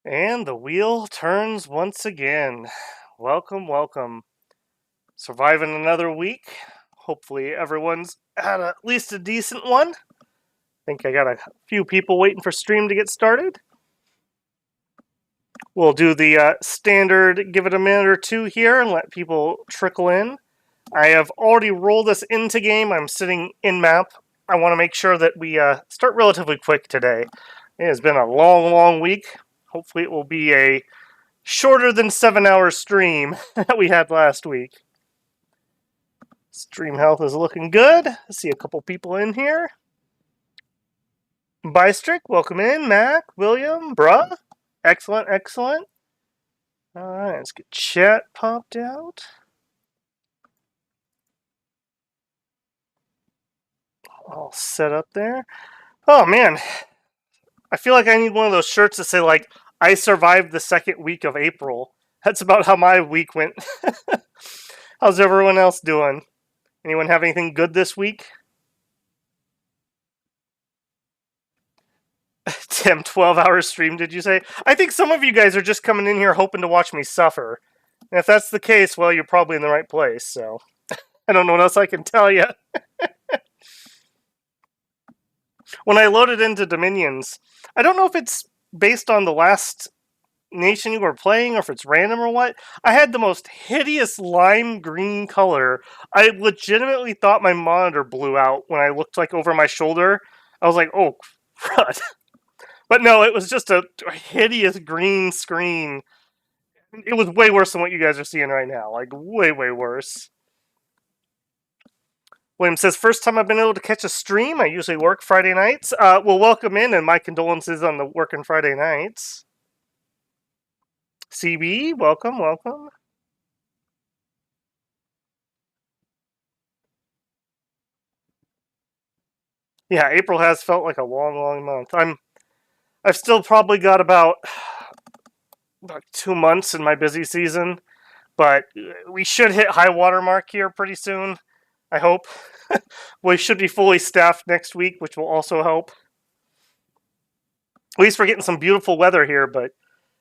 And the wheel turns once again. Welcome, welcome. Surviving another week. Hopefully, everyone's had at least a decent one. Think I got a few people waiting for stream to get started. We'll do the standard, give it a minute or two here and let people trickle in. I have already rolled us into game. I'm sitting in map. I want to make sure that we start relatively quick today. It has been a long, long week. Hopefully, it will be a shorter than 7-hour stream that we had last week. Stream health is looking good. I see a couple people in here. Bystrick, welcome in. Mac, William, bruh. Excellent, excellent. Alright, let's get chat popped out. All set up there. Oh man, I feel like I need one of those shirts that say like, I survived the second week of April. That's about how my week went. How's everyone else doing? Anyone have anything good this week? Tim, 12-hour stream, did you say? I think some of you guys are just coming in here hoping to watch me suffer. And if that's the case, well, you're probably in the right place, so I don't know what else I can tell you. When I loaded into Dominions, I don't know if it's based on the last nation you were playing or if it's random or what. I had the most hideous lime green color. I legitimately thought my monitor blew out when I looked like over my shoulder. I was like, oh, crud. But no, it was just a hideous green screen. It was way worse than what you guys are seeing right now. Like, way, way worse. William says, first time I've been able to catch a stream. I usually work Friday nights. Well, welcome in, and my condolences on the working Friday nights. CB, welcome, welcome. Yeah, April has felt like a long, long month. I've still probably got about 2 months in my busy season, but we should hit high water mark here pretty soon. I hope. We should be fully staffed next week, which will also help. At least we're getting some beautiful weather here, but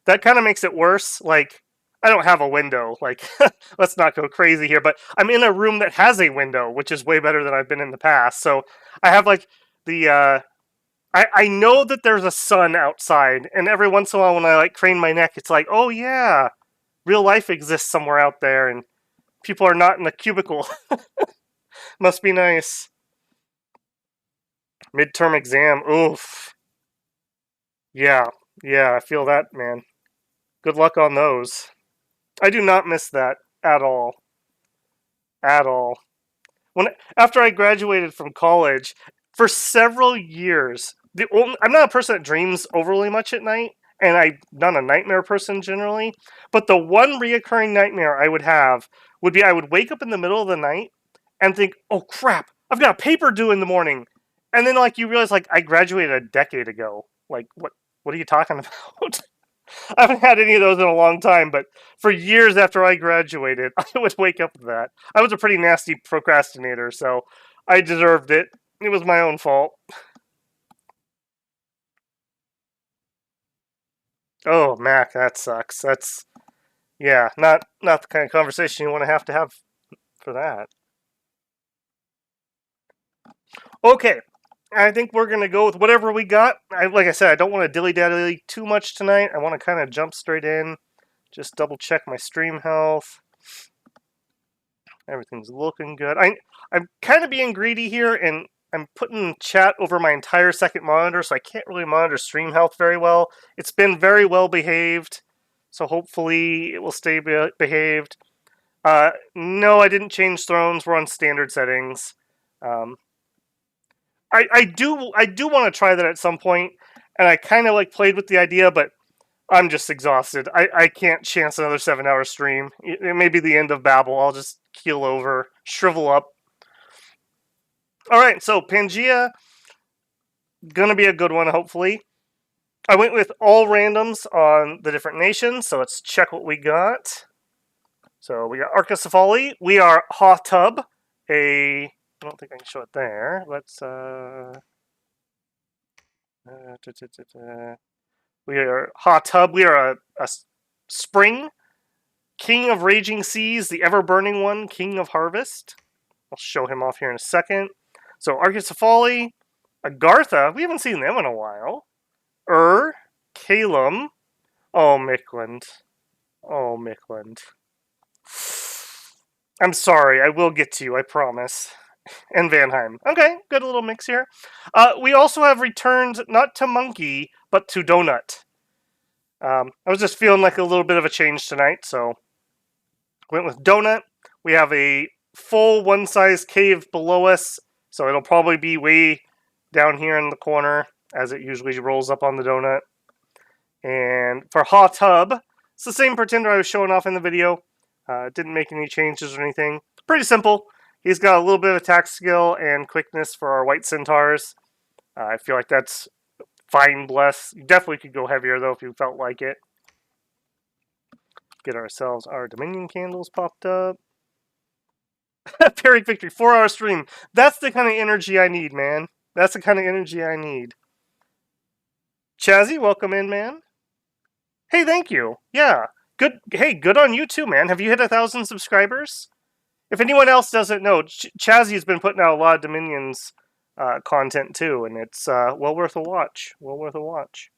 that kind of makes it worse. Like, I don't have a window. Like, let's not go crazy here, but I'm in a room that has a window, which is way better than I've been in the past. So I have like the I know that there's a sun outside, and every once in a while when I like crane my neck, it's like, oh yeah, real life exists somewhere out there, and people are not in a cubicle. Must be nice. Midterm exam, oof. Yeah, yeah, I feel that, man. Good luck on those. I do not miss that at all. At all. After I graduated from college, for several years, I'm not a person that dreams overly much at night, and I'm not a nightmare person generally. But the one reoccurring nightmare I would have would be I would wake up in the middle of the night and think, "Oh crap, I've got a paper due in the morning," and then like you realize like I graduated a decade ago. Like what are you talking about? I haven't had any of those in a long time, but for years after I graduated, I would wake up with that. I was a pretty nasty procrastinator, so I deserved it. It was my own fault. Oh, Mac, that sucks. That's yeah, not the kind of conversation you want to have for that. Okay, I think we're gonna go with whatever we got. Like I said, I don't want to dilly dally too much tonight. I want to kind of jump straight in. Just double check my stream health. Everything's looking good. I'm kind of being greedy here, and I'm putting chat over my entire second monitor, so I can't really monitor stream health very well. It's been very well behaved, so hopefully it will stay behaved. No, I didn't change thrones. We're on standard settings. Um, I do want to try that at some point, and I kind of like played with the idea, but I'm just exhausted. I can't chance another 7-hour stream. It may be the end of Babel. I'll just keel over, shrivel up. All right, so Pangaea, gonna be a good one, hopefully. I went with all randoms on the different nations, so let's check what we got. So we got Archocephali. We are Hotub, I don't think I can show it there. Let's We are hot tub. We are a spring. King of raging seas, the ever-burning one, king of harvest. I'll show him off here in a second. So Arcus Agartha, we haven't seen them in a while. Calum. Oh, Mictland. Oh, Mictland. I'm sorry, I will get to you, I promise. And Vanheim. Okay, good little mix here. We also have returned, not to Monkey, but to Donut. I was just feeling like a little bit of a change tonight, so went with Donut. We have a full one-size cave below us, so it'll probably be way down here in the corner, as it usually rolls up on the Donut. And for Hot Tub, it's the same pretender I was showing off in the video. Didn't make any changes or anything. Pretty simple. He's got a little bit of attack skill and quickness for our white centaurs. I feel like that's fine, bless. You definitely could go heavier, though, if you felt like it. Get ourselves our Dominion candles popped up. Pyrrhic Victory, 4-hour stream. That's the kind of energy I need, man. That's the kind of energy I need. Chazzy, welcome in, man. Hey, thank you. Yeah. Good. Hey, good on you too, man. Have you hit 1,000 subscribers? If anyone else doesn't know, Chazzy's been putting out a lot of Dominions content too, and it's well worth a watch. Well worth a watch.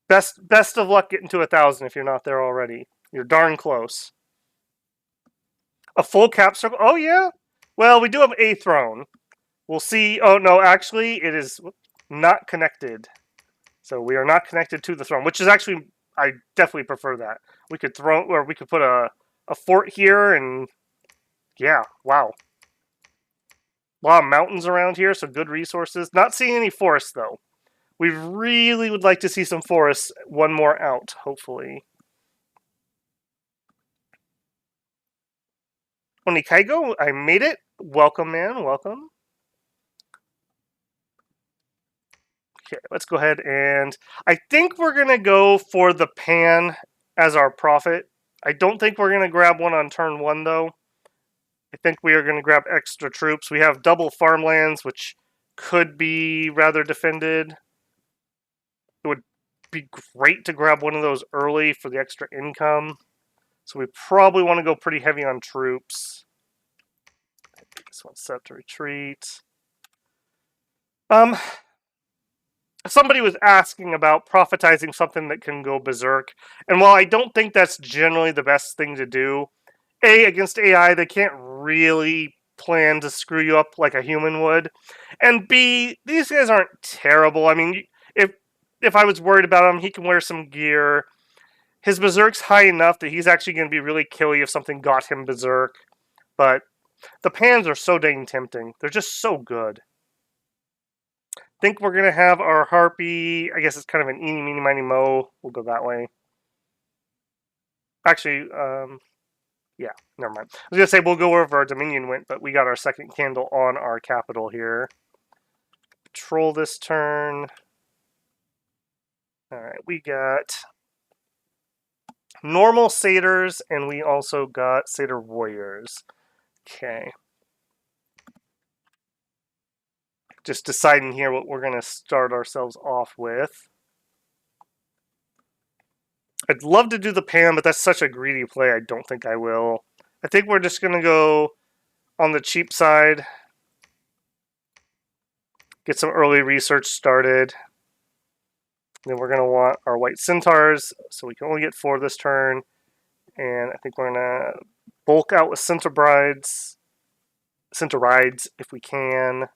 Best of luck getting to 1,000 if you're not there already. You're darn close. A full cap circle. Oh yeah. Well, we do have a throne. We'll see. Oh no, actually, it is not connected. So we are not connected to the throne, which is actually, I definitely prefer that. We could we could put a fort here, and yeah, wow. A lot of mountains around here, so good resources. Not seeing any forests though. We really would like to see some forests. One more out, hopefully. Onikaigo, I made it. Welcome, man. Welcome. Okay, let's go ahead and... I think we're going to go for the Pan as our prophet. I don't think we're going to grab one on turn 1, though. I think we are going to grab extra troops. We have double farmlands, which could be rather defended. It would be great to grab one of those early for the extra income. So we probably want to go pretty heavy on troops. This one's set to retreat. Somebody was asking about prophetizing something that can go berserk. And while I don't think that's generally the best thing to do, A, against AI, they can't really plan to screw you up like a human would. And B, these guys aren't terrible. I mean, if I was worried about him, he can wear some gear. His berserk's high enough that he's actually going to be really killy if something got him berserk. But the Pans are so dang tempting. They're just so good. Think we're going to have our Harpy. I guess it's kind of an eeny, meeny, miny, mo. We'll go that way. Actually, yeah, never mind. I was going to say we'll go wherever our Dominion went, but we got our second candle on our capital here. Patrol this turn. Alright, we got normal satyrs, and we also got satyr warriors. Okay. Just deciding here what we're going to start ourselves off with. I'd love to do the Pan, but that's such a greedy play, I don't think I will. I think we're just going to go on the cheap side. Get some early research started. Then we're going to want our white centaurs, so we can only get 4 this turn. And I think we're going to bulk out with centaurides if we can.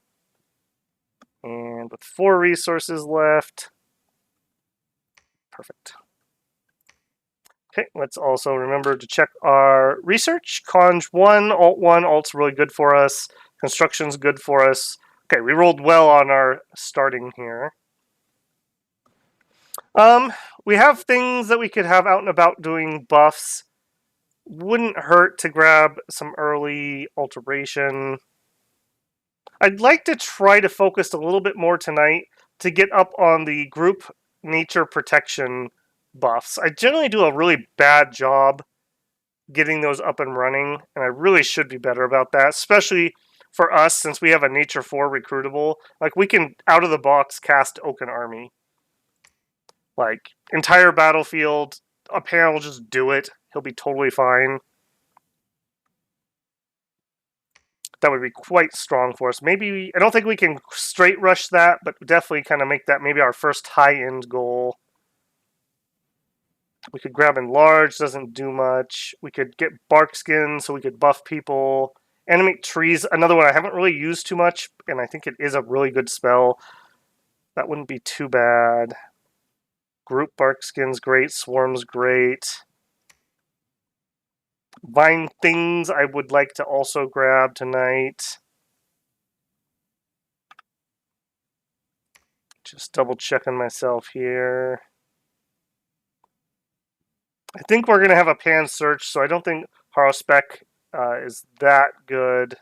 And with 4 resources left. Perfect. Okay, let's also remember to check our research. Conj 1, Alt 1. Alt's really good for us. Construction's good for us. Okay, we rolled well on our starting here. We have things that we could have out and about doing buffs. Wouldn't hurt to grab some early alteration. I'd like to try to focus a little bit more tonight to get up on the group nature protection buffs. I generally do a really bad job getting those up and running, and I really should be better about that, especially for us since we have a nature 4 recruitable. Like, we can out of the box cast Oaken Army. Like, entire battlefield, a panel will just do it. He'll be totally fine. That would be quite strong for us. Maybe, I don't think we can straight rush that, but definitely kind of make that maybe our first high-end goal. We could grab enlarge, doesn't do much. We could get bark skin so we could buff people. Animate trees, another one I haven't really used too much, and I think it is a really good spell. That wouldn't be too bad. Group bark skin's great, swarm's great. Vine things I would like to also grab tonight. Just double checking myself here. I think we're going to have a pan search, so I don't think Harrospec is that good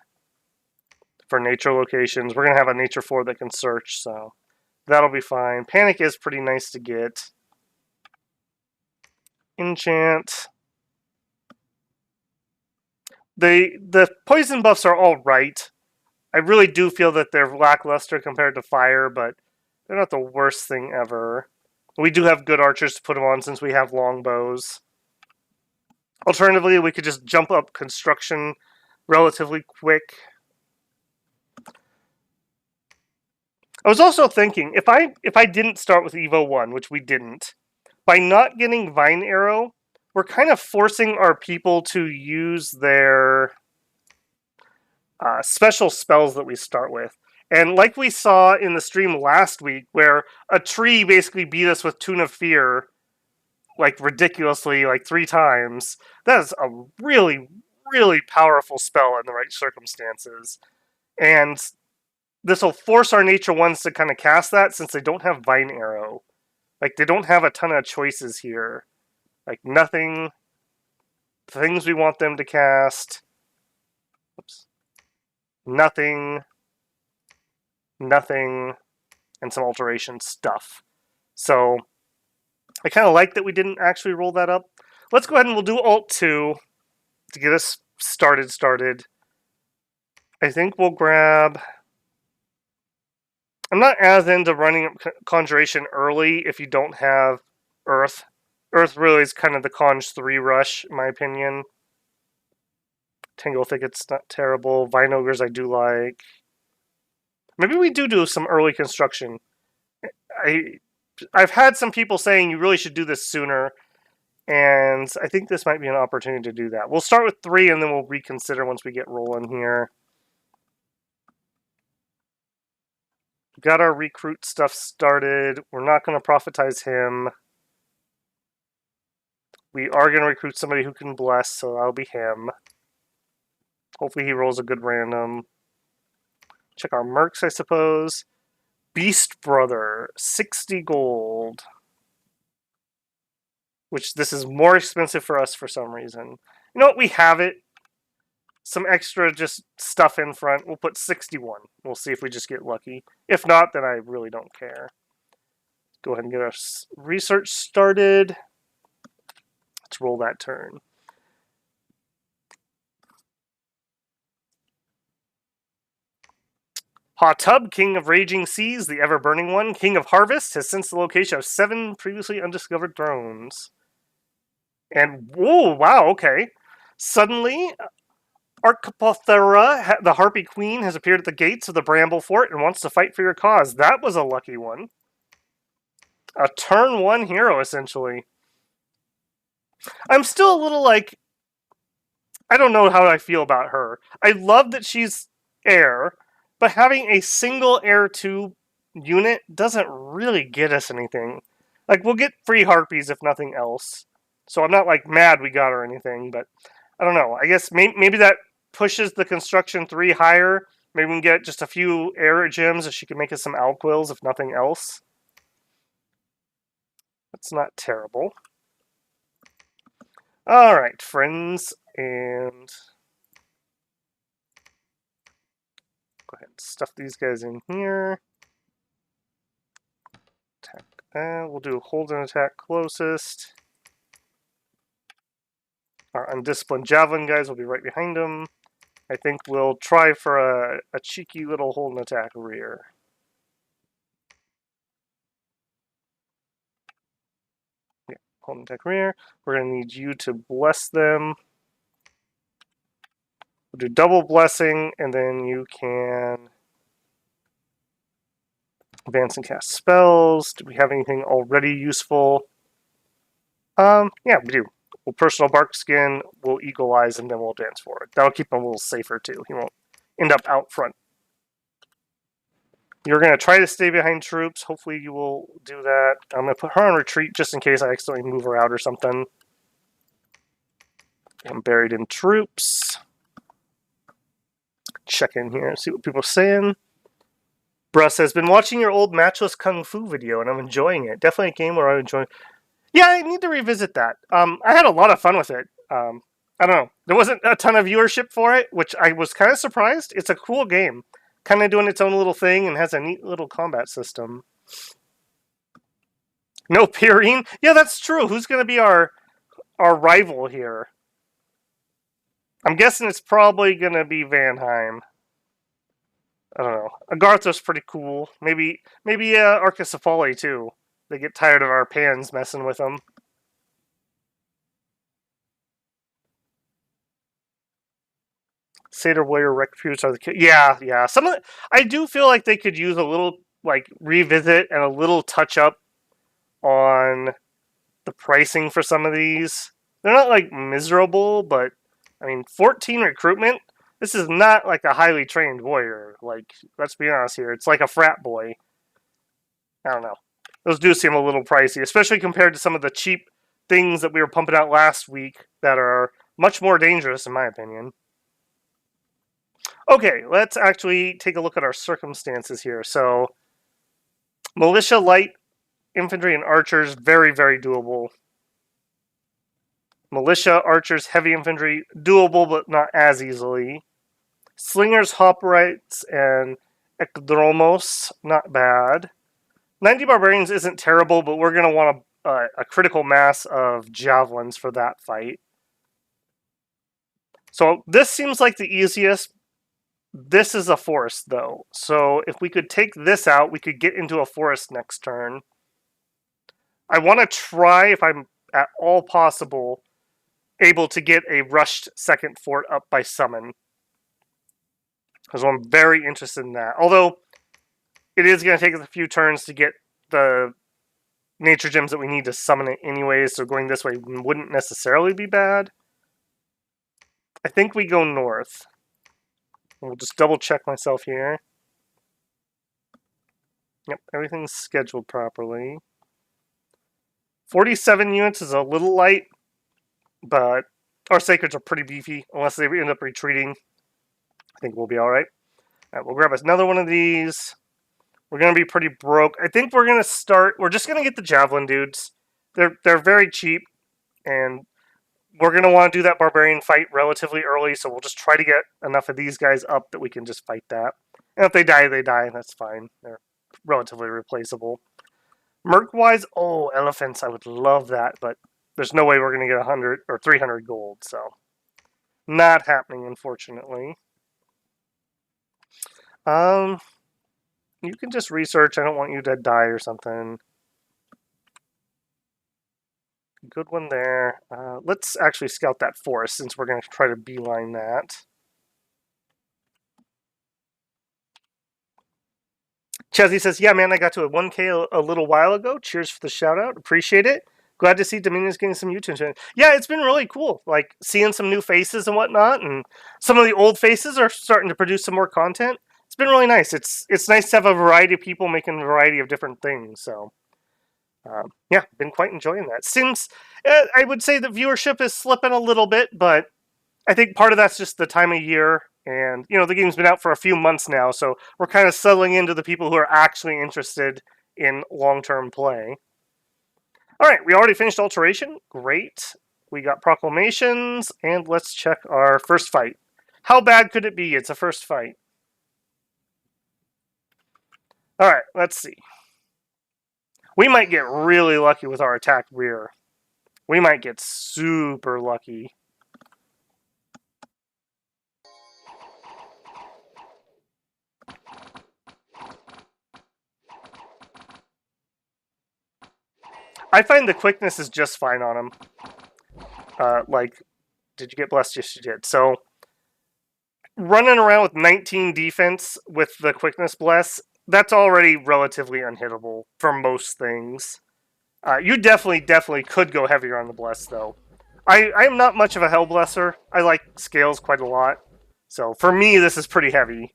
for nature locations. We're going to have a nature 4 that can search, so that'll be fine. Panic is pretty nice to get. Enchant. The poison buffs are all right. I really do feel that they're lackluster compared to fire, but they're not the worst thing ever. We do have good archers to put them on since we have longbows. Alternatively, we could just jump up construction relatively quick. I was also thinking, if I didn't start with Evo 1, which we didn't, by not getting Vine Arrow, we're kind of forcing our people to use their special spells that we start with. And like we saw in the stream last week, where a tree basically beat us with Tune of Fear, like ridiculously, like 3 times, that is a really, really powerful spell in the right circumstances. And this will force our nature ones to kind of cast that since they don't have Vine Arrow. Like, they don't have a ton of choices here. Like, nothing. Things we want them to cast. Oops. Nothing. Nothing. And some alteration stuff. So, I kind of like that we didn't actually roll that up. Let's go ahead and we'll do Alt 2 to get us started. I think we'll grab... I'm not as into running up Conjuration early if you don't have Earth. Earth really is kind of the Conj 3 rush, in my opinion. Tangle Thicket's not terrible. Vine Ogres I do like. Maybe we do some early construction. I've had some people saying you really should do this sooner, and I think this might be an opportunity to do that. We'll start with 3, and then we'll reconsider once we get rolling here. Got our recruit stuff started. We're not going to prophetize him. We are going to recruit somebody who can bless, so that'll be him. Hopefully he rolls a good random. Check our mercs, I suppose. Beast Brother, 60 gold. Which this is more expensive for us for some reason. You know what? We have it. Some extra just stuff in front. We'll put 61. We'll see if we just get lucky. If not, then I really don't care. Go ahead and get our research started. Let's roll that turn. Hotub, King of Raging Seas, the Ever-Burning One, King of Harvest, has sensed the location of 7 previously undiscovered thrones. And, whoa, wow, okay. Suddenly, Archapothera, the Harpy Queen, has appeared at the gates of the Bramble Fort and wants to fight for your cause. That was a lucky one. A turn 1 hero, essentially. I'm still a little like... I don't know how I feel about her. I love that she's air, but having a single air 2 unit doesn't really get us anything. Like, we'll get free Harpies if nothing else. So I'm not, like, mad we got her or anything, but... I don't know. I guess maybe that pushes the construction 3 higher. Maybe we can get just a few air gems if she can make us some Alquills, if nothing else. That's not terrible. Alright, friends. And go ahead and stuff these guys in here. Attack. We'll do hold and attack closest. Our undisciplined javelin guys will be right behind them. I think we'll try for a cheeky little hold and attack rear. Hold attack rear. We're going to need you to bless them. We'll do double blessing, and then you can advance and cast spells. Do we have anything already useful? Yeah, we do. We'll personal bark skin, we'll eagle eyes, and then we'll advance forward. That'll keep him a little safer too. He won't end up out front. You're going to try to stay behind troops. Hopefully you will do that. I'm going to put her on retreat just in case I accidentally move her out or something. I'm buried in troops. Check in here, see what people are saying. Bruss says, been watching your old matchless kung fu video and I'm enjoying it. Definitely a game where I'm enjoying. Yeah, I need to revisit that. I had a lot of fun with it. I don't know. There wasn't a ton of viewership for it, which I was kind of surprised. It's a cool game. Kind of doing its own little thing and has a neat little combat system. No Pyrene? Yeah, that's true. Who's going to be our rival here? I'm guessing it's probably going to be Vanheim. I don't know. Agartha's pretty cool. Maybe Arcacephali too. They get tired of our pans messing with them. Satyr Warrior Recruits are the yeah. Some of I do feel like they could use a little like revisit and a little touch up on the pricing for some of these. They're not like miserable, but I mean 14 recruitment. This is not like a highly trained warrior. Like, let's be honest here. It's like a frat boy. I don't know. Those do seem a little pricey, especially compared to some of the cheap things that we were pumping out last week that are much more dangerous, in my opinion. Okay, let's actually take a look at our circumstances here. So, militia, light, infantry, and archers, very, very doable. Militia, archers, heavy infantry, doable, but not as easily. Slingers, hoplites, and ekdromos, not bad. 90 barbarians isn't terrible, but we're going to want a critical mass of javelins for that fight. So this seems like the easiest. This is a forest, though. So if we could take this out, we could get into a forest next turn. I want to try, if I'm at all possible, able to get a rushed second fort up by summon. Because I'm very interested in that. Although, it is going to take us a few turns to get the nature gems that we need to summon it anyways, so going this way wouldn't necessarily be bad. I think we go north. We'll just double check myself here. Yep, everything's scheduled properly. 47 units is a little light, but our sacreds are pretty beefy, unless they end up retreating. I think we'll be alright. Alright, we'll grab us another one of these. We're going to be pretty broke. I think we're going to start... We're just going to get the javelin dudes. They're very cheap, and we're going to want to do that barbarian fight relatively early, so we'll just try to get enough of these guys up that we can just fight that. And if they die, they die. That's fine. They're relatively replaceable. Merc-wise, oh, elephants. I would love that, but there's no way we're going to get 100 or 300 gold, so... Not happening, unfortunately. You can just research. I don't want you to die or something. Good one there. Let's actually scout that forest since we're going to try to beeline that. Chesney says, yeah, man, I got to a 1K a little while ago. Cheers for the shout out. Appreciate it. Glad to see Dominion's getting some YouTube channel. Yeah, it's been really cool. Like, seeing some new faces and whatnot. And some of the old faces are starting to produce some more content. It's been really nice. It's nice to have a variety of people making a variety of different things. So, yeah, been quite enjoying that. Since I would say the viewership is slipping a little bit, but I think part of that's just the time of year. And, you know, the game's been out for a few months now, so we're kind of settling into the people who are actually interested in long-term play. All right, we already finished Alteration. Great. We got Proclamations, and let's check our first fight. How bad could it be? It's a first fight. All right, let's see. We might get really lucky with our attack rear. We might get super lucky. I find the quickness is just fine on him. Like, did you get blessed? Yes, you did. So, running around with 19 defense with the quickness bless, that's already relatively unhittable for most things. You definitely could go heavier on the bless, though. I'm not much of a hell blesser. I like scales quite a lot. So, for me, this is pretty heavy.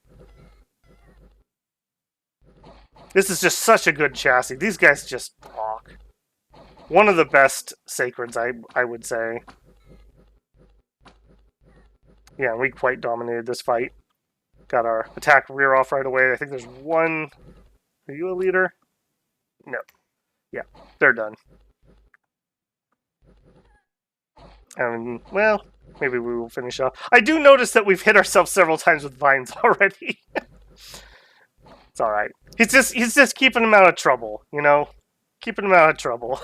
This is just such a good chassis. These guys just rock. One of the best sacreds, I would say. Yeah, we quite dominated this fight. Got our attack rear off right away. I think there's one... Are you a leader? No. Yeah, they're done. And, well, maybe we will finish off. I do notice that we've hit ourselves several times with vines already. It's alright. He's just keeping him out of trouble, you know? Keeping him out of trouble.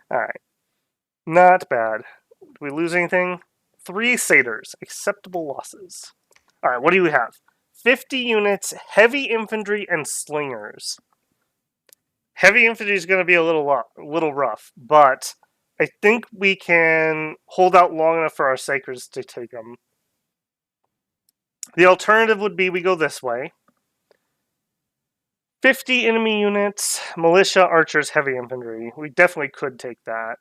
Alright. Not bad. Did we lose anything? 3 satyrs. Acceptable losses. Alright, what do we have? 50 units, heavy infantry, and slingers. Heavy infantry is going to be a little rough, but I think we can hold out long enough for our sacreds to take them. The alternative would be we go this way. 50 enemy units, militia, archers, heavy infantry. We definitely could take that.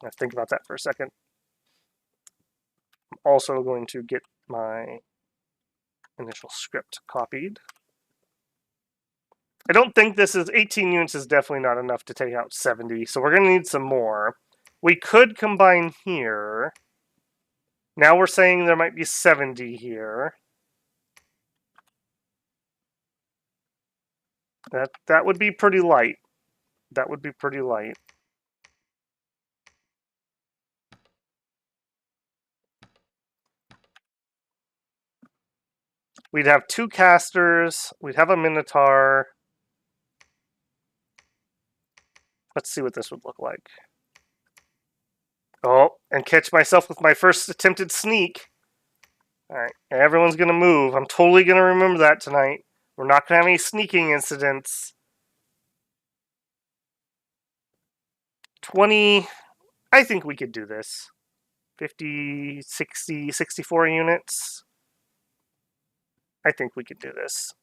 Let's think about that for a second. I'm also going to get my initial script copied. I don't think this is 18 units is definitely not enough to take out 70, so we're going to need some more. We could combine here. Now we're saying there might be 70 here. That would be pretty light. That would be pretty light. We'd have 2 casters. We'd have a minotaur. Let's see what this would look like. Oh, and catch myself with my first attempted sneak. Alright, everyone's going to move. I'm totally going to remember that tonight. We're not going to have any sneaking incidents. 20. I think we could do this. 50, 60, 64 units. I think we could do this.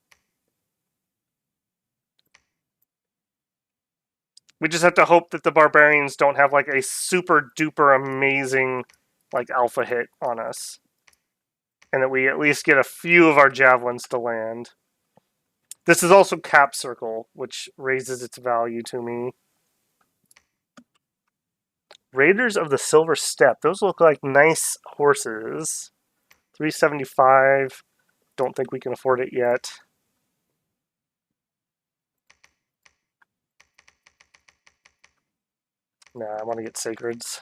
We just have to hope that the barbarians don't have like a super duper amazing like alpha hit on us. And that we at least get a few of our javelins to land. This is also cap circle, which raises its value to me. Raiders of the Silver Steppe. Those look like nice horses. 375. Don't think we can afford it yet. Nah, I want to get sacreds.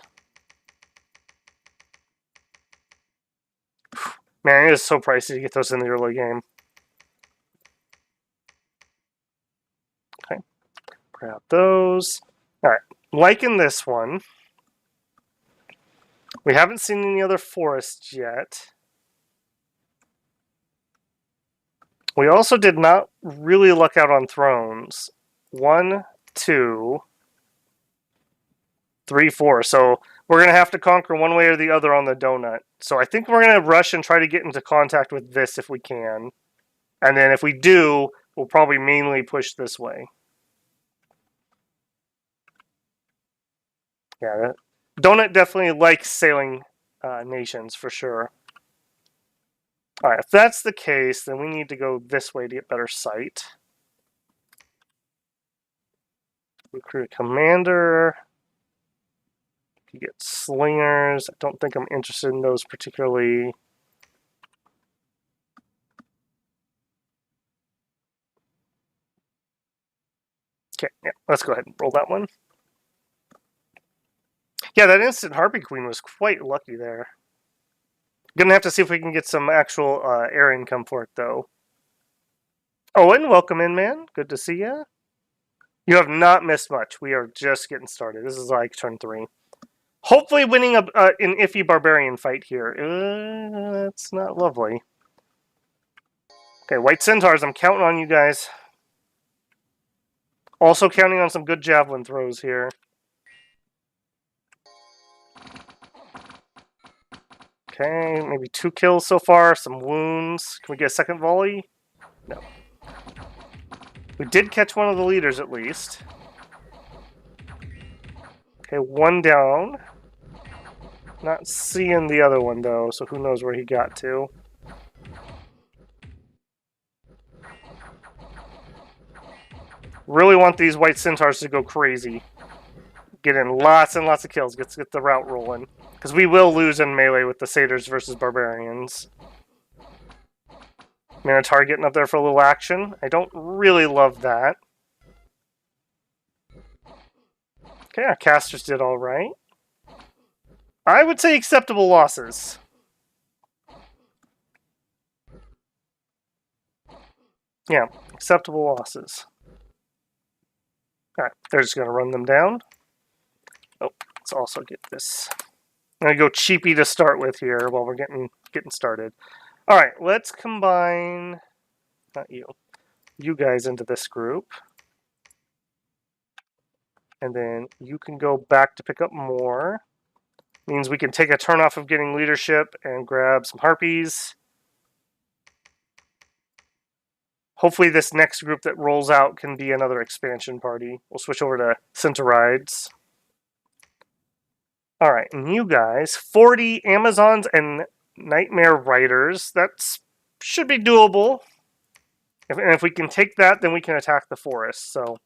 Man, it is so pricey to get those in the early game. Okay, grab those. Alright, like in this one, we haven't seen any other forests yet. We also did not really luck out on thrones. 1, 2, 3, 4. So we're going to have to conquer one way or the other on the donut. So I think we're going to rush and try to get into contact with this if we can. And then if we do, we'll probably mainly push this way. Yeah, donut definitely likes sailing nations for sure. Alright, if that's the case, then we need to go this way to get better sight. Recruit a commander. You get slingers. I don't think I'm interested in those particularly. Okay, yeah, let's go ahead and roll that one. Yeah, that instant Harpy Queen was quite lucky there. Gonna have to see if we can get some actual air income for it, though. Owen, welcome in, man. Good to see you. You have not missed much. We are just getting started. This is like turn 3. Hopefully winning an iffy barbarian fight here. That's not lovely. Okay, White Centaurs, I'm counting on you guys. Also counting on some good javelin throws here. Okay, maybe 2 kills so far, some wounds. Can we get a second volley? No. We did catch one of the leaders at least. Okay, 1 down. Not seeing the other one though, so who knows where he got to. Really want these white centaurs to go crazy. Get in lots and lots of kills. Get the route rolling. Because we will lose in melee with the satyrs versus barbarians. Minotaur getting up there for a little action. I don't really love that. Okay, our casters did alright. I would say acceptable losses. Yeah, acceptable losses. Alright, they're just going to run them down. Oh, let's also get this. I'm going to go cheapy to start with here while we're getting started. Alright, let's combine... Not you. You guys into this group. And then you can go back to pick up more. Means we can take a turn off of getting leadership and grab some harpies. Hopefully this next group that rolls out can be another expansion party. We'll switch over to Centaurides. Alright, and you guys, 40 Amazons and Nightmare Riders. That should be doable. And if we can take that, then we can attack the forest. So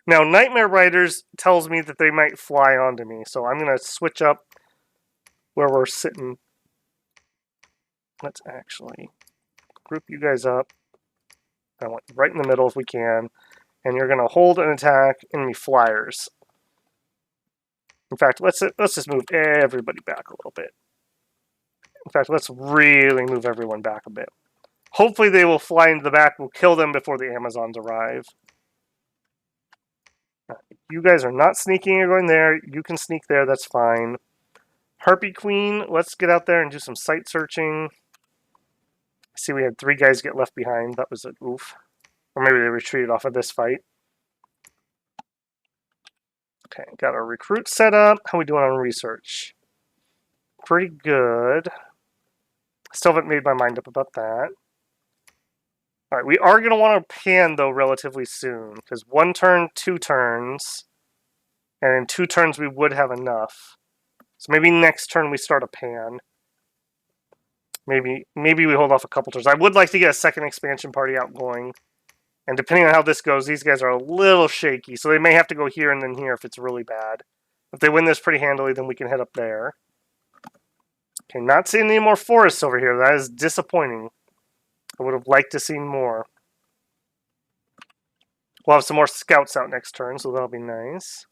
now, Nightmare Riders tells me that they might fly onto me. So I'm going to switch up where we're sitting. Let's actually group you guys up. I want right in the middle if we can. And you're going to hold and attack enemy flyers. In fact, let's just move everybody back a little bit. In fact, let's really move everyone back a bit. Hopefully they will fly into the back. We'll kill them before the Amazons arrive. You guys are not sneaking or going there. You can sneak there. That's fine. Harpy Queen, let's get out there and do some site searching. I see we had 3 guys get left behind. That was an oof. Or maybe they retreated off of this fight. Okay, got our recruit set up. How are we doing on research? Pretty good. Still haven't made my mind up about that. Alright, we are going to want to pan, though, relatively soon. Because 1 turn, 2 turns. And in 2 turns, we would have enough. So maybe next turn we start a pan. Maybe we hold off a couple turns. I would like to get a second expansion party out going. And depending on how this goes, these guys are a little shaky. So they may have to go here and then here if it's really bad. If they win this pretty handily, then we can head up there. Okay, not seeing any more forests over here. That is disappointing. I would have liked to see more. We'll have some more scouts out next turn, so that'll be nice.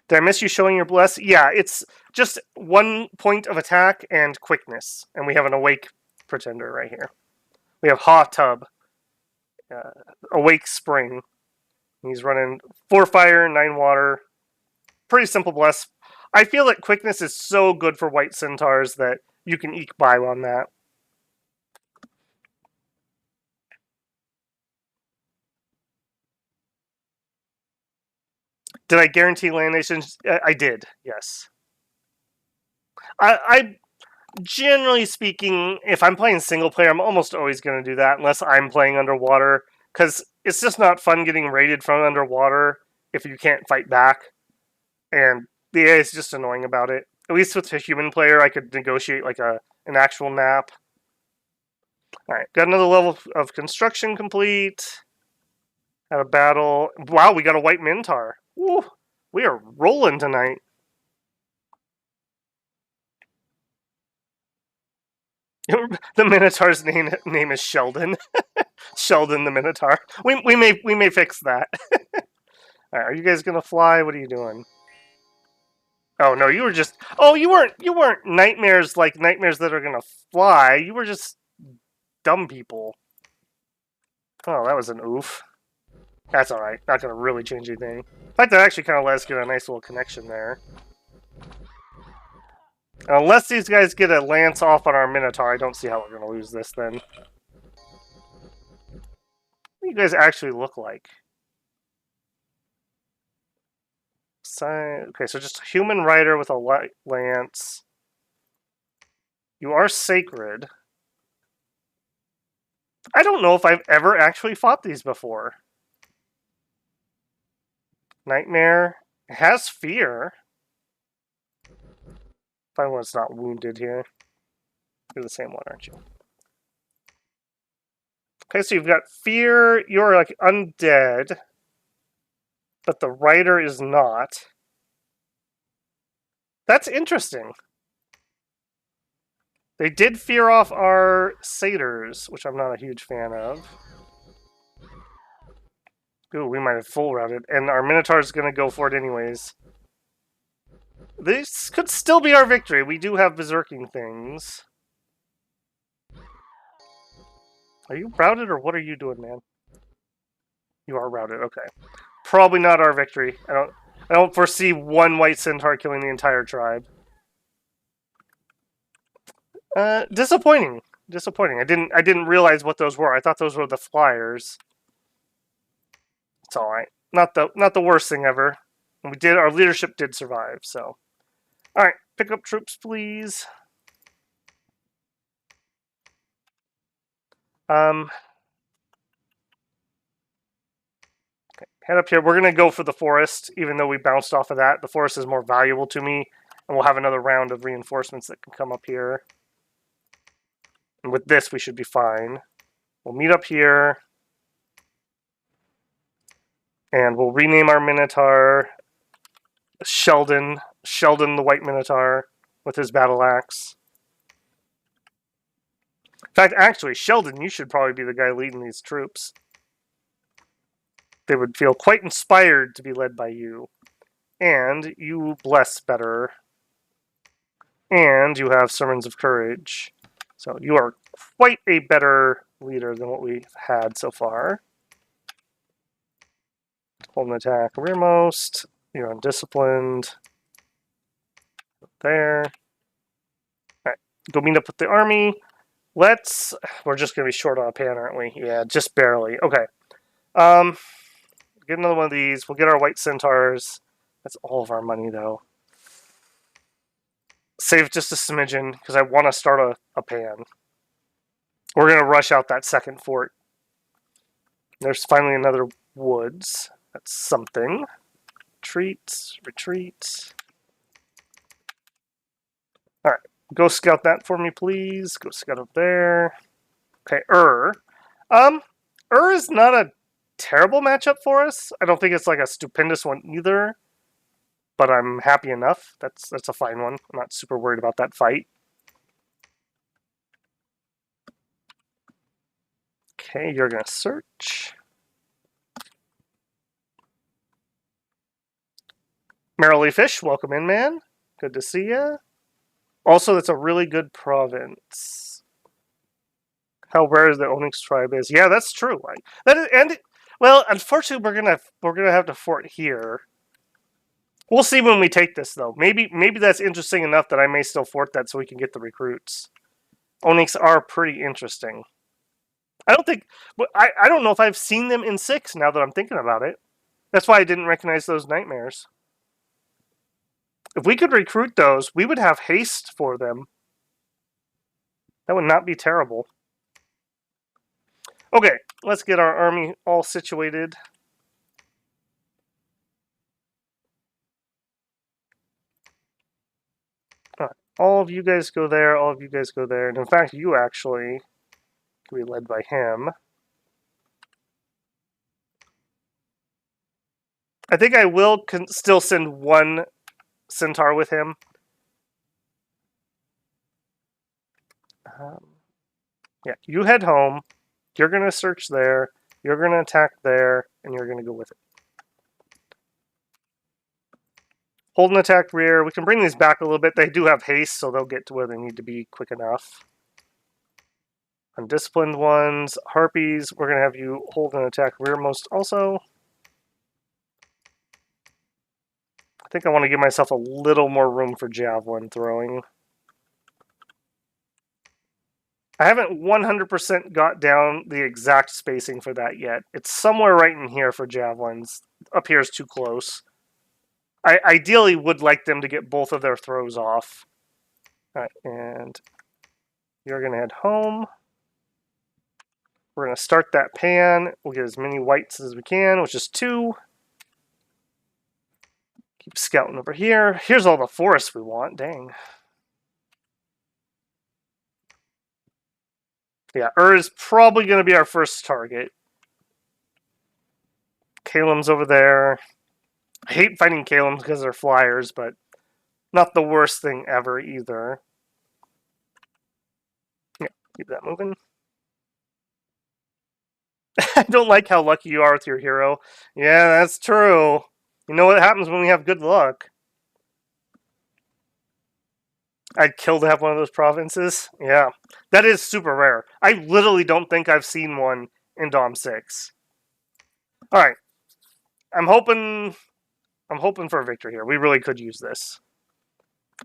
Did I miss you showing your bless? Yeah, it's just 1 point of attack and quickness. And we have an awake pretender right here. We have Ha Tub. Awake Spring. He's running 4 fire, 9 water. Pretty simple bless. I feel that quickness is so good for white centaurs that you can eke by on that. Did I guarantee land nations? I did, yes. I generally speaking, if I'm playing single player, I'm almost always going to do that unless I'm playing underwater. Because it's just not fun getting raided from underwater if you can't fight back. And the AI is just annoying about it. At least with a human player, I could negotiate like an actual nap. Alright, got another level of construction complete. Had a battle. Wow, we got a white Minotaur. Woo, we are rolling tonight. The Minotaur's name is Sheldon. Sheldon the Minotaur. We may fix that. Alright, are you guys gonna fly? What are you doing? Oh no, you were just you weren't nightmares like nightmares that are gonna fly. You were just dumb people. Oh, that was an oof. That's alright. Not gonna really change anything. In fact, that actually kind of let us get a nice little connection there. Unless these guys get a lance off on our Minotaur, I don't see how we're going to lose this then. What do you guys actually look like? Okay, so just a human rider with a light lance. You are sacred. I don't know if I've ever actually fought these before. Nightmare. It has fear. Find one that's not wounded here. You're the same one, aren't you? Okay, so you've got fear. You're like undead. But the rider is not. That's interesting. They did fear off our satyrs, which I'm not a huge fan of. Ooh, we might have full routed. And our Minotaur is going to go for it anyways. This could still be our victory. We do have berserking things. Are you routed or what are you doing, man? You are routed, okay. Probably not our victory. I don't foresee one white centaur killing the entire tribe. Disappointing. Disappointing. I didn't realize what those were. I thought those were the flyers. It's alright. Not the worst thing ever. Our leadership did survive, so. Alright, pick up troops, please. Okay, head up here. We're gonna go for the forest, even though we bounced off of that. The forest is more valuable to me, and we'll have another round of reinforcements that can come up here. And with this, we should be fine. We'll meet up here. And we'll rename our Minotaur Sheldon the White Minotaur with his battle axe. In fact, actually, Sheldon, you should probably be the guy leading these troops. They would feel quite inspired to be led by you. And you bless better. And you have Sermons of Courage. So you are quite a better leader than what we've had so far. Hold an attack rearmost. You're undisciplined. There. Alright, go meet up with the army. We're just going to be short on a pan, aren't we? Yeah, just barely. Okay. Get another one of these. We'll get our white centaurs. That's all of our money, though. Save just a smidgen, because I want to start a pan. We're going to rush out that second fort. There's finally another woods. That's something. Retreat. Alright. Go scout that for me, please. Go scout up there. Okay, Ur is not a terrible matchup for us. I don't think it's like a stupendous one either. But I'm happy enough. That's a fine one. I'm not super worried about that fight. Okay, you're going to search. Merrily Fish, welcome in, man. Good to see ya. Also, that's a really good province. How rare the Onyx tribe is. Yeah, that's true. Well, unfortunately, we're gonna have to fort here. We'll see when we take this, though. Maybe that's interesting enough that I may still fort that so we can get the recruits. Onyx are pretty interesting. I don't know if I've seen them in 6 now that I'm thinking about it. That's why I didn't recognize those nightmares. If we could recruit those, we would have haste for them. That would not be terrible. Okay, let's get our army all situated. All right, all of you guys go there, all of you guys go there. And in fact, you actually can be led by him. I think I will still send one centaur with him. Yeah, you head home. You're going to search there. You're going to attack there. And you're going to go with it. Hold an attack rear. We can bring these back a little bit. They do have haste, so they'll get to where they need to be quick enough. Undisciplined ones. Harpies. We're going to have you hold an attack rearmost also. I think I want to give myself a little more room for javelin throwing. I haven't 100% got down the exact spacing for that yet. It's somewhere right in here for javelins. Up here is too close. I ideally would like them to get both of their throws off. All right, and you're going to head home. We're going to start that pan. We'll get as many whites as we can, which is 2. Keep scouting over here. Here's all the forests we want. Dang. Yeah, is probably going to be our first target. Kalem's over there. I hate fighting Kalems because they're flyers, but not the worst thing ever either. Yeah, keep that moving. I don't like how lucky you are with your hero. Yeah, that's true. You know what happens when we have good luck? I'd kill to have one of those provinces. Yeah, that is super rare. I literally don't think I've seen one in Dom 6. All right, I'm hoping for a victory here. We really could use this.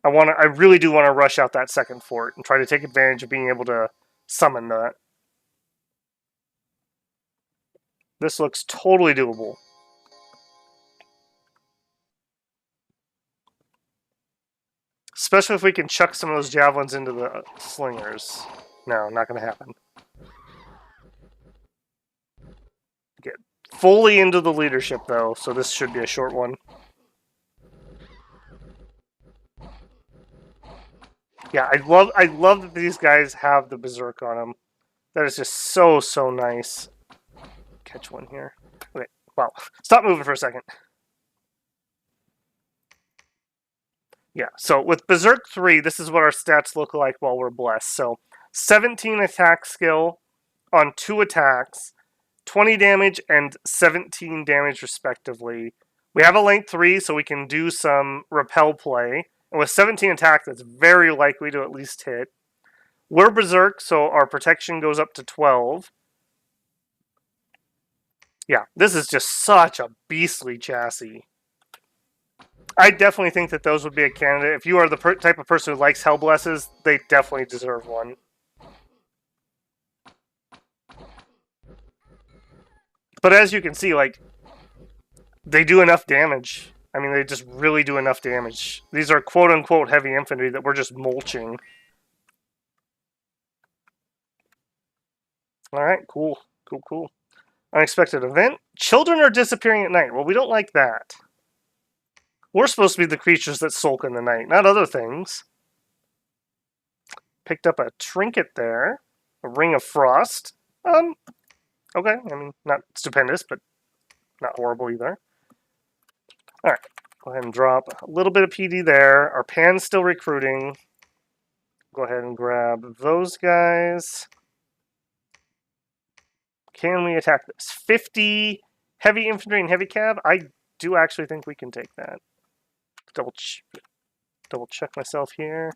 I really do want to rush out that second fort and try to take advantage of being able to summon that. This looks totally doable. Especially if we can chuck some of those javelins into the slingers. No, not going to happen. Get fully into the leadership, though, so this should be a short one. Yeah, I love that these guys have the berserk on them. That is just so nice. Catch one here. Okay, wow. Stop moving for a second. Yeah, so with Berserk 3, this is what our stats look like while we're blessed. So 17 attack skill on 2 attacks, 20 damage and 17 damage respectively. We have a length 3, so we can do some repel play. And with 17 attack, that's very likely to at least hit. We're Berserk, so our protection goes up to 12. Yeah, this is just such a beastly chassis. I definitely think that those would be a candidate. If you are the type of person who likes Hell Blesses, they definitely deserve one. But as you can see, like, they do enough damage. I mean, they just really do enough damage. These are quote-unquote heavy infantry that we're just mulching. Alright, cool. Cool. Unexpected event. Children are disappearing at night. Well, we don't like that. We're supposed to be the creatures that sulk in the night, not other things. Picked up a trinket there. A ring of frost. Okay, I mean, not stupendous, but not horrible either. Alright, go ahead and drop a little bit of PD there. Our pan's still recruiting. Go ahead and grab those guys. Can we attack this? 50 heavy infantry and heavy cav? I do actually think we can take that. Double check myself here.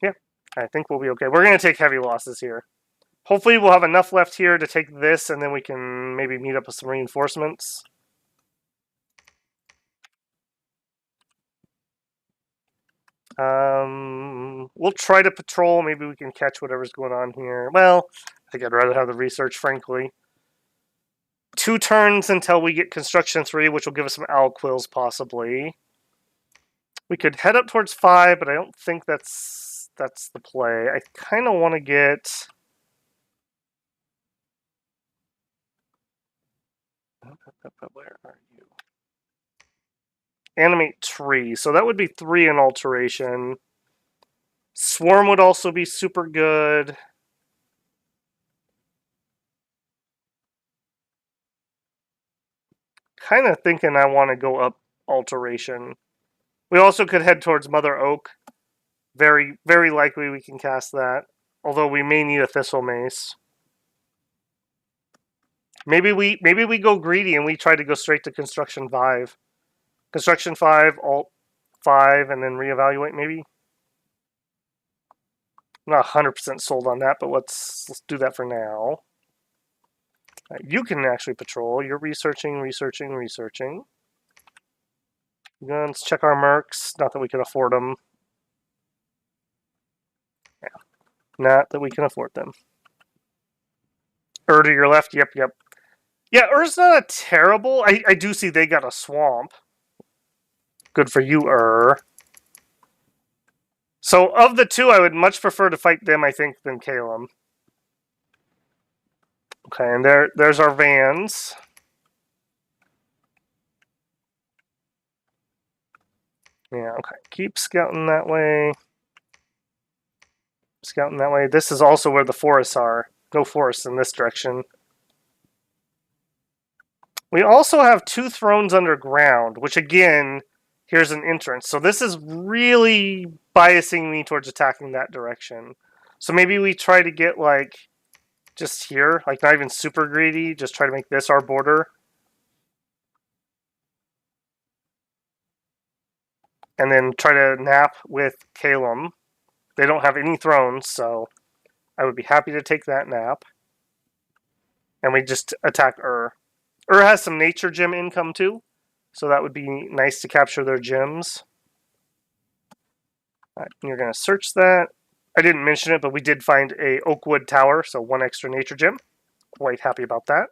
Yeah, I think we'll be okay. We're going to take heavy losses here. Hopefully we'll have enough left here to take this, and then we can maybe meet up with some reinforcements. We'll try to patrol. Maybe we can catch whatever's going on here. Well, I think I'd rather have the research, frankly. 2 turns until we get construction 3, which will give us some owl quills, possibly. We could head up towards 5, but I don't think that's the play. I kind of want to get... Where are you? Animate tree. So that would be 3 in alteration. Swarm would also be super good. Kind of thinking I want to go up alteration. We also could head towards Mother Oak. Very likely we can cast that. Although we may need a Thistle Mace. Maybe we go greedy and we try to go straight to Construction 5. Construction 5, Alt 5, and then reevaluate maybe. I'm not 100% sold on that, but let's do that for now. You can actually patrol. You're researching. Let's check our mercs. Not that we can afford them. Not that we can afford them. To your left. Yep. Yeah, Ur's not a terrible. I do see they got a swamp. Good for you, So of the two, I would much prefer to fight them, I think, than Calum. Okay, and there's our vans. Yeah, okay. Keep scouting that way. Scouting that way. This is also where the forests are. No forests in this direction. We also have 2 thrones underground, which again, here's an entrance. So this is really biasing me towards attacking that direction. So maybe we try to get like just here, like not even super greedy, just try to make this our border. And then try to nap with Calum. They don't have any thrones, so I would be happy to take that nap. And we just attack Ur. Ur has some nature gem income too, so that would be nice to capture their gems. Right, you're going to search that. I didn't mention it, but we did find a Oakwood Tower, so 1 extra nature gem. Quite happy about that.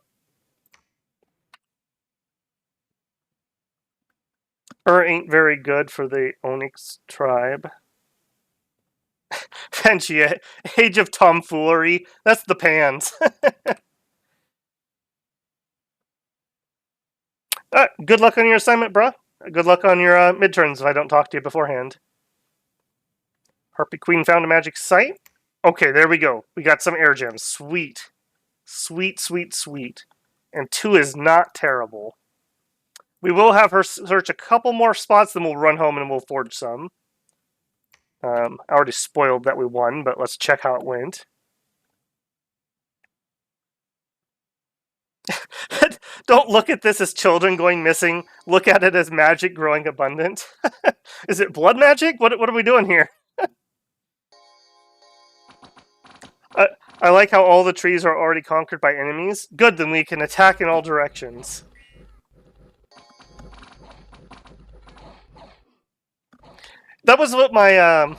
Ur ain't very good for the Onyx tribe. Pangaea, Age of Tomfoolery. That's the Pans. Good luck on your assignment, bruh. Good luck on your midterms if I don't talk to you beforehand. Harpy Queen found a magic site. Okay, there we go. We got some air gems. Sweet. Sweet. And 2 is not terrible. We will have her search a couple more spots, then we'll run home and we'll forge some. I already spoiled that we won, but let's check how it went. Don't look at this as children going missing. Look at it as magic growing abundant. Is it blood magic? What are we doing here? I like how all the trees are already conquered by enemies. Good, then we can attack in all directions. That was what my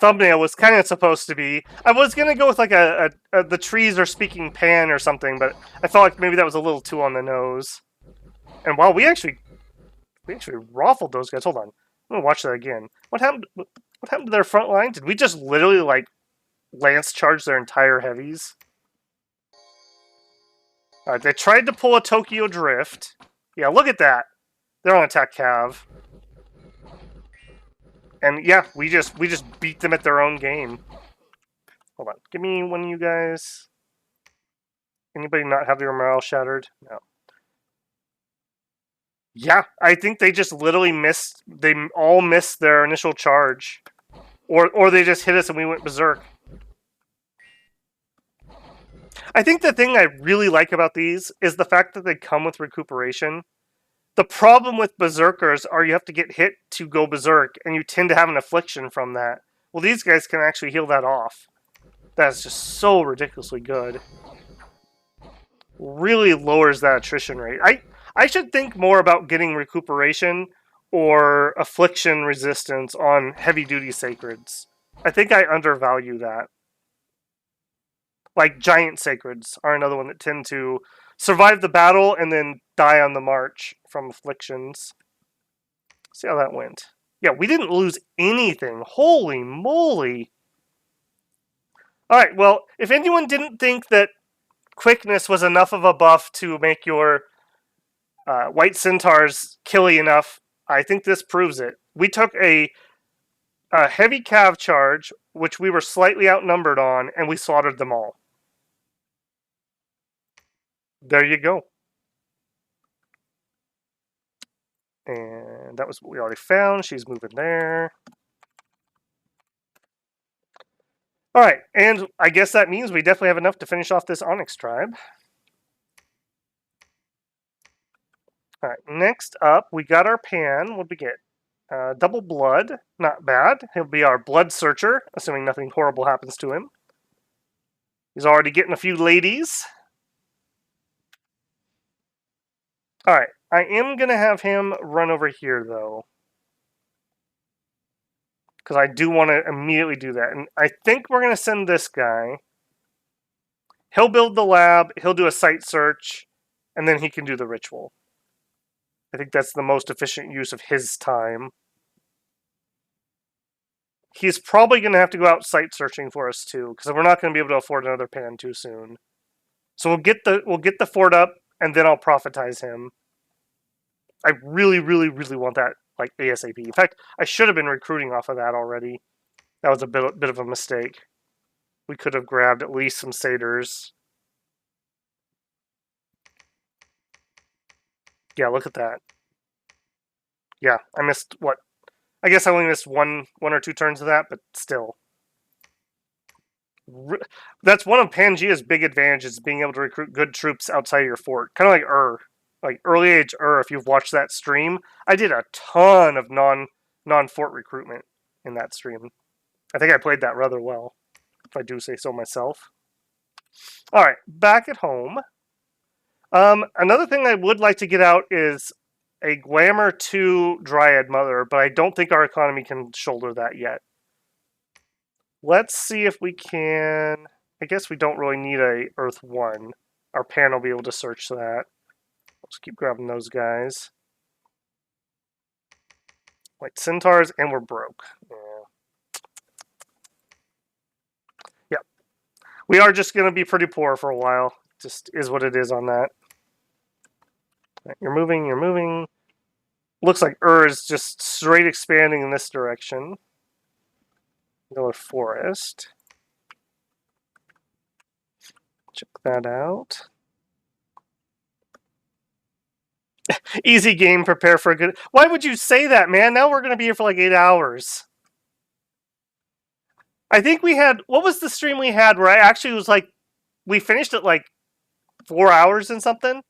thumbnail was kind of supposed to be. I was going to go with like the trees are speaking Pan or something, but I felt like maybe that was a little too on the nose. And wow, we actually raffled those guys. Hold on. I'm going to watch that again. What happened to their front line? Did we just literally like lance charge their entire heavies? Alright, they tried to pull a Tokyo Drift. Yeah, look at that. They're on attack cav. And yeah, we just beat them at their own game. Hold on. Give me one of you guys. Anybody not have their morale shattered? No. Yeah, I think they just literally missed. They all missed their initial charge. Or they just hit us and we went berserk. I think the thing I really like about these is the fact that they come with recuperation. The problem with berserkers are you have to get hit to go berserk, and you tend to have an affliction from that. Well, these guys can actually heal that off. That's just so ridiculously good. Really lowers that attrition rate. I should think more about getting recuperation or affliction resistance on heavy-duty sacreds. I think I undervalue that. Like giant sacreds are another one that tend to survive the battle and then die on the march from afflictions. See how that went. Yeah, we didn't lose anything. Holy moly. Alright, well, if anyone didn't think that quickness was enough of a buff to make your white centaurs killy enough, I think this proves it. We took a heavy cav charge, which we were slightly outnumbered on, and we slaughtered them all. There you go. And that was what we already found. She's moving there. Alright, and I guess that means we definitely have enough to finish off this Onyx tribe. Alright, next up, we got our Pan. What'd we get? Double blood. Not bad. He'll be our blood searcher, assuming nothing horrible happens to him. He's already getting a few ladies. Alright, I am going to have him run over here, though. because I do want to immediately do that. And I think we're going to send this guy. He'll build the lab, he'll do a site search, and then he can do the ritual. I think that's the most efficient use of his time. He's probably going to have to go out site searching for us too, because we're not going to be able to afford another pan too soon. So we'll get the fort up, and then I'll profitize him. I really, really, really want that like ASAP. In fact, I should have been recruiting off of that already. That was a bit of a mistake. We could have grabbed at least some satyrs. Yeah, look at that. Yeah, I missed what? I guess I only missed one or two turns of that, but still. That's one of Pangaea's big advantages, being able to recruit good troops outside of your fort. Kind of like like early age if you've watched that stream. I did a ton of non-fort recruitment in that stream. I think I played that rather well, if I do say so myself. Alright, back at home. Another thing I would like to get out is a Glamour 2 Dryad Mother, but I don't think our economy can shoulder that yet. Let's see if we can... I guess we don't really need a Earth 1. Our pan will be able to search that. Let's keep grabbing those guys. Like centaurs, and we're broke. Yeah. We are just going to be pretty poor for a while. Just is what it is on that. Right, you're moving. Looks like is just straight expanding in this direction. Another forest. Check that out. Easy game, prepare for a good... Why would you say that, man? Now we're going to be here for like 8 hours. I think we had... What was the stream we had where I actually was like... We finished at like 4 hours and something?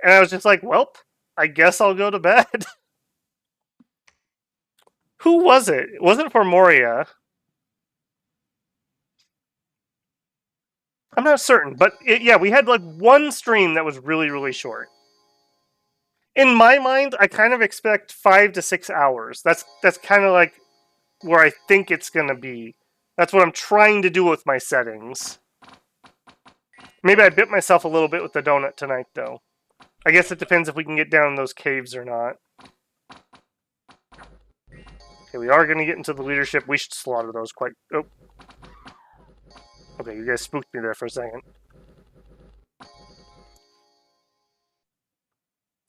And I was just like, well, I guess I'll go to bed. Who was it? It wasn't for Moria. I'm not certain, but yeah, we had like one stream that was really, really short. In my mind, I kind of expect 5 to 6 hours. That's kind of like where I think it's going to be. That's what I'm trying to do with my settings. Maybe I bit myself a little bit with the donut tonight, though. I guess it depends if we can get down in those caves or not. Okay, we are going to get into the leadership. We should slaughter those quite... Oh. Okay, you guys spooked me there for a second.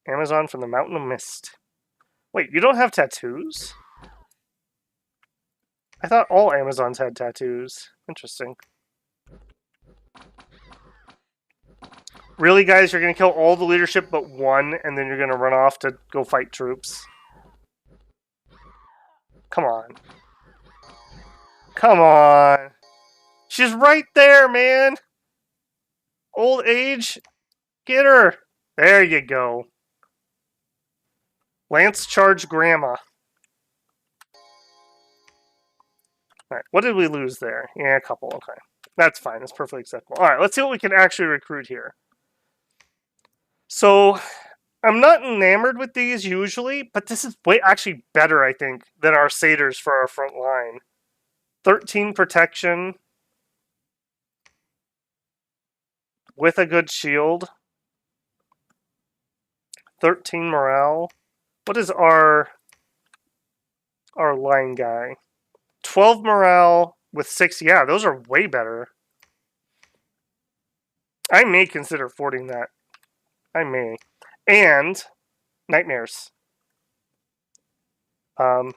Amazon from the Mountain of Mist. Wait, you don't have tattoos? I thought all Amazons had tattoos. Interesting. Really, guys? You're going to kill all the leadership but one, and then you're going to run off to go fight troops? Come on. Come on. She's right there, man. Old age. Get her. There you go. Lance charge grandma. Alright, what did we lose there? Yeah, a couple. Okay. That's fine. That's perfectly acceptable. Alright, let's see what we can actually recruit here. So, I'm not enamored with these usually, but this is way actually better, I think, than our satyrs for our front line. 13 protection. With a good shield. 13 morale. What is our line guy? 12 morale with 6. Yeah, those are way better. I may consider forting that. I may. And nightmares. Yeah,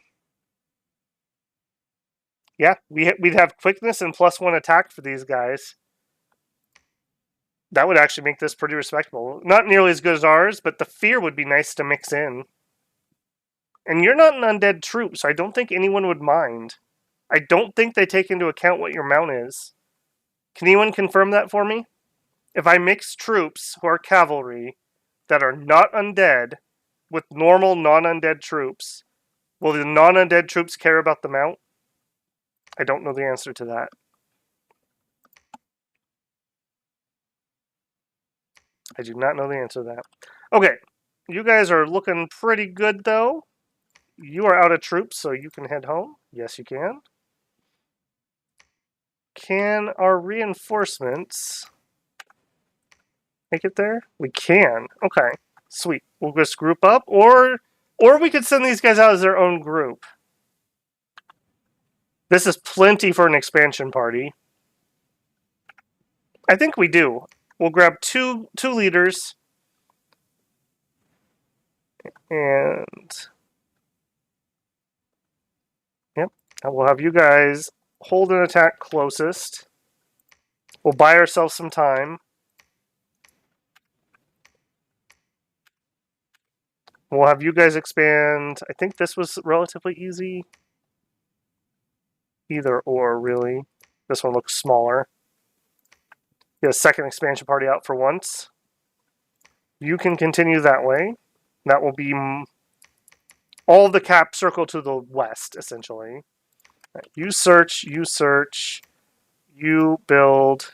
we'd have quickness and +1 attack for these guys. That would actually make this pretty respectable. Not nearly as good as ours, but the fear would be nice to mix in. And you're not an undead troop, so I don't think anyone would mind. I don't think they take into account what your mount is. Can anyone confirm that for me? If I mix troops who are cavalry that are not undead with normal non-undead troops, will the non-undead troops care about the mount? I don't know the answer to that. I do not know the answer to that. Okay, you guys are looking pretty good, though. You are out of troops, so you can head home. Yes, you can. Can our reinforcements make it there? We can. Okay, sweet. We'll just group up, or we could send these guys out as their own group. This is plenty for an expansion party. I think we do. We'll grab two leaders, and yep, and we'll have you guys hold an attack closest. We'll buy ourselves some time. We'll have you guys expand. I think this was relatively easy. Either or, really. This one looks smaller. Get a second expansion party out for once. You can continue that way. That will be all of the cap circle to the west, essentially. Right. You search, you build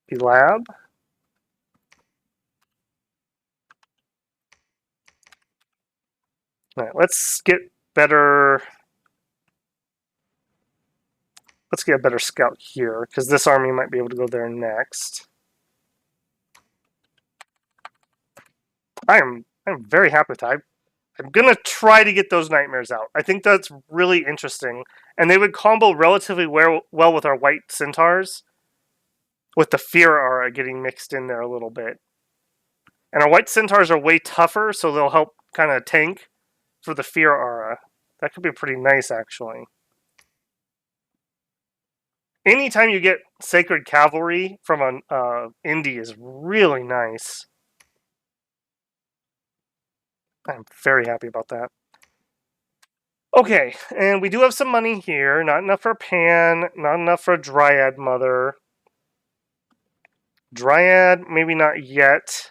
the lab. All right, let's get better. Let's get a better scout here, because this army might be able to go there next. I'm very happy with that. I'm gonna try to get those nightmares out. I think that's really interesting, and they would combo relatively well with our white centaurs, with the fear aura getting mixed in there a little bit. And our white centaurs are way tougher, so they'll help kind of tank for the fear aura. That could be pretty nice, actually. Anytime you get sacred cavalry from an indie is really nice. I'm very happy about that. Okay, and we do have some money here. Not enough for Pan, not enough for Dryad Mother. Dryad, maybe not yet.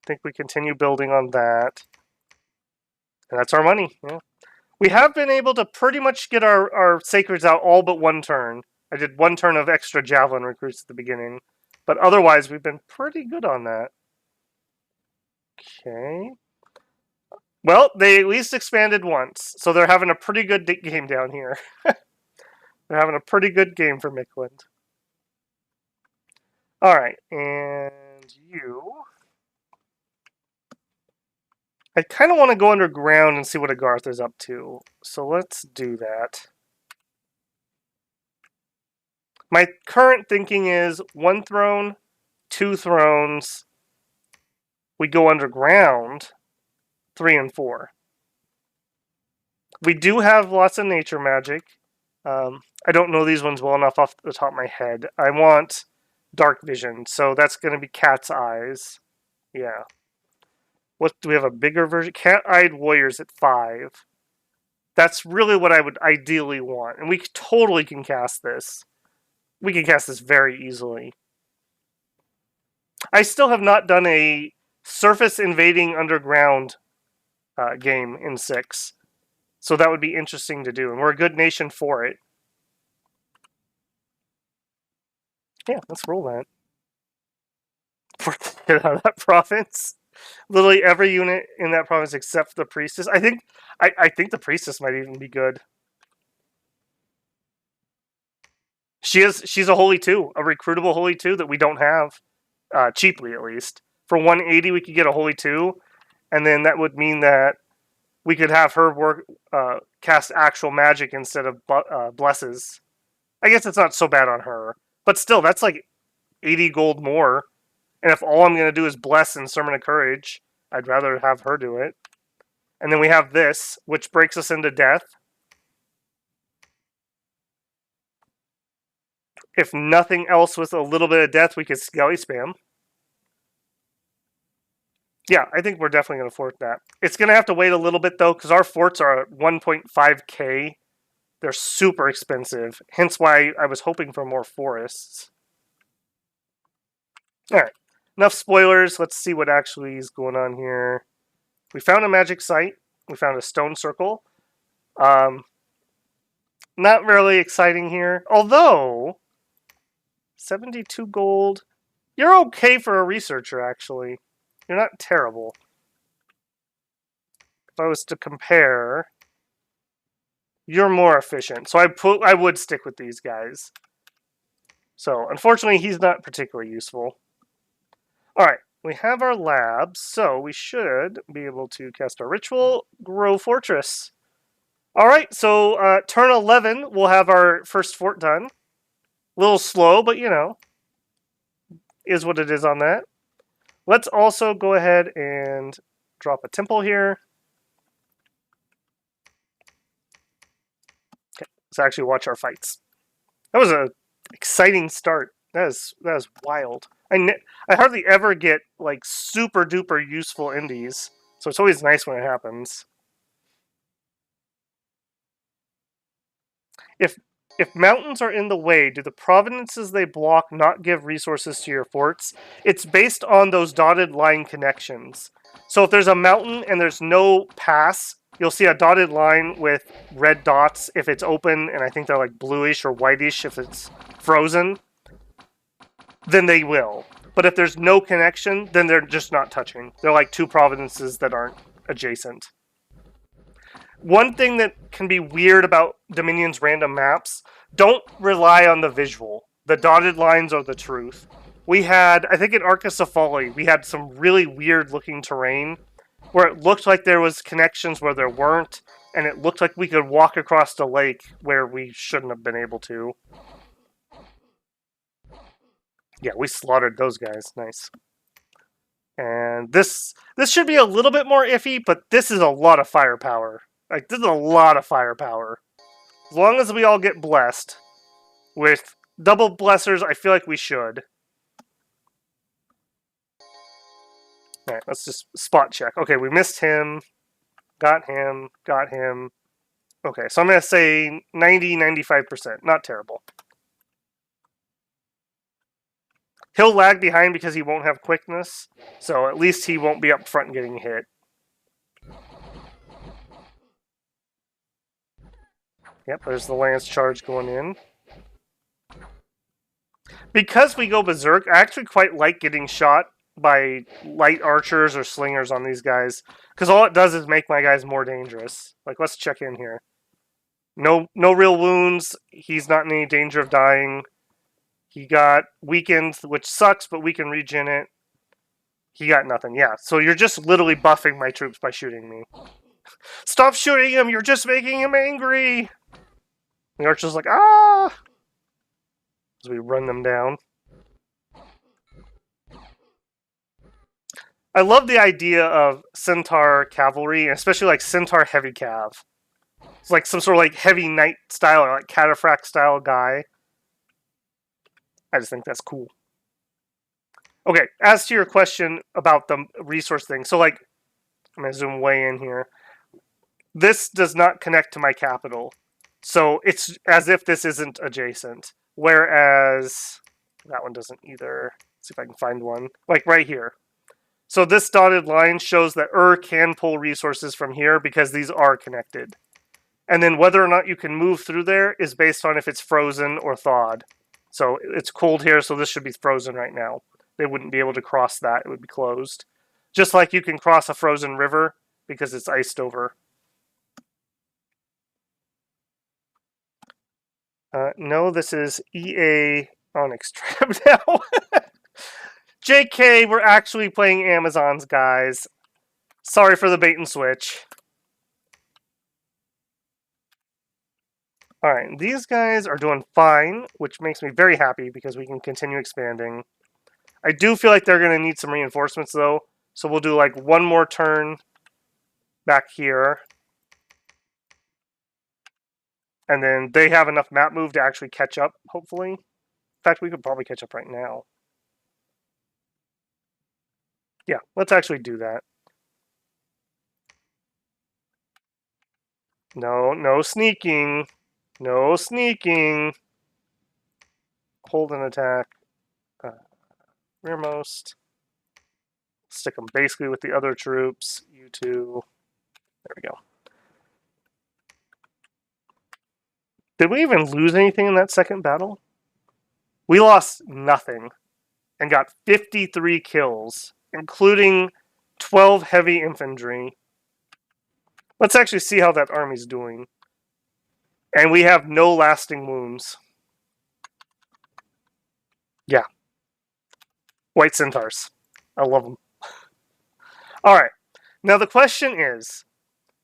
I think we continue building on that. And that's our money. Yeah. We have been able to pretty much get our sacreds out all but one turn. I did one turn of extra javelin recruits at the beginning. But otherwise, we've been pretty good on that. Okay. Well, they at least expanded once, so they're having a pretty good game down here. They're having a pretty good game for Mikland. Alright, and you... I kind of want to go underground and see what Agarth is up to, so let's do that. My current thinking is 1 throne, 2 thrones, we go underground, 3 and 4. We do have lots of nature magic. I don't know these ones well enough off the top of my head. I want dark vision, so that's going to be cat's eyes. Yeah. What do we have a bigger version? Cat-eyed warriors at 5. That's really what I would ideally want, and we totally can cast this. We can cast this very easily. I still have not done a surface invading underground game in 6. So that would be interesting to do, and we're a good nation for it. Yeah, let's roll that. Get out of that province. Literally every unit in that province except the priestess. I think the priestess might even be good. She's a holy 2, a recruitable holy 2 that we don't have, cheaply at least. For 180, we could get a holy 2, and then that would mean that we could have her work cast actual magic instead of blesses. I guess it's not so bad on her, but still, that's like 80 gold more. And if all I'm going to do is bless and Sermon of Courage, I'd rather have her do it. And then we have this, which breaks us into death. If nothing else with a little bit of death, we could skelly spam. Yeah, I think we're definitely going to fort that. It's going to have to wait a little bit, though, because our forts are at 1.5k. They're super expensive, hence why I was hoping for more forests. Alright, enough spoilers. Let's see what actually is going on here. We found a magic site. We found a stone circle. Not really exciting here, although 72 gold. You're okay for a researcher, actually. You're not terrible. If I was to compare, You're more efficient. So I would stick with these guys. So unfortunately, he's not particularly useful. All right, we have our labs, so we should be able to cast our ritual, grow fortress. All right, so turn 11, we'll have our first fort done. A little slow, but you know, is what it is on that. Let's also go ahead and drop a temple here. Okay, let's actually watch our fights. That was an exciting start. That is wild. I hardly ever get like super duper useful indies, so it's always nice when it happens. If mountains are in the way, do the provinces they block not give resources to your forts? It's based on those dotted line connections. So if there's a mountain and there's no pass, you'll see a dotted line with red dots if it's open, and I think they're like bluish or whitish if it's frozen. Then they will. But if there's no connection, then they're just not touching. They're like two provinces that aren't adjacent. One thing that can be weird about Dominion's random maps, don't rely on the visual. The dotted lines are the truth. We had, I think in Arcasafali, we had some really weird looking terrain where it looked like there was connections where there weren't, and it looked like we could walk across the lake where we shouldn't have been able to. Yeah, we slaughtered those guys. Nice. And this should be a little bit more iffy, but this is a lot of firepower. Like, this is a lot of firepower. As long as we all get blessed with double blessers, I feel like we should. Alright, let's just spot check. Okay, we missed him. Got him. Got him. Okay, so I'm going to say 90-95%. Not terrible. He'll lag behind because he won't have quickness, so at least he won't be up front and getting hit. Yep, there's the lance charge going in. Because we go berserk, I actually quite like getting shot by light archers or slingers on these guys, because all it does is make my guys more dangerous. Like, let's check in here. No real wounds. He's not in any danger of dying. He got weakened, which sucks, but we can regen it. He got nothing. Yeah, so you're just literally buffing my troops by shooting me. Stop shooting him! You're just making him angry! The archer's like, ah! As we run them down. I love the idea of centaur cavalry, especially like centaur heavy cav. It's like some sort of like heavy knight style or like cataphract style guy. I just think that's cool. Okay, as to your question about the resource thing, so like, I'm going to zoom way in here. This does not connect to my capital. So it's as if this isn't adjacent. Whereas, that one doesn't either. Let's see if I can find one. Like right here. So this dotted line shows that can pull resources from here because these are connected. And then whether or not you can move through there is based on if it's frozen or thawed. So it's cold here, so this should be frozen right now. They wouldn't be able to cross that. It would be closed. Just like you can cross a frozen river because it's iced over. No, this is EA Onyx Trap now. JK, we're actually playing Amazons, guys. Sorry for the bait and switch. Alright, these guys are doing fine, which makes me very happy because we can continue expanding. I do feel like they're going to need some reinforcements, though. So we'll do like one more turn back here. And then they have enough map move to actually catch up, hopefully. In fact, we could probably catch up right now. Yeah, let's actually do that. No sneaking. No sneaking. Hold an attack. Rearmost. Stick them basically with the other troops. You two. There we go. Did we even lose anything in that second battle? We lost nothing and got 53 kills, including 12 heavy infantry. Let's actually see how that army's doing. And we have no lasting wounds. Yeah. White centaurs. I love them. Alright. Now the question is,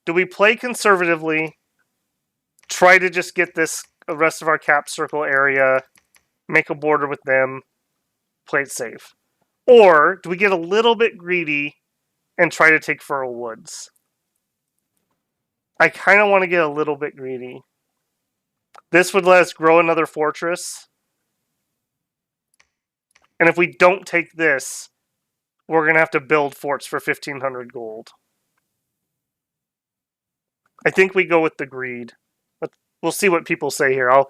do we play conservatively, try to just get this the rest of our cap circle area, make a border with them, play it safe? Or do we get a little bit greedy and try to take Feral Woods? I kind of want to get a little bit greedy. This would let us grow another fortress. And if we don't take this, we're going to have to build forts for 1,500 gold. I think we go with the greed. We'll see what people say here. I'll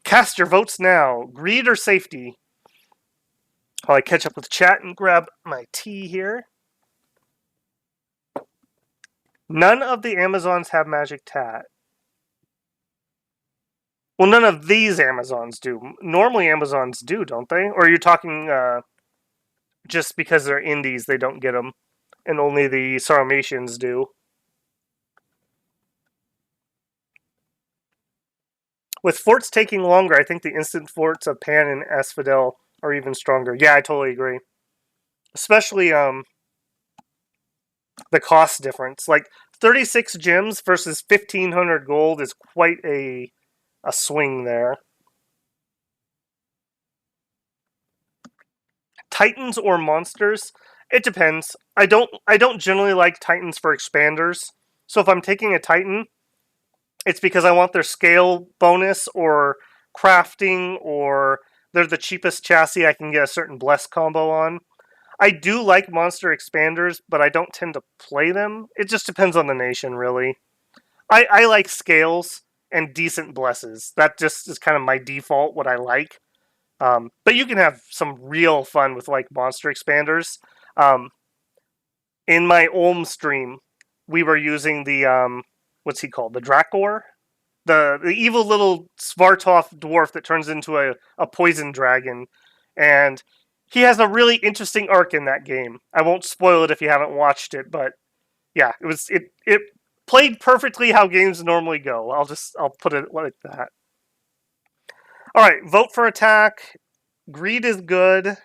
cast your votes now. Greed or safety? While I catch up with chat and grab my tea here. None of the Amazons have magic tat. Well, none of these Amazons do. Normally Amazons do, don't they? Or are you talking just because they're indies, they don't get them, and only the Sarmatians do? With forts taking longer, I think the instant forts of Pan and Asphodel are even stronger. Yeah, I totally agree. Especially the cost difference. Like 36 gems versus 1,500 gold is quite a swing there. Titans or monsters? It depends. I don't generally like Titans for expanders. So if I'm taking a Titan, it's because I want their scale bonus or crafting, or they're the cheapest chassis I can get a certain bless combo on. I do like monster expanders, but I don't tend to play them. It just depends on the nation, really. I like scales and decent blesses. That just is kind of my default, what I like. But you can have some real fun with like monster expanders. In my Olm stream, we were using the what's he called? The Drakor? The evil little Svartov dwarf that turns into a poison dragon. And he has a really interesting arc in that game. I won't spoil it if you haven't watched it, but yeah, it played perfectly how games normally go. I'll put it like that. Alright, vote for attack. Greed is good.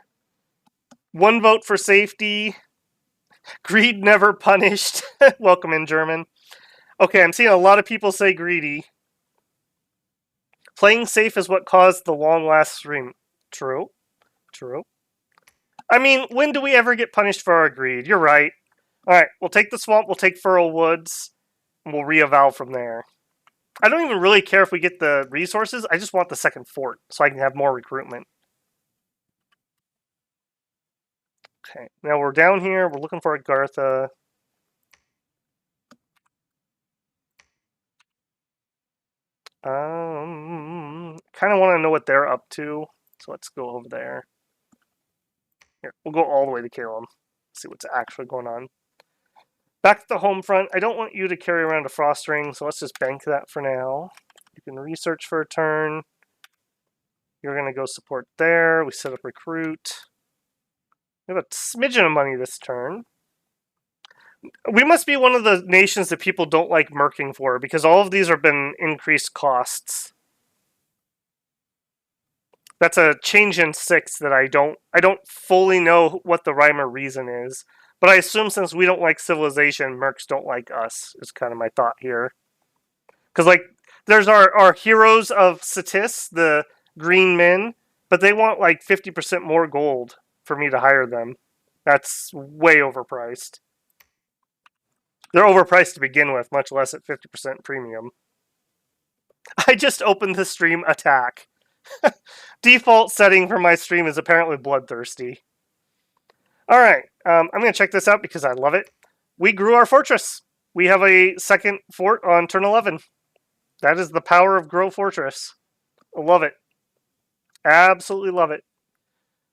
1 vote for safety. Greed never punished. Welcome in, German. Okay, I'm seeing a lot of people say greedy. Playing safe is what caused the long last stream. True. True. I mean, when do we ever get punished for our greed? You're right. Alright, we'll take the swamp, we'll take Feral Woods, and we'll reeval from there. I don't even really care if we get the resources, I just want the second fort, so I can have more recruitment. Okay, now we're down here, we're looking for Agartha. Kind of want to know what they're up to, so let's go over there. Here, we'll go all the way to Caleb. See what's actually going on. Back to the home front. I don't want you to carry around a frost ring, so let's just bank that for now. You can research for a turn. You're going to go support there. We set up recruit. We have a smidgen of money this turn. We must be one of the nations that people don't like merking for, because all of these have been increased costs. That's a change in 6 that I don't fully know what the rhyme or reason is. But I assume since we don't like civilization, mercs don't like us, is kind of my thought here. Because, like, there's our heroes of Satis, the green men, but they want, like, 50% more gold for me to hire them. That's way overpriced. They're overpriced to begin with, much less at 50% premium. I just opened the stream attack. Default setting for my stream is apparently bloodthirsty. Alright, I'm going to check this out because I love it. We grew our fortress. We have a second fort on turn 11. That is the power of Grow Fortress. I love it. Absolutely love it.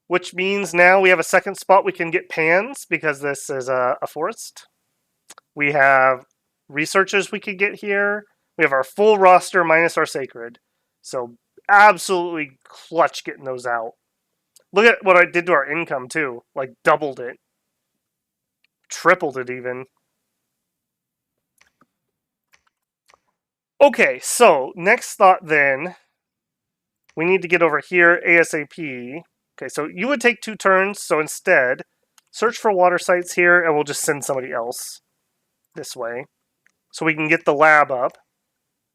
Which means now we have a second spot we can get pans because this is a forest. We have researchers we could get here. We have our full roster minus our sacred. So absolutely clutch getting those out. Look at what I did to our income, too. Like, doubled it. Tripled it, even. Okay, so next thought then, we need to get over here ASAP. Okay, so you would take 2 turns, so instead, search for water sites here, and we'll just send somebody else this way. So we can get the lab up.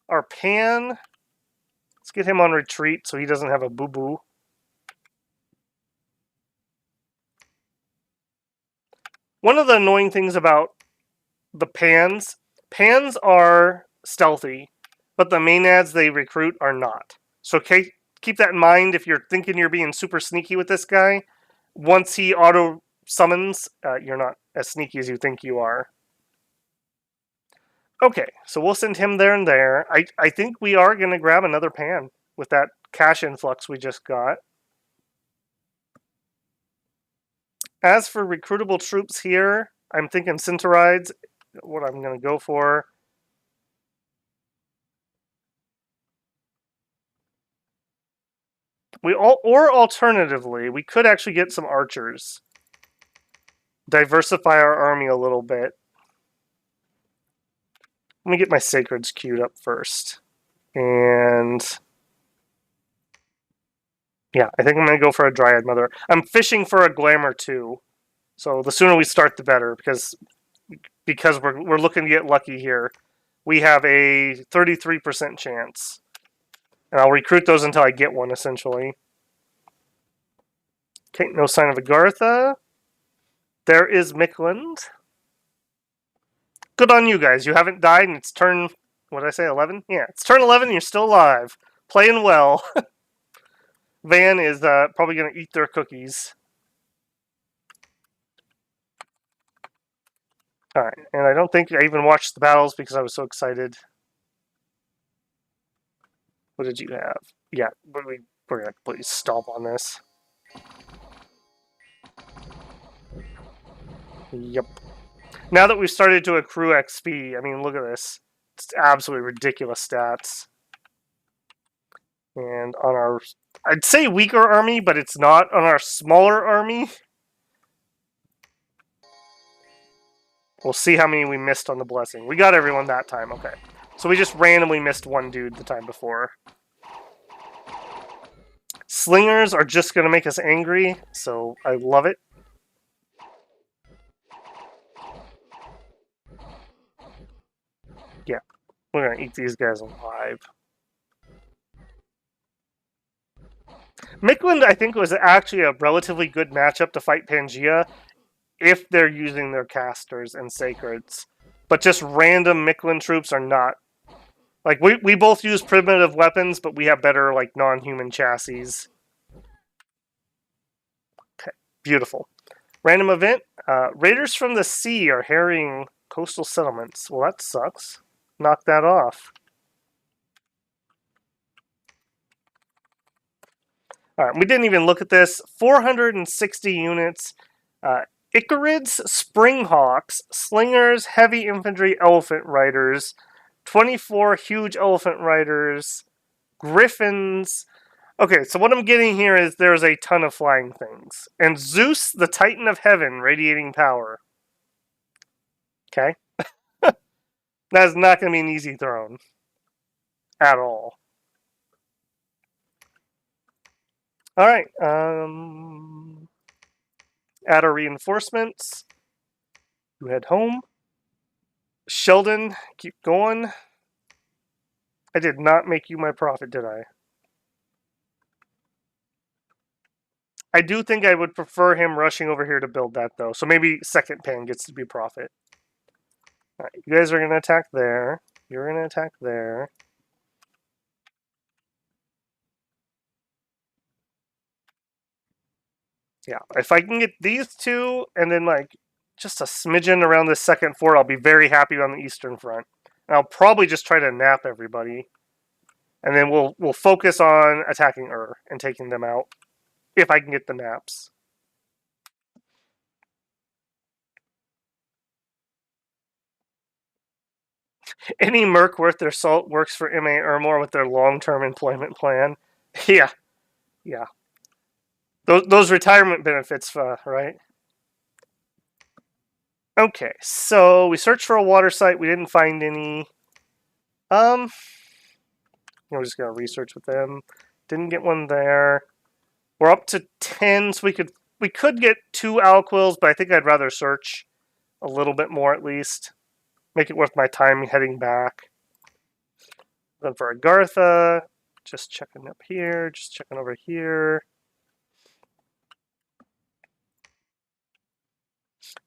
Our Pan, let's get him on retreat so he doesn't have a boo-boo. One of the annoying things about the Pans are stealthy, but the Maenads they recruit are not. So keep that in mind if you're thinking you're being super sneaky with this guy. Once he auto summons, you're not as sneaky as you think you are. Okay, so we'll send him there and there. I think we are going to grab another Pan with that cash influx we just got. As for recruitable troops here, I'm thinking Centaurides, what I'm going to go for. Or alternatively, we could actually get some archers. Diversify our army a little bit. Let me get my sacreds queued up first. And yeah, I think I'm going to go for a Dryad Mother. I'm fishing for a Glamour too. So the sooner we start, the better, because we're looking to get lucky here. We have a 33% chance. And I'll recruit those until I get one, essentially. Okay, no sign of Agartha. There is Mikland. Good on you guys. You haven't died, and it's turn, what did I say, 11? Yeah, it's turn 11, and you're still alive. Playing well. Van is probably going to eat their cookies. Alright, and I don't think I even watched the battles because I was so excited. What did you have? Yeah, we're going to completely stomp on this. Yep. Now that we've started to accrue XP, I mean, look at this. It's absolutely ridiculous stats. And on our, I'd say weaker army, but it's not. On our smaller army, we'll see how many we missed on the blessing. We got everyone that time, okay. So we just randomly missed one dude the time before. Slingers are just going to make us angry, so I love it. Yeah, we're going to eat these guys alive. Mikland, I think, was actually a relatively good matchup to fight Pangaea if they're using their casters and sacreds. But just random Mikland troops are not. Like, we both use primitive weapons, but we have better, like, non-human chassis. Okay, beautiful. Random event. Raiders from the sea are harrying coastal settlements. Well, that sucks. Knock that off. Alright, we didn't even look at this. 460 units. Icarids, Springhawks, Slingers, Heavy Infantry, Elephant Riders, 24 huge Elephant Riders, Griffins. Okay, so what I'm getting here is there's a ton of flying things. And Zeus, the Titan of Heaven, radiating power. Okay? That's not going to be an easy throne. At all. Alright, add our reinforcements. You head home. Sheldon, keep going. I did not make you my prophet, did I? I do think I would prefer him rushing over here to build that, though. So maybe second Pan gets to be prophet. Alright, you guys are going to attack there. You're going to attack there. Yeah, if I can get these two, and then, like, just a smidgen around this second fort, I'll be very happy on the eastern front. And I'll probably just try to nap everybody. And then we'll focus on attacking and taking them out. If I can get the naps. Any merc worth their salt works for MA Ermor with their long-term employment plan. Yeah. Yeah. Those retirement benefits, right? Okay, so we searched for a water site. We didn't find any. we're just gonna research with them. Didn't get one there. We're up to 10, so we could get 2 Alquills, but I think I'd rather search a little bit more at least. Make it worth my time heading back. Then for Agartha, just checking up here, just checking over here.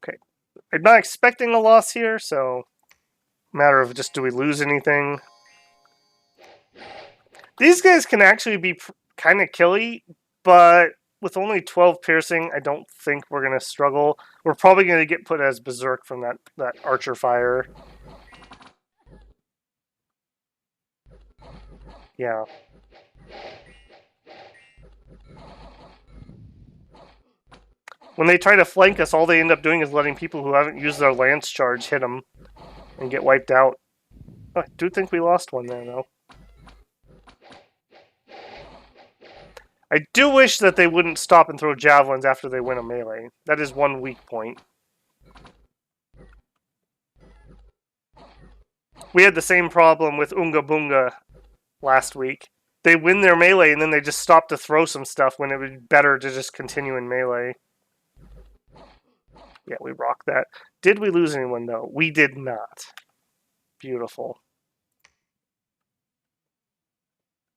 Okay, I'm not expecting a loss here, so matter of just do we lose anything. These guys can actually be kind of killy, but with only 12 piercing, I don't think we're going to struggle. We're probably going to get put as berserk from that archer fire. Yeah. When they try to flank us, all they end up doing is letting people who haven't used their lance charge hit them and get wiped out. Oh, I do think we lost one there, though. I do wish that they wouldn't stop and throw javelins after they win a melee. That is one weak point. We had the same problem with Unga Bunga last week. They win their melee and then they just stop to throw some stuff when it would be better to just continue in melee. Yeah, we rocked that. Did we lose anyone, though? We did not. Beautiful.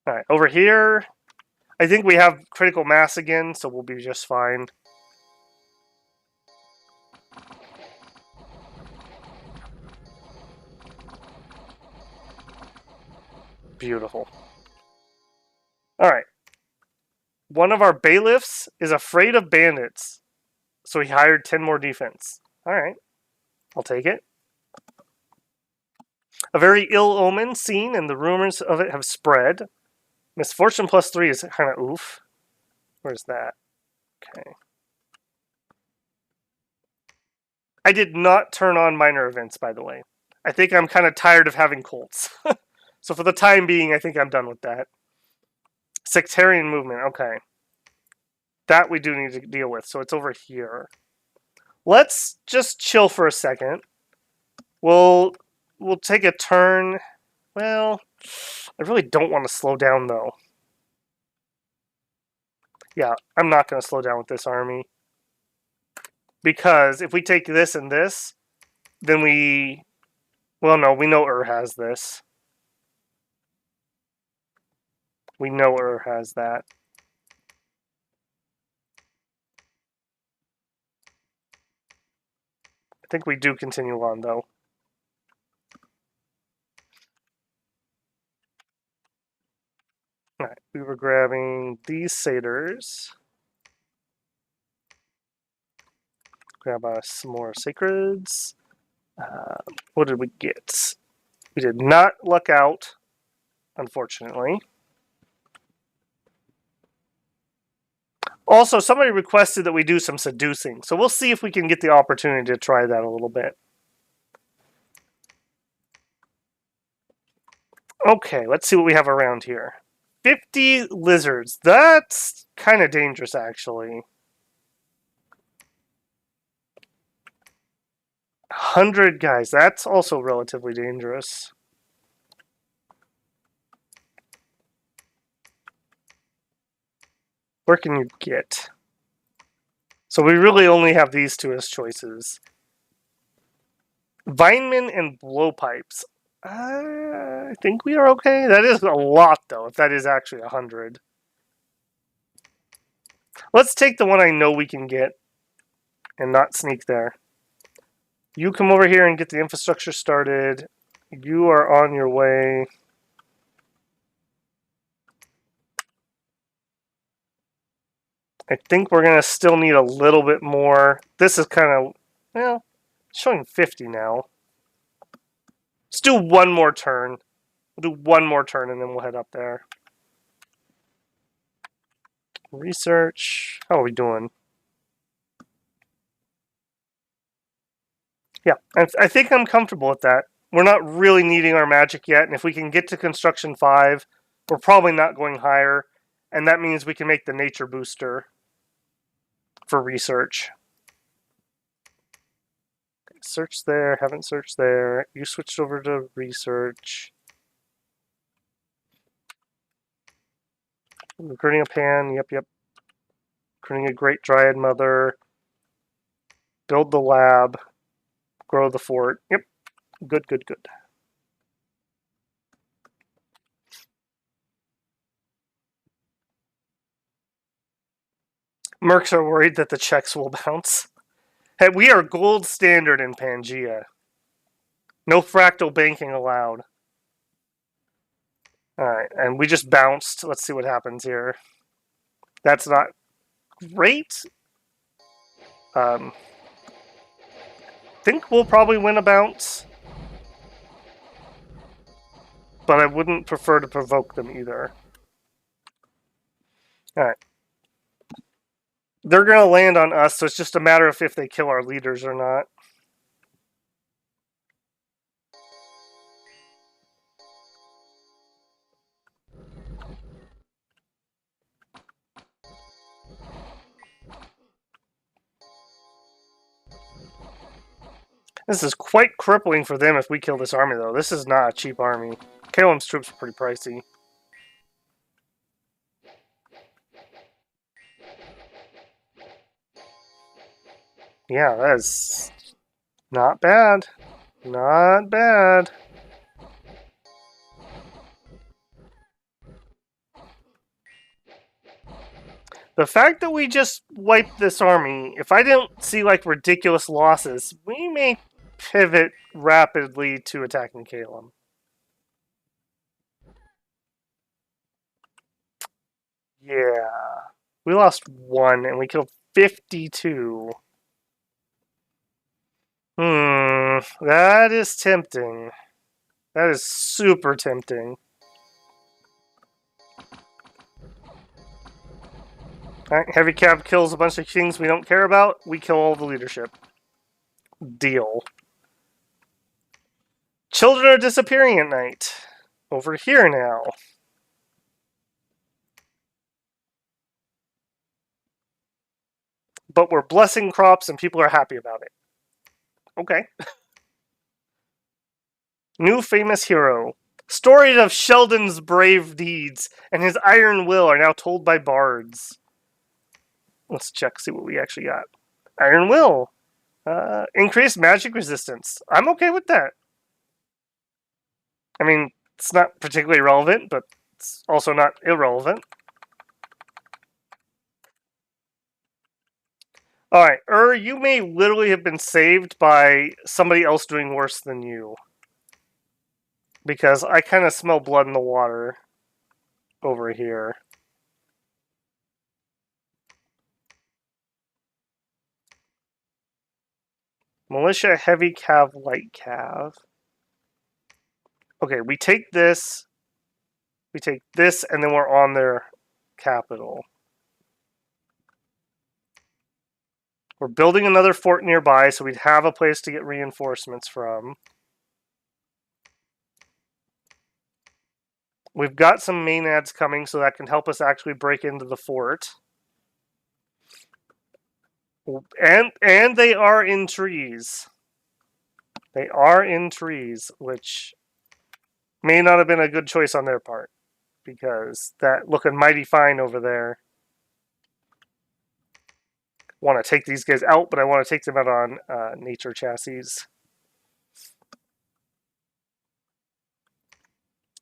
Alright, over here, I think we have critical mass again, so we'll be just fine. Beautiful. Alright. One of our bailiffs is afraid of bandits, so he hired 10 more defense. Alright. I'll take it. A very ill omen seen, and the rumors of it have spread. Misfortune +3 is kind of oof. Where's that? Okay. I did not turn on minor events, by the way. I think I'm kind of tired of having cults. So for the time being, I think I'm done with that. Sectarian movement, okay. That we do need to deal with, so it's over here. Let's just chill for a second. We'll take a turn. Well, I really don't want to slow down, though. Yeah, I'm not going to slow down with this army. Because if we take this and this, then we... Well, no, we know has this. We know has that. I think we do continue on, though. Alright, we were grabbing these satyrs. Grab us some more sacreds. What did we get? We did not luck out, unfortunately. Also, somebody requested that we do some seducing, so we'll see if we can get the opportunity to try that a little bit. Okay, let's see what we have around here. 50 lizards. That's kind of dangerous, actually. 100 guys. That's also relatively dangerous. Where can you get? So we really only have these two as choices. Vinemen and blowpipes. I think we are okay. That is a lot, though, if that is actually 100. Let's take the one I know we can get and not sneak there. You come over here and get the infrastructure started. You are on your way. I think we're going to still need a little bit more. This is kind of, well, showing 50 now. Let's do one more turn. We'll do one more turn and then we'll head up there. Research. How are we doing? Yeah, I think I'm comfortable with that. We're not really needing our magic yet, and if we can get to construction 5, we're probably not going higher, and that means we can make the nature booster for research. Okay, search there, haven't searched there. You switched over to research. Recruiting a pan. Yep. Recruiting a great dryad mother. Build the lab. Grow the fort. Yep. Good. Mercs are worried that the checks will bounce. Hey, we are gold standard in Pangaea. No fractal banking allowed. Alright, and we just bounced. Let's see what happens here. That's not great. Think we'll probably win a bounce. But I wouldn't prefer to provoke them either. Alright. They're going to land on us, so it's just a matter of if they kill our leaders or not. This is quite crippling for them if we kill this army, though. This is not a cheap army. Kalem's troops are pretty pricey. Yeah, that is not bad. Not bad. The fact that we just wiped this army, if I didn't see like ridiculous losses, we may pivot rapidly to attacking Kalem. Yeah. We lost 1 and we killed 52. That is tempting. That is super tempting. Alright, heavy cav kills a bunch of kings we don't care about. We kill all the leadership. Deal. Children are disappearing at night. Over here now. But we're blessing crops and people are happy about it. Okay. New famous hero. Stories of Sheldon's brave deeds and his iron will are now told by bards. Let's check, see what we actually got. Iron will. Increased magic resistance. I'm okay with that. I mean, it's not particularly relevant, but it's also not irrelevant. Alright, you may literally have been saved by somebody else doing worse than you. Because I kind of smell blood in the water over here. Militia, heavy cav, light cav. Okay, we take this, and then we're on their capital. We're building another fort nearby, so we'd have a place to get reinforcements from. We've got some maenads coming, so that can help us actually break into the fort. And they are in trees. They are in trees, which may not have been a good choice on their part. Because that looking mighty fine over there. Want to take these guys out, but I want to take them out on nature chassis.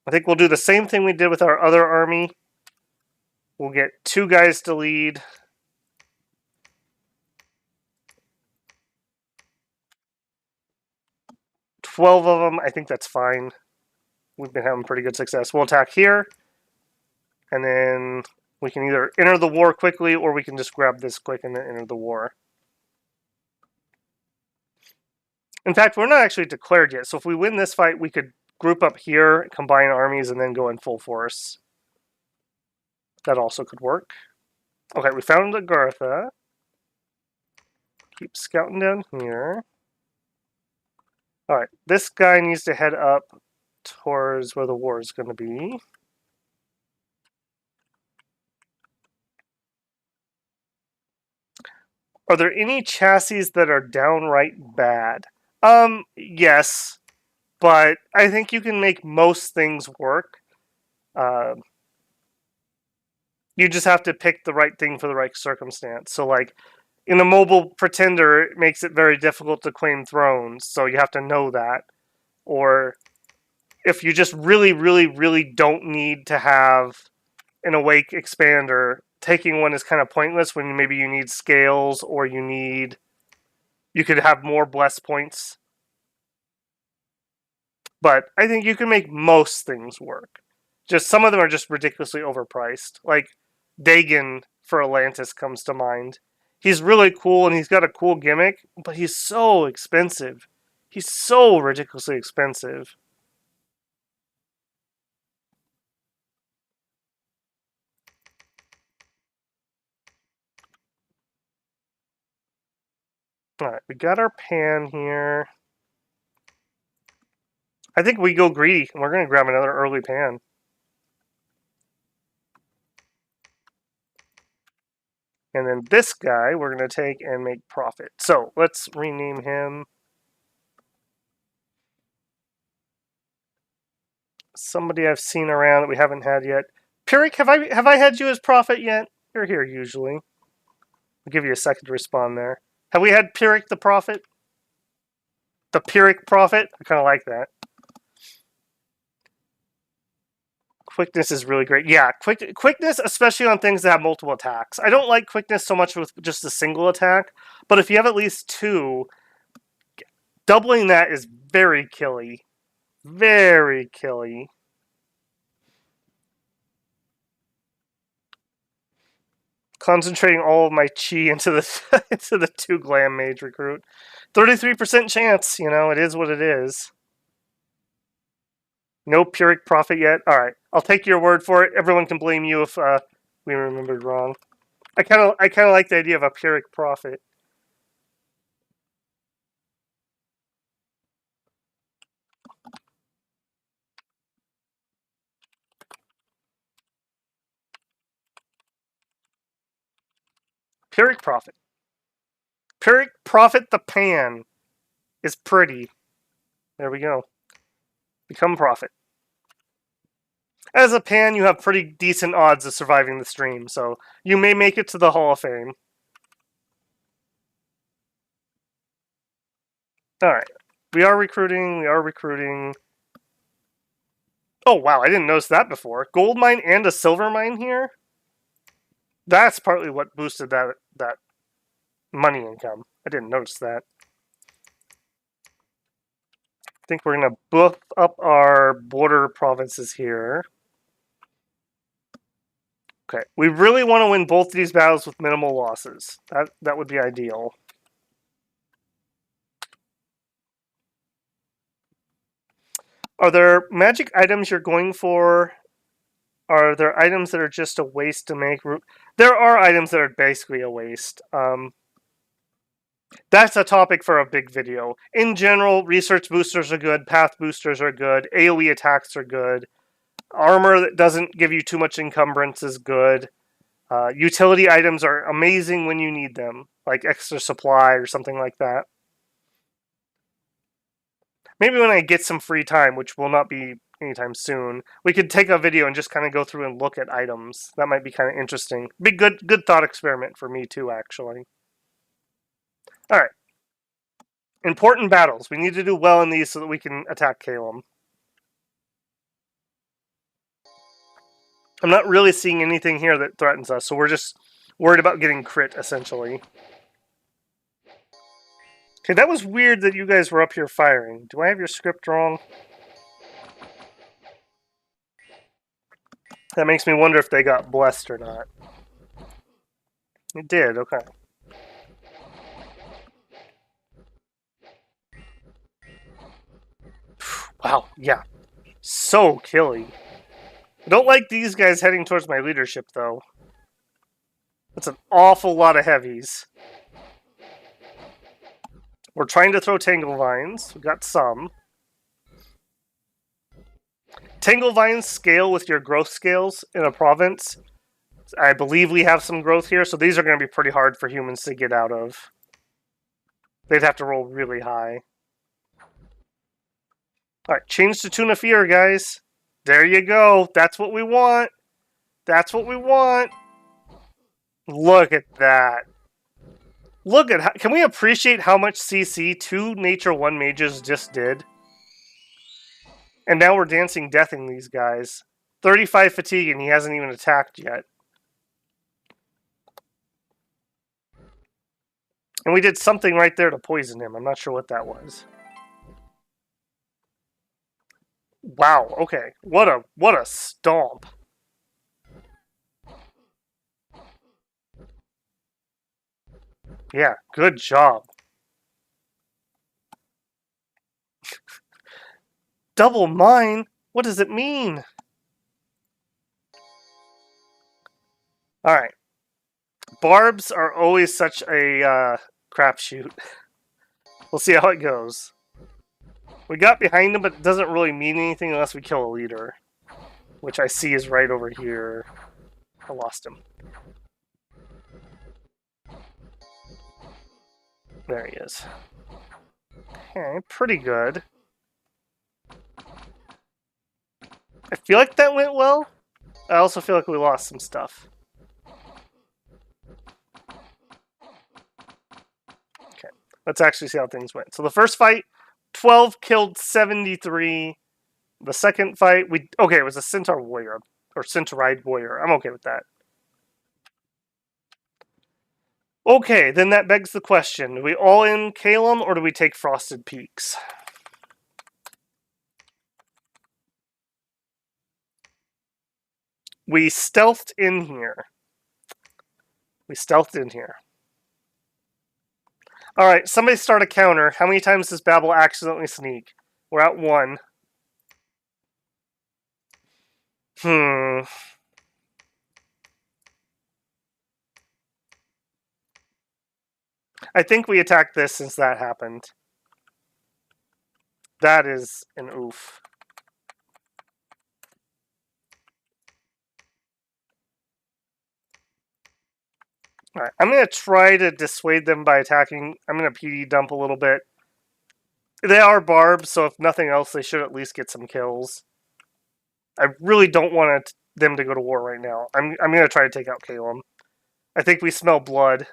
I think we'll do the same thing we did with our other army. We'll get 2 guys to lead. $12 of them, I think that's fine. We've been having pretty good success. We'll attack here, and then we can either enter the war quickly, or we can just grab this quick and then enter the war. In fact, we're not actually declared yet, so if we win this fight, we could group up here, combine armies, and then go in full force. That also could work. Okay, we found Agartha. Keep scouting down here. Alright, this guy needs to head up towards where the war is going to be. Are there any chassis that are downright bad? Yes. But I think you can make most things work. You just have to pick the right thing for the right circumstance. So, like, in a mobile pretender, it makes it very difficult to claim thrones, so you have to know that. Or if you just really, really, really don't need to have an awake expander, taking one is kind of pointless when maybe you need scales or you could have more bless points. But I think you can make most things work. Just some of them are just ridiculously overpriced. Like Dagon for Atlantis comes to mind. He's really cool and he's got a cool gimmick, but he's so expensive. He's so ridiculously expensive. Alright, we got our pan here. I think we go greedy and we're going to grab another early pan. And then this guy we're going to take and make profit. So let's rename him. Somebody I've seen around that we haven't had yet. Pyrrhic, have I had you as prophet yet? You're here usually. I'll give you a second to respond there. Have we had Pyrrhic the prophet? The Pyrrhic prophet? I kind of like that. Quickness is really great. Yeah, quickness, especially on things that have multiple attacks. I don't like quickness so much with just a single attack, but if you have at least two, doubling that is very killy. Very killy. Concentrating all of my chi into the into the 2 glam mage recruit. 33% chance, you know, it is what it is. No Pyrrhic prophet yet. Alright, I'll take your word for it. Everyone can blame you if we remembered wrong. I kinda like the idea of a Pyrrhic prophet. Pyrrhic prophet. Pyrrhic prophet the pan is pretty. There we go. Become prophet. As a pan, you have pretty decent odds of surviving the stream, so you may make it to the Hall of Fame. Alright. We are recruiting. Oh, wow, I didn't notice that before. Gold mine and a silver mine here? That's partly what boosted that money income. I didn't notice that. I think we're going to buff up our border provinces here. Okay, we really want to win both of these battles with minimal losses. That would be ideal. Are there magic items you're going for? Are there items that are just a waste to make? There are items that are basically a waste. That's a topic for a big video. In general, research boosters are good, path boosters are good, AoE attacks are good, armor that doesn't give you too much encumbrance is good. Utility items are amazing when you need them, like extra supply or something like that. Maybe when I get some free time, which will not be anytime soon, we could take a video and just kind of go through and look at items. That might be kind of interesting. Be good thought experiment for me too, actually. All right. Important battles. We need to do well in these so that we can attack Calum. I'm not really seeing anything here that threatens us, so we're just worried about getting crit, essentially. Okay, that was weird that you guys were up here firing. Do I have your script wrong? That makes me wonder if they got blessed or not. It did, okay. Wow, yeah. So killy. I don't like these guys heading towards my leadership, though. That's an awful lot of heavies. We're trying to throw Tangle Vines. We got some. Tangle Vines scale with your growth scales in a province. I believe we have some growth here, so these are going to be pretty hard for humans to get out of. They'd have to roll really high. Alright, change to Tuna Fear, guys. There you go. That's what we want. That's what we want. Look at that. Look at how, can we appreciate how much CC 2 Nature 1 mages just did? And now we're dancing deathing these guys. 35 fatigue and he hasn't even attacked yet. And we did something right there to poison him. I'm not sure what that was. Wow, okay. What a stomp. Yeah, good job. Double mine? What does it mean? Alright. Barbs are always such a crapshoot. We'll see how it goes. We got behind him, but it doesn't really mean anything unless we kill a leader. Which I see is right over here. I lost him. There he is. Okay, pretty good. I feel like that went well. I also feel like we lost some stuff. Okay, let's actually see how things went. So the first fight, 12 killed 73. The second fight, it was a Centaur Warrior. Or Centauride Warrior. I'm okay with that. Okay, then that begs the question. Do we all in Calum or do we take Frosted Peaks? We stealthed in here. Alright, somebody start a counter. How many times does Babel accidentally sneak? We're at 1. I think we attacked this since that happened. That is an oof. Alright, I'm going to try to dissuade them by attacking. I'm going to PD dump a little bit. They are barbs, so if nothing else, they should at least get some kills. I really don't want them to go to war right now. I'm going to try to take out Calum. I think we smell blood.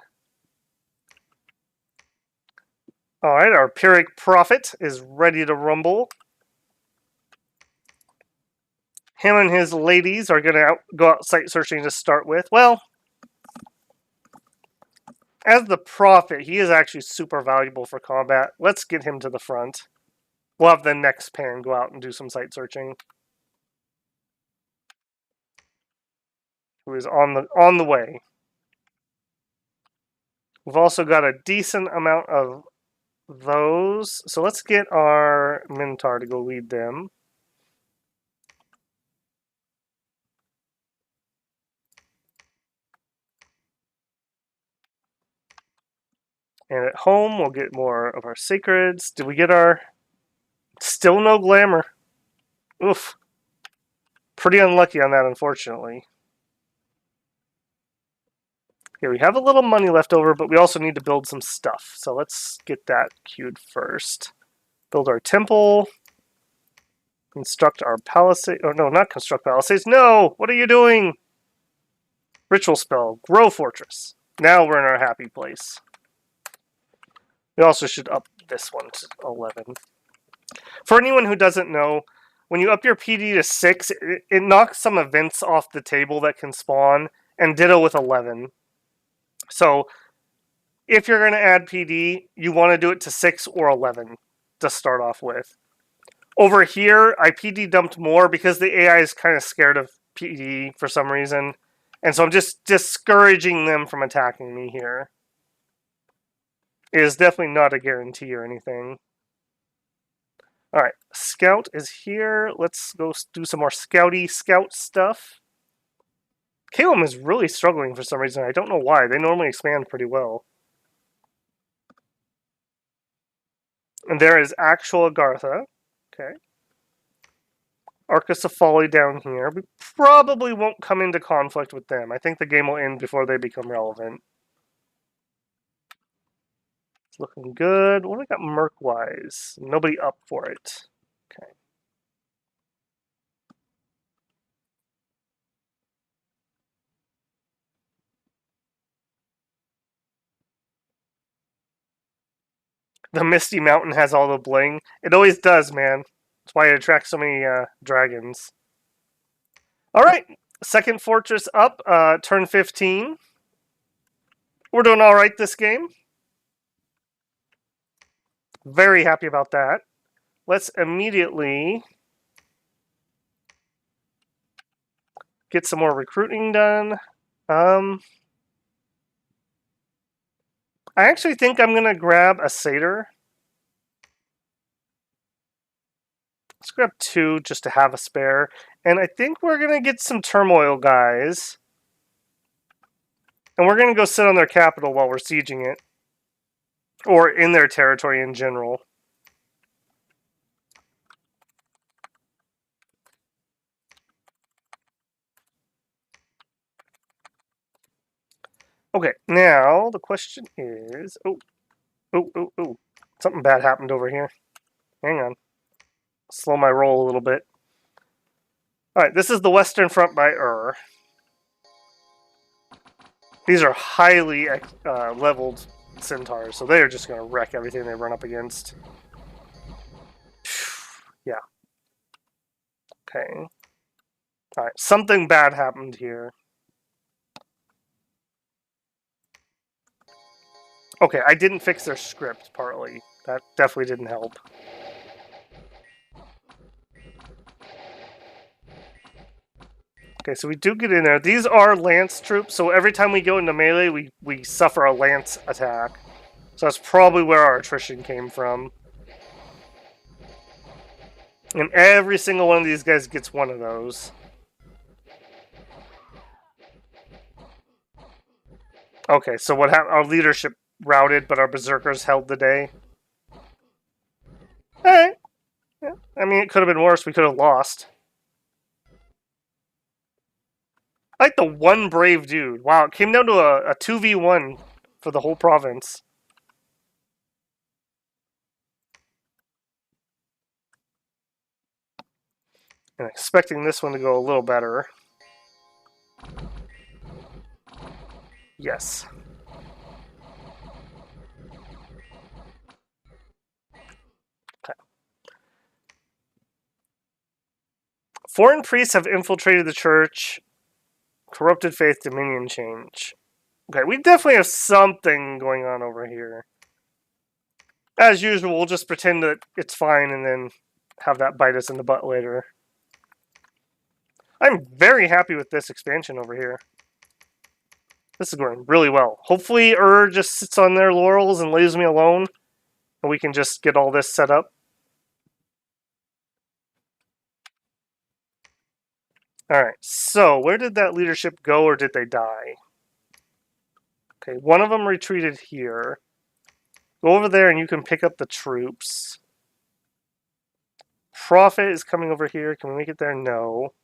Alright, our Pyrrhic Prophet is ready to rumble. Him and his ladies are going to go out sight searching to start with. Well, as the Prophet, he is actually super valuable for combat. Let's get him to the front. We'll have the next pan go out and do some sight searching. Who is on the way. We've also got a decent amount of those. So let's get our Minotaur to go lead them. And at home, we'll get more of our Sacreds. Did we get our... Still no Glamour. Oof. Pretty unlucky on that, unfortunately. Okay, we have a little money left over, but we also need to build some stuff. So let's get that queued first. Build our temple. Construct our palisade. Oh, no, not construct palisades. No! What are you doing? Ritual spell. Grow fortress. Now we're in our happy place. We also should up this one to 11. For anyone who doesn't know, when you up your PD to 6, it knocks some events off the table that can spawn, and ditto with 11. So, if you're going to add PD, you want to do it to 6 or 11 to start off with. Over here, I PD dumped more because the AI is kind of scared of PD for some reason. And so I'm just discouraging them from attacking me here. It is definitely not a guarantee or anything. Alright, Scout is here. Let's go do some more scout stuff. Calum is really struggling for some reason. I don't know why. They normally expand pretty well. And there is actual Agartha. Okay. Arcus of Folly down here. We probably won't come into conflict with them. I think the game will end before they become relevant. It's looking good. What do we got Merc-wise? Nobody up for it. Okay. The Misty Mountain has all the bling. It always does, man. That's why it attracts so many dragons. Alright, second fortress up, turn 15. We're doing alright this game. Very happy about that. Let's immediately get some more recruiting done. I actually think I'm going to grab a satyr. Let's grab 2 just to have a spare. And I think we're going to get some turmoil guys. And we're going to go sit on their capital while we're sieging it. Or in their territory in general. Okay, now the question is... Oh. Something bad happened over here. Hang on. Slow my roll a little bit. Alright, this is the Western Front by These are highly leveled centaurs, so they're just going to wreck everything they run up against. Yeah. Okay. Alright, something bad happened here. Okay, I didn't fix their script partly. That definitely didn't help. Okay, so we do get in there. These are lance troops, so every time we go into melee, we suffer a lance attack. So that's probably where our attrition came from. And every single one of these guys gets one of those. Okay, so what happened? Our leadership routed, but our berserkers held the day. Alright. Yeah. I mean, it could have been worse. We could have lost. I like the one brave dude. Wow, it came down to a 2v1 for the whole province. And expecting this one to go a little better. Yes. Okay. Foreign priests have infiltrated the church. Corrupted faith, dominion change. Okay, we definitely have something going on over here. As usual, we'll just pretend that it's fine and then have that bite us in the butt later. I'm very happy with this expansion over here. This is going really well. Hopefully just sits on their laurels and leaves me alone, and we can just get all this set up. Alright, so where did that leadership go, or did they die? Okay, one of them retreated here. Go over there and you can pick up the troops. Prophet is coming over here. Can we make it there? No.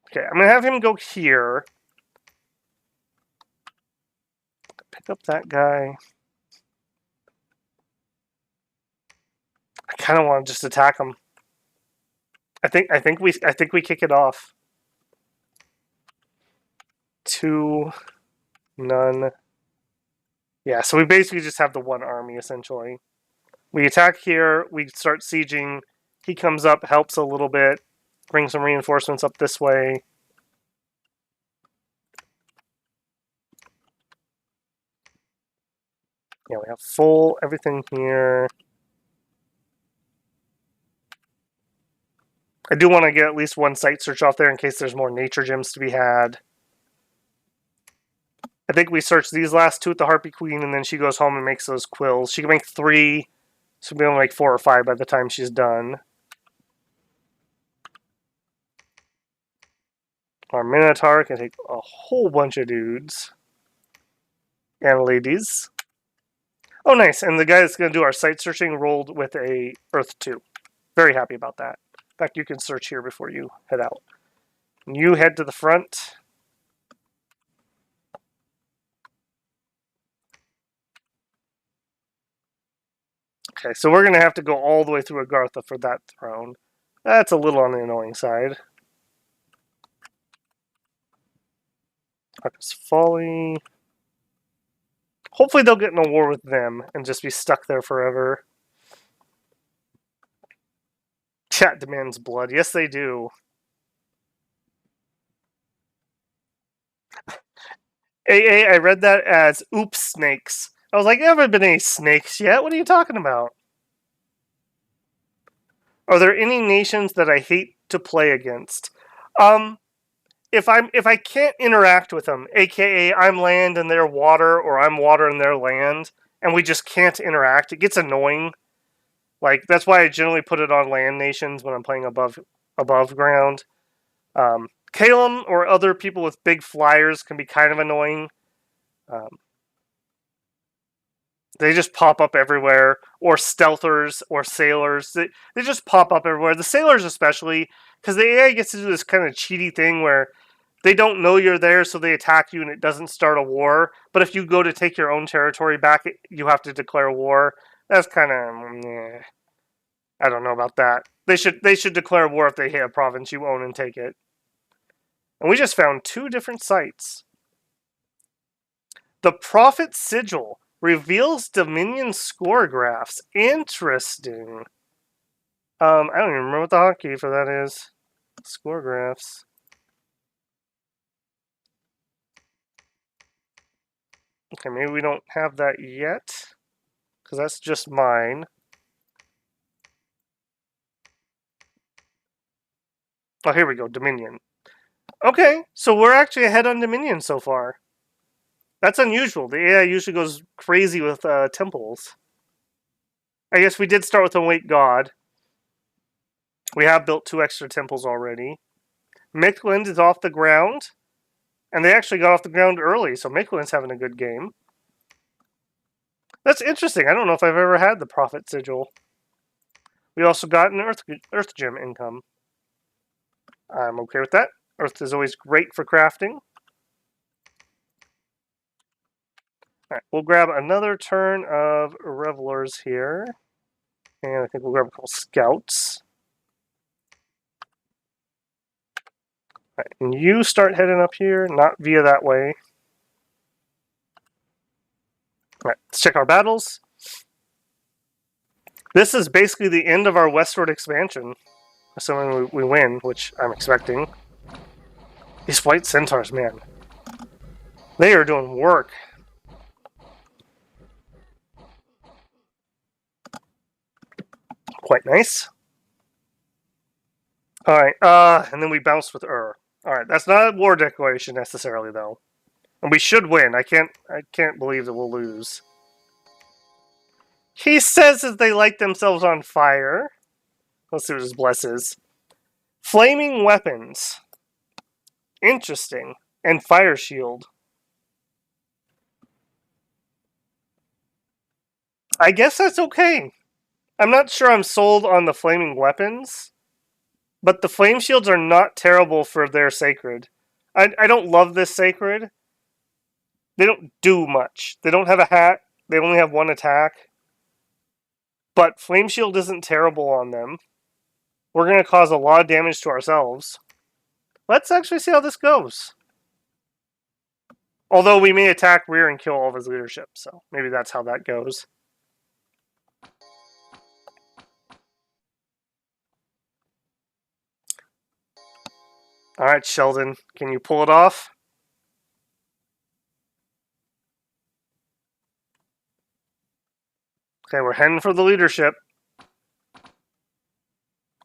Okay, I'm going to have him go here. Pick up that guy. I kind of want to just attack him. I think we kick it off. 2, none. Yeah, so we basically just have the one army essentially. We attack here, we start sieging. He comes up, helps a little bit, brings some reinforcements up this way. Yeah, we have full everything here. I do want to get at least one site search off there in case there's more nature gems to be had. I think we search these last 2 with the Harpy Queen, and then she goes home and makes those quills. She can make 3, so we'll be able to make 4 or 5 by the time she's done. Our Minotaur can take a whole bunch of dudes. And ladies. Oh, nice. And the guy that's going to do our site searching rolled with a Earth 2. Very happy about that. In fact, you can search here before you head out. And you head to the front. Okay, so we're going to have to go all the way through Agartha for that throne. That's a little on the annoying side. Arcus Folly. Hopefully they'll get in a war with them and just be stuck there forever. Chat demands blood. Yes, they do. AA, I read that as oops snakes. I was like, there haven't been any snakes yet. What are you talking about? Are there any nations that I hate to play against? If I can't interact with them, aka I'm land and they're water, or I'm water and they're land, and we just can't interact, it gets annoying. Like that's why I generally put it on land nations when I'm playing above ground. Calum or other people with big flyers can be kind of annoying. They just pop up everywhere, or stealthers or sailors. They just pop up everywhere. The sailors especially, because the AI gets to do this kind of cheaty thing where they don't know you're there, so they attack you and it doesn't start a war. But if you go to take your own territory back, you have to declare war. That's kind of, I don't know about that. They should declare war if they hit a province you own and take it. And we just found 2 different sites. The Prophet Sigil reveals Dominion score graphs. Interesting. I don't even remember what the hotkey for that is. Score graphs. Okay, maybe we don't have that yet, because that's just mine. Oh, here we go, Dominion. Okay, so we're actually ahead on Dominion so far. That's unusual. The AI usually goes crazy with temples. I guess we did start with Awake God. We have built 2 extra temples already. Mictland is off the ground. And they actually got off the ground early, so Mictland's having a good game. That's interesting. I don't know if I've ever had the Prophet Sigil. We also got an Earth Gem income. I'm okay with that. Earth is always great for crafting. Alright, we'll grab another turn of Revelers here. And I think we'll grab a couple Scouts. Alright, and you start heading up here, not via that way. Alright, let's check our battles. This is basically the end of our westward expansion. Assuming we win, which I'm expecting. These white centaurs, man. They are doing work. Quite nice. Alright, and then we bounced with Alright, that's not a war declaration necessarily, though. And we should win. I can't believe that we'll lose. He says that they light themselves on fire. Let's see what his bless is. Flaming weapons. Interesting. And fire shield. I guess that's okay. I'm not sure I'm sold on the flaming weapons. But the flame shields are not terrible for their sacred. I don't love this sacred. They don't do much. They don't have a hat. They only have 1 attack. But flame shield isn't terrible on them. We're going to cause a lot of damage to ourselves. Let's actually see how this goes. Although we may attack rear and kill all of his leadership, so maybe that's how that goes. Alright, Sheldon, can you pull it off? Okay, we're heading for the leadership.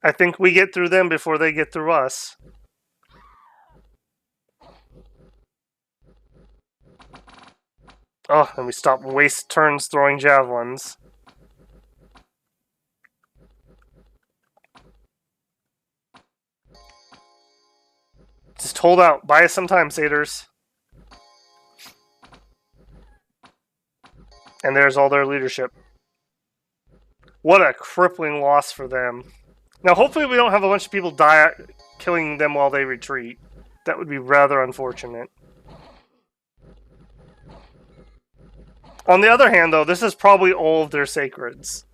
I think we get through them before they get through us. Oh, and we stop waste turns throwing javelins. Just hold out. Buy us some time, satyrs. And there's all their leadership. What a crippling loss for them. Now, hopefully we don't have a bunch of people die killing them while they retreat. That would be rather unfortunate. On the other hand, though, this is probably all of their sacreds.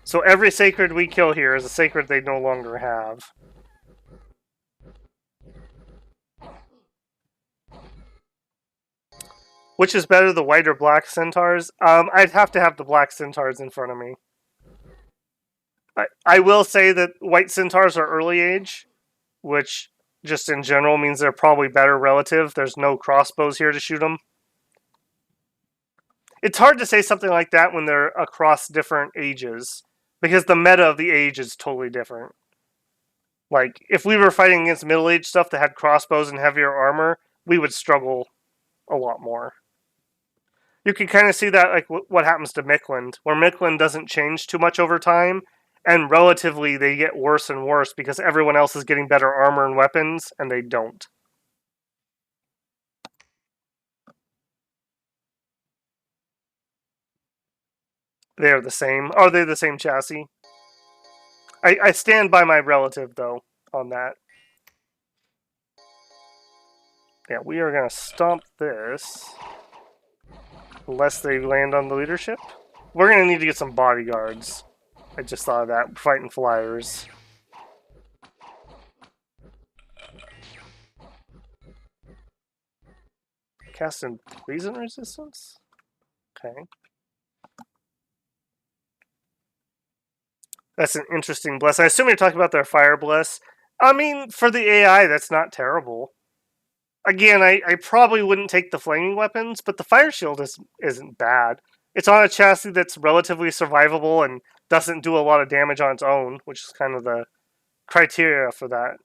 So every sacred we kill here is a sacred they no longer have. Which is better, the white or black centaurs? I'd have to have the black centaurs in front of me. I will say that white centaurs are early age, which just in general means they're probably better relative. There's no crossbows here to shoot them. It's hard to say something like that when they're across different ages, because the meta of the age is totally different. Like, if we were fighting against middle-aged stuff that had crossbows and heavier armor, we would struggle a lot more. You can kind of see that, like, what happens to Mictland, where Mictland doesn't change too much over time, and relatively they get worse and worse because everyone else is getting better armor and weapons, and they don't. They are the same. Are they the same chassis? I stand by my relative, though, on that. Yeah, we are going to stomp this. Unless they land on the leadership. We're going to need to get some bodyguards. I just thought of that. We're fighting flyers. Casting poison resistance? Okay. That's an interesting bless. I assume you're talking about their fire bless. I mean, for the AI, that's not terrible. Again, I probably wouldn't take the flaming weapons, but the fire shield isn't bad. It's on a chassis that's relatively survivable and doesn't do a lot of damage on its own, which is kind of the criteria for that.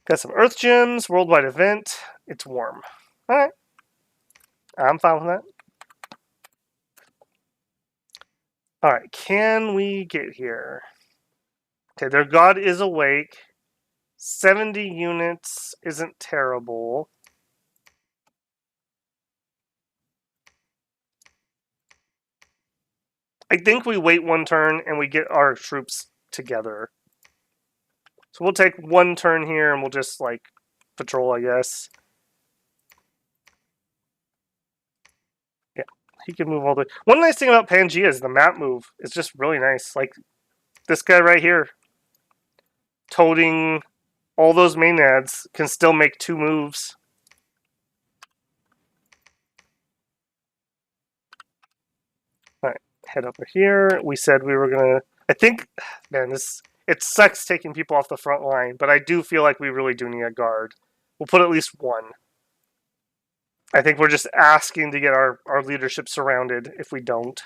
Got some earth gems, worldwide event. It's warm. Alright. I'm fine with that. Alright, can we get here? Okay, their god is awake. 70 units isn't terrible. I think we wait one turn and we get our troops together. So we'll take one turn here and we'll just, like, patrol, I guess. Yeah, he can move all the way. One nice thing about Pangaea is the map move is just really nice. Like, this guy right here, toting all those maenads, can still make 2 moves. Alright, head over here. We said we were gonna... I think... Man, this... It sucks taking people off the front line, but I do feel like we really do need a guard. We'll put at least one. I think we're just asking to get our leadership surrounded if we don't.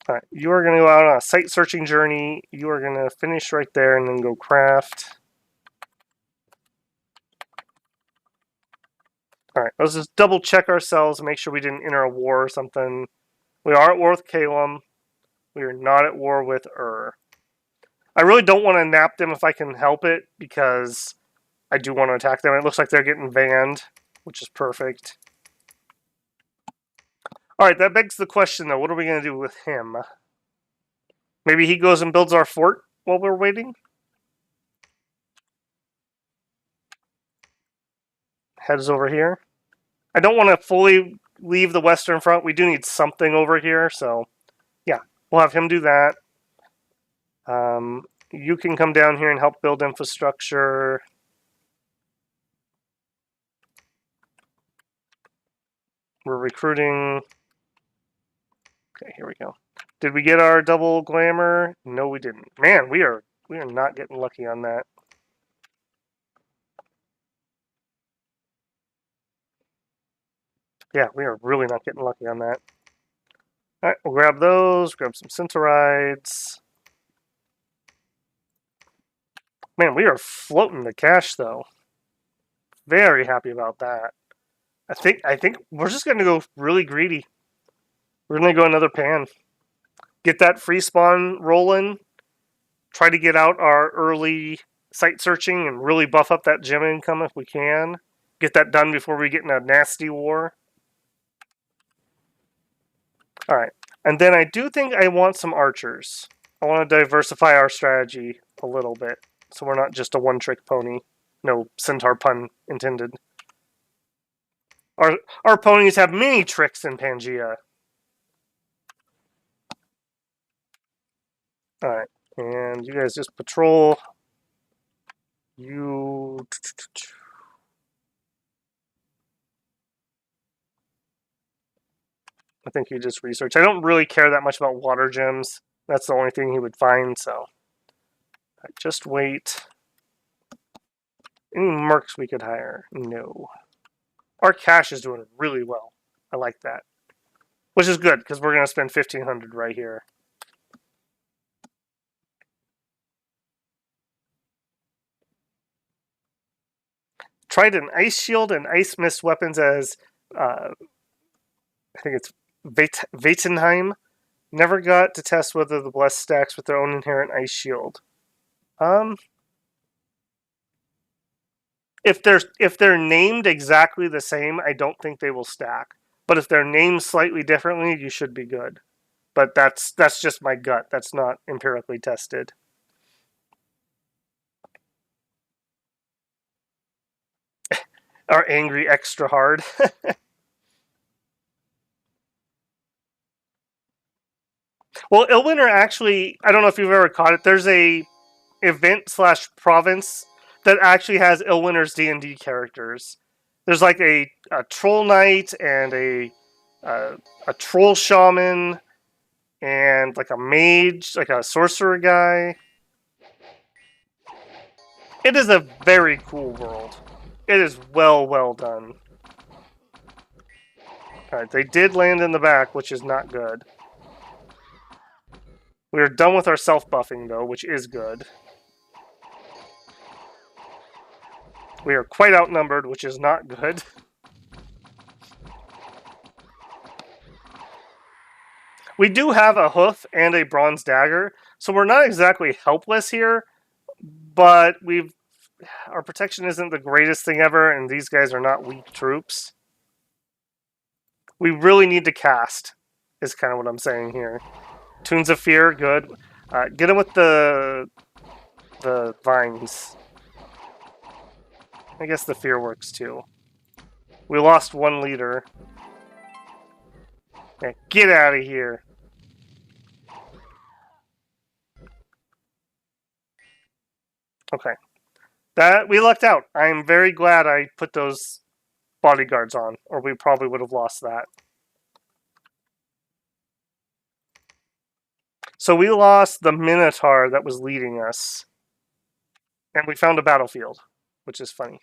Alright, you are going to go out on a site-searching journey. You are going to finish right there and then go craft. Alright, let's just double-check ourselves, make sure we didn't enter a war or something. We are at war with Calum. We are not at war with I really don't want to nap them if I can help it, because I do want to attack them. It looks like they're getting banned, which is perfect. Alright, that begs the question, though. What are we going to do with him? Maybe he goes and builds our fort while we're waiting? Heads over here. I don't want to fully leave the western front. We do need something over here, so... Yeah, we'll have him do that. You can come down here and help build infrastructure. We're recruiting. Okay, here we go. Did we get our double glamour? No, we didn't. Man, we are not getting lucky on that. Yeah, we are really not getting lucky on that. Alright, we'll grab those, grab some Centaurides. Man, we are floating the cash, though. Very happy about that. I think we're just going to go really greedy. We're going to go another pan. Get that free spawn rolling. Try to get out our early site searching and really buff up that gem income if we can. Get that done before we get in a nasty war. Alright. And then I do think I want some archers. I want to diversify our strategy a little bit, so we're not just a one-trick pony. No centaur pun intended. Our ponies have many tricks in Pangaea. Alright, and you guys just patrol. You... I think he just researched. I don't really care that much about water gems. That's the only thing he would find, so. Just wait. Any mercs we could hire? No. Our cash is doing really well. I like that. Which is good, because we're going to spend 1,500 right here. Tried an ice shield and ice mist weapons as, I think it's Vatenheim. Never got to test whether the blessed stacks with their own inherent ice shield. If they're named exactly the same, I don't think they will stack. But if they're named slightly differently, you should be good. But that's just my gut. That's not empirically tested. Are angry extra hard. Well, Illwinter actually, I don't know if you've ever caught it. There's a event/province that actually has Illwinter's D&D characters. There's like a troll knight and a troll shaman and like a mage, like a sorcerer guy. It is a very cool world. It is well done. Alright, they did land in the back, which is not good. We are done with our self-buffing, though, which is good. We are quite outnumbered, which is not good. We do have a hoof and a bronze dagger, so we're not exactly helpless here, but our protection isn't the greatest thing ever, and these guys are not weak troops. We really need to cast, is kind of what I'm saying here. Tunes of Fear, good. Get him with the vines. I guess the fear works too. We lost one leader. Yeah, get out of here. Okay. We lucked out. I'm very glad I put those bodyguards on, or we probably would have lost that. So we lost the Minotaur that was leading us. And we found a battlefield, which is funny.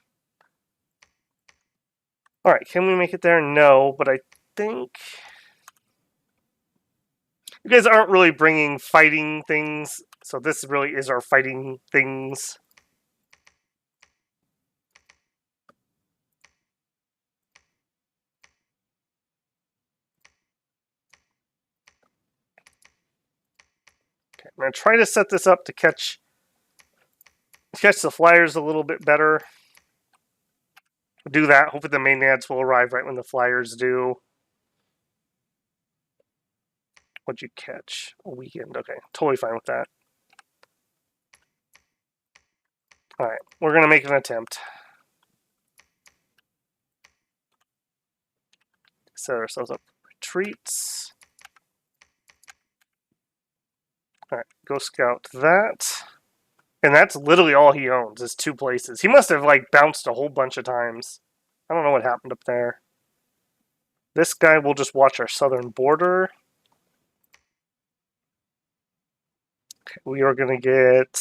Alright, can we make it there? No, but I think... You guys aren't really bringing fighting things, so this really is our fighting things. Okay, I'm going to try to set this up to catch the flyers a little bit better. Do that. Hopefully the Maenads will arrive right when the flyers do. What'd you catch? A weekend. Okay, totally fine with that. Alright, we're going to make an attempt. Set ourselves up for retreats. Alright, go scout that. And that's literally all he owns, is 2 places. He must have, like, bounced a whole bunch of times. I don't know what happened up there. This guy will just watch our southern border. Okay, we are going to get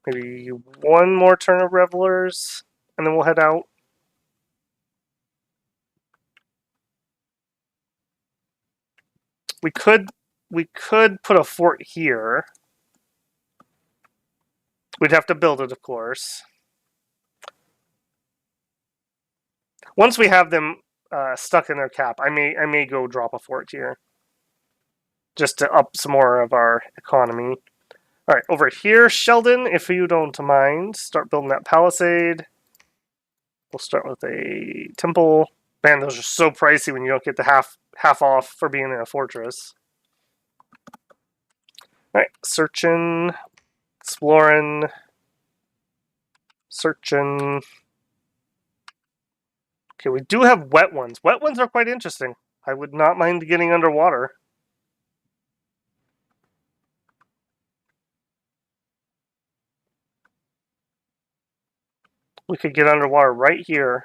maybe 1 more turn of Revelers, and then we'll head out. We could put a fort here. We'd have to build it, of course. Once we have them stuck in their cap, I may go drop a fort here, just to up some more of our economy. All right, over here, Sheldon, if you don't mind, start building that palisade. We'll start with a temple. Man, those are so pricey when you don't get the half off for being in a fortress. All right, searching, exploring, searching. Okay, we do have wet ones. Wet ones are quite interesting. I would not mind getting underwater. We could get underwater right here.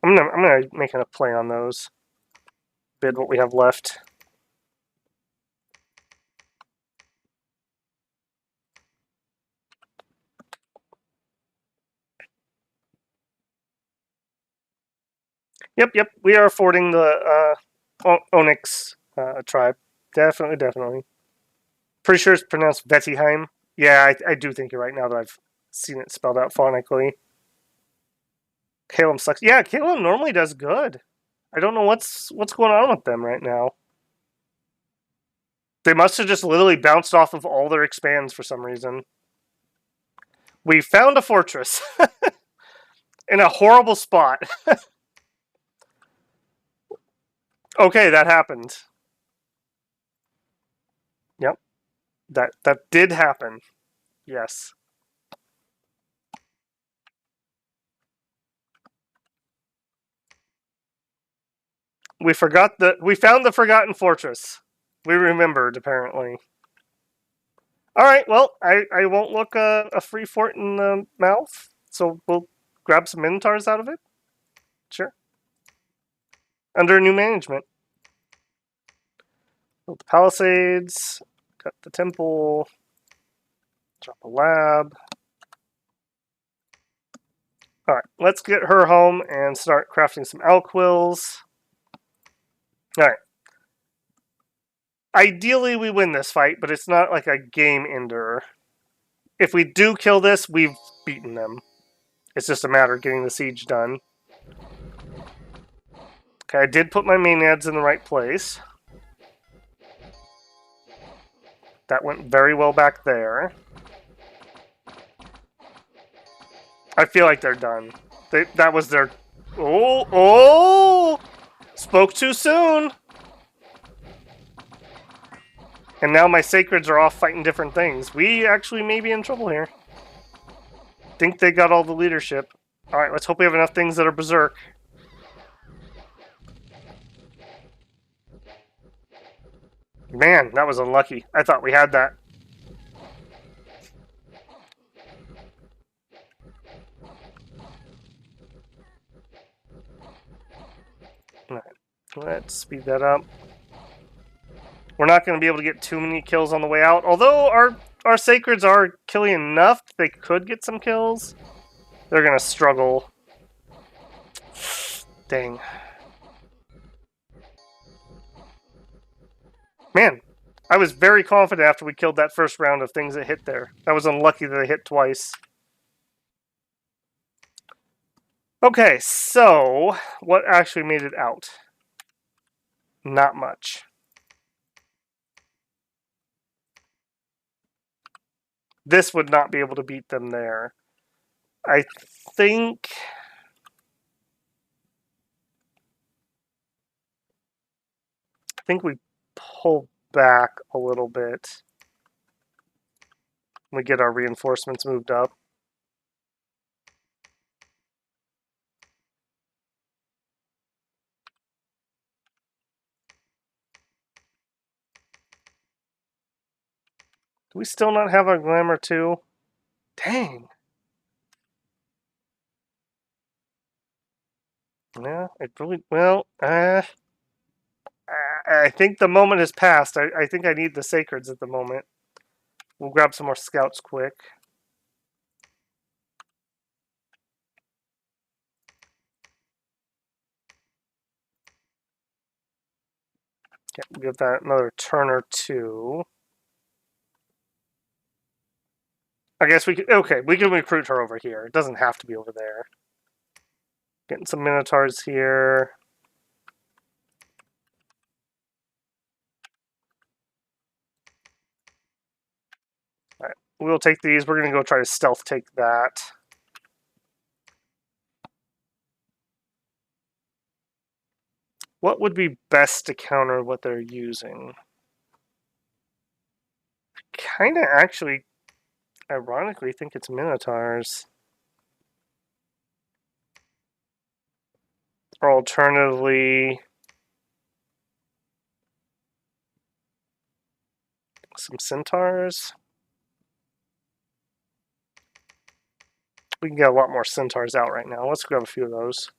I'm gonna make a play on those. Bid what we have left. Yep. We are affording the Onyx tribe. Definitely. Pretty sure it's pronounced Vettiheim. Yeah, I do think you're right now that I've seen it spelled out phonetically. Calum sucks. Yeah, Calum normally does good. I don't know what's going on with them right now. They must have just literally bounced off of all their expands for some reason. We found a fortress in a horrible spot. Okay, that happened. Yep, that did happen. Yes. We found the forgotten fortress. We remembered, apparently. Alright, well, I won't look a free fort in the mouth, so we'll grab some Minotaurs out of it. Sure. Under new management. Build the palisades, cut the temple, drop a lab. Alright, let's get her home and start crafting some Alquills. Alright. Ideally, we win this fight, but it's not like a game ender. If we do kill this, we've beaten them. It's just a matter of getting the siege done. Okay, I did put my Maenads in the right place. That went very well back there. I feel like they're done. That was their... Oh! Spoke too soon! And now my Sacreds are off fighting different things. We actually may be in trouble here. Think they got all the leadership. Alright, let's hope we have enough things that are Berserk. Man, that was unlucky. I thought we had that. Alright, let's speed that up. We're not going to be able to get too many kills on the way out. Although our Sacreds are killing enough, they could get some kills. They're going to struggle. Dang. Man, I was very confident after we killed that first round of things that hit there. That was unlucky that they hit twice. Okay, so what actually made it out? Not much. This would not be able to beat them there. I think... we pull back a little bit. We get our reinforcements moved up. Do we still not have our glamour too? Dang. Yeah, it really... Well, I think the moment has passed. I think I need the Sacreds at the moment. We'll grab some more scouts quick. Okay, we'll give that another turn or two. I guess we could... Okay, we can recruit her over here. It doesn't have to be over there. Getting some Minotaurs here. Alright, we'll take these. We're going to go try to stealth take that. What would be best to counter what they're using? Kind of actually, ironically, think it's Minotaurs. Or alternatively, some Centaurs. We can get a lot more Centaurs out right now. Let's grab a few of those.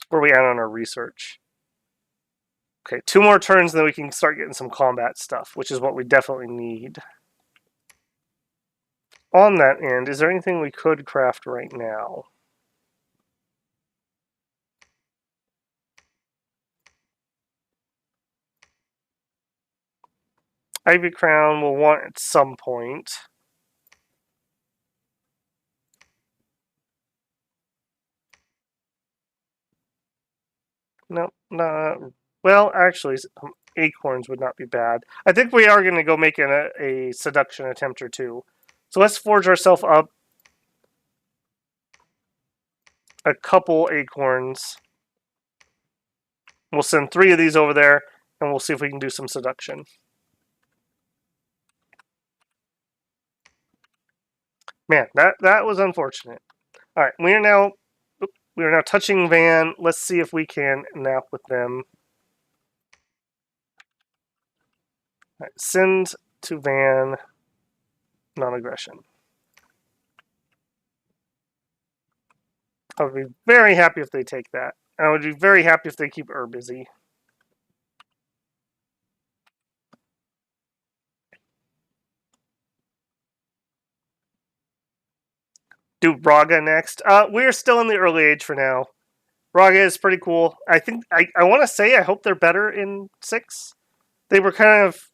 Where are we at on our research? Okay, 2 more turns, then we can start getting some combat stuff, which is what we definitely need. On that end, is there anything we could craft right now? Ivy Crown we'll want at some point. No, not. Well, actually, acorns would not be bad. I think we are going to go make a seduction attempt or two. So let's forge ourselves up a couple acorns. We'll send 3 of these over there, and we'll see if we can do some seduction. Man, that was unfortunate. All right, we are now touching Van. Let's see if we can nap with them. All right, send to Van non-aggression. I would be very happy if they take that. I would be very happy if they keep busy. Do Raga next. We're still in the early age for now. Raga is pretty cool. I think I want to say I hope they're better in 6. They were kind of.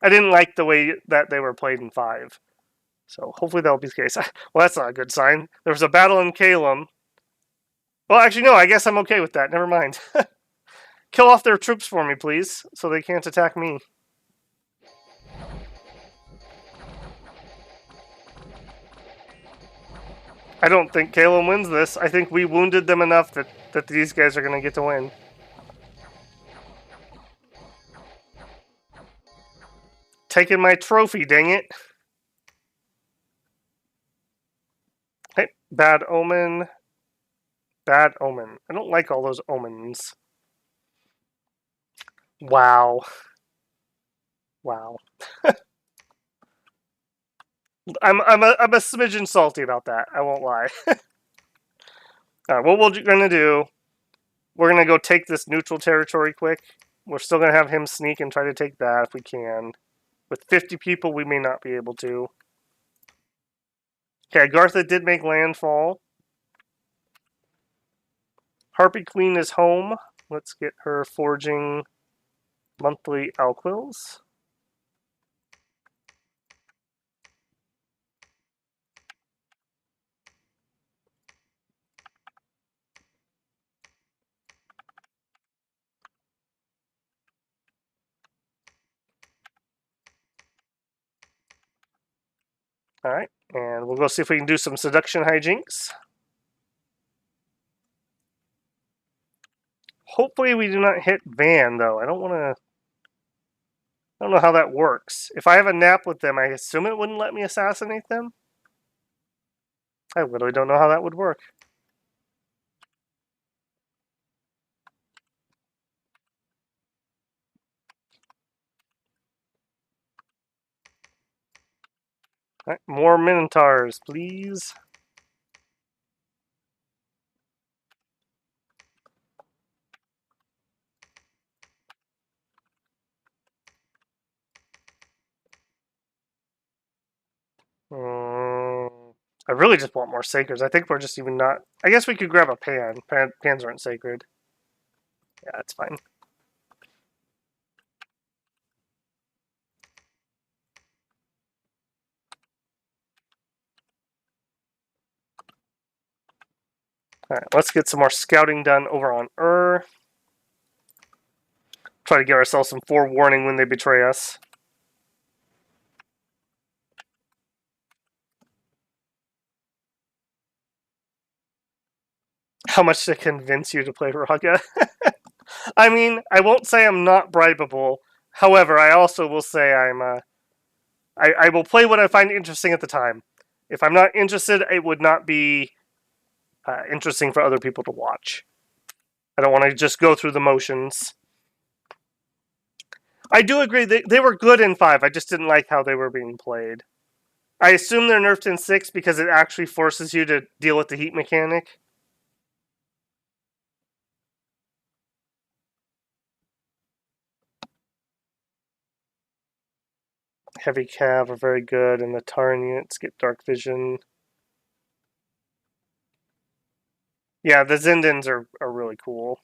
I didn't like the way that they were played in 5. So hopefully that'll be the case. Well, that's not a good sign. There was a battle in Calum. Well, actually, no. I guess I'm okay with that. Never mind. Kill off their troops for me, please, so they can't attack me. I don't think Calum wins this. I think we wounded them enough that these guys are going to get to win. Taking my trophy, dang it. Hey, bad omen. Bad omen. I don't like all those omens. Wow. Wow. I'm a smidgen salty about that. I won't lie. Alright, what we're gonna do, we're gonna go take this neutral territory quick. We're still gonna have him sneak and try to take that if we can. With 50 people, we may not be able to. Okay, Gartha did make landfall. Harpy Queen is home. Let's get her forging monthly alquils. Alright, and we'll go see if we can do some seduction hijinks. Hopefully we do not hit Van, though. I don't know how that works. If I have a nap with them, I assume it wouldn't let me assassinate them? I literally don't know how that would work. Alright, more Minotaurs, please. I really just want more Sacreds. I think we're just even not... I guess we could grab a Pan. Pans aren't sacred. Yeah, that's fine. Alright, let's get some more scouting done over on Try to give ourselves some forewarning when they betray us. How much to convince you to play Raga? I mean, I won't say I'm not bribable. However, I also will say I will play what I find interesting at the time. If I'm not interested, it would not be interesting for other people to watch. I don't want to just go through the motions. I do agree they were good in 5. I just didn't like how they were being played. I assume they're nerfed in 6 because it actually forces you to deal with the heat mechanic. Heavy Cav are very good, and the Tarn units get Dark Vision. Yeah, the Zindans are really cool.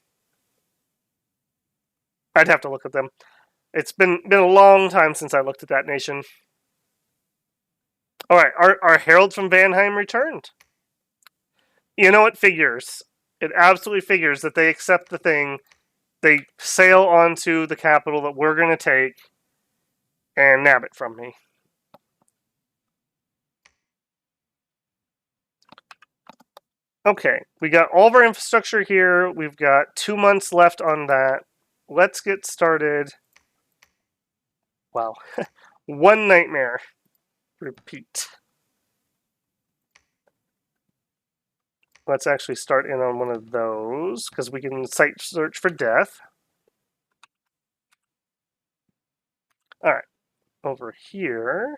I'd have to look at them. It's been a long time since I looked at that nation. All right, our herald from Vanheim returned. You know, it figures. It absolutely figures that they accept the thing. They sail onto the capital that we're going to take and nab it from me. Okay, we got all of our infrastructure here. We've got 2 months left on that. Let's get started. Wow. One nightmare. Repeat. Let's actually start in on one of those, because we can site search for death. Alright, over here.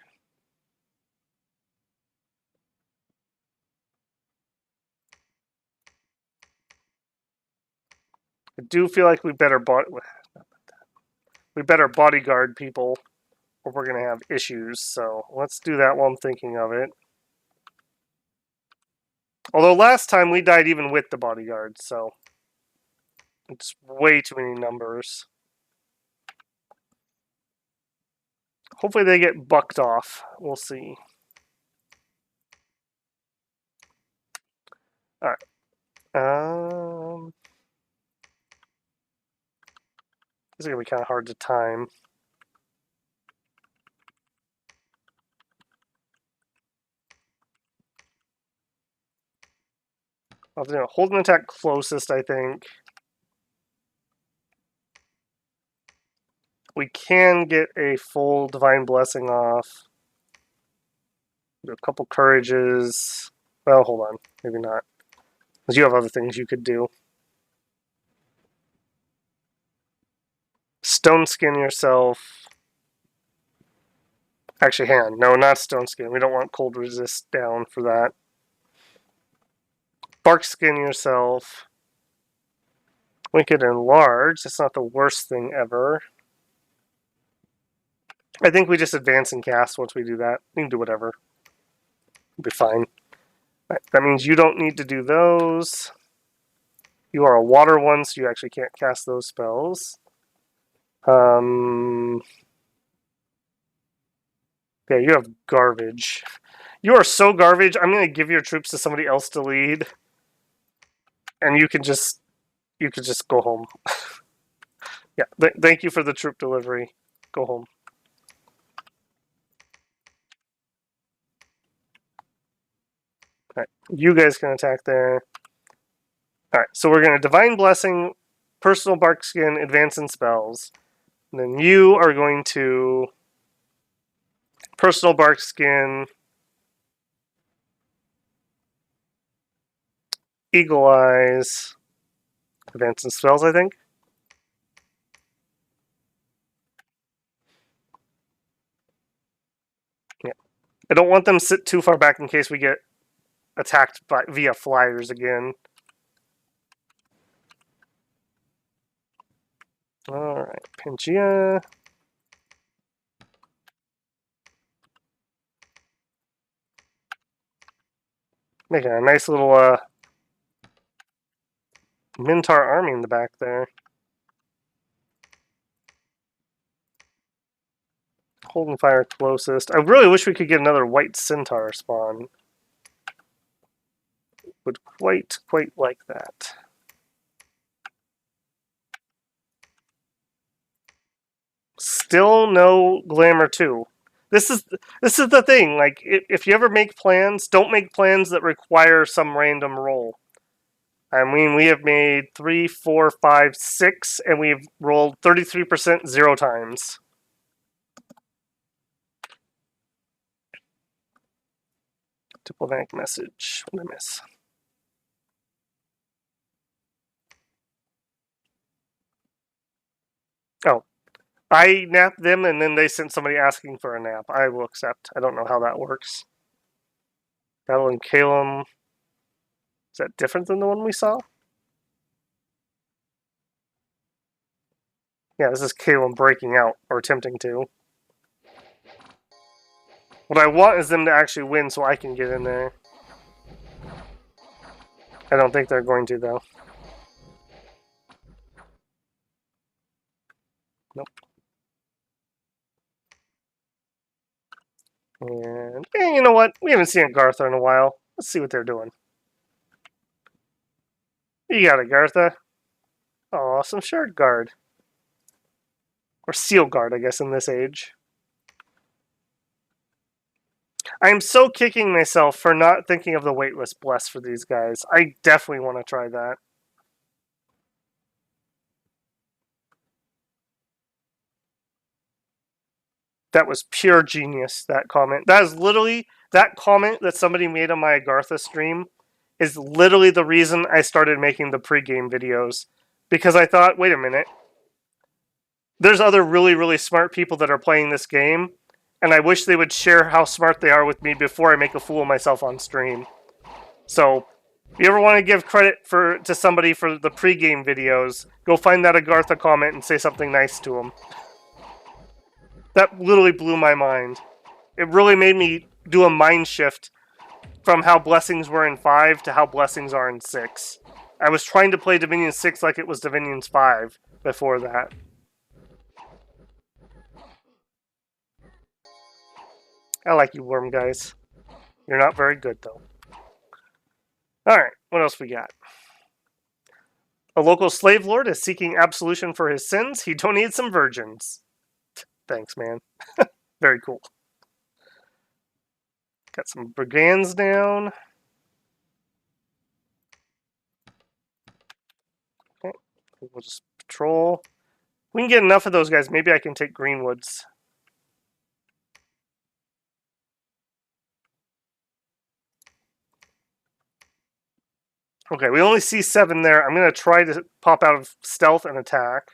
I do feel like we better bodyguard people, or we're going to have issues, so let's do that while I'm thinking of it. Although last time we died even with the bodyguards, so it's way too many numbers. Hopefully they get bucked off. We'll see. Alright. This is going to be kind of hard to time. I'll do hold an attack closest, I think. We can get a full Divine Blessing off. Do a couple Courages. Well, hold on. Maybe not. Because you have other things you could do. Stone Skin yourself. Actually, hang on. No, not Stone Skin. We don't want Cold Resist down for that. Bark Skin yourself. We could enlarge. That's not the worst thing ever. I think we just advance and cast once we do that. We can do whatever. It'll be fine. Right, that means you don't need to do those. You are a water one, so you actually can't cast those spells. Yeah, you have garbage. You are so garbage. I'm going to give your troops to somebody else to lead. And you could just go home. Yeah, thank you for the troop delivery. Go home. Alright, you guys can attack there. Alright, so we're going to Divine Blessing, Personal Bark Skin, Advance in Spells. And then you are going to Personal Bark Skin, Eagle Eyes, Advance in Spells, I think. Yeah. I don't want them to sit too far back in case we get attacked via flyers again. Alright, Pangaea. Making a nice little Minotaur army in the back there. Holding fire closest. I really wish we could get another white centaur spawn. Would quite like that. Still no Glamour 2. This is the thing. Like, if you ever make plans, don't make plans that require some random roll. I mean, we have made 3, 4, 5, 6, and we've rolled 33% 0 times. Diplomatic message. What did I miss? Oh. I napped them, and then they sent somebody asking for a nap. I will accept. I don't know how that works. Battle in Calum. Is that different than the one we saw? Yeah, this is Calum breaking out, or attempting to. What I want is them to actually win so I can get in there. I don't think they're going to, though. Nope. And you know what? We haven't seen a Gartha in a while. Let's see what they're doing. You got a Gartha. Oh, some Shard Guard. Or Seal Guard, I guess, in this age. I'm so kicking myself for not thinking of the Weightless Bless for these guys. I definitely want to try that. That was pure genius, that comment. That is literally, that comment that somebody made on my Agartha stream is literally the reason I started making the pregame videos. Because I thought, wait a minute. There's other really, really smart people that are playing this game, and I wish they would share how smart they are with me before I make a fool of myself on stream. So, if you ever want to give credit to somebody for the pregame videos, go find that Agartha comment and say something nice to them. That literally blew my mind. It really made me do a mind shift from how blessings were in 5 to how blessings are in 6. I was trying to play Dominion 6 like it was Dominion 5 before that. I like you worm guys. You're not very good, though. Alright, what else we got? A local slave lord is seeking absolution for his sins. He donated some virgins. Thanks, man. Very cool. Got some brigands down. Okay, we'll just patrol. We can get enough of those guys. Maybe I can take Greenwoods. Okay, we only see 7 there. I'm going to try to pop out of stealth and attack.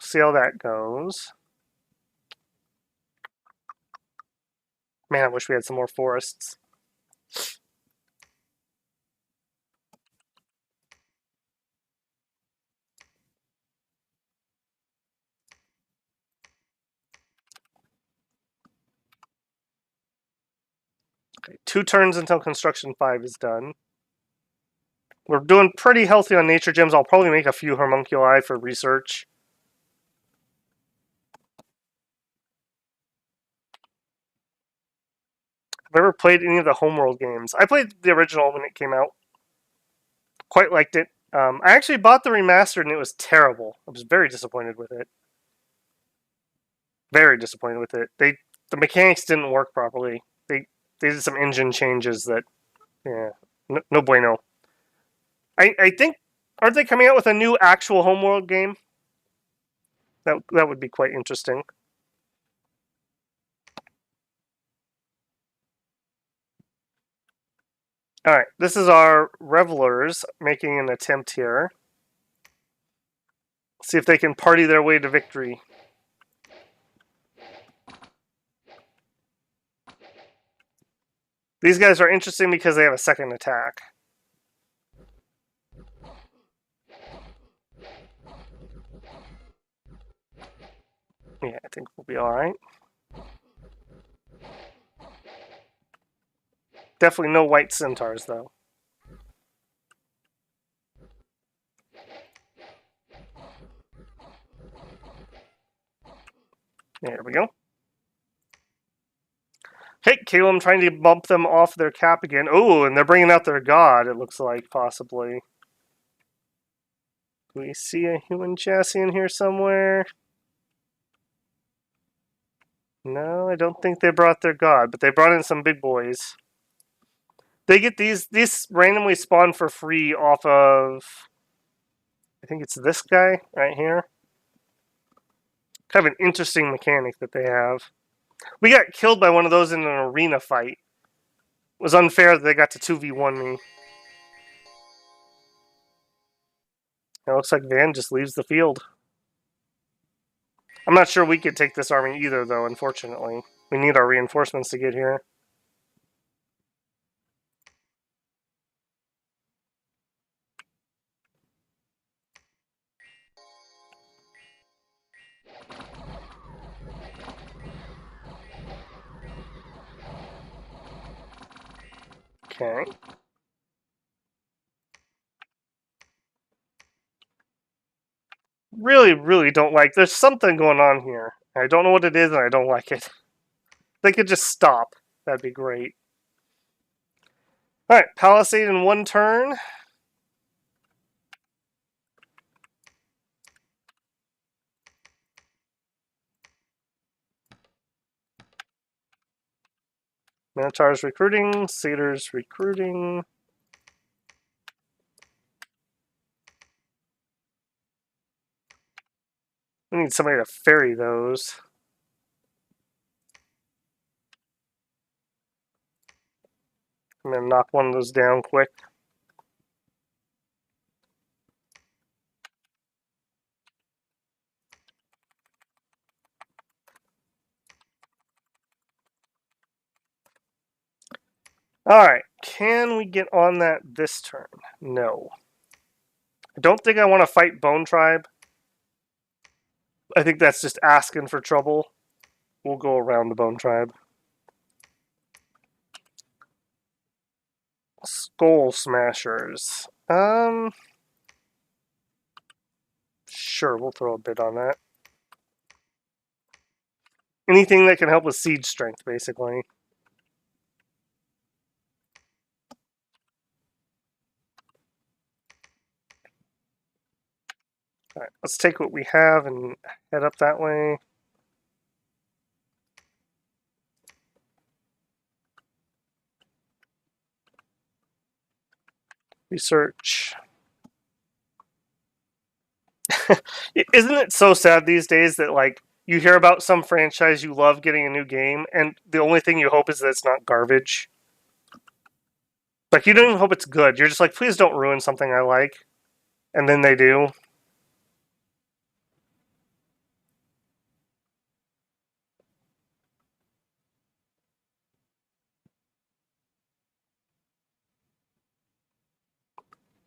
See how that goes. Man, I wish we had some more forests. Okay, 2 turns until construction 5 is done. We're doing pretty healthy on nature gems. I'll probably make a few homunculi for research. Have I ever played any of the Homeworld games? I played the original when it came out. Quite liked it. I actually bought the remastered and it was terrible. I was very disappointed with it. Very disappointed with it. The mechanics didn't work properly. They did some engine changes that, yeah, no bueno. I think, aren't they coming out with a new actual Homeworld game? That would be quite interesting. Alright, this is our revelers making an attempt here. See if they can party their way to victory. These guys are interesting because they have a second attack. Yeah, I think we'll be alright. Definitely no white centaurs, though. There we go. Hey, Caleb, trying to bump them off their cap again. Oh, and they're bringing out their god, it looks like, possibly. Do we see a human chassis in here somewhere? No, I don't think they brought their god, but they brought in some big boys. They get these randomly spawn for free off of, I think it's this guy right here. Kind of an interesting mechanic that they have. We got killed by one of those in an arena fight. It was unfair that they got to 2v1 me. It looks like Van just leaves the field. I'm not sure we could take this army either, though, unfortunately. We need our reinforcements to get here. Okay. Really don't like. There's something going on here. I don't know what it is, and I don't like it. They could just stop. That'd be great. All right, Palisade in 1 turn. Minotaur's recruiting. Satyr's recruiting. We need somebody to ferry those. I'm gonna knock one of those down quick. Alright, can we get on that this turn? No. I don't think I want to fight Bone Tribe. I think that's just asking for trouble. We'll go around the Bone Tribe. Skull Smashers. Sure, we'll throw a bit on that. Anything that can help with siege strength, basically. Alright, let's take what we have and head up that way. Research. Isn't it so sad these days that, like, you hear about some franchise you love getting a new game, and the only thing you hope is that it's not garbage? Like, you don't even hope it's good. You're just like, please don't ruin something I like. And then they do.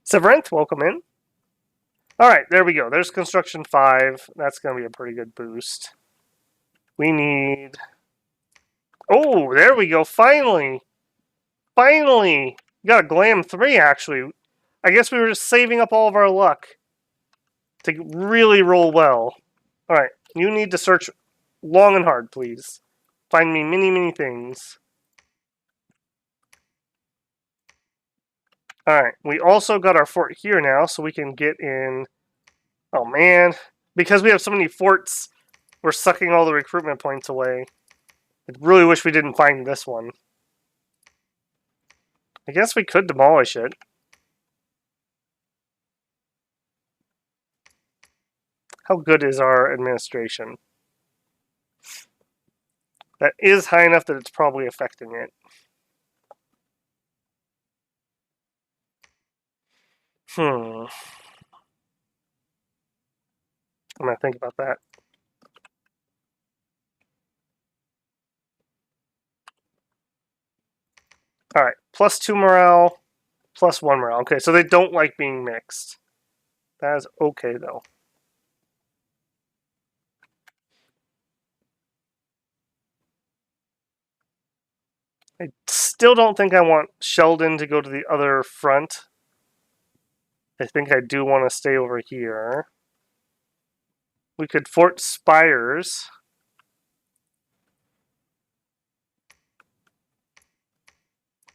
Severanth, welcome in. Alright, there we go. There's Construction 5. That's going to be a pretty good boost. We need... Oh, there we go. Finally! Finally! We got a Glam 3, actually. I guess we were just saving up all of our luck to really roll well. Alright, you need to search long and hard, please. Find me many things. Alright, we also got our fort here now, so we can get in... Oh, man. Because we have so many forts, we're sucking all the recruitment points away. I really wish we didn't find this one. I guess we could demolish it. How good is our administration? That is high enough that it's probably affecting it. I'm going to think about that. Alright, +2 morale, +1 morale. Okay, so they don't like being mixed. That is okay, though. I still don't think I want Sheldon to go to the other front. I think I do want to stay over here. We could Fort Spires.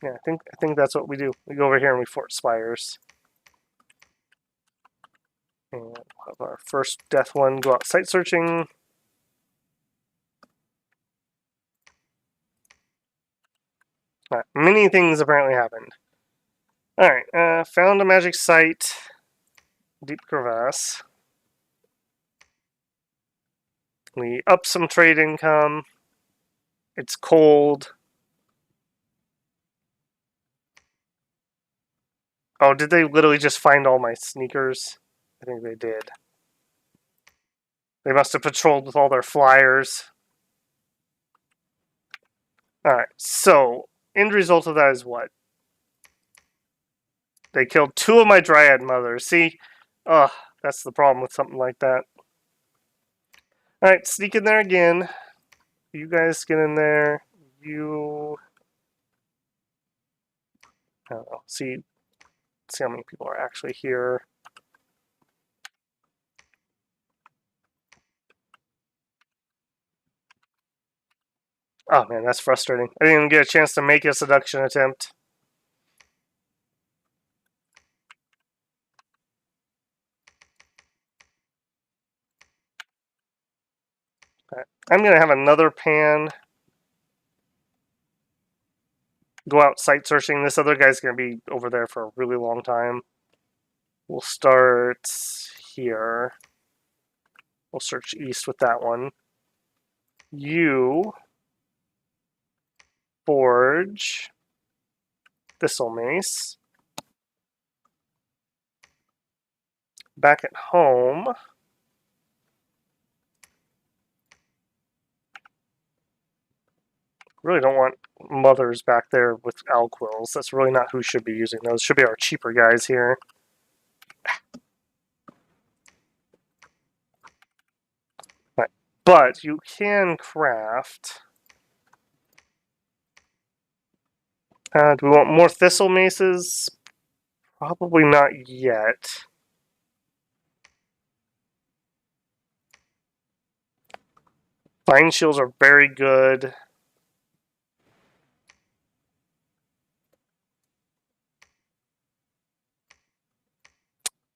Yeah, I think that's what we do. We go over here and we Fort Spires. And we'll have our first death one go out site searching. Alright, many things apparently happened. Alright, found a magic site. Deep crevasse. We up some trade income. It's cold. Oh, did they literally just find all my sneakers? I think they did. They must have patrolled with all their flyers. Alright, so, end result of that is what? They killed 2 of my Dryad mothers. See? Ugh, that's the problem with something like that. Alright, sneak in there again. You guys get in there. You... I don't know. See how many people are actually here. Oh man, that's frustrating. I didn't even get a chance to make a seduction attempt. Right. I'm going to have another pan go out site searching. This other guy's going to be over there for a really long time. We'll start here. We'll search east with that one. You forge thistle mace. Back at home, really don't want mothers back there with owl quills. That's really not who should be using those. Should be our cheaper guys here. Right. But you can craft. Do we want more thistle maces? Probably not yet. Vine shields are very good.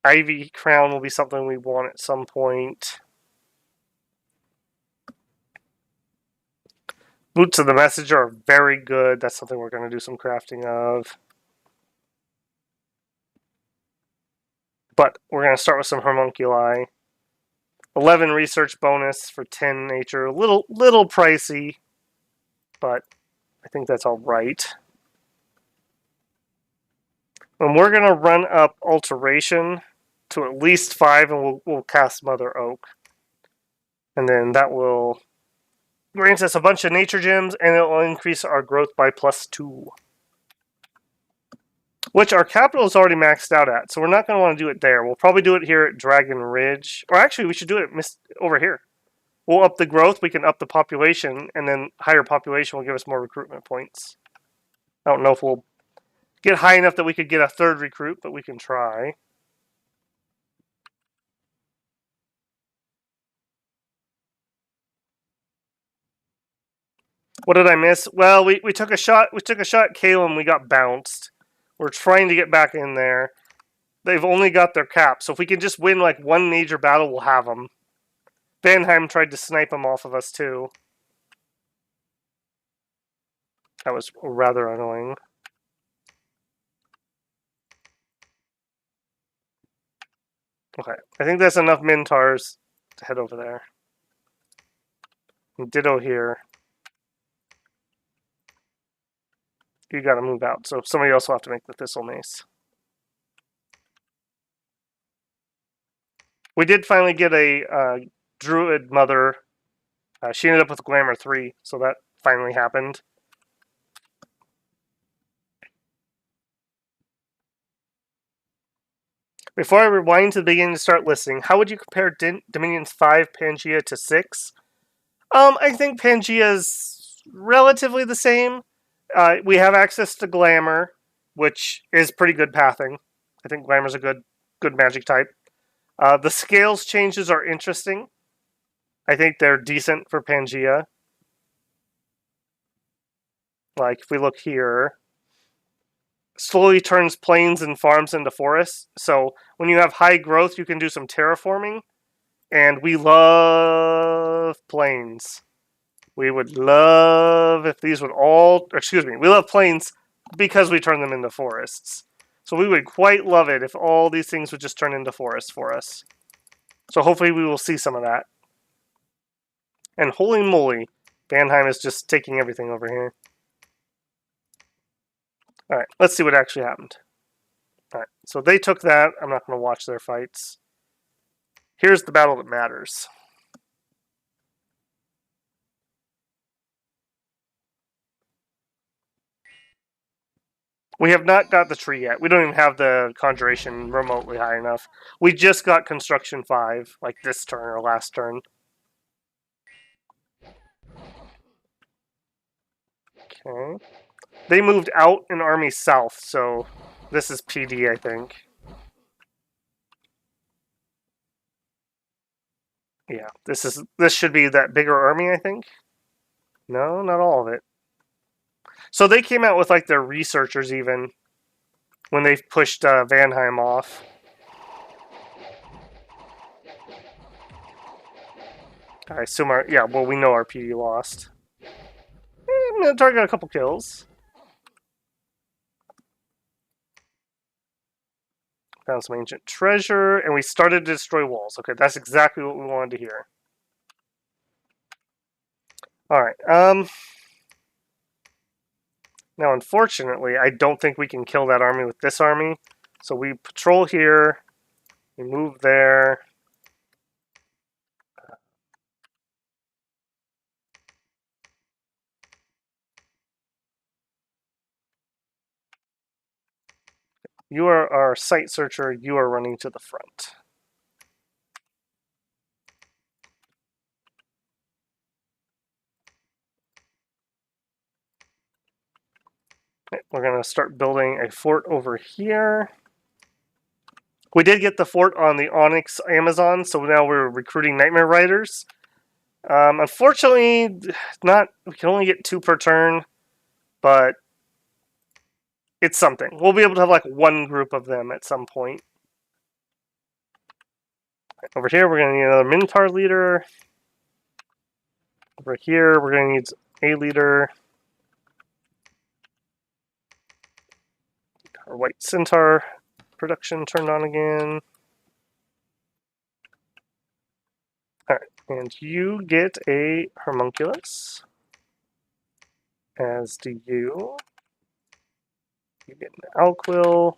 Ivy crown will be something we want at some point. Boots of the Messenger are very good. That's something we're going to do some crafting of. But we're going to start with some homunculi. 11 research bonus for 10 nature. A little pricey, but I think that's all right. And we're going to run up alteration to at least 5, and we'll cast Mother Oak. And then that will grant us a bunch of nature gems, and it will increase our growth by +2. Which our capital is already maxed out at, so we're not going to want to do it there. We'll probably do it here at Dragon Ridge. Or actually, we should do it over here. We'll up the growth, we can up the population, and then higher population will give us more recruitment points. I don't know if we'll get high enough that we could get a 3rd recruit, but we can try. What did I miss? Well, we took a shot. We took a shot at Kayla and we got bounced. We're trying to get back in there. They've only got their cap, so if we can just win like one major battle, we'll have them. Vanheim tried to snipe them off of us too. That was rather annoying. Okay, I think that's enough Minotaurs to head over there. And ditto here. You gotta move out, so somebody else will have to make the Thistle Mace. We did finally get a Druid Mother. She ended up with Glamour 3, so that finally happened. Before I rewind to the beginning to start listing, how would you compare Dominion's 5 Pangaea to 6? I think Pangaea's relatively the same. We have access to Glamour, which is pretty good pathing. I think Glamour's a good magic type. The scales changes are interesting. I think they're decent for Pangaea. Like, if we look here, slowly turns plains and farms into forests. So when you have high growth, you can do some terraforming. And we love plains. We would love if these would all... Excuse me, we love plains because we turn them into forests. So we would quite love it if all these things would just turn into forests for us. So hopefully we will see some of that. And holy moly, Vanheim is just taking everything over here. Alright, let's see what actually happened. Alright, so they took that. I'm not going to watch their fights. Here's the battle that matters. We have not got the tree yet. We don't even have the conjuration remotely high enough. We just got construction 5, like this turn or last turn. Okay. They moved out an army south, so this is PD, I think. Yeah, this should be that bigger army, I think. No, not all of it. So they came out with like their researchers even when they pushed Vanheim off. I assume we know our PD lost. Minotaur got a couple kills. Found some ancient treasure, and we started to destroy walls. Okay, that's exactly what we wanted to hear. Alright, now unfortunately, I don't think we can kill that army with this army. So we patrol here, we move there. You are our site searcher, you are running to the front. Okay, we're going to start building a fort over here. We did get the fort on the Onyx Amazon, so now we're recruiting Nightmare Riders. Unfortunately, we can only get 2 per turn, but it's something. We'll be able to have like one group of them at some point. Over here, we're going to need another Minotaur leader. Over here, we're going to need a leader. Our White Centaur production turned on again. Alright, and you get a Homunculus. As do you. You get an Alquill.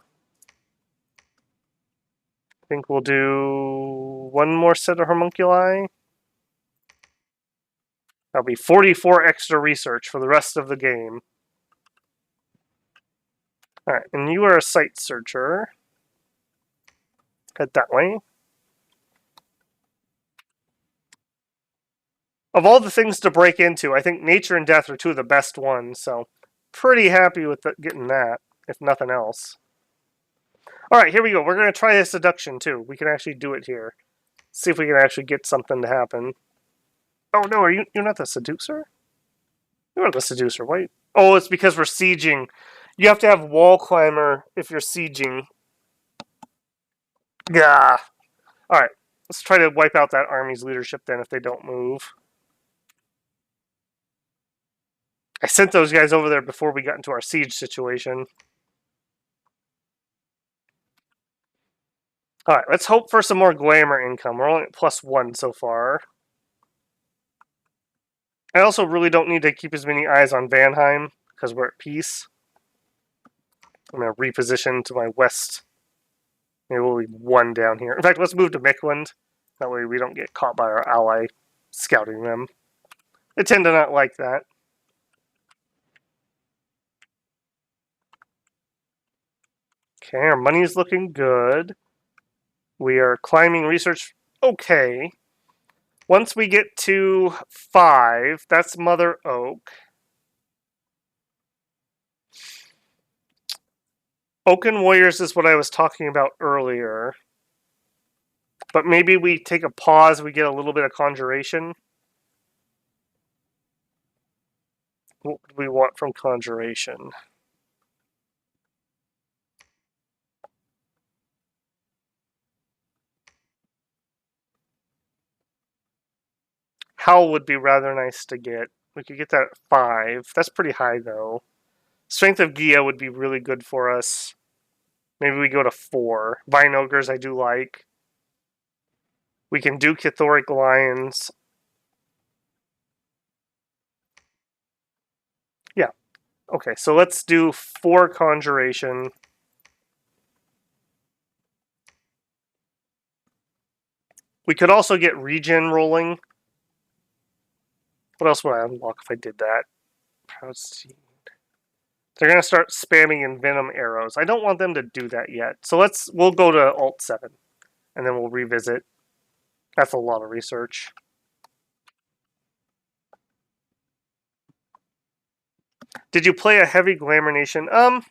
I think we'll do one more set of Homunculi. That'll be 44 extra research for the rest of the game. Alright, and you are a site searcher. Head that way. Of all the things to break into, I think nature and death are 2 of the best ones, so pretty happy with getting that, if nothing else. Alright, here we go. We're going to try a seduction, too. We can actually do it here. See if we can actually get something to happen. Oh, no, you're not the seducer? You are the seducer. Wait. Oh, it's because we're sieging. You have to have wall climber if you're sieging. Gah. Alright, let's try to wipe out that army's leadership then if they don't move. I sent those guys over there before we got into our siege situation. Alright, let's hope for some more glamour income. We're only at +1 so far. I also really don't need to keep as many eyes on Vanheim because we're at peace. I'm going to reposition to my west. Maybe we'll leave 1 down here. In fact, let's move to Mickland. That way we don't get caught by our ally scouting them. They tend to not like that. Okay, our money's looking good. We are climbing research okay. Once we get to 5, that's Mother Oak. Oaken Warriors is what I was talking about earlier. But maybe we take a pause, we get a little bit of conjuration. What do we want from conjuration? Howl would be rather nice to get. We could get that at 5. That's pretty high, though. Strength of Gia would be really good for us. Maybe we go to 4. Vine Ogres I do like. We can do Chthoric Lions. Yeah. Okay, so let's do 4 Conjuration. We could also get Regen rolling. What else would I unlock if I did that? Proud Seed. They're going to start spamming Envenom arrows. I don't want them to do that yet. So we'll go to Alt 7. And then we'll revisit. That's a lot of research. Did you play a heavy glamour nation? I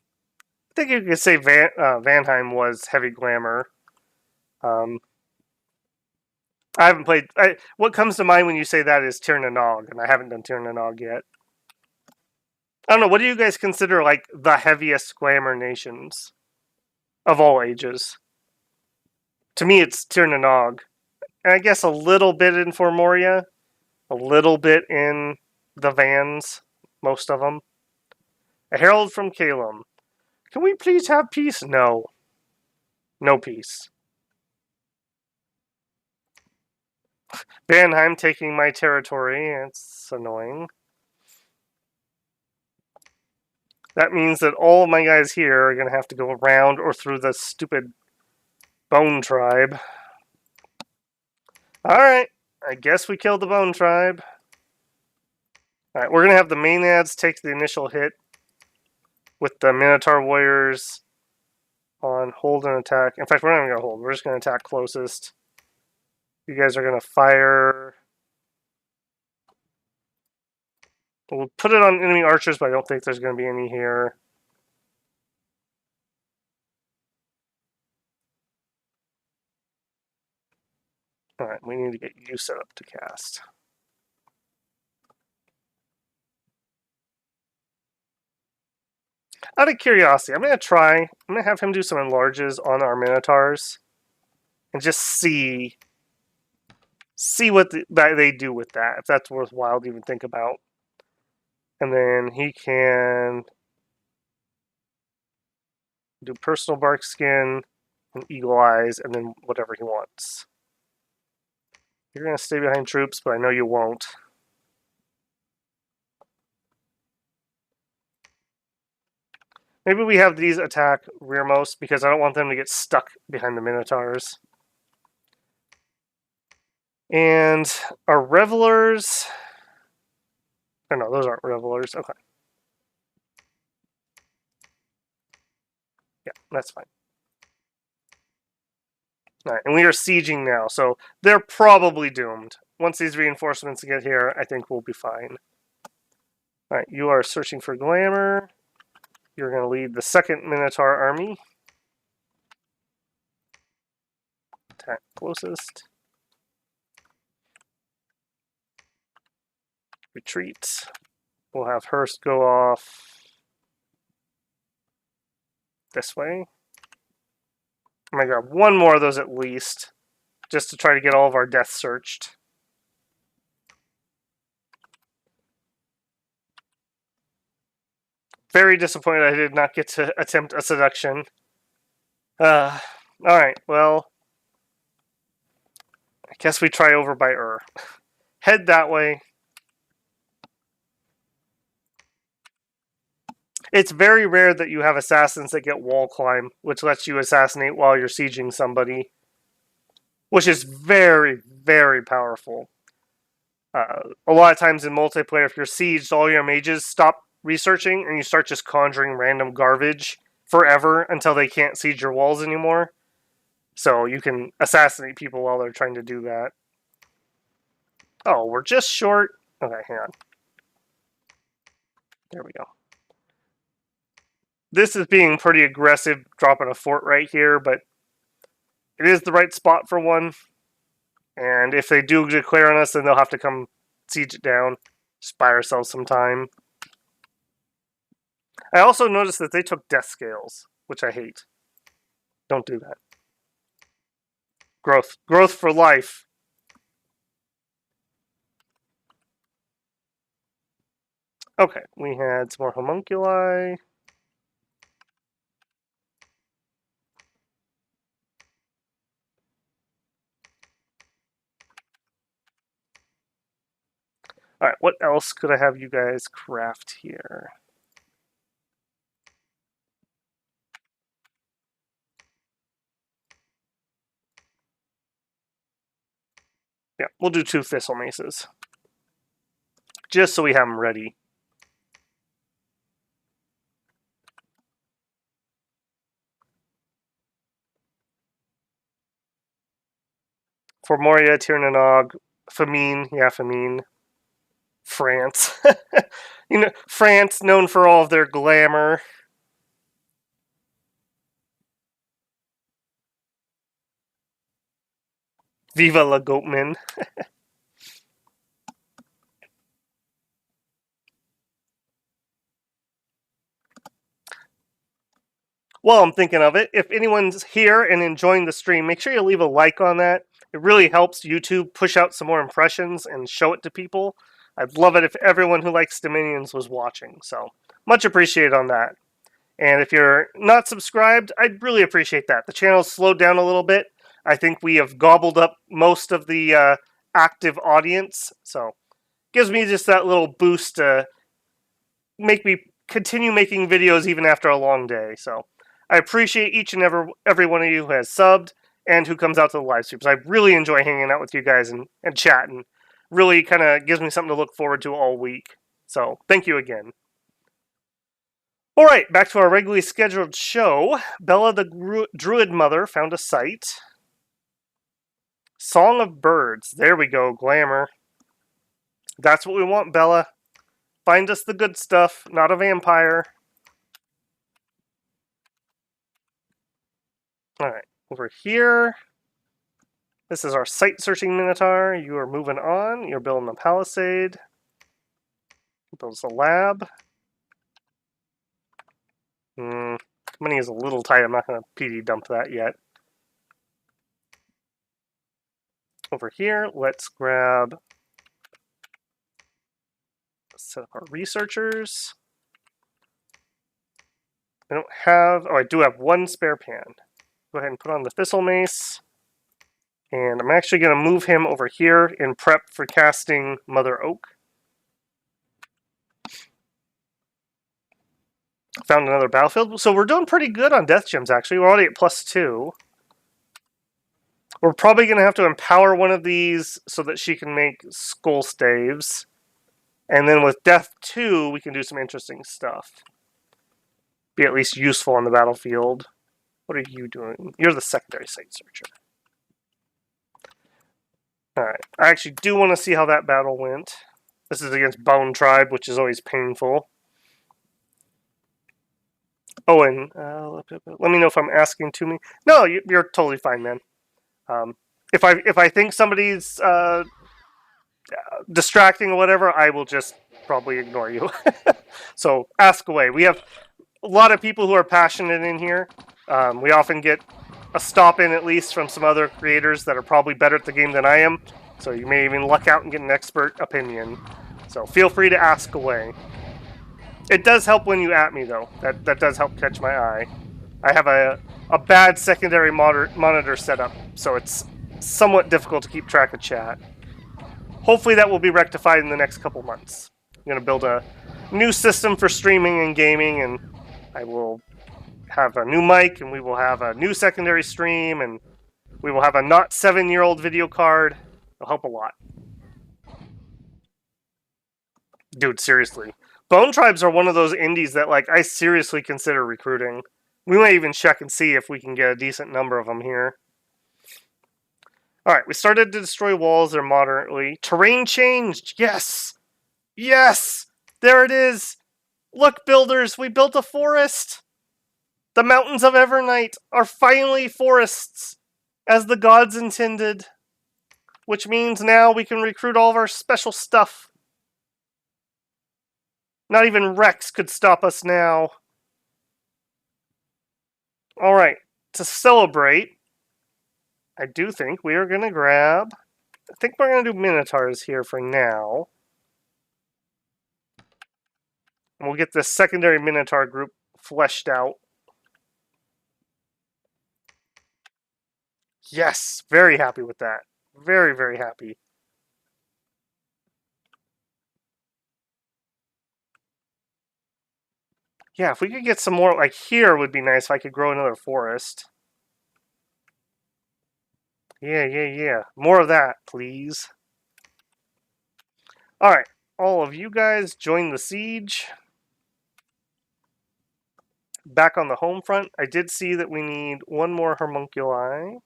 think you could say Vanheim was heavy glamour. I haven't played. What comes to mind when you say that is Tir na Nog, and I haven't done Tir na Nog yet. I don't know. What do you guys consider like the heaviest glamour nations of all ages? To me, it's Tir na Nog, and I guess a little bit in Formoria, a little bit in the Vans, most of them. A herald from Calum. Can we please have peace? No. No peace. Vanheim taking my territory. It's annoying. That means that all of my guys here are going to have to go around or through the stupid Bone Tribe. Alright. I guess we killed the Bone Tribe. Alright, we're going to have the Maenads take the initial hit with the Minotaur Warriors on hold and attack. In fact, we're not even going to hold. We're just going to attack closest. You guys are going to fire. We'll put it on enemy archers, but I don't think there's going to be any here. Alright, we need to get you set up to cast. Out of curiosity, I'm going to have him do some enlarges on our Minotaurs. And just see what they do with that, if that's worthwhile to even think about. And then he can do personal bark skin and eagle eyes, and then whatever he wants. You're going to stay behind troops, but I know you won't. Maybe we have these attack rearmost, because I don't want them to get stuck behind the Minotaurs. And our Revelers... Oh no, those aren't Revelers. Okay. Yeah, that's fine. Alright, and we are sieging now, so they're probably doomed. Once these reinforcements get here, I think we'll be fine. Alright, you are searching for glamour. You're going to lead the 2nd Minotaur army. Attack closest. Retreat. We'll have Hurst go off this way. I'm going to grab one more of those at least, just to try to get all of our deaths searched. Very disappointed I did not get to attempt a seduction. Alright, well, I guess we try over by Head that way. It's very rare that you have assassins that get wall climb, which lets you assassinate while you're sieging somebody, which is very, very powerful. A lot of times in multiplayer, if you're sieged, all your mages stop researching and you start just conjuring random garbage forever until they can't siege your walls anymore. So you can assassinate people while they're trying to do that. Oh, we're just short. Okay, hang on. There we go. This is being pretty aggressive, dropping a fort right here, but it is the right spot for one. And if they do declare on us, then they'll have to come siege it down. Just buy ourselves some time. I also noticed that they took death scales, which I hate. Don't do that. Growth. Growth for life. Okay, we had some more homunculi. Alright, what else could I have you guys craft here? Yeah, we'll do 2 thistle maces. Just so we have them ready. For Moria, Tir na Nog, Famine, yeah, Famine. France. You know, France, known for all of their glamour. Viva la Goatman. While I'm thinking of it, if anyone's here and enjoying the stream, make sure you leave a like on that. It really helps YouTube push out some more impressions and show it to people. I'd love it if everyone who likes Dominions was watching, so much appreciated on that. And if you're not subscribed, I'd really appreciate that. The channel's slowed down a little bit. I think we have gobbled up most of the active audience, so gives me just that little boost to make me continue making videos even after a long day. So I appreciate each and every one of you who has subbed and who comes out to the live streams. I really enjoy hanging out with you guys and chatting. Really kind of gives me something to look forward to all week. So thank you again. All right, back to our regularly scheduled show. Bella the Druid Mother found a site. Song of Birds. There we go, glamour. That's what we want, Bella. Find us the good stuff, not a vampire. Alright, over here. This is our site-searching Minotaur. You are moving on. You're building a palisade. Builds a lab. Money is a little tight. I'm not going to PD dump that yet. Over here, let's grab... set up our researchers. I don't have... oh, I do have one spare pan. Go ahead and put on the Thistle Mace. And I'm actually going to move him over here in prep for casting Mother Oak. Found another battlefield. So we're doing pretty good on death gems, actually. We're already at +2. We're probably going to have to empower one of these so that she can make skull staves. And then with death 2, we can do some interesting stuff. Be at least useful on the battlefield. What are you doing? You're the secondary site searcher. Alright. I actually do want to see how that battle went. This is against Bone Tribe, which is always painful. Oh, and let me know if I'm asking too many. No, you're totally fine, man. If I think somebody's distracting or whatever, I will just probably ignore you. So ask away. We have a lot of people who are passionate in here. We often get a stop in at least from some other creators that are probably better at the game than I am. So you may even luck out and get an expert opinion. So feel free to ask away. It does help when you at me, though. That does help catch my eye. I have a bad secondary monitor setup, so it's somewhat difficult to keep track of chat. Hopefully that will be rectified in the next couple months. I'm going to build a new system for streaming and gaming, and I will have a new mic, and we will have a new secondary stream, and we will have a not 7-year-old video card. It'll help a lot. Dude, seriously. Bone Tribes are one of those indies that, like, I seriously consider recruiting. We might even check and see if we can get a decent number of them here. Alright, we started to destroy walls there moderately. Terrain changed! Yes! Yes! There it is! Look, builders, we built a forest! The mountains of Evernight are finally forests, as the gods intended. Which means now we can recruit all of our special stuff. Not even Rex could stop us now. Alright, to celebrate, I do think we are going to grab... I think we're going to do Minotaurs here for now. And we'll get this secondary Minotaur group fleshed out. Yes, very happy with that. Very, very happy. Yeah, if we could get some more, like here would be nice if I could grow another forest. Yeah. More of that, please. Alright, all of you guys join the siege. Back on the home front, I did see that we need one more homunculi.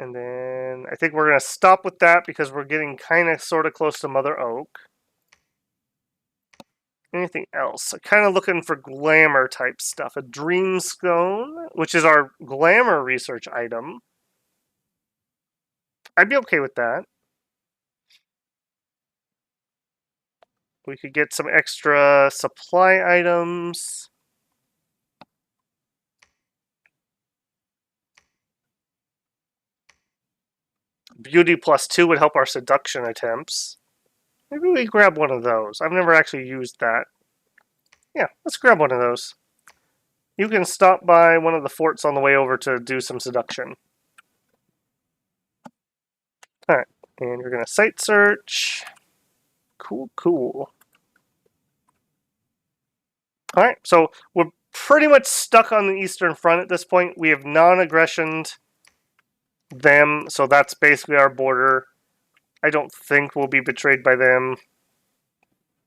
And then I think we're going to stop with that because we're getting kind of sort of close to Mother Oak. Anything else? I'm kind of looking for glamour type stuff. A dream scone, which is our glamour research item. I'd be okay with that. We could get some extra supply items. Beauty +2 would help our seduction attempts. Maybe we grab one of those. I've never actually used that. Yeah, let's grab one of those. You can stop by one of the forts on the way over to do some seduction. Alright, and you're going to site search. Cool, cool. Alright, so we're pretty much stuck on the Eastern Front at this point. We have non-aggressioned them, so that's basically our border. I don't think we'll be betrayed by them.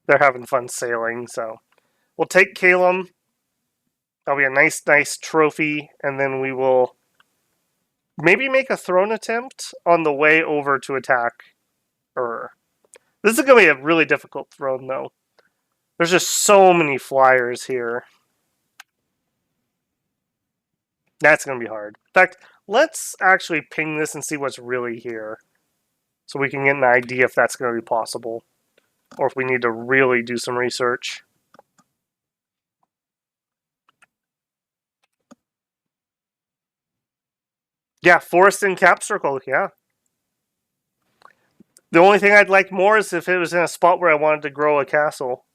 They're having fun sailing, so we'll take Calum. That'll be a nice trophy, and then we will maybe make a throne attempt on the way over to attack Ur. This is going to be a really difficult throne, though. There's just so many flyers here. That's going to be hard. In fact, let's actually ping this and see what's really here, so we can get an idea if that's going to be possible, or if we need to really do some research. Yeah, forest and cap circle, yeah. The only thing I'd like more is if it was in a spot where I wanted to grow a castle.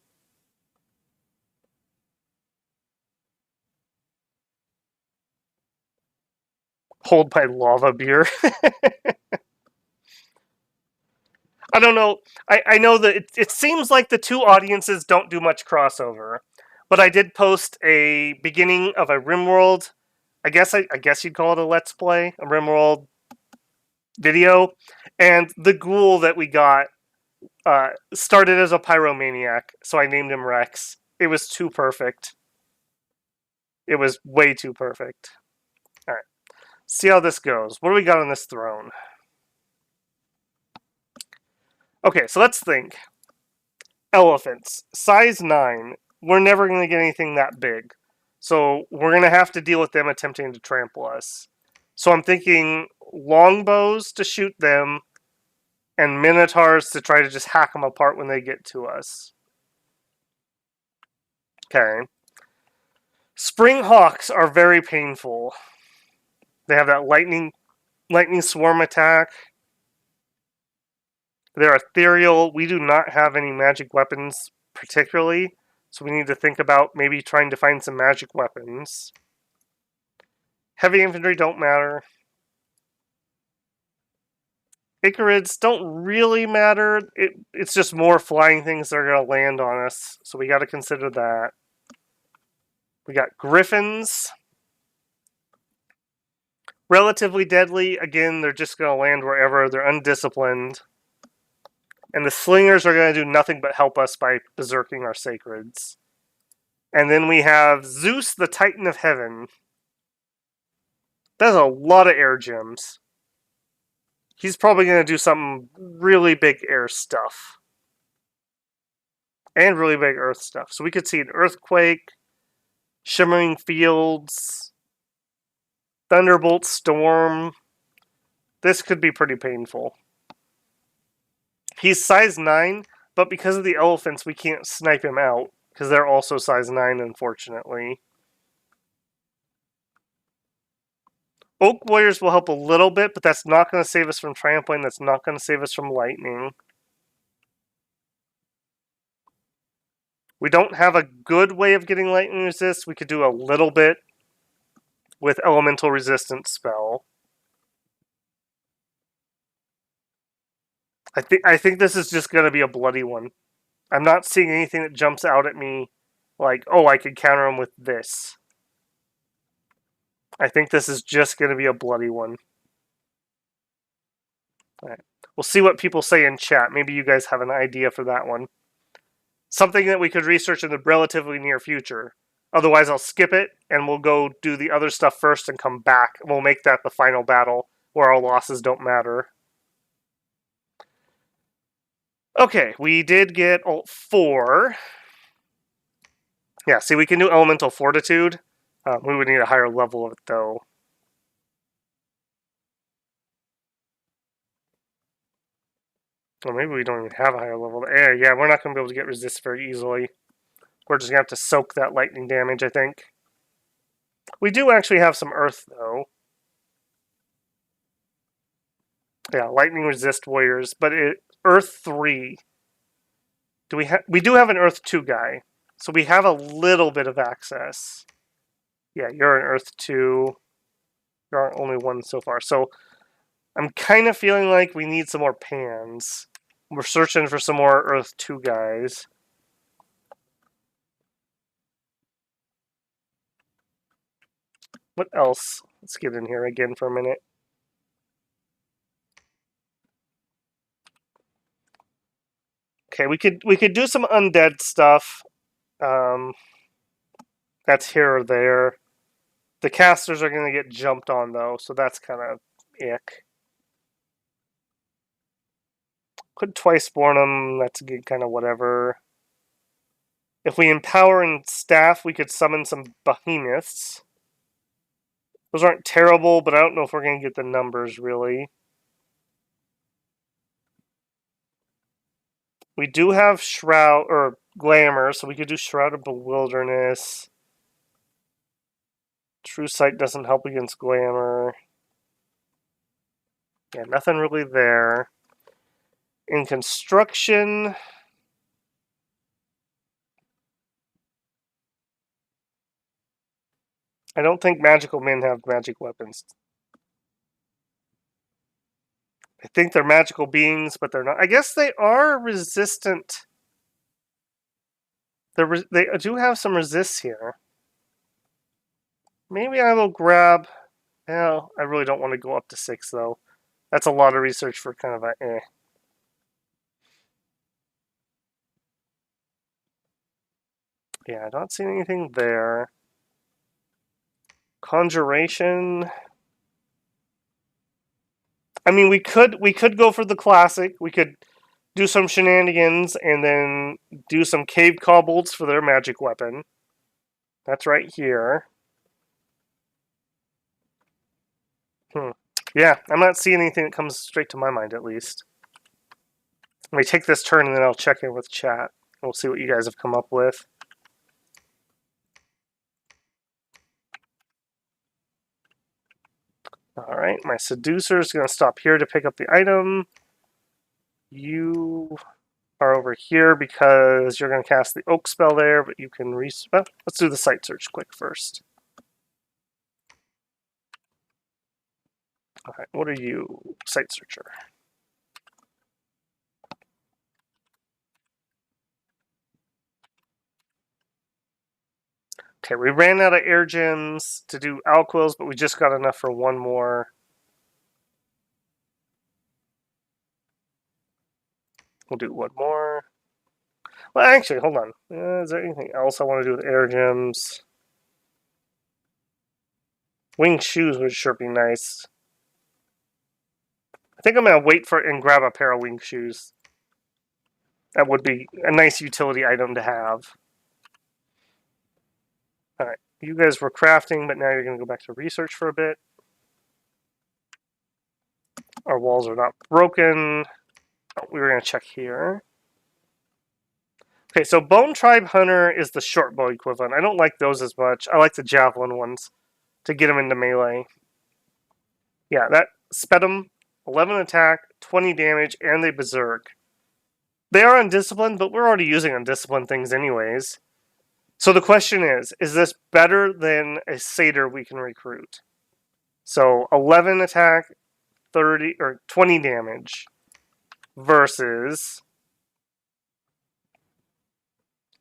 Hold by lava beer. I don't know. I know that it seems like the two audiences don't do much crossover, but I did post a beginning of a RimWorld. I guess you'd call it a Let's Play, a RimWorld video, and the ghoul that we got started as a pyromaniac, so I named him Rex. It was too perfect. It was way too perfect. All right, see how this goes. What do we got on this throne? Okay, so let's think. Elephants, size 9. We're never going to get anything that big. So we're going to have to deal with them attempting to trample us. So I'm thinking longbows to shoot them, and minotaurs to try to just hack them apart when they get to us. Okay. Spring hawks are very painful. They have that lightning swarm attack. They're ethereal. We do not have any magic weapons particularly, so we need to think about maybe trying to find some magic weapons. Heavy infantry don't matter. Icarids don't really matter. It's just more flying things that are going to land on us, so we got to consider that. We got griffins. Relatively deadly. Again, they're just going to land wherever. They're undisciplined. And the slingers are going to do nothing but help us by berserking our sacreds. And then we have Zeus, the Titan of Heaven. That's a lot of air gems. He's probably going to do some really big air stuff. And really big earth stuff. So we could see an earthquake, shimmering fields, thunderbolt storm. This could be pretty painful. He's size 9, but because of the elephants, we can't snipe him out, because they're also size 9, unfortunately. Oak warriors will help a little bit, but that's not going to save us from trampling. That's not going to save us from lightning. We don't have a good way of getting lightning resist. We could do a little bit with elemental resistance spell. I think this is just going to be a bloody one. I'm not seeing anything that jumps out at me like, oh, I could counter him with this. I think this is just going to be a bloody one. All right. We'll see what people say in chat. Maybe you guys have an idea for that one. Something that we could research in the relatively near future. Otherwise, I'll skip it, and we'll go do the other stuff first and come back. We'll make that the final battle where our losses don't matter. Okay, we did get alt 4. Yeah, see, we can do elemental fortitude. We would need a higher level of it, though. Or maybe we don't even have a higher level of air. Yeah, we're not going to be able to get resist very easily. We're just going to have to soak that lightning damage, I think. We do actually have some earth, though. Yeah, lightning resist warriors, but earth 3. We do have an earth 2 guy, so we have a little bit of access. Yeah, you're an earth 2. There aren't only one so far. So I'm kind of feeling like we need some more pans. We're searching for some more earth 2 guys. What else? Let's get in here again for a minute. Okay, we could do some undead stuff. That's here or there. The casters are going to get jumped on, though, so that's kind of ick. Could twice born them, that's kind of whatever. If we empower and staff, we could summon some behemoths. Those aren't terrible, but I don't know if we're going to get the numbers, really. We do have Shroud, or Glamour, so we could do Shroud of Bewilderness. True Sight doesn't help against Glamour. Yeah, nothing really there. In construction, I don't think magical men have magic weapons. I think they're magical beings, but they're not. I guess they are resistant. They do have some resists here. Maybe I will grab... Well, I really don't want to go up to 6, though. That's a lot of research for kind of a eh. Yeah, I don't see anything there. Conjuration. I mean, we could go for the classic. We could do some shenanigans and then do some cave kobolds for their magic weapon. That's right here. Yeah, I'm not seeing anything that comes straight to my mind, at least. Let me take this turn and then I'll check in with chat. We'll see what you guys have come up with. Alright, my seducer is going to stop here to pick up the item. You are over here because you're going to cast the oak spell there, but you can well, let's do the site search quick first. Alright, what are you? Site searcher. Okay, we ran out of air gems to do alquils, but we just got enough for one more. We'll do one more. Well, actually, hold on. Is there anything else I want to do with air gems? Winged shoes would sure be nice. I think I'm going to wait for it and grab a pair of winged shoes. That would be a nice utility item to have. Alright, you guys were crafting, but now you're going to go back to research for a bit. Our walls are not broken. Oh, we were going to check here. Okay, so Bone Tribe Hunter is the short bow equivalent. I don't like those as much. I like the javelin ones to get them into melee. Yeah, that sped them 11 attack, 20 damage, and they berserk. They are undisciplined, but we're already using undisciplined things anyways. So the question is this better than a satyr we can recruit? So 11 attack, 30 or 20 damage versus...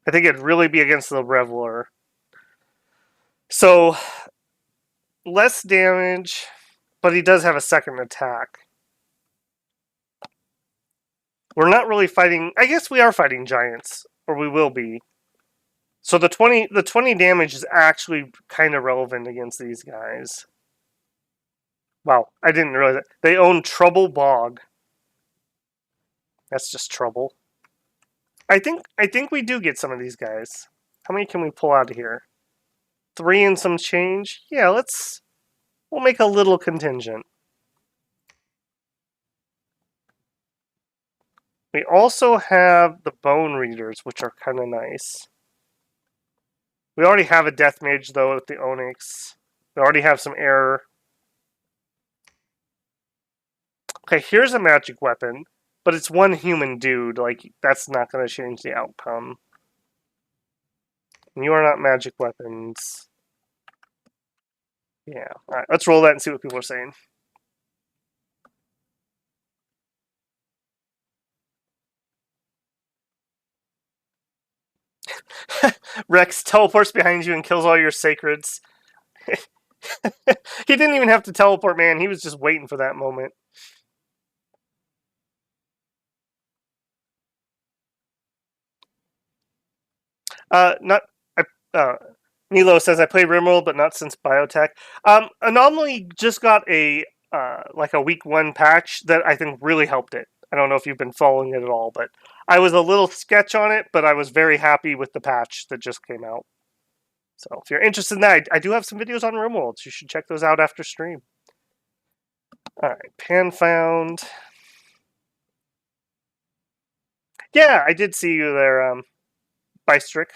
I think it'd really be against the Reveler. So, less damage, but he does have a second attack. We're not really fighting... I guess we are fighting giants, or we will be. So the 20 damage is actually kind of relevant against these guys. Wow, I didn't realize that. They own Trouble Bog. That's just trouble. I think we do get some of these guys. How many can we pull out of here? 3 and some change? Yeah, we'll make a little contingent. We also have the Bone Readers, which are kind of nice. We already have a Death Mage, though, with the Onyx. We already have some air. Okay, here's a magic weapon, but it's one human dude. Like, that's not going to change the outcome. And you are not magic weapons. Yeah. Alright, let's roll that and see what people are saying. Rex teleports behind you and kills all your sacreds. He didn't even have to teleport, man. He was just waiting for that moment. Not. Nilo says I played Rimworld, but not since Biotech. Anomaly just got a like a week 1 patch that I think really helped it. I don't know if you've been following it at all, but I was a little sketch on it, but I was very happy with the patch that just came out. So if you're interested in that, I do have some videos on Rimworlds. You should check those out after stream. All right, Pan found. Yeah, I did see you there, Bystrick.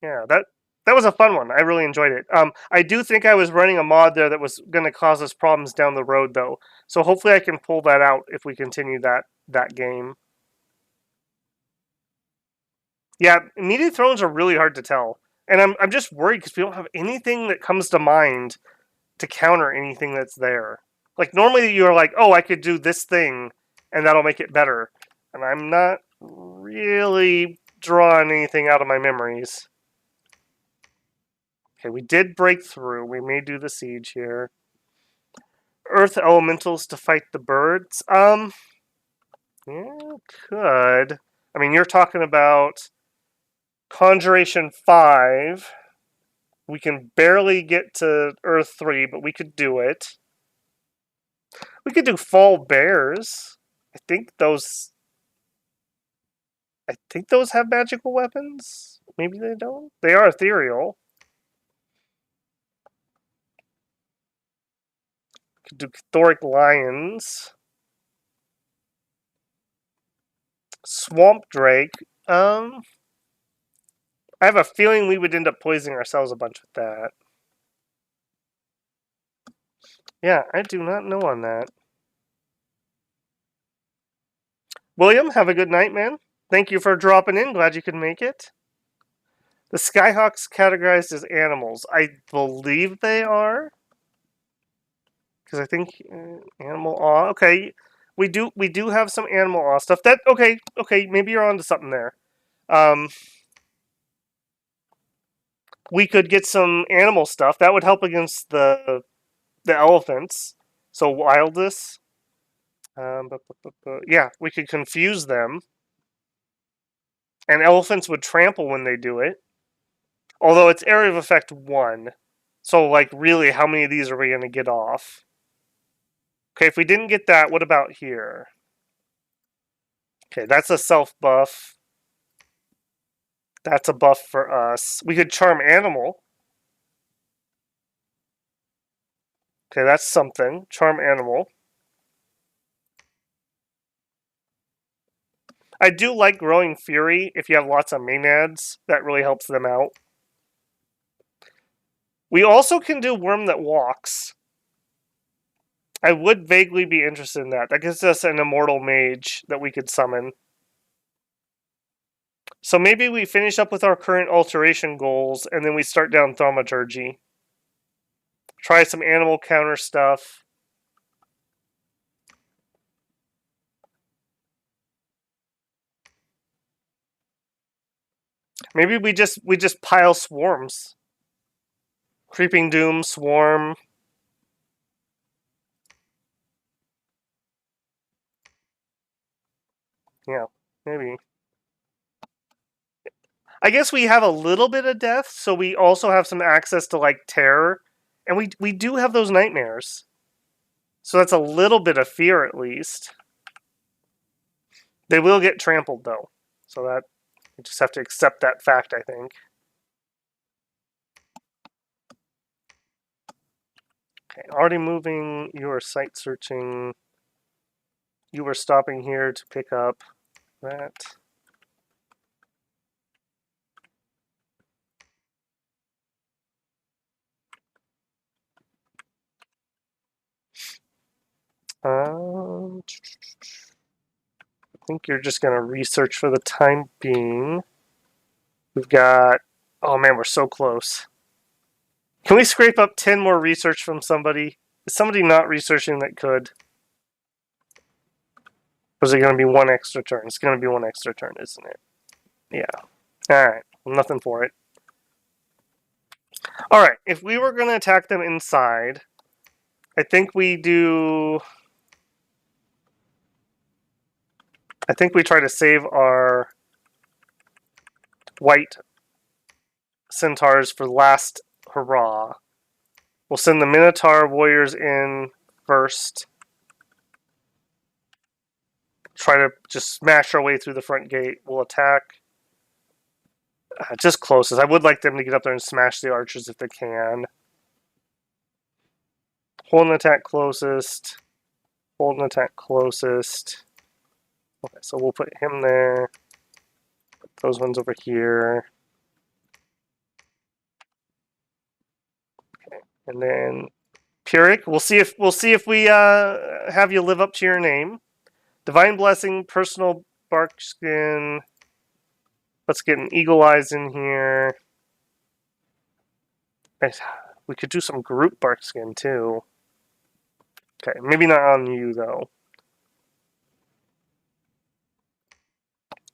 Yeah, that was a fun one. I really enjoyed it. I do think I was running a mod there that was going to cause us problems down the road, though. So hopefully I can pull that out if we continue that game. Yeah, immediate thrones are really hard to tell, and I'm just worried because we don't have anything that comes to mind to counter anything that's there. Like normally you're like, oh, I could do this thing, and that'll make it better, and I'm not really drawing anything out of my memories. Okay, we did break through. We may do the siege here. Earth elementals to fight the birds. Yeah, could. I mean, you're talking about Conjuration 5. We can barely get to Earth 3, but we could do it. We could do Fall Bears. I think those have magical weapons. Maybe they don't. They are ethereal. Could do Chthoric Lions. Swamp Drake. I have a feeling we would end up poisoning ourselves a bunch with that. Yeah, I do not know on that. William, have a good night, man. Thank you for dropping in. Glad you could make it. The Skyhawks categorized as animals. I believe they are. Because I think animal awe. Okay, we do have some animal awe stuff. That okay. Maybe you're onto something there. We could get some animal stuff that would help against the elephants. So wildness. Yeah, we could confuse them, and elephants would trample when they do it. Although it's area of effect 1, so like really, how many of these are we going to get off? Okay, if we didn't get that, what about here? Okay, that's a self buff. That's a buff for us. We could charm animal. Okay, that's something. Charm animal. I do like growing fury if you have lots of maenads. That really helps them out. We also can do worm that walks. I would vaguely be interested in that. That gives us an immortal mage that we could summon. So maybe we finish up with our current alteration goals, and then we start down thaumaturgy. Try some animal counter stuff. Maybe we just pile swarms. Creeping Doom, Swarm. Yeah, maybe. I guess we have a little bit of death, so we also have some access to like terror, and we do have those nightmares. So that's a little bit of fear at least. They will get trampled though. So that you just have to accept that fact, I think. Okay, already moving. You are site searching. You were stopping here to pick up that. I think you're just going to research for the time being. We've got... Oh man, we're so close. Can we scrape up 10 more research from somebody? Is somebody not researching that could? Or is it going to be one extra turn? It's going to be one extra turn, isn't it? Yeah. Alright. Nothing for it. Alright. If we were going to attack them inside, I think we do... I think we try to save our white centaurs for last hurrah. We'll send the Minotaur warriors in first. Try to just smash our way through the front gate. We'll attack just closest. I would like them to get up there and smash the archers if they can. Hold an attack closest. Hold an attack closest. Okay, so we'll put him there. Put those ones over here. Okay, and then Pyrrhic. We'll see if we have you live up to your name. Divine Blessing, personal bark skin. Let's get an Eagle Eyes in here. We could do some group bark skin too. Okay, maybe not on you though.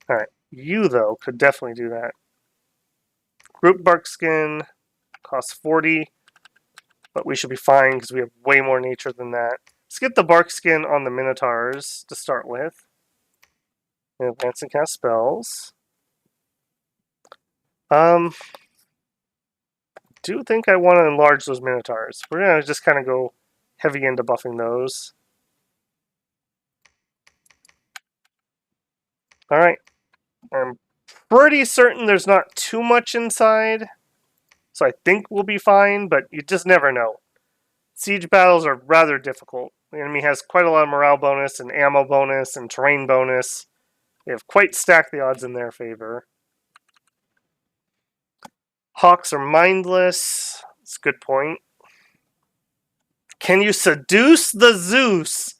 Alright, you though could definitely do that. Group bark skin costs 40, but we should be fine because we have way more nature than that. Let's get the bark skin on the Minotaurs to start with. And advance and cast spells. Do think I want to enlarge those Minotaurs. We're going to just kind of go heavy into buffing those. Alright. I'm pretty certain there's not too much inside. So I think we'll be fine, but you just never know. Siege battles are rather difficult. The enemy has quite a lot of morale bonus and ammo bonus and terrain bonus. They have quite stacked the odds in their favor. Hawks are mindless. That's a good point. Can you seduce the Zeus?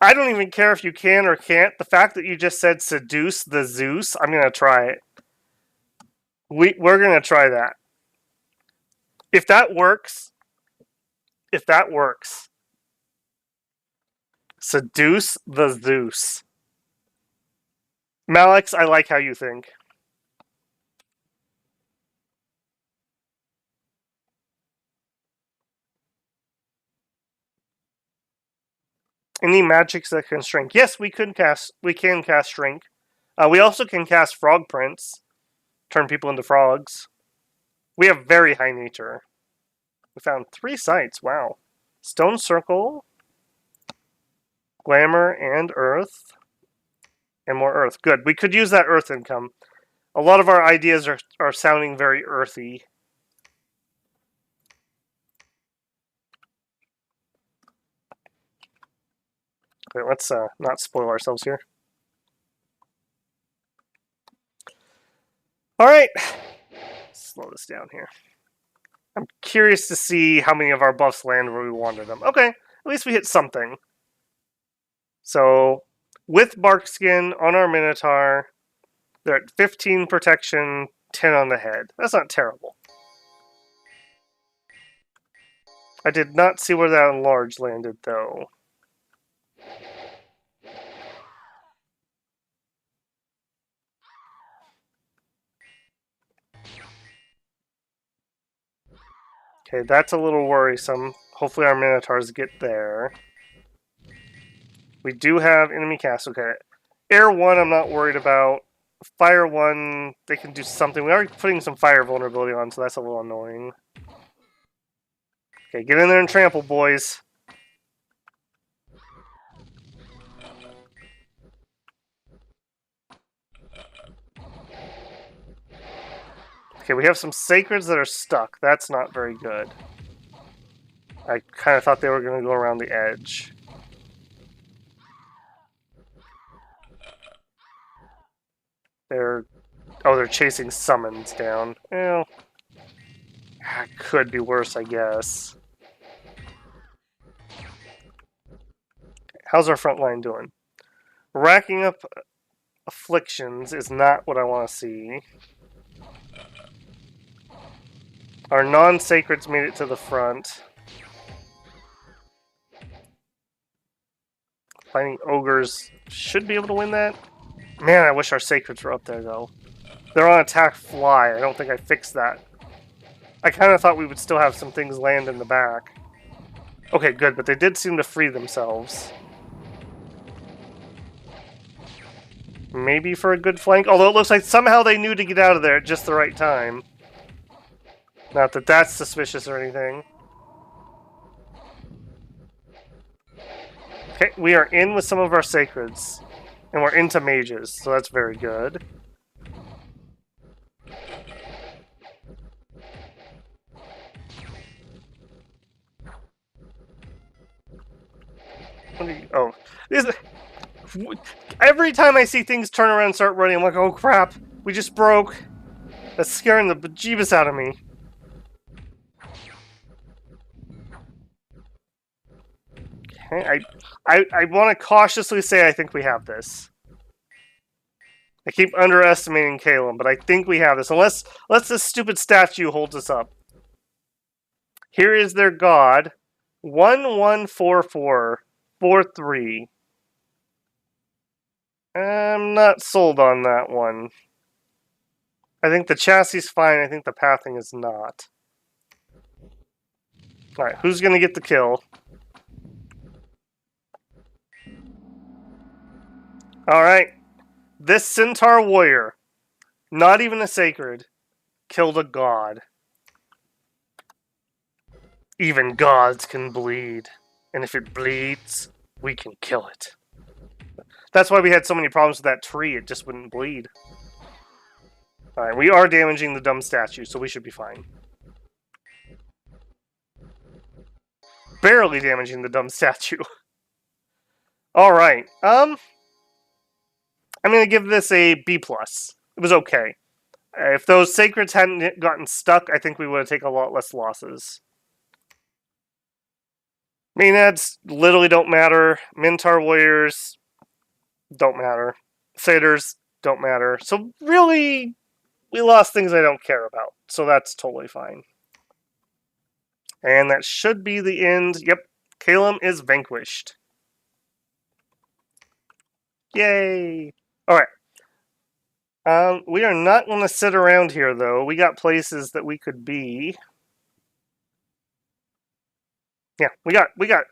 I don't even care if you can or can't. The fact that you just said seduce the Zeus, I'm going to try it. We're going to try that. If that works, seduce the Zeus. Malix, I like how you think. Any magics that can shrink? Yes, we can cast shrink. We also can cast Frog Prince, turn people into frogs. We have very high nature. We found 3 sites. Wow. Stone Circle, Glamour, and Earth. And more Earth. Good. We could use that Earth income. A lot of our ideas are sounding very earthy. Okay, let's not spoil ourselves here. Alright. Slow this down here. I'm curious to see how many of our buffs land where we wanted them. Okay, at least we hit something. So, with bark skin on our Minotaur, they're at 15 protection, 10 on the head. That's not terrible. I did not see where that enlarge landed, though. Okay, that's a little worrisome. Hopefully our Minotaurs get there. We do have enemy cast. Okay. Air 1 I'm not worried about. Fire 1, they can do something. We are putting some fire vulnerability on, so that's a little annoying. Okay, get in there and trample, boys. Okay, we have some sacreds that are stuck. That's not very good. I kind of thought they were going to go around the edge. They're chasing summons down. Well, could be worse, I guess. How's our front line doing? Racking up afflictions is not what I want to see. Our non-sacreds made it to the front. Fighting ogres should be able to win that. Man, I wish our sacreds were up there, though. They're on attack fly. I don't think I fixed that. I kind of thought we would still have some things land in the back. Okay, good, but they did seem to free themselves. Maybe for a good flank, although it looks like somehow they knew to get out of there at just the right time. Not that that's suspicious or anything. Okay, we are in with some of our sacreds. And we're into mages, so that's very good. Oh. Every time I see things turn around and start running, I'm like, oh crap, we just broke. That's scaring the bejeebus out of me. Okay, I want to cautiously say I think we have this. I keep underestimating Caleb, but I think we have this. Unless this stupid statue holds us up. Here is their god. 114443. I'm not sold on that one. I think the chassis is fine. I think the pathing is not. Alright, who's going to get the kill? Alright. This centaur warrior, not even a sacred, killed a god. Even gods can bleed. And if it bleeds, we can kill it. That's why we had so many problems with that tree. It just wouldn't bleed. Alright, we are damaging the dumb statue, so we should be fine. Barely damaging the dumb statue. Alright, I'm going to give this a B+. It was okay. If those sacreds hadn't gotten stuck, I think we would have taken a lot less losses. Maenads literally don't matter. Minotaur warriors don't matter. Satyrs don't matter. So really, we lost things I don't care about. So that's totally fine. And that should be the end. Yep, Caleb is vanquished. Yay! Alright. We are not going to sit around here, though. We got places that we could be. Yeah, we got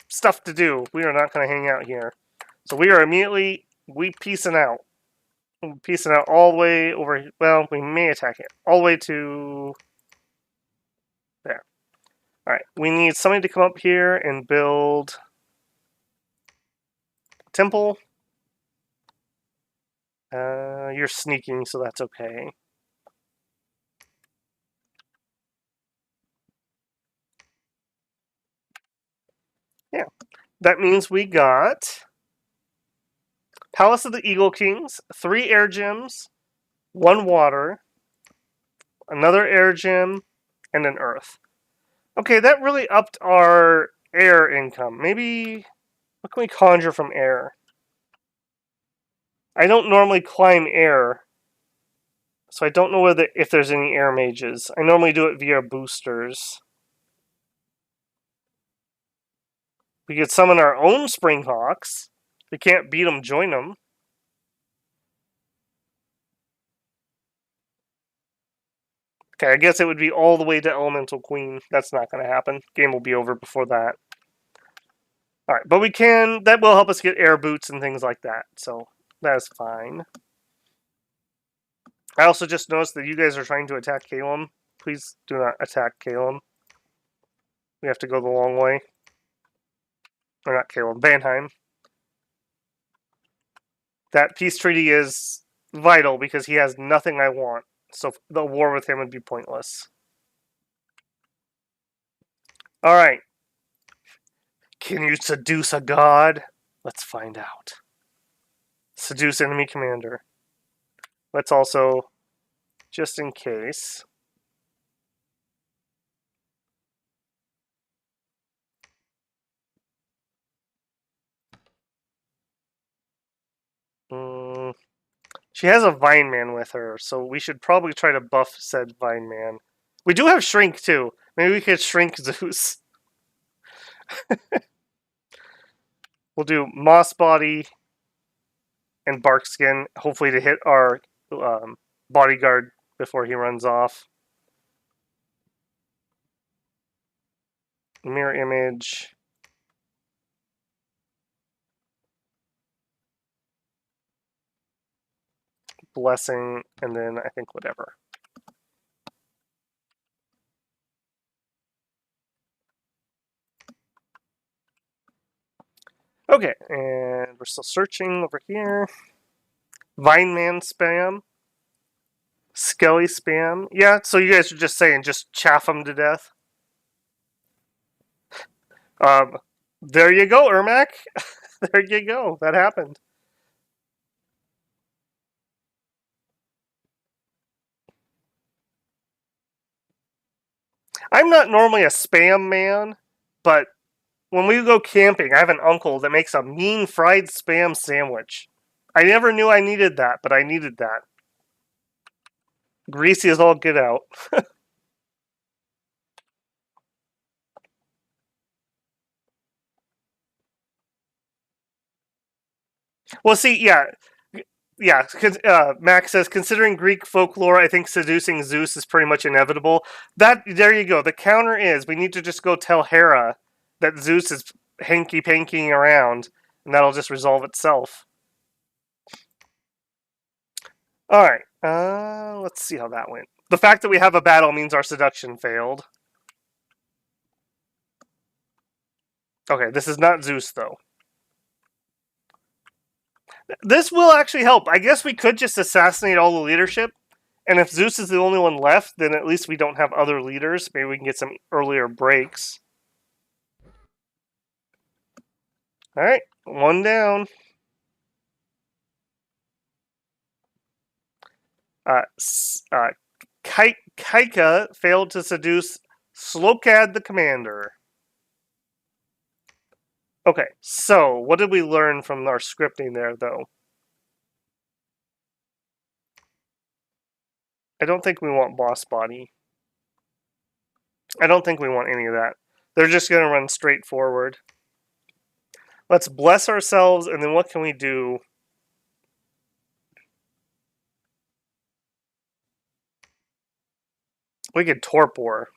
stuff to do. We are not going to hang out here. So we are immediately, peacing out. We're peacing out all the way over, well, we may attack it. All the way to there. Alright, we need somebody to come up here and build a temple. You're sneaking, so that's okay. Yeah, that means we got Palace of the Eagle Kings, 3 air gems, 1 water, another air gem, and an earth. Okay, that really upped our air income. Maybe, what can we conjure from air? I don't normally climb air, so I don't know if there's any air mages. I normally do it via boosters. We could summon our own Springhawks. We can't beat them, join them. Okay, I guess it would be all the way to Elemental Queen. That's not going to happen. Game will be over before that. Alright, but we can, that will help us get air boots and things like that, so that's fine. I also just noticed that you guys are trying to attack Caleb. Please do not attack Caleb. We have to go the long way. Or not Caleb, Banheim. That peace treaty is vital because he has nothing I want. So the war with him would be pointless. Alright. Can you seduce a god? Let's find out. Seduce enemy commander. Let's also, just in case... She has a Vine Man with her, so we should probably try to buff said Vine Man. We do have Shrink, too. Maybe we could Shrink Zeus. We'll do Moss Body and Bark Skin, hopefully to hit our bodyguard before he runs off. Mirror Image. Blessing, and then I think whatever. Okay, and we're still searching over here. Vine Man spam. Skelly spam. Yeah, so you guys are just saying just chaff them to death. There you go, Ermac. There you go. That happened. I'm not normally a spam man, but when we go camping, I have an uncle that makes a mean fried spam sandwich. I never knew I needed that, but I needed that. Greasy as all get out. Well, see, yeah. Max says, considering Greek folklore, I think seducing Zeus is pretty much inevitable. There you go. The counter is we need to just go tell Hera that Zeus is hanky-pankying around, and that'll just resolve itself. Alright, let's see how that went. The fact that we have a battle means our seduction failed. Okay, this is not Zeus, though. This will actually help. I guess we could just assassinate all the leadership, and if Zeus is the only one left, then at least we don't have other leaders. Maybe we can get some earlier breaks. Alright, one down. Kaika failed to seduce Slokad the commander. Okay, so what did we learn from our scripting there, though? I don't think we want boss body. I don't think we want any of that. They're just going to run straight forward. Let's bless ourselves, and then what can we do? We could torpor.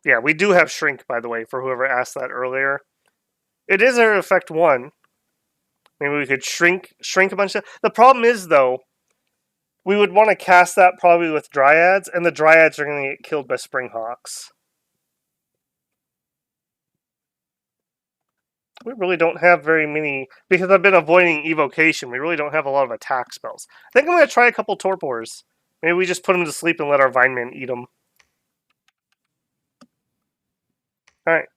Yeah, we do have shrink, by the way, for whoever asked that earlier. It is area effect 1. Maybe we could shrink a bunch of... The problem is, though, we would want to cast that probably with Dryads, and the Dryads are going to get killed by Springhawks. We really don't have very many... Because I've been avoiding evocation, we really don't have a lot of attack spells. I think I'm going to try a couple torpors. Maybe we just put them to sleep and let our Vineman eat them. Alright.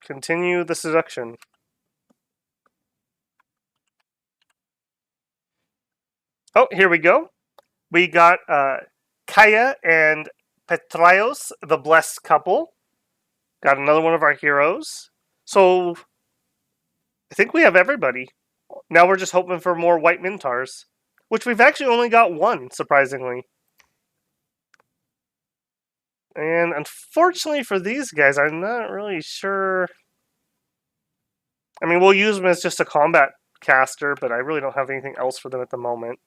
Continue the seduction. Oh, here we go. We got Kaya and Petraios, the blessed couple. Got another one of our heroes. So, I think we have everybody. Now we're just hoping for more white Minotaurs. Which we've actually only got one, surprisingly. And unfortunately for these guys, I'm not really sure... I mean, we'll use them as just a combat caster, but I really don't have anything else for them at the moment.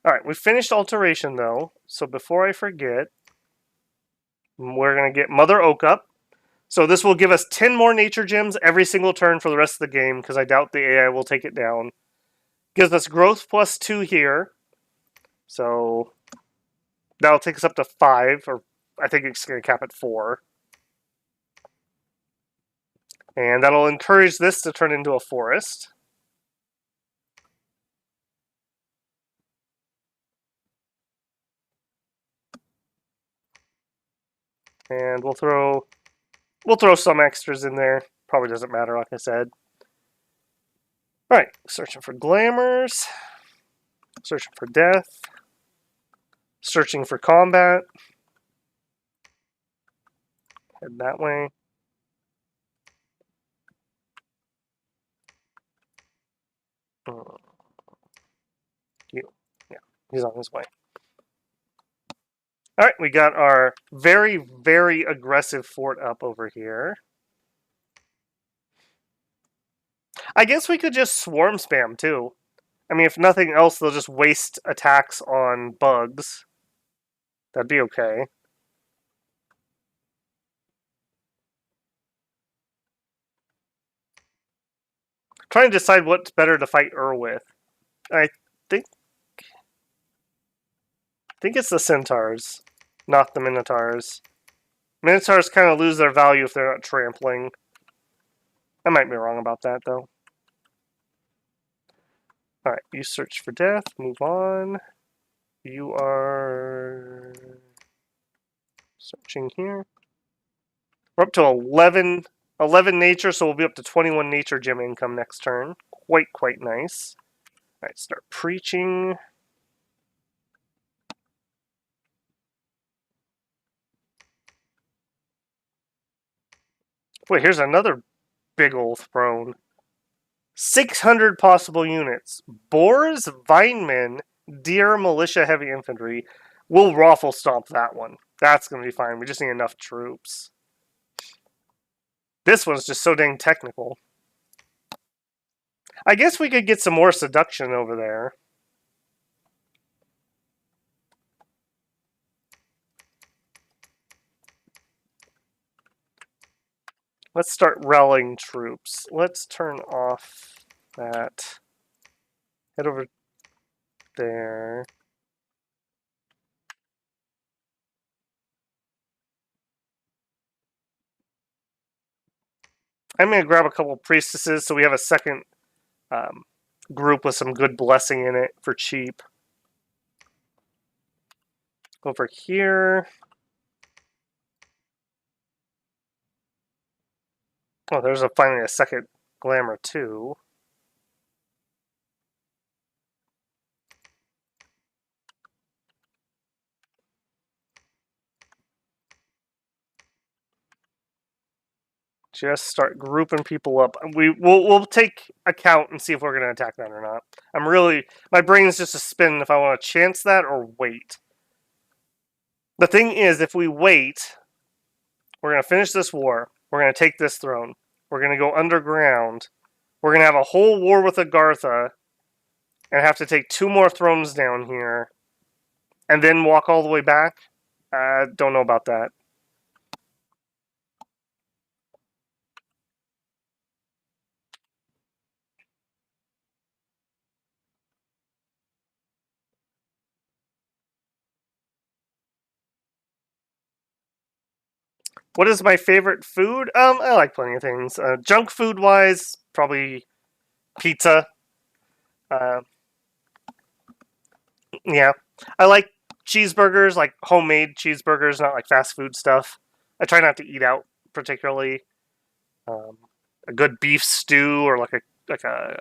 Alright, we finished Alteration, though. So before I forget, we're going to get Mother Oak up. So this will give us 10 more Nature Gems every single turn for the rest of the game, because I doubt the AI will take it down. Gives us Growth plus 2 here. So that'll take us up to 5, or I think it's going to cap at 4. And that'll encourage this to turn into a forest. And we'll throw some extras in there. Probably doesn't matter, like I said. Alright, searching for glamours. Searching for death. Searching for combat. Head that way. Yeah, he's on his way. Alright, we got our very, very aggressive fort up over here. I guess we could just swarm spam, too. I mean, if nothing else, they'll just waste attacks on bugs. That'd be okay. Trying to decide what's better to fight with. I think it's the centaurs, not the minotaurs. Minotaurs kind of lose their value if they're not trampling. I might be wrong about that, though. Alright, you search for death, move on. You are searching here. We're up to 11 nature, so we'll be up to 21 nature gem income next turn. Quite nice. Alright, start preaching. Wait, here's another big old throne. 600 possible units. Boars, Vinemen, Deer, Militia, Heavy Infantry. We'll raffle stomp that one. That's going to be fine. We just need enough troops. This one's just so dang technical. I guess we could get some more seduction over there. Let's start rallying troops. Let's turn off that. Head over there. I'm going to grab a couple priestesses so we have a second group with some good blessing in it for cheap. Over here. Oh, there's finally a second glamour too. Just start grouping people up. We'll take a count and see if we're going to attack that or not. My brain's just a spin if I want to chance that or wait. The thing is, if we wait, we're going to finish this war. We're going to take this throne. We're going to go underground. We're going to have a whole war with Agartha and have to take 2 more thrones down here and then walk all the way back. Don't know about that. What is my favorite food? I like plenty of things. Junk food wise, probably pizza. Yeah, I like cheeseburgers, like homemade cheeseburgers, not like fast food stuff. I try not to eat out particularly. A good beef stew or like a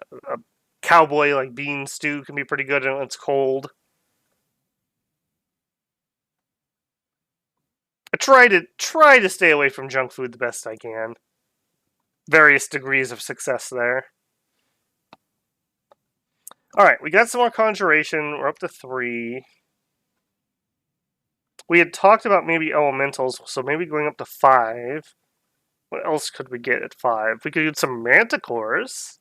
cowboy like bean stew can be pretty good when it's cold. I try to stay away from junk food the best I can. Various degrees of success there. Alright, we got some more conjuration. We're up to 3. We had talked about maybe elementals, so maybe going up to 5. What else could we get at 5? We could get some manticores.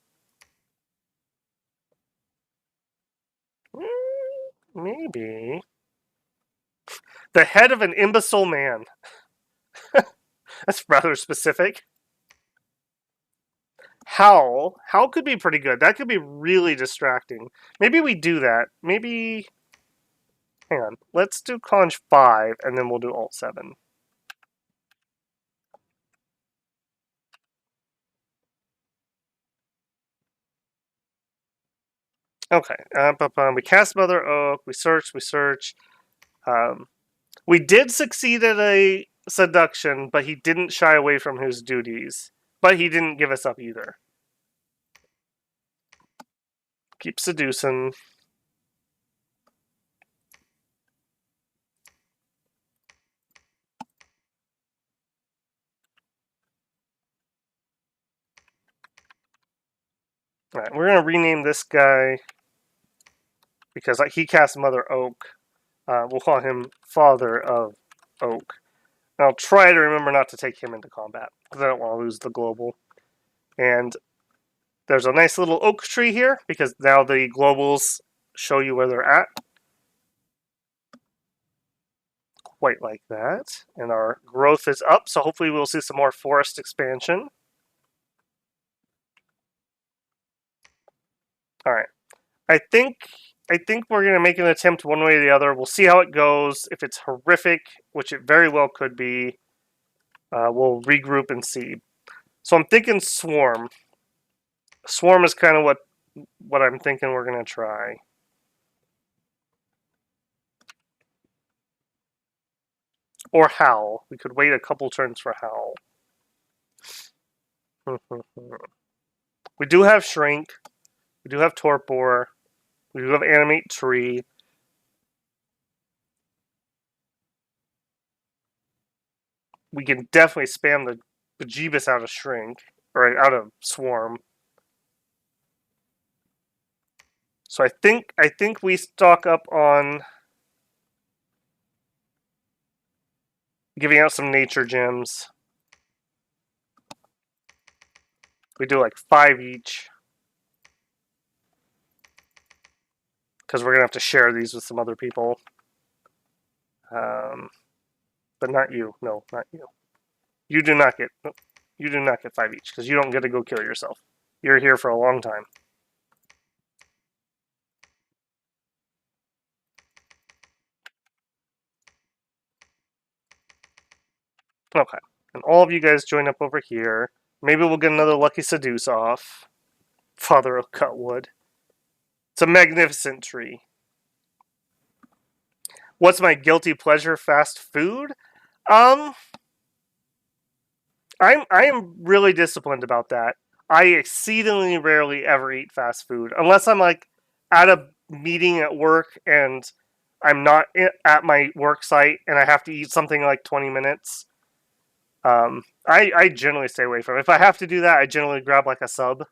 Maybe. The head of an imbecile man. That's rather specific. Howl could be pretty good. That could be really distracting. Maybe we do that. Maybe... Hang on. Let's do Conj 5, and then we'll do Alt 7. Okay. We cast Mother Oak. We search. We did succeed at a seduction, but he didn't shy away from his duties. But he didn't give us up either. Keep seducing. Alright, we're going to rename this guy because he cast Mother Oak. We'll call him Father of Oak. And I'll try to remember not to take him into combat because I don't want to lose the global. And there's a nice little oak tree here because now the globals show you where they're at. Quite like that. And our growth is up, so hopefully we'll see some more forest expansion. Alright. I think we're going to make an attempt one way or the other. We'll see how it goes. If it's horrific, which it very well could be, we'll regroup and see. So I'm thinking Swarm. Swarm is kind of what I'm thinking we're going to try. Or Howl. We could wait a couple turns for Howl. We do have Shrink. We do have Torpor. We do have Animate Tree. We can definitely spam the bejeebus out of Shrink. Or out of Swarm. So I think we stock up on giving out some nature gems. We do like 5 each. Because we're going to have to share these with some other people. But not you. No, not you. You do not get 5 each. Because you don't get to go kill yourself. You're here for a long time. Okay. And all of you guys join up over here. Maybe we'll get another Lucky Seduce off. Father of Cutwood. It's a magnificent tree. What's my guilty pleasure fast food? I am really disciplined about that. I exceedingly rarely ever eat fast food. Unless I'm like at a meeting at work and I'm not at my work site and I have to eat something like 20 minutes. I generally stay away from it. If I have to do that, I generally grab like a sub.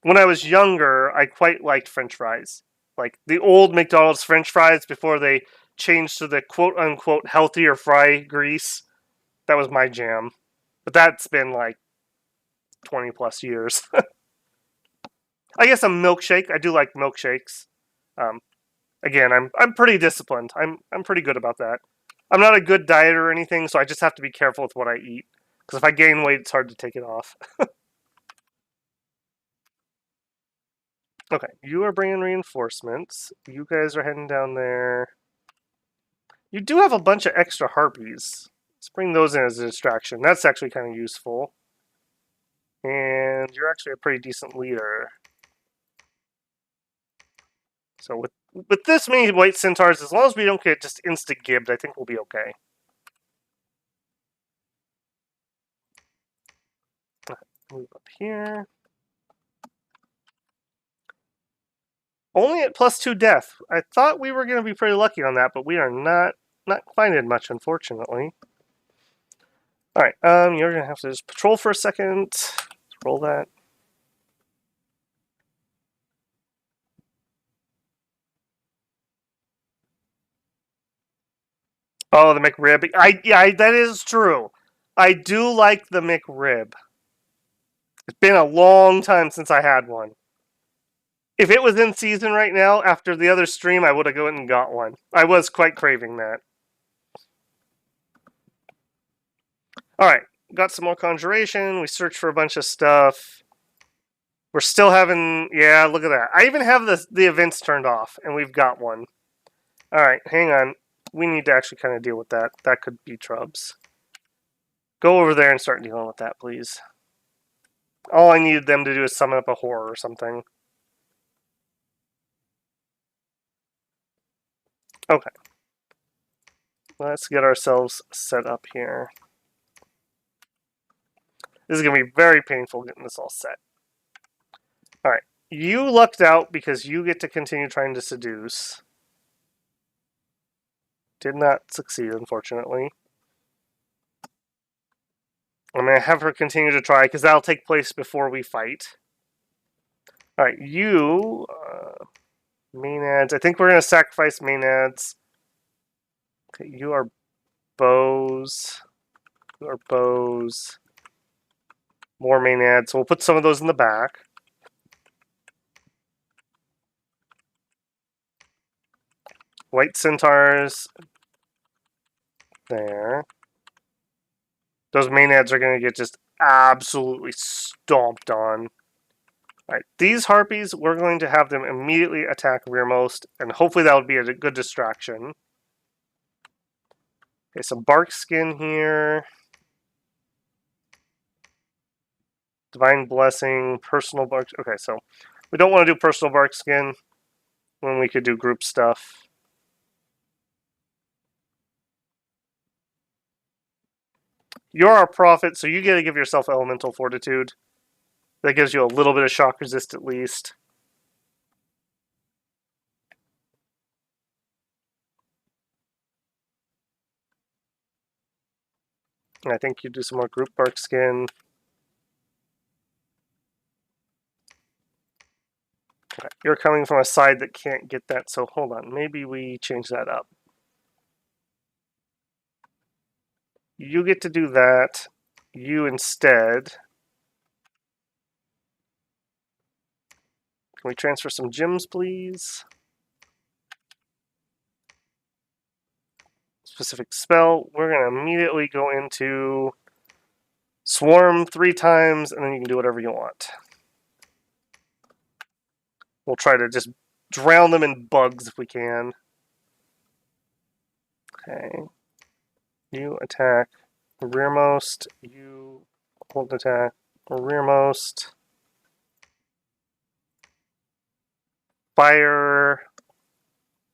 When I was younger, I quite liked French fries. Like the old McDonald's French fries before they changed to the quote-unquote healthier fry grease. That was my jam. But that's been like 20 plus years. I guess a milkshake. I do like milkshakes. Again, I'm pretty disciplined. I'm pretty good about that. I'm not a good dieter or anything, so I just have to be careful with what I eat. Because if I gain weight, it's hard to take it off. Okay, you are bringing reinforcements. You guys are heading down there. You do have a bunch of extra harpies. Let's bring those in as a distraction. That's actually kind of useful. And you're actually a pretty decent leader. So with this many white centaurs, as long as we don't get just insta-gibbed, I think we'll be okay. Move up here. Only at +2 death. I thought we were going to be pretty lucky on that, but we are not finding much, unfortunately. Alright, you're going to have to just patrol for a second. Let's roll that. Oh, the McRib. Yeah, that is true. I do like the McRib. It's been a long time since I had one. If it was in season right now, after the other stream, I would have gone and got one. I was quite craving that. Alright, got some more conjuration. We searched for a bunch of stuff. We're still having... Yeah, look at that. I even have the events turned off, and we've got one. Alright, hang on. We need to actually kind of deal with that. That could be trubs. Go over there and start dealing with that, please. All I needed them to do is summon up a horror or something. Okay. Let's get ourselves set up here. This is going to be very painful getting this all set. Alright. You lucked out because you get to continue trying to seduce. Did not succeed, unfortunately. I'm going to have her continue to try because that'll take place before we fight. Alright, you... Maenads. I think we're going to sacrifice Maenads. Okay, you are bows. You are bows. More Maenads. So we'll put some of those in the back. White centaurs. There. Those Maenads are going to get just absolutely stomped on. Alright, these harpies, we're going to have them immediately attack rearmost, and hopefully that would be a good distraction. Okay, some bark skin here. Divine blessing, personal bark. Okay, so we don't want to do personal bark skin when we could do group stuff. You're our prophet, so you get to give yourself elemental fortitude. That gives you a little bit of shock resist at least. And I think you do some more group bark skin. Okay, you're coming from a side that can't get that, so hold on. Maybe we change that up. You get to do that. You instead. Can we transfer some gems, please? Specific spell. We're going to immediately go into swarm 3 times, and then you can do whatever you want. We'll try to just drown them in bugs if we can. Okay. You attack rearmost. You hold attack rearmost. Fire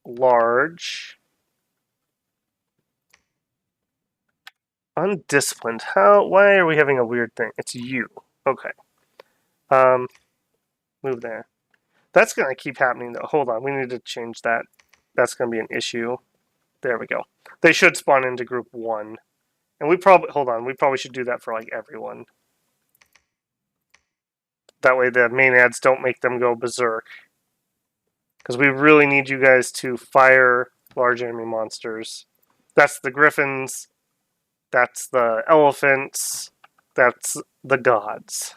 large. Undisciplined. How? Why are we having a weird thing? It's you. Okay. Move there. That's going to keep happening, though. Hold on. We need to change that. That's going to be an issue. There we go. They should spawn into group 1. And we probably... Hold on. We probably should do that for, like, everyone. That way the Maenads don't make them go berserk. Because we really need you guys to fire large enemy monsters. That's the griffins. That's the elephants. That's the gods.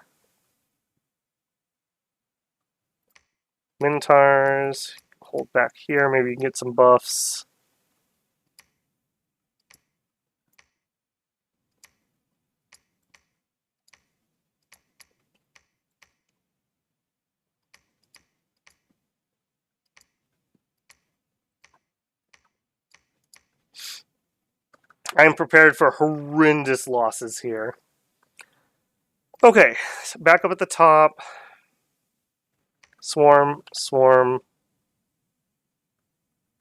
Minotaurs. Hold back here. Maybe you can get some buffs. I'm prepared for horrendous losses here. Okay, so back up at the top. Swarm, swarm.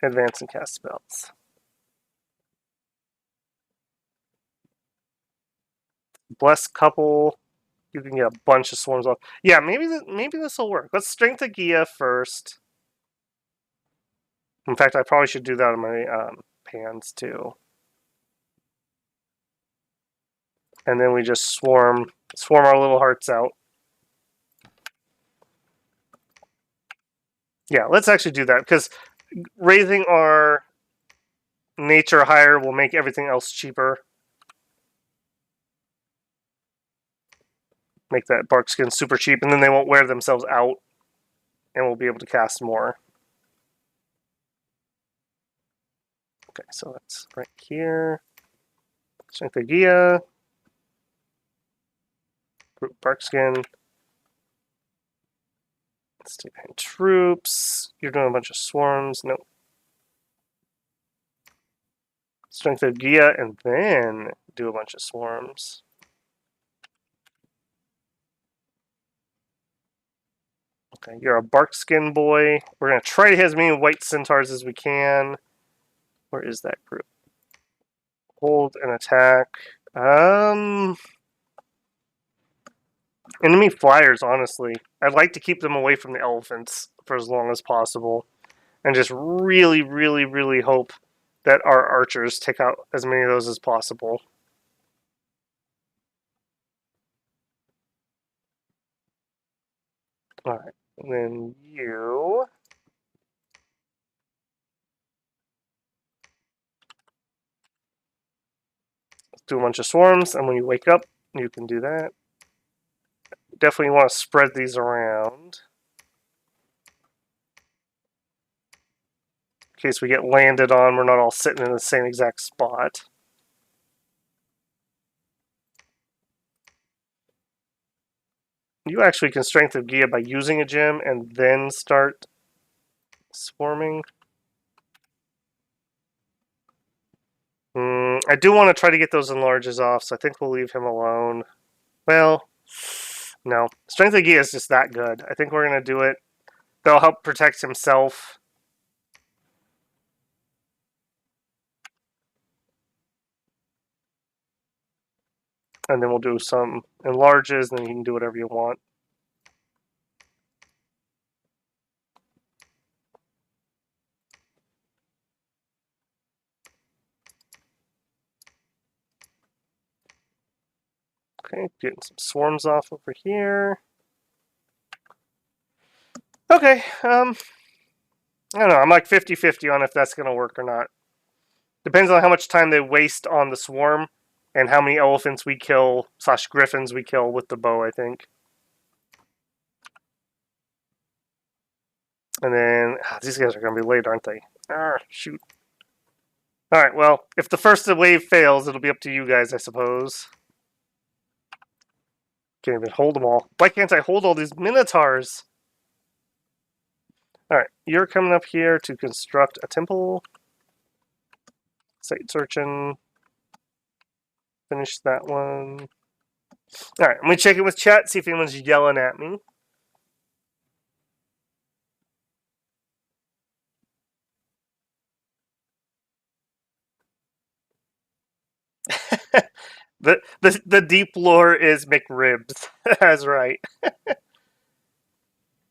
Advance and cast spells. Bless couple. You can get a bunch of swarms off. Yeah, maybe this will work. Let's strength a Gia first. In fact, I probably should do that on my pans too. And then we just swarm our little hearts out. Yeah, let's actually do that, because raising our nature higher will make everything else cheaper. Make that bark skin super cheap, and then they won't wear themselves out, and we'll be able to cast more. Okay, so that's right here. Strength of Gia. Group bark skin. Stay behind troops. You're doing a bunch of swarms. Nope. Strength of Gia, and then do a bunch of swarms. Okay, you're a bark skin boy. We're going to try to hit as many white centaurs as we can. Where is that group? Hold and attack. Enemy flyers, honestly. I'd like to keep them away from the elephants for as long as possible. And just really, really, really hope that our archers take out as many of those as possible. Alright, and then you... do a bunch of swarms, and when you wake up, you can do that. Definitely want to spread these around. In case we get landed on, we're not all sitting in the same exact spot. You actually can strengthen Gia by using a gem and then start swarming. I do want to try to get those enlarges off, so I think we'll leave him alone. Well, no. Strength of Gia is just that good. I think we're going to do it. That'll help protect himself. And then we'll do some enlarges, and then you can do whatever you want. Okay, getting some swarms off over here. Okay, I don't know. I'm like 50-50 on if that's going to work or not. Depends on how much time they waste on the swarm and how many elephants we kill / griffins we kill with the bow, I think. And then, these guys are going to be late, aren't they? Shoot. Alright, well, if the first wave fails, it'll be up to you guys, I suppose. Can't even hold them all. Why can't I hold all these minotaurs? Alright, you're coming up here to construct a temple. Site searching. Finish that one. Alright, I'm going to check it with chat, see if anyone's yelling at me. The deep lore is McRibs. That's right.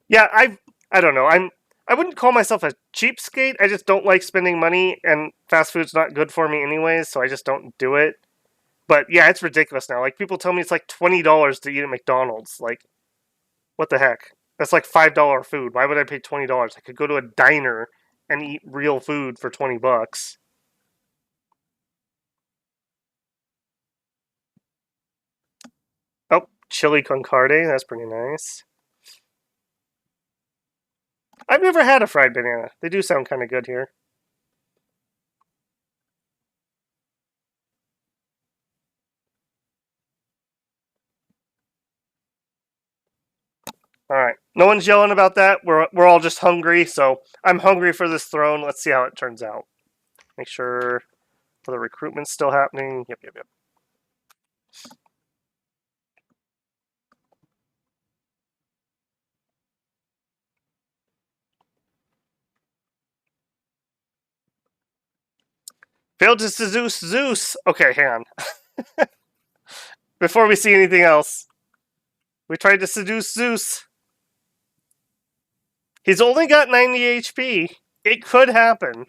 Yeah, I don't know. I wouldn't call myself a cheapskate. I just don't like spending money, and fast food's not good for me anyways, so I just don't do it. But yeah, it's ridiculous now. Like, people tell me it's like $20 to eat at McDonald's. Like, what the heck? That's like $5 food. Why would I pay $20? I could go to a diner and eat real food for $20. Oh, chili con carne. That's pretty nice. I've never had a fried banana. They do sound kind of good here. Alright. No one's yelling about that. We're all just hungry, so I'm hungry for this throne. Let's see how it turns out. Make sure the recruitment's still happening. Yep. Failed to seduce Zeus. Okay, hang on. Before we see anything else, we tried to seduce Zeus. He's only got 90 HP. It could happen.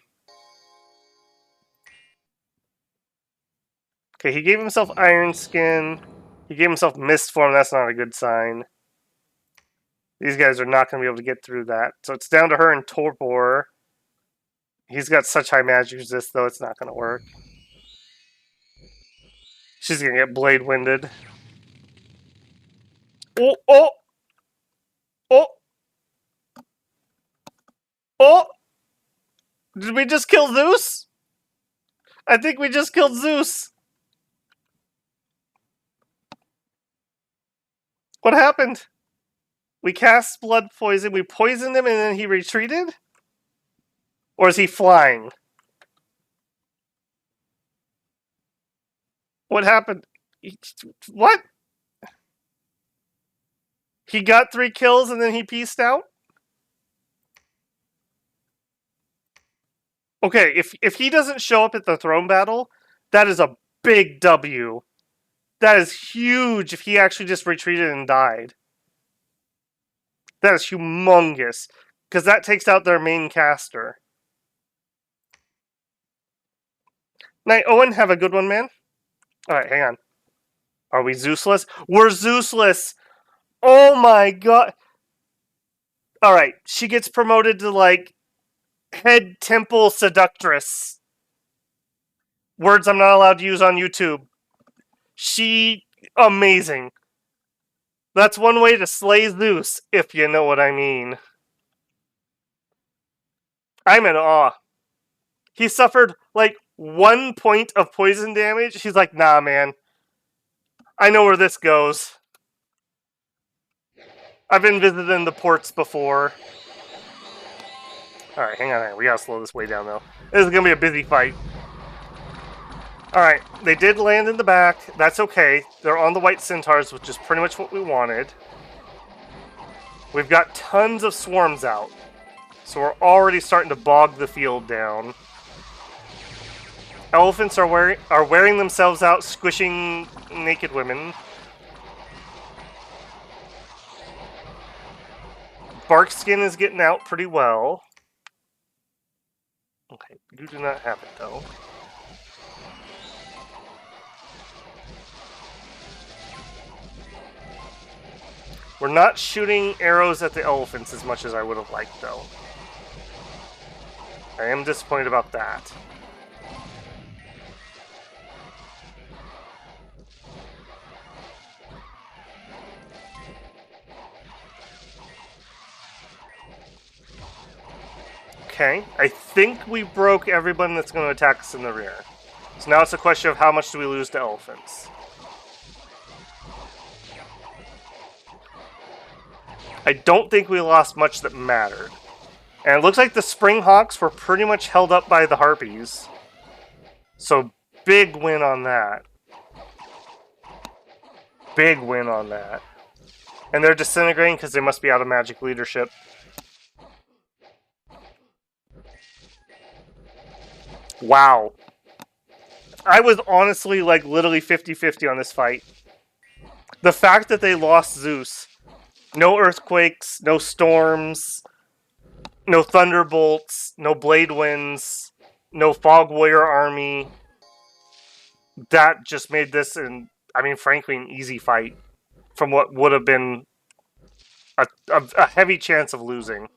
Okay, he gave himself Iron Skin. He gave himself Mist Form. That's not a good sign. These guys are not going to be able to get through that. So it's down to her and Torpor. He's got such high magic resist, though, it's not going to work. She's going to get Blade Winded. Oh! Did we just kill Zeus? I think we just killed Zeus. What happened? We cast blood poison, we poisoned him, and then he retreated? Or is he flying? What happened? What? He got 3 kills and then he peaced out? Okay, if he doesn't show up at the throne battle, that is a big W. That is huge if he actually just retreated and died. That is humongous. Because that takes out their main caster. Night, Owen, have a good one, man. Alright, hang on. Are we Zeusless? We're Zeusless! Oh my god! Alright, she gets promoted to, like, head temple seductress. Words I'm not allowed to use on YouTube. Amazing. That's one way to slay Zeus, if you know what I mean. I'm in awe. He suffered, like, 1 point of poison damage. He's like, nah, man. I know where this goes. I've been visiting the ports before. Alright, hang on. We gotta slow this way down, though. This is gonna be a busy fight. Alright, they did land in the back. That's okay. They're on the white centaurs, which is pretty much what we wanted. We've got tons of swarms out. So we're already starting to bog the field down. Elephants are wearing themselves out, squishing naked women. Barkskin is getting out pretty well. Okay, you do not have it, though. We're not shooting arrows at the elephants as much as I would have liked, though. I am disappointed about that. Okay, I think we broke everyone that's going to attack us in the rear. So now it's a question of how much do we lose to elephants. I don't think we lost much that mattered. And it looks like the Springhawks were pretty much held up by the Harpies. So, big win on that. Big win on that. And they're disintegrating because they must be out of magic leadership. Wow. I was honestly, like, literally 50-50 on this fight. The fact that they lost Zeus. No earthquakes, no storms, no thunderbolts, no blade winds, no fog warrior army. That just made this, frankly, an easy fight from what would have been a heavy chance of losing.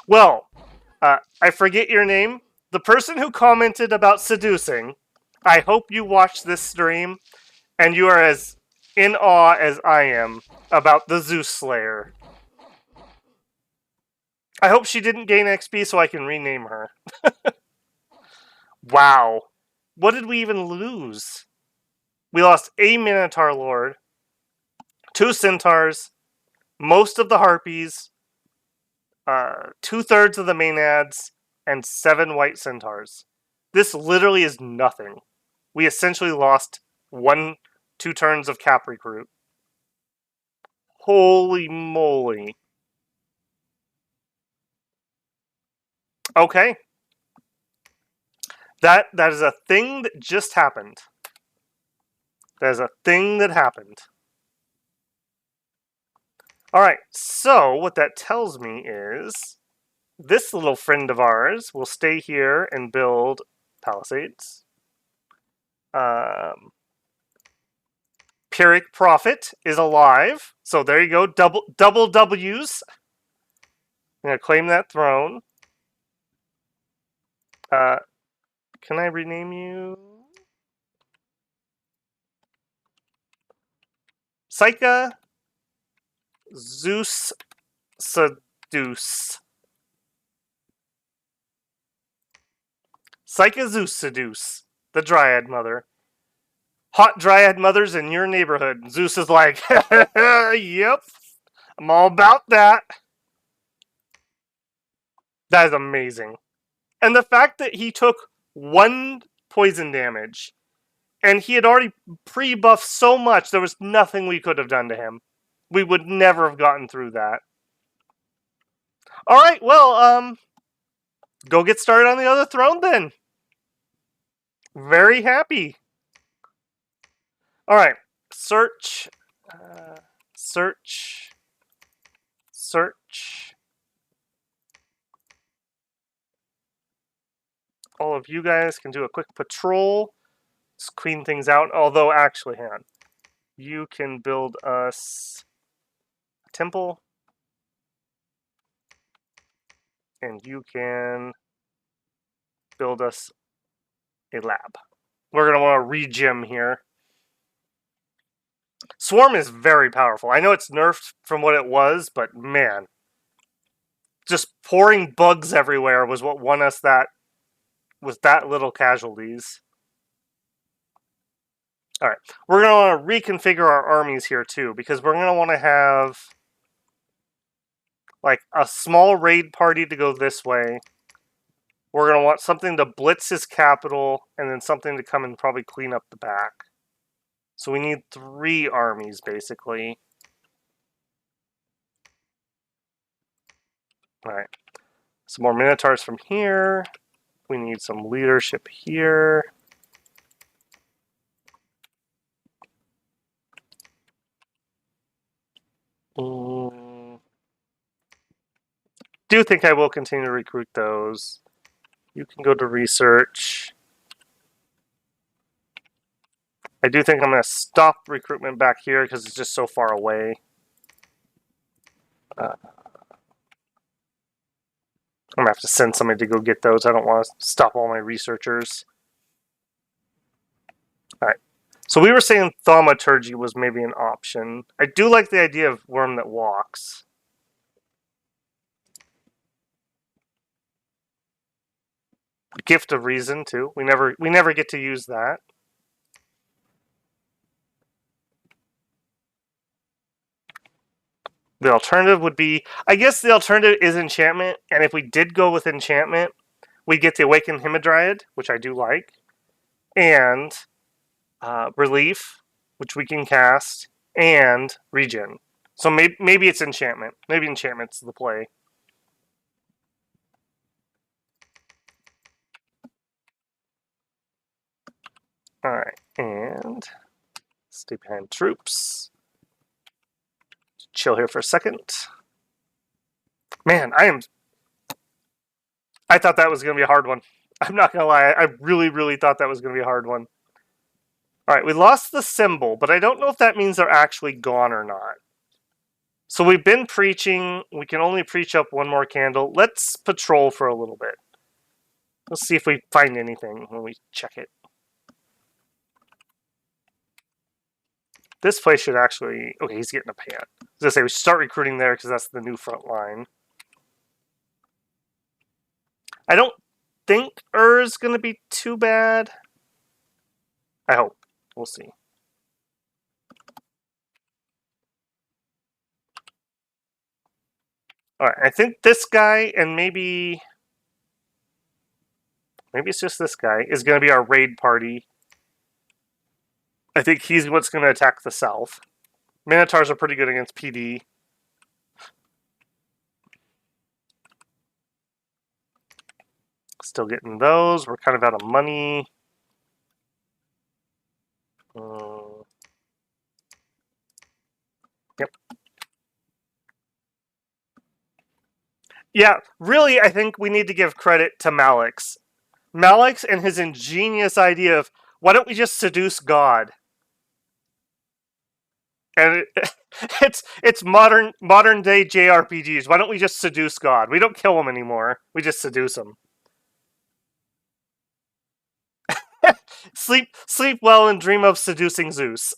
Well, I forget your name. The person who commented about seducing, I hope you watched this stream and you are as in awe as I am about the Zeus Slayer. I hope she didn't gain XP so I can rename her. Wow. What did we even lose? We lost a Minotaur Lord, 2 Centaurs, most of the Harpies, 2/3 of the Maenads, and 7 White Centaurs. This literally is nothing. We essentially lost 2 turns of Cap Recruit. Holy moly. Okay. That is a thing that just happened. That is a thing that happened. Alright, so what that tells me is this little friend of ours will stay here and build palisades. Pyrrhic Prophet is alive. So there you go. Double W's. I'm going to claim that throne. Can I rename you? Psycha Zeus Seduce. Psycha Zeus Seduce. The Dryad Mother. Hot Dryad Mothers in your neighborhood. Zeus is like, yep, I'm all about that. That is amazing. And the fact that he took 1 poison damage, and he had already pre-buffed so much, there was nothing we could have done to him. We would never have gotten through that. Alright, well, go get started on the other throne then. Very happy. All right, search, search, search. All of you guys can do a quick patrol. Let's clean things out. Although, actually, hang on. You can build us a temple. And you can build us a lab. We're going to want to re-gem here. Swarm is very powerful. I know it's nerfed from what it was, but man. Just pouring bugs everywhere was what won us that with that little casualties. Alright, we're going to want to reconfigure our armies here too, because we're going to want to have like a small raid party to go this way. We're going to want something to blitz his capital, and then something to come and probably clean up the back. So we need 3 armies, basically. Alright, some more Minotaurs from here. We need some leadership here. Do think I will continue to recruit those. You can go to research. I do think I'm going to stop recruitment back here because it's just so far away. I'm going to have to send somebody to go get those. I don't want to stop all my researchers. Alright. So we were saying thaumaturgy was maybe an option. I do like the idea of worm that walks. Gift of reason too. We never get to use that. The alternative would be, I guess the alternative is enchantment, and if we did go with enchantment, we get the Awakened Hamadryad, which I do like, and Relief, which we can cast, and Regen. So maybe it's enchantment. Maybe enchantment's the play. Alright, and stay behind troops. Chill here for a second. Man, I thought that was going to be a hard one. I'm not going to lie. I really, really thought that was going to be a hard one. Alright, we lost the symbol, but I don't know if that means they're actually gone or not. So we've been preaching. We can only preach up one more candle. Let's patrol for a little bit. Let's see if we find anything when we check it. This place should actually... Okay, he's getting a pan. I was going to say, we should start recruiting there because that's the new front line. I don't think is going to be too bad. I hope. We'll see. Alright, I think this guy and maybe it's just this guy is going to be our raid party. I think he's what's going to attack the south. Minotaurs are pretty good against PD. Still getting those. We're kind of out of money. Yep. Yeah, really, I think we need to give credit to Malix. Malix and his ingenious idea of, why don't we just seduce God? And it's modern day JRPGs. Why don't we just seduce God? We don't kill him anymore. We just seduce him. Sleep well and dream of seducing Zeus.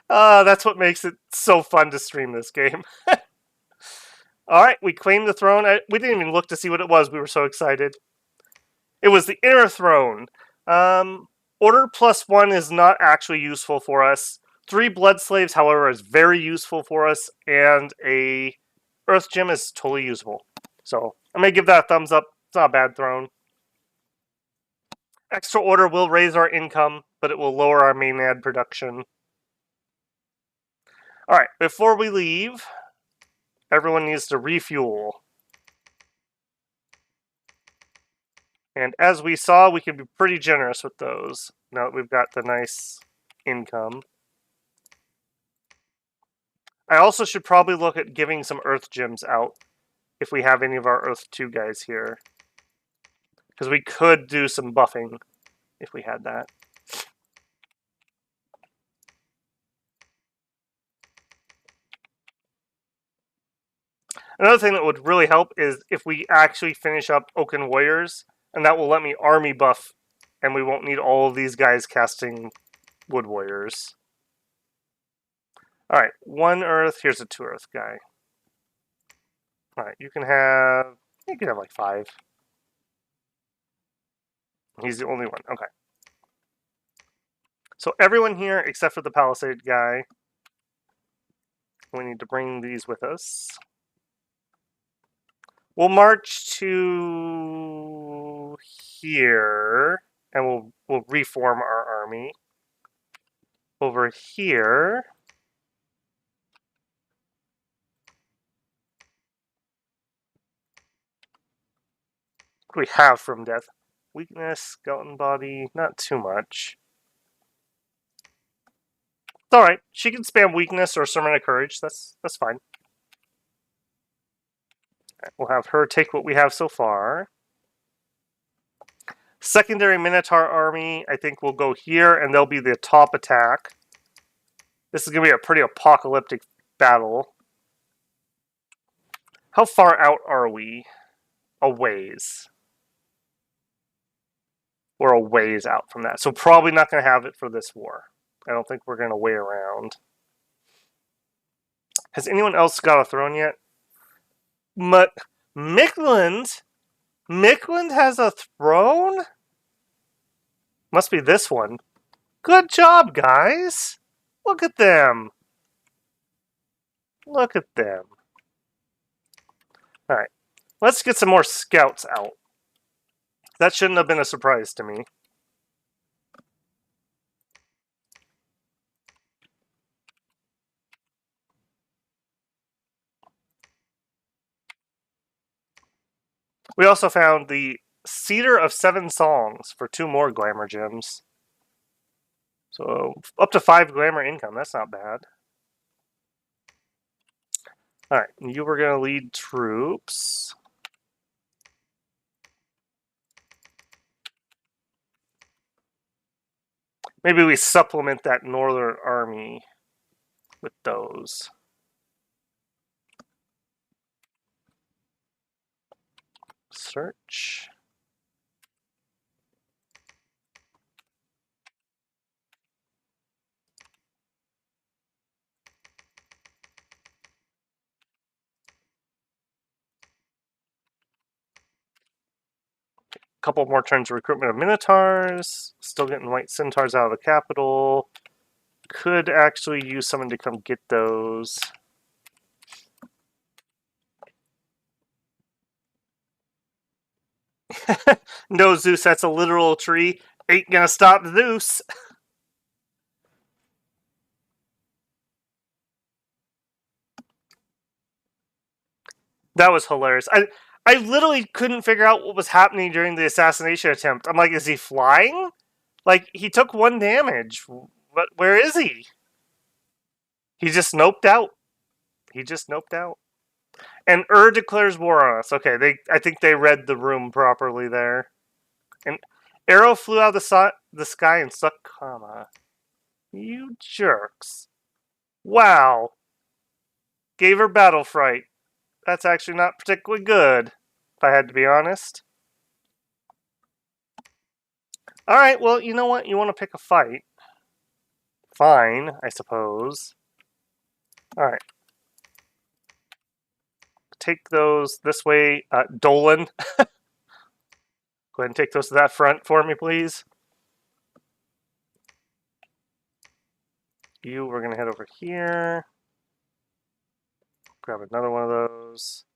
That's what makes it so fun to stream this game. Alright, we claimed the throne. We didn't even look to see what it was. We were so excited. It was the inner throne. Order +1 is not actually useful for us. 3 blood slaves, however, is very useful for us. And a earth gem is totally usable. So I'm going to give that a thumbs up. It's not a bad throne. Extra order will raise our income, but it will lower our main ad production. Alright, before we leave, Everyone needs to refuel. And as we saw, we can be pretty generous with those. Now that we've got the nice income. I also should probably look at giving some Earth gems out if we have any of our Earth 2 guys here. Because we could do some buffing if we had that. Another thing that would really help is if we actually finish up Oaken Warriors, and that will let me army buff, and we won't need all of these guys casting Wood Warriors. Alright, 1 Earth, here's a 2 Earth guy. Alright, you can have like 5. He's the only one, okay. So everyone here, except for the Palisade guy, we need to bring these with us. We'll march to here, and we'll reform our army. Over here, what do we have from death? Weakness, skeleton body, not too much. It's alright. She can spam weakness or summon a courage. That's fine. We'll have her take what we have so far. Secondary Minotaur army, I think, will go here, and they'll be the top attack. This is going to be a pretty apocalyptic battle. How far out are we? A ways. We're a ways out from that. So probably not going to have it for this war. I don't think we're going to wait around. Has anyone else got a throne yet? Mikland has a throne? Must be this one. Good job, guys. Look at them. Look at them. Alright. Let's get some more scouts out. That shouldn't have been a surprise to me. We also found the Cedar of 7 Songs for 2 more glamour gems. So up to 5 glamour income. That's not bad. Alright, you were going to lead troops. Maybe we supplement that northern army with those. Search. Couple more turns of recruitment of Minotaurs. Still getting white centaurs out of the capital. Could actually use someone to come get those. No, Zeus, that's a literal tree. Ain't gonna stop Zeus. That was hilarious. I literally couldn't figure out what was happening during the assassination attempt. I'm like, is he flying? Like, he took 1 damage. But where is he? He just noped out. He just noped out. And declares war on us. Okay, I think they read the room properly there. And arrow flew out of the sky and stuck comma. You jerks. Wow. Gave her battle fright. That's actually not particularly good, if I had to be honest. Alright, well, you know what? You want to pick a fight. Fine, I suppose. Alright. Take those this way. Dolan. Go ahead and take those to that front for me, please. We're going to head over here. Grab another one of those.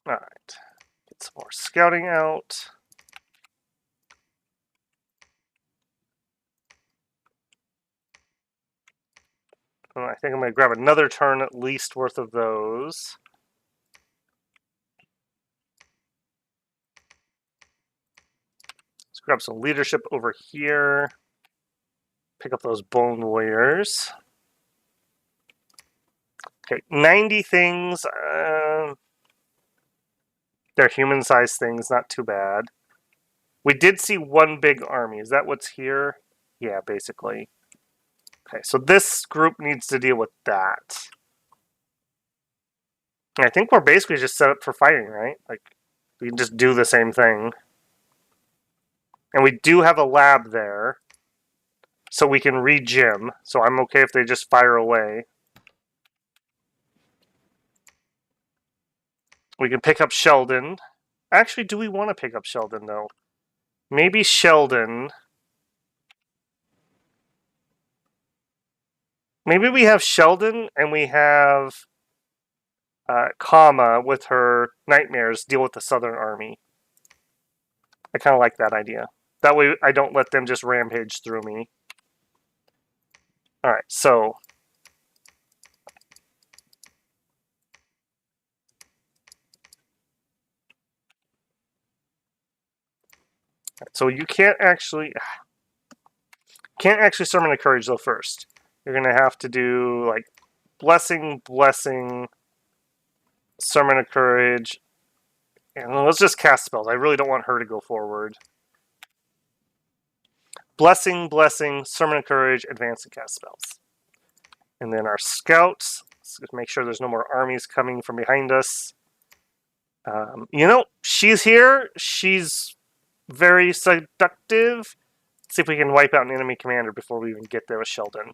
Alright. Get some more scouting out. I think I'm going to grab another turn at least worth of those. Let's grab some leadership over here. Pick up those bone warriors. Okay, 90 things. They're human-sized things, not too bad. We did see one big army. Is that what's here? Yeah, basically. Okay, so this group needs to deal with that. I think we're basically just set up for fighting, right? Like, we can just do the same thing. And we do have a lab there, so we can re-gym. So I'm okay if they just fire away. We can pick up Sheldon. Actually, do we want to pick up Sheldon, though? Maybe Sheldon. Maybe we have Sheldon and we have Kama with her nightmares deal with the Southern Army. I kind of like that idea. That way I don't let them just rampage through me. Alright, so... So you can't actually summon a courage though first. You're gonna have to do like blessing, summon a courage, and let's just cast spells. I really don't want her to go forward. Blessing, summon a courage, advance and cast spells. And then our scouts, let's just make sure there's no more armies coming from behind us. You know, she's here. She's very seductive. Let's see if we can wipe out an enemy commander before we even get there with Sheldon.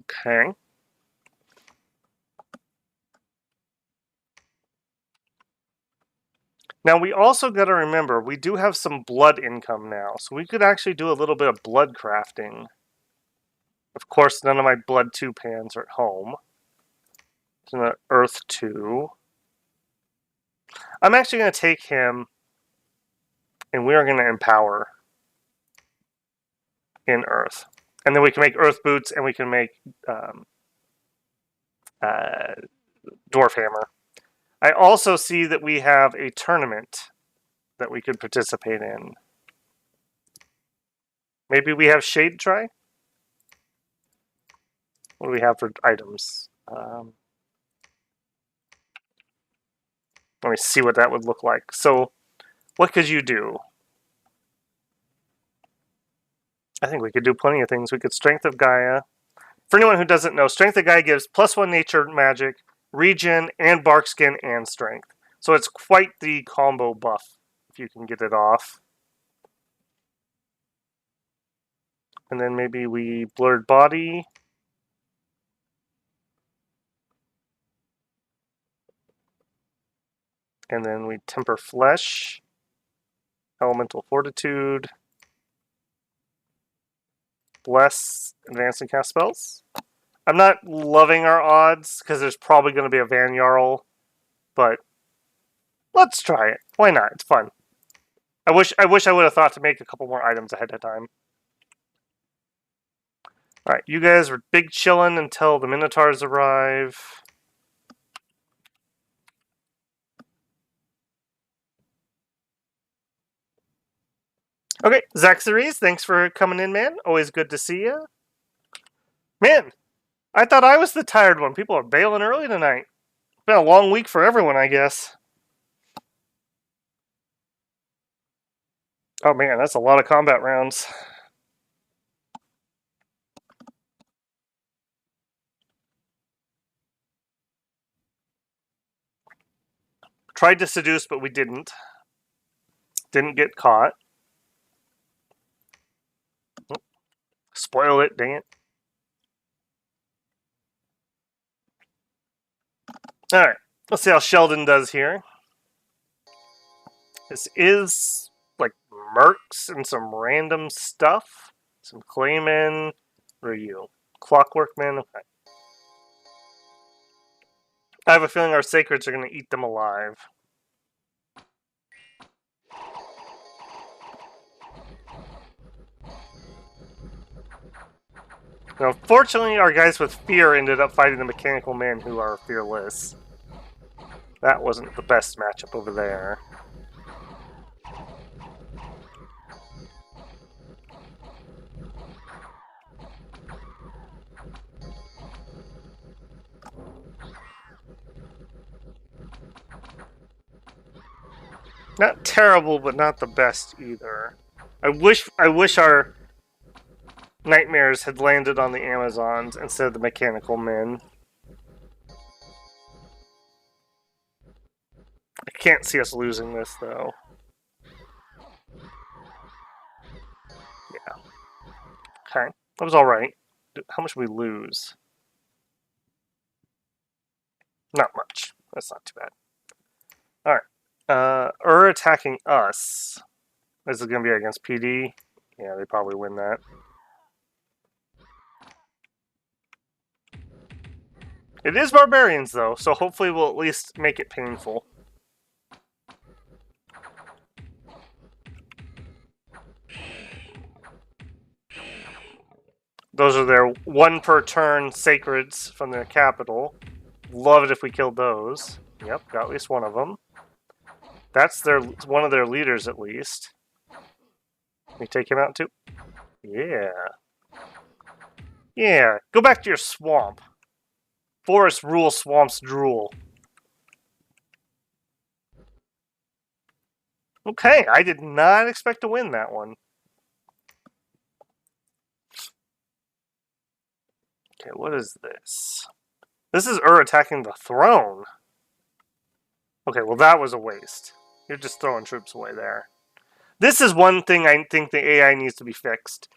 Okay. Now we also got to remember, we do have some blood income now, so we could actually do a little bit of blood crafting. Of course, none of my blood 2 pans are at home. It's an earth 2. I'm actually going to take him, and we are going to empower in earth. And then we can make earth boots, and we can make dwarf hammer. I also see that we have a tournament that we could participate in. Maybe we have shade try? What do we have for items? Let me see what that would look like. So, what could you do? I think we could do plenty of things. We could Strength of Gaia. For anyone who doesn't know, Strength of Gaia gives +1 nature magic, regen, and bark skin, and strength. So it's quite the combo buff, if you can get it off. And then maybe we blurred body. And then we temper flesh. Elemental fortitude. Bless, advance and cast spells. I'm not loving our odds, because there's probably going to be a Van Jarl, but let's try it. Why not? It's fun. I wish I would have thought to make a couple more items ahead of time. Alright, you guys are big chillin' until the Minotaurs arrive. Okay, Zaxaries, thanks for coming in, man. Always good to see you. Man, I thought I was the tired one. People are bailing early tonight. It's been a long week for everyone, I guess. Oh man, that's a lot of combat rounds. Tried to seduce, but we didn't. Didn't get caught. Spoil it, dang it. Alright, let's see how Sheldon does here. This is like mercs and some random stuff. Some claymen. Where are you? Clockworkmen. Okay. I have a feeling our sacreds are going to eat them alive. Now, fortunately, our guys with fear ended up fighting the mechanical men who are fearless. That wasn't the best matchup over there. Not terrible, but not the best either. I wish our nightmares had landed on the Amazons instead of the mechanical men. I can't see us losing this, though. Yeah. Okay. That was alright. How much did we lose? Not much. That's not too bad. Alright. Attacking us. Is it going to be against PD? Yeah, they probably win that. It is barbarians, though, so hopefully we'll at least make it painful. Those are their 1 per turn sacreds from their capital. Love it if we killed those. Yep, got at least one of them. That's one of their leaders, at least. Can we take him out, too? Yeah. Yeah, go back to your swamp. Forests rule, swamps drool. Okay, I did not expect to win that one. Okay, what is this? This is attacking the throne. Okay, well that was a waste. You're just throwing troops away there. This is one thing I think the AI needs to be fixed.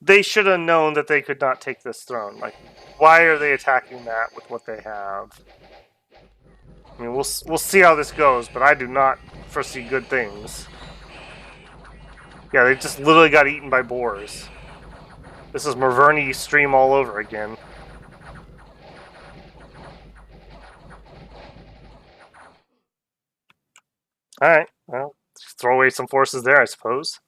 They should have known that they could not take this throne. Like, why are they attacking that with what they have? I mean, we'll see how this goes, but I do not foresee good things. Yeah, they just literally got eaten by boars. This is Merverny stream all over again. Alright, well, throw away some forces there, I suppose.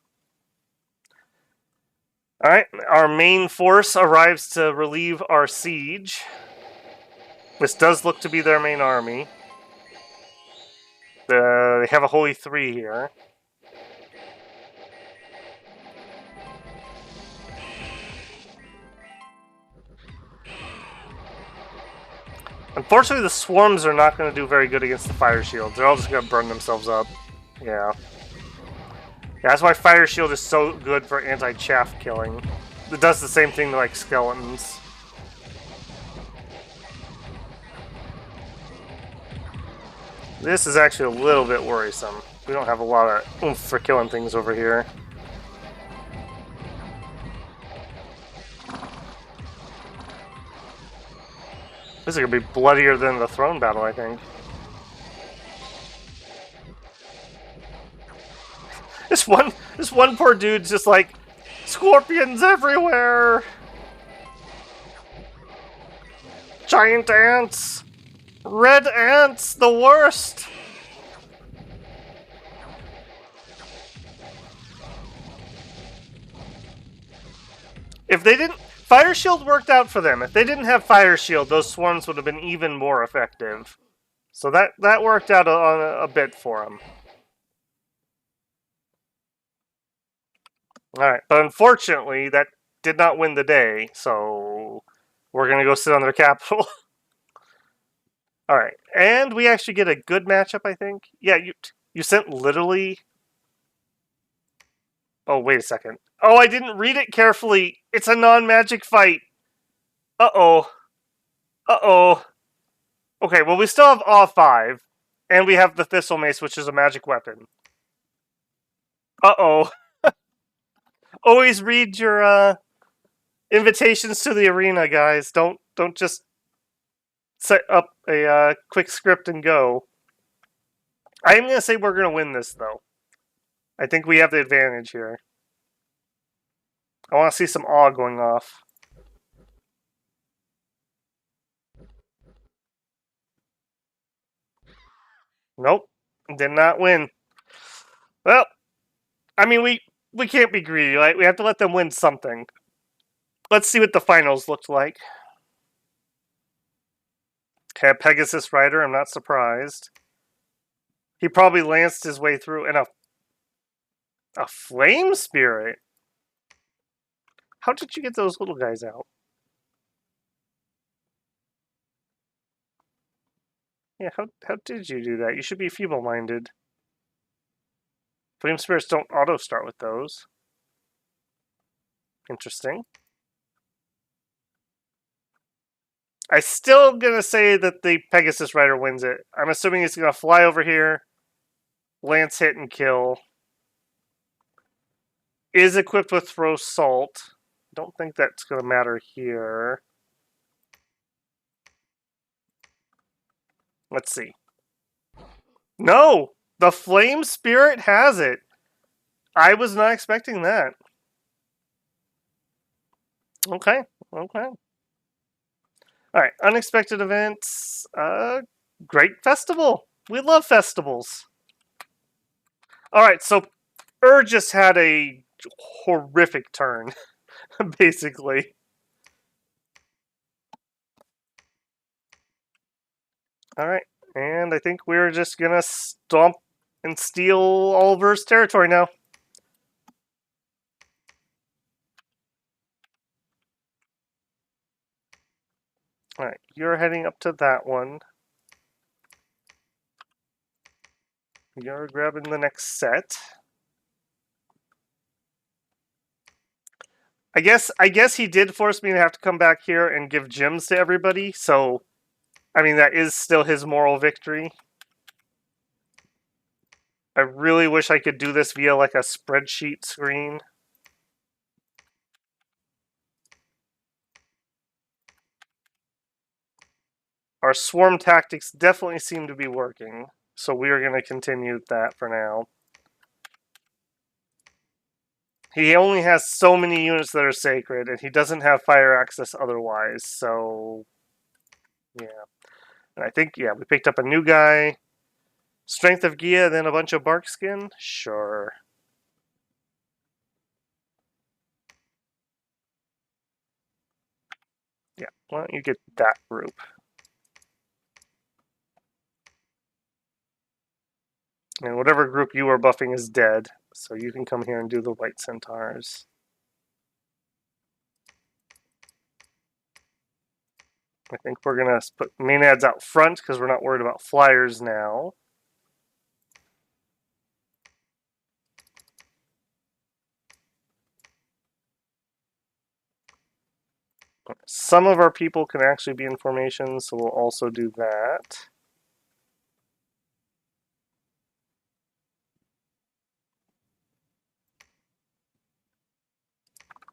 Alright, our main force arrives to relieve our siege. This does look to be their main army. They have a Holy 3 here. Unfortunately, the swarms are not going to do very good against the fire shields. They're all just going to burn themselves up. Yeah. That's why fire shield is so good for anti-chaff killing. It does the same thing to, like, skeletons. This is actually a little bit worrisome. We don't have a lot of oomph for killing things over here. This is going to be bloodier than the throne battle, I think. This one poor dude's just like, scorpions everywhere! Giant ants! Red ants, the worst! If they didn't... Fire Shield worked out for them. If they didn't have Fire Shield, those swarms would have been even more effective. So that worked out a bit for them. Alright, but unfortunately, that did not win the day, so we're going to go sit on their capital. Alright, and we actually get a good matchup, I think. Yeah, you sent literally... Oh, wait a second. Oh, I didn't read it carefully. It's a non-magic fight. Uh-oh. Uh-oh. Okay, well, we still have Awe 5, and we have the Thistle Mace, which is a magic weapon. Uh-oh. Always read your invitations to the arena, guys. Don't just set up a quick script and go. I am going to say we're going to win this, though. I think we have the advantage here. I want to see some awe going off. Nope. Did not win. Well, I mean, we can't be greedy, right? We have to let them win something. Let's see what the finals looked like. Okay, a Pegasus Rider, I'm not surprised. He probably lanced his way through, and a Flame Spirit? How did you get those little guys out? Yeah, how did you do that? You should be feeble-minded. Flame Spirits don't auto-start with those. Interesting. I'm still gonna say that the Pegasus Rider wins it. I'm assuming he's gonna fly over here, lance hit and kill. Is equipped with Throw Salt. Don't think that's gonna matter here. Let's see. No! The Flame Spirit has it! I was not expecting that. Okay, okay. Alright, unexpected events. Great festival. We love festivals. Alright, so just had a horrific turn, basically. Alright, and I think we're just gonna stomp and steal Oliver's territory now. Alright, you're heading up to that one. You're grabbing the next set. I guess he did force me to have to come back here and give gems to everybody, so I mean that is still his moral victory. I really wish I could do this via like a spreadsheet screen. Our swarm tactics definitely seem to be working, so we are going to continue that for now. He only has so many units that are sacred, and he doesn't have fire access otherwise, so yeah. And I think, yeah, we picked up a new guy. Strength of Gia, then a bunch of bark skin? Sure. Yeah, why don't you get that group? And whatever group you are buffing is dead, so you can come here and do the white centaurs. I think we're going to put Maenads out front because we're not worried about flyers now. Some of our people can actually be in formation, so we'll also do that.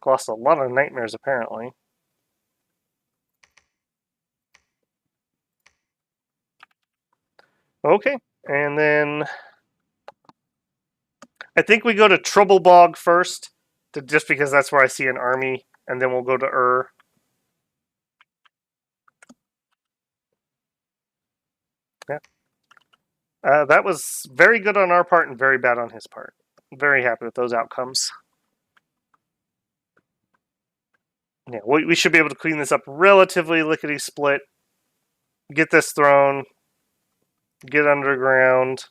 Cost a lot of nightmares, apparently. Okay, and then I think we go to Trouble Bog first, just because that's where I see an army, and then we'll go to Yeah. That was very good on our part and very bad on his part. Very happy with those outcomes. Yeah, we should be able to clean this up relatively lickety-split. Get this thrown. Get underground.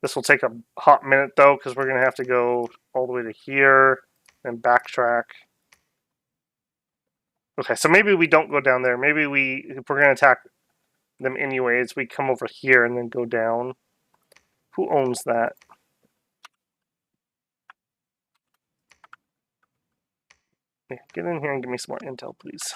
This will take a hot minute, though, because we're going to have to go all the way to here and backtrack. Okay, so maybe we don't go down there. Maybe if we're going to attack them anyways, we come over here and then go down. Who owns that? Yeah, get in here and give me some more intel, please.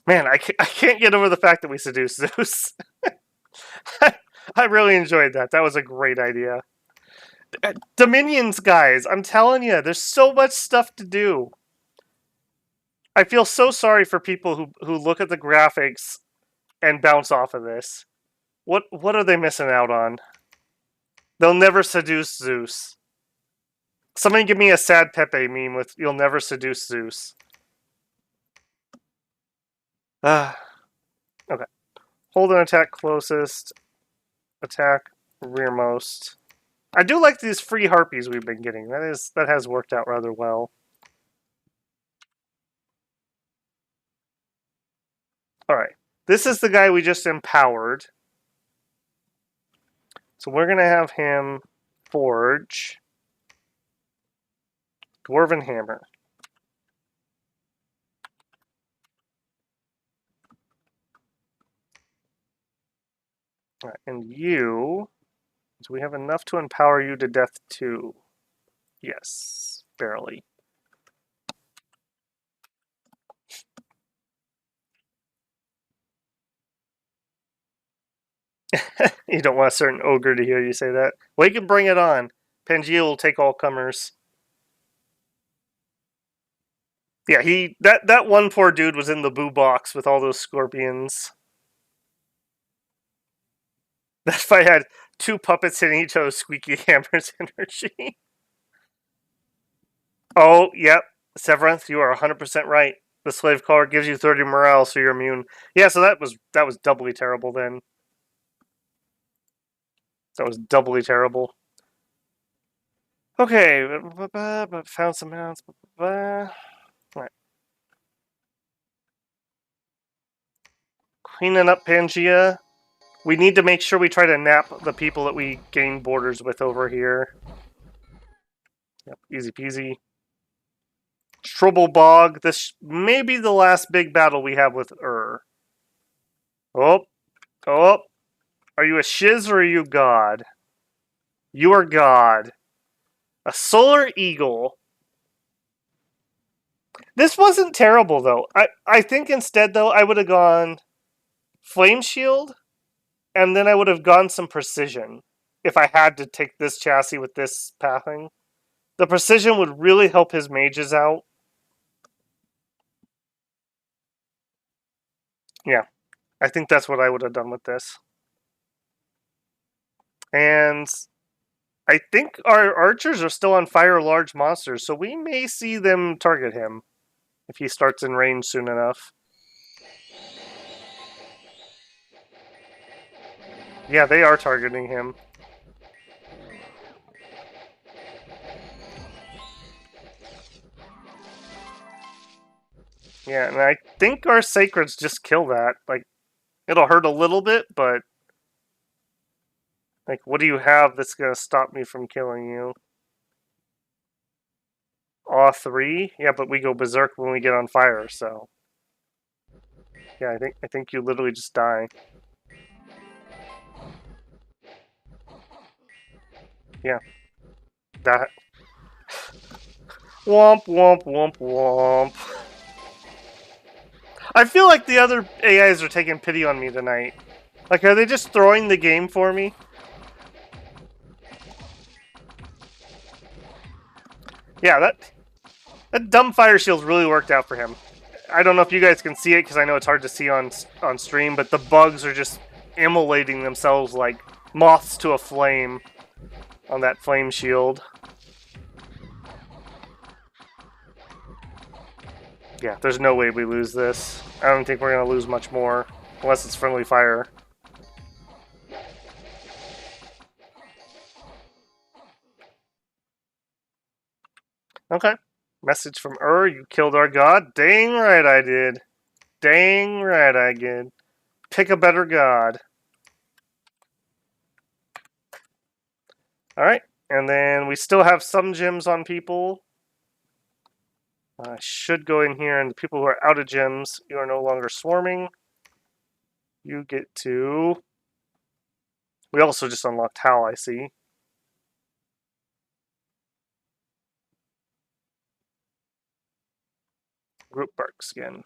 Man, I can't get over the fact that we seduced Zeus. I really enjoyed that. That was a great idea. Dominions, guys, I'm telling you, there's so much stuff to do. I feel so sorry for people who look at the graphics and bounce off of this. What are they missing out on? They'll never seduce Zeus. Somebody give me a sad Pepe meme with "You'll never seduce Zeus." Okay. Hold an attack closest. Attack rearmost. I do like these free harpies we've been getting. That has worked out rather well. Alright. This is the guy we just empowered. So we're going to have him forge Dwarven Hammer. Alright, and you... Do we have enough to empower you to death too? Yes, barely. You don't want a certain ogre to hear you say that. Well, you can bring it on. Pangaea will take all comers. Yeah, that one poor dude was in the boo box with all those scorpions. That fight had two puppets hitting each other's squeaky hammers energy. Oh, yep. Severanth, you are 100% right. The slave collar gives you 30 morale, so you're immune. Yeah, so that was doubly terrible then. That was doubly terrible. Okay, but found some mounts. Right. Cleaning up Pangaea. We need to make sure we try to nap the people that we gain borders with over here. Yep, easy peasy. Trouble Bog. This may be the last big battle we have with Oh. Oh. Are you a shiz or are you God? You are God. A solar eagle. This wasn't terrible, though. I think instead, though, I would have gone Flame Shield, and then I would have gone some Precision if I had to take this chassis with this pathing. The Precision would really help his mages out. Yeah, I think that's what I would have done with this. And I think our archers are still on fire large monsters, so we may see them target him if he starts in range soon enough. Yeah, they are targeting him. Yeah, and I think our sacreds just kill that. Like, it'll hurt a little bit, but like, what do you have that's gonna stop me from killing you? Aw 3? Yeah, but we go berserk when we get on fire, so. Yeah, I think you literally just die. Yeah. That. Womp womp womp womp. I feel like the other AIs are taking pity on me tonight. Like, are they just throwing the game for me? Yeah, that dumb fire shield really worked out for him. I don't know if you guys can see it because I know it's hard to see on stream, but the bugs are just immolating themselves like moths to a flame on that flame shield. Yeah, there's no way we lose this. I don't think we're going to lose much more unless it's friendly fire. Okay. Message from you killed our god? Dang right I did. Dang right I did. Pick a better god. Alright, and then we still have some gems on people. I should go in here, and the people who are out of gems, you are no longer swarming. You get to... We also just unlocked Hal, I see. Group bark skin.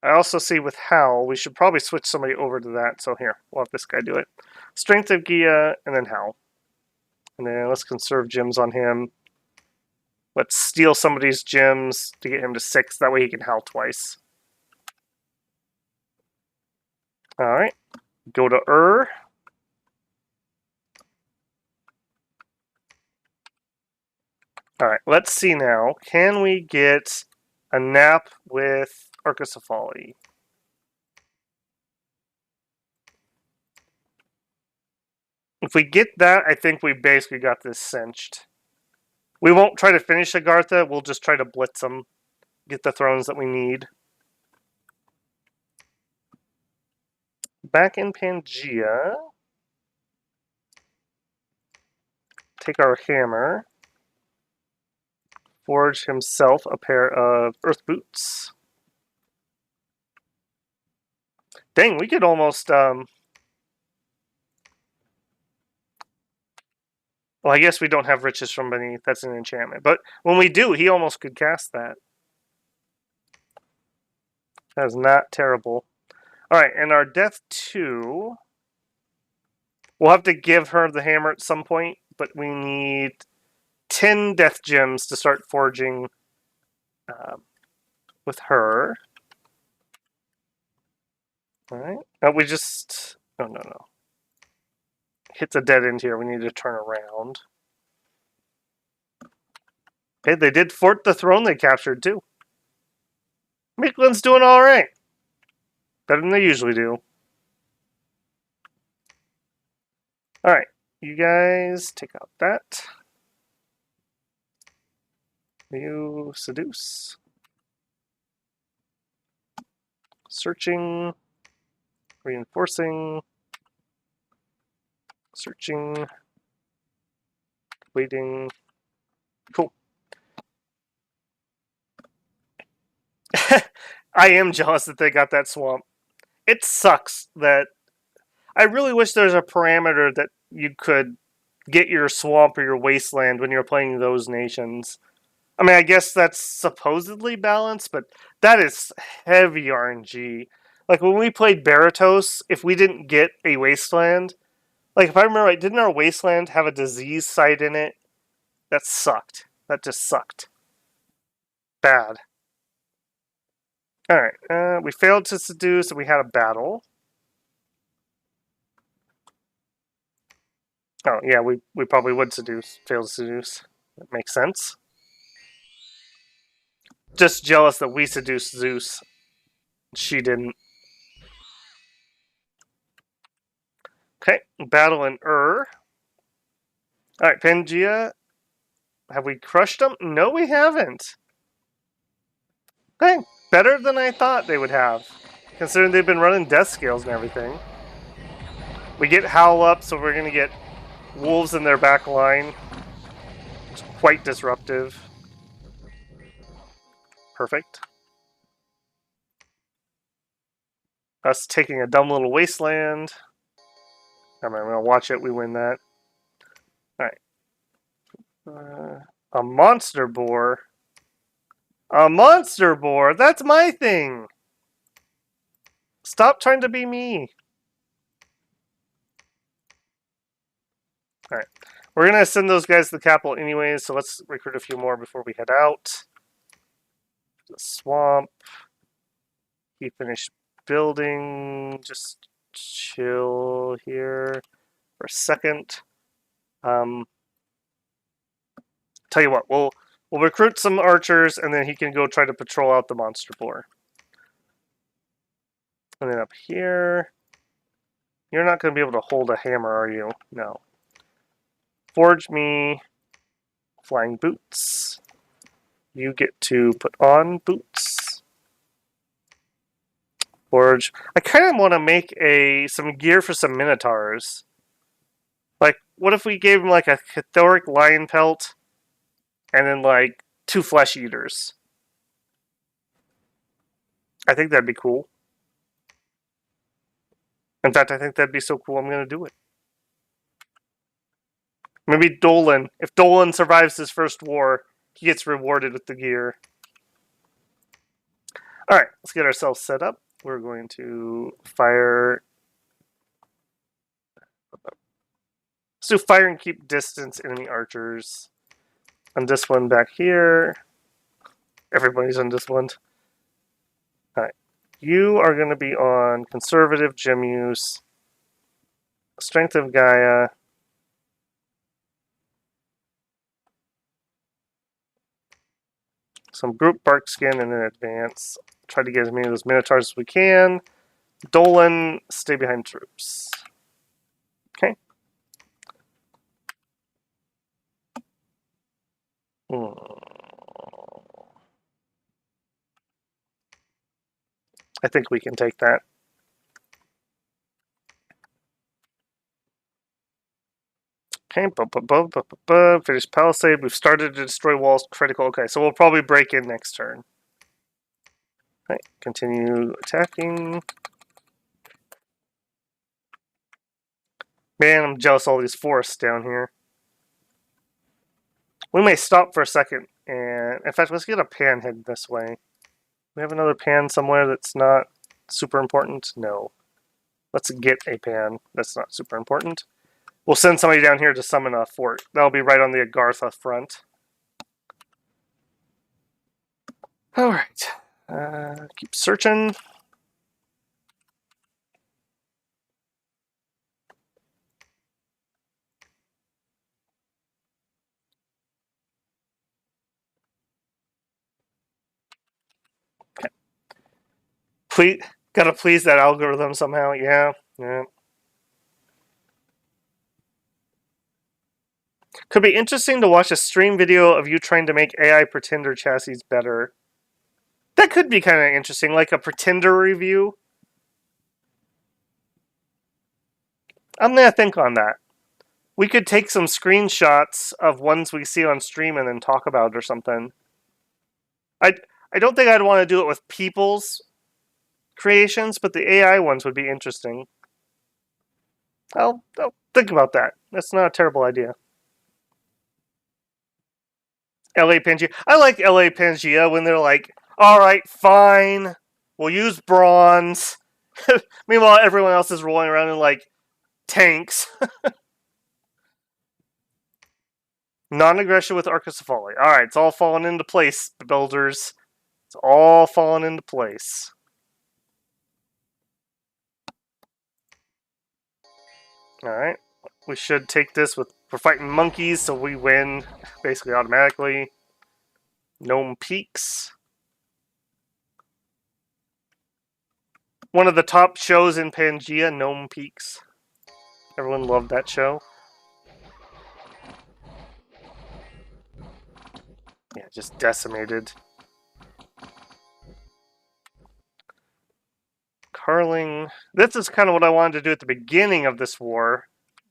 I also see with Hal, we should probably switch somebody over to that. So here, we'll have this guy do it. Strength of Gia, and then Hal. And then let's conserve gems on him. Let's steal somebody's gems to get him to 6. That way he can Hal twice. Alright. Go to Alright, let's see now. Can we get a nap with Archocephali? If we get that, I think we basically got this cinched. We won't try to finish Agartha, we'll just try to blitz them. Get the thrones that we need. Back in Pangaea. Take our hammer. Forge himself a pair of earth boots. Dang, we could almost... well, I guess we don't have Riches from Beneath. That's an enchantment. But when we do, he almost could cast that. That is not terrible. Alright, and our Death 2... We'll have to give her the hammer at some point, but we need 10 Death Gems to start forging with her. Alright. We just... Oh, no. Hits a dead end here. We need to turn around. Okay, they did fort the throne they captured, too. Miklin's doing alright. Better than they usually do. Alright, you guys take out that. You seduce. Searching. Reinforcing. Searching. Waiting. Cool. I am jealous that they got that swamp. It sucks that... I really wish there was a parameter that you could get your swamp or your wasteland when you're playing those nations. I mean, I guess that's supposedly balanced, but that is heavy RNG. Like, when we played Baratos, if we didn't get a wasteland... Like, if I remember right, didn't our wasteland have a disease site in it? That sucked. That just sucked. Bad. Alright, we failed to seduce and we had a battle. Oh, yeah, we probably would seduce. Fail to seduce. That makes sense. Just jealous that we seduced Zeus. She didn't. Okay, battle in Alright, Pangaea. Have we crushed them? No, we haven't. Okay, better than I thought they would have. Considering they've been running death scales and everything. We get Howl up, so we're going to get wolves in their back line. It's quite disruptive. Perfect. Us taking a dumb little wasteland. I'm going to watch it. We win that. Alright. A monster boar. A monster boar? That's my thing! Stop trying to be me. Alright. We're going to send those guys to the capital anyways, so let's recruit a few more before we head out. The swamp. He finished building. Just chill here for a second. Tell you what, we'll recruit some archers, and then he can go try to patrol out the monster boar. And then up here, you're not going to be able to hold a hammer, are you? No. Forge me flying boots. You get to put on boots. Forge. I kind of want to make some gear for some minotaurs. Like, what if we gave him like a Chthoric lion pelt, and then like 2 flesh eaters? I think that'd be cool. In fact, I think that'd be so cool, I'm going to do it. Maybe Dolan. If Dolan survives his first war, he gets rewarded with the gear. Alright, let's get ourselves set up. We're going to fire... Let's do fire and keep distance enemy archers. On this one back here. Everybody's on this one. Alright. You are going to be on conservative gem use. Strength of Gaia. Some group bark skin and then advance. Try to get as many of those minotaurs as we can. Dolan, stay behind troops. Okay. I think we can take that. Okay, finish palisade. We've started to destroy walls. Critical. Okay, so we'll probably break in next turn. Okay, continue attacking. Man, I'm jealous of all these forests down here. We may stop for a second, and in fact, let's get a pan heading this way. We have another pan somewhere that's not super important? No. Let's get a pan that's not super important. We'll send somebody down here to summon a fort. That'll be right on the Agartha front. Alright. Keep searching. Okay. Please, gotta please that algorithm somehow. Yeah. Could be interesting to watch a stream video of you trying to make AI pretender chassis better. That could be kind of interesting, like a pretender review. I'm gonna think on that. We could take some screenshots of ones we see on stream and then talk about it or something. I don't think I'd want to do it with people's creations, but the AI ones would be interesting. I'll think about that. That's not a terrible idea. LA Pangea. I like LA Pangea when they're like, alright, fine, we'll use bronze. Meanwhile, everyone else is rolling around in like tanks. Non-aggression with Archocephali. Alright, it's all falling into place, builders. It's all falling into place. Alright. We should take this with... We're fighting monkeys, so we win basically automatically. Gnome Peaks. One of the top shows in Pangaea, Gnome Peaks. Everyone loved that show. Yeah, just decimated. Carling. This is kind of what I wanted to do at the beginning of this war,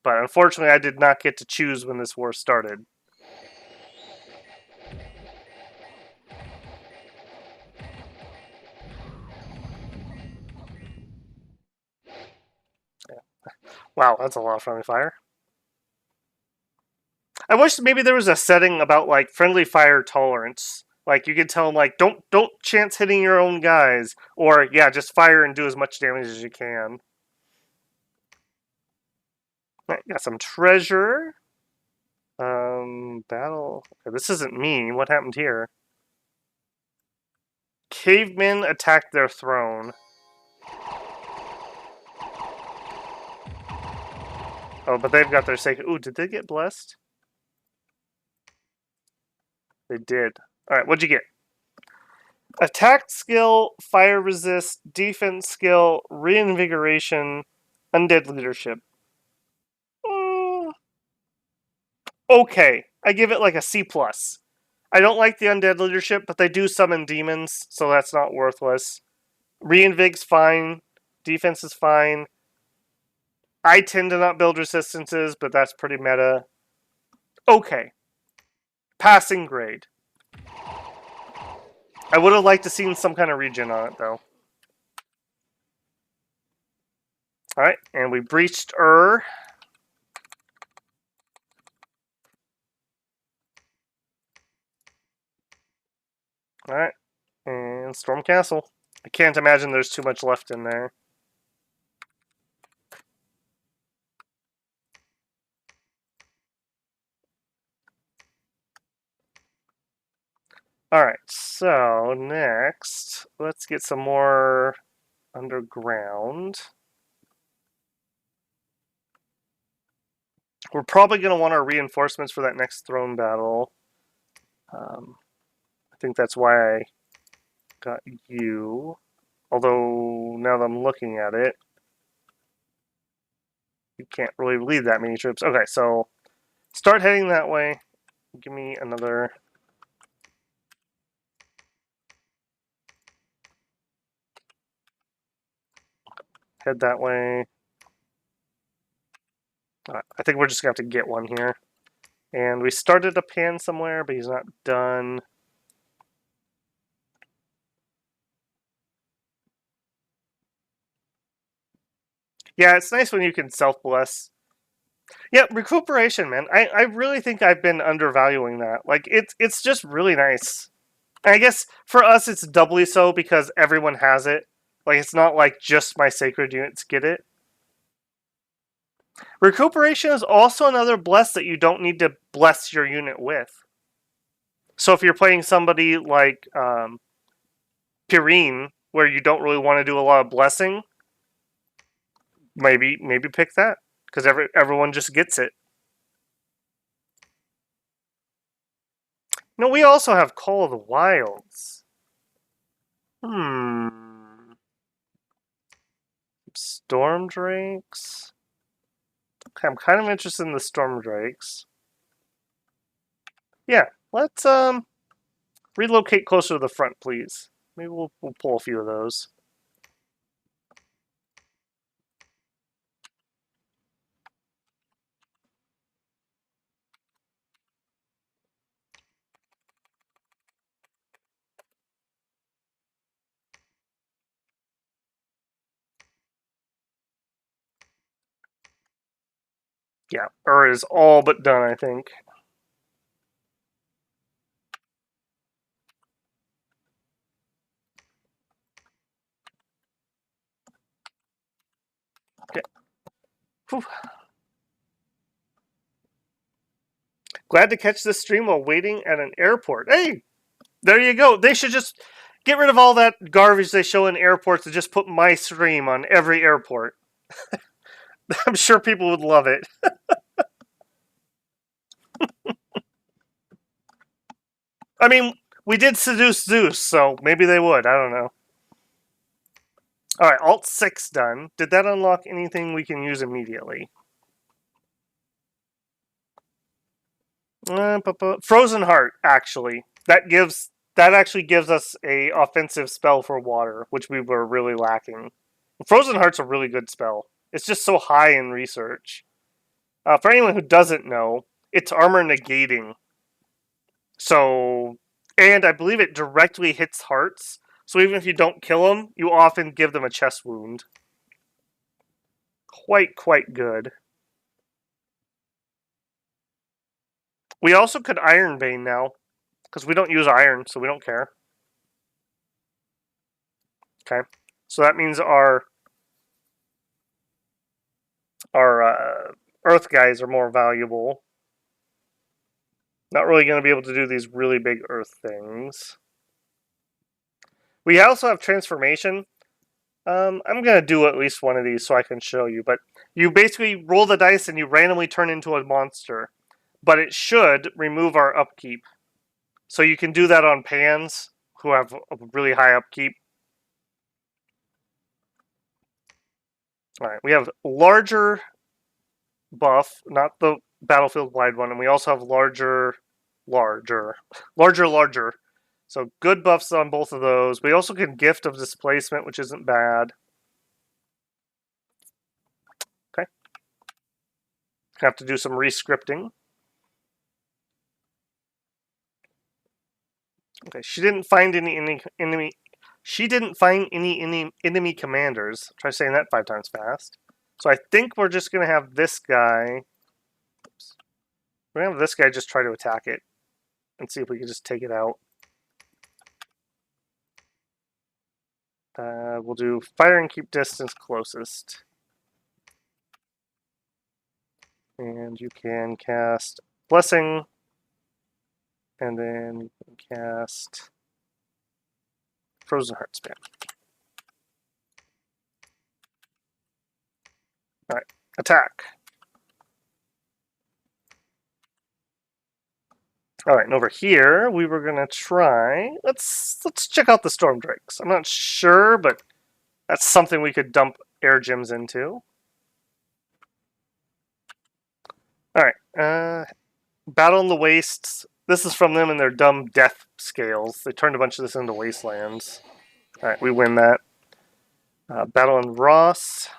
but unfortunately I did not get to choose when this war started. Yeah. Wow, that's a lot of friendly fire. I wish maybe there was a setting about like friendly fire tolerance. Like you could tell them like don't chance hitting your own guys, or yeah, just fire and do as much damage as you can. Right, got some treasure. Battle. Okay, this isn't me. What happened here? Cavemen attacked their throne. Oh, but they've got their sacred. Ooh, did they get blessed? They did. Alright, what'd you get? Attack skill, fire resist, defense skill, reinvigoration, undead leadership. Okay, I give it like a C+. I don't like the undead leadership, but they do summon demons, so that's not worthless. Reinvig's fine. Defense is fine. I tend to not build resistances, but that's pretty meta. Okay. Passing grade. I would have liked to seen some kind of regen on it, though. Alright, and we breached Alright, and Storm Castle. I can't imagine there's too much left in there. Alright, so next, let's get some more underground. We're probably going to want our reinforcements for that next throne battle. I think that's why I got you. Although, now that I'm looking at it, you can't really lead that many troops. Okay, so start heading that way. Give me another... Head that way. I think we're just going to have to get one here. And we started a pan somewhere, but he's not done. Yeah, it's nice when you can self-bless. Yeah, recuperation, man. I really think I've been undervaluing that. Like, it's just really nice. I guess for us it's doubly so because everyone has it. Like, it's not like just my sacred units get it. Recuperation is also another bless that you don't need to bless your unit with. So if you're playing somebody like Pyrene, where you don't really want to do a lot of blessing, maybe pick that because everyone just gets it. No, we also have Call of the Wilds. Storm Drakes. Okay, I'm kind of interested in the Storm Drakes. Yeah, let's relocate closer to the front, please. Maybe we'll pull a few of those. Yeah, is all but done, I think. Okay. Whew. Glad to catch this stream while waiting at an airport. Hey, there you go. They should just get rid of all that garbage they show in airports and just put my stream on every airport. I'm sure people would love it. I mean, we did seduce Zeus, so maybe they would. I don't know. Alright, Alt 6 done. Did that unlock anything we can use immediately? Frozen Heart, actually. That actually gives us a offensive spell for water, which we were really lacking. Frozen Heart's a really good spell. It's just so high in research. For anyone who doesn't know, it's armor negating. So, and I believe it directly hits hearts. So even if you don't kill them, you often give them a chest wound. Quite good. We also could Iron Vein now, because we don't use iron, so we don't care. Okay, so that means our Earth guys are more valuable. Not really going to be able to do these really big Earth things. We also have Transformation. I'm going to do at least one of these so I can show you. But you basically roll the dice and you randomly turn into a monster. But it should remove our upkeep. So you can do that on pans who have a really high upkeep. Alright, we have larger buff, not the battlefield wide one, and we also have larger. So good buffs on both of those. We also can gift of displacement, which isn't bad. Okay. Have to do some rescripting. Okay, she didn't find any enemy. She didn't find any enemy commanders. Try saying that 5 times fast. So I think we're just gonna have this guy. Oops. We're gonna have this guy just try to attack it and see if we can just take it out. We'll do fire and keep distance closest. And you can cast Blessing. And then you can cast Frozen Heart Spam. Alright, attack. All right, and over here we were gonna try. Let's check out the storm drakes. I'm not sure, but that's something we could dump air gems into. All right, battle in the wastes. This is from them and their dumb death scales. They turned a bunch of this into wastelands. All right, we win that. Battle in Ross.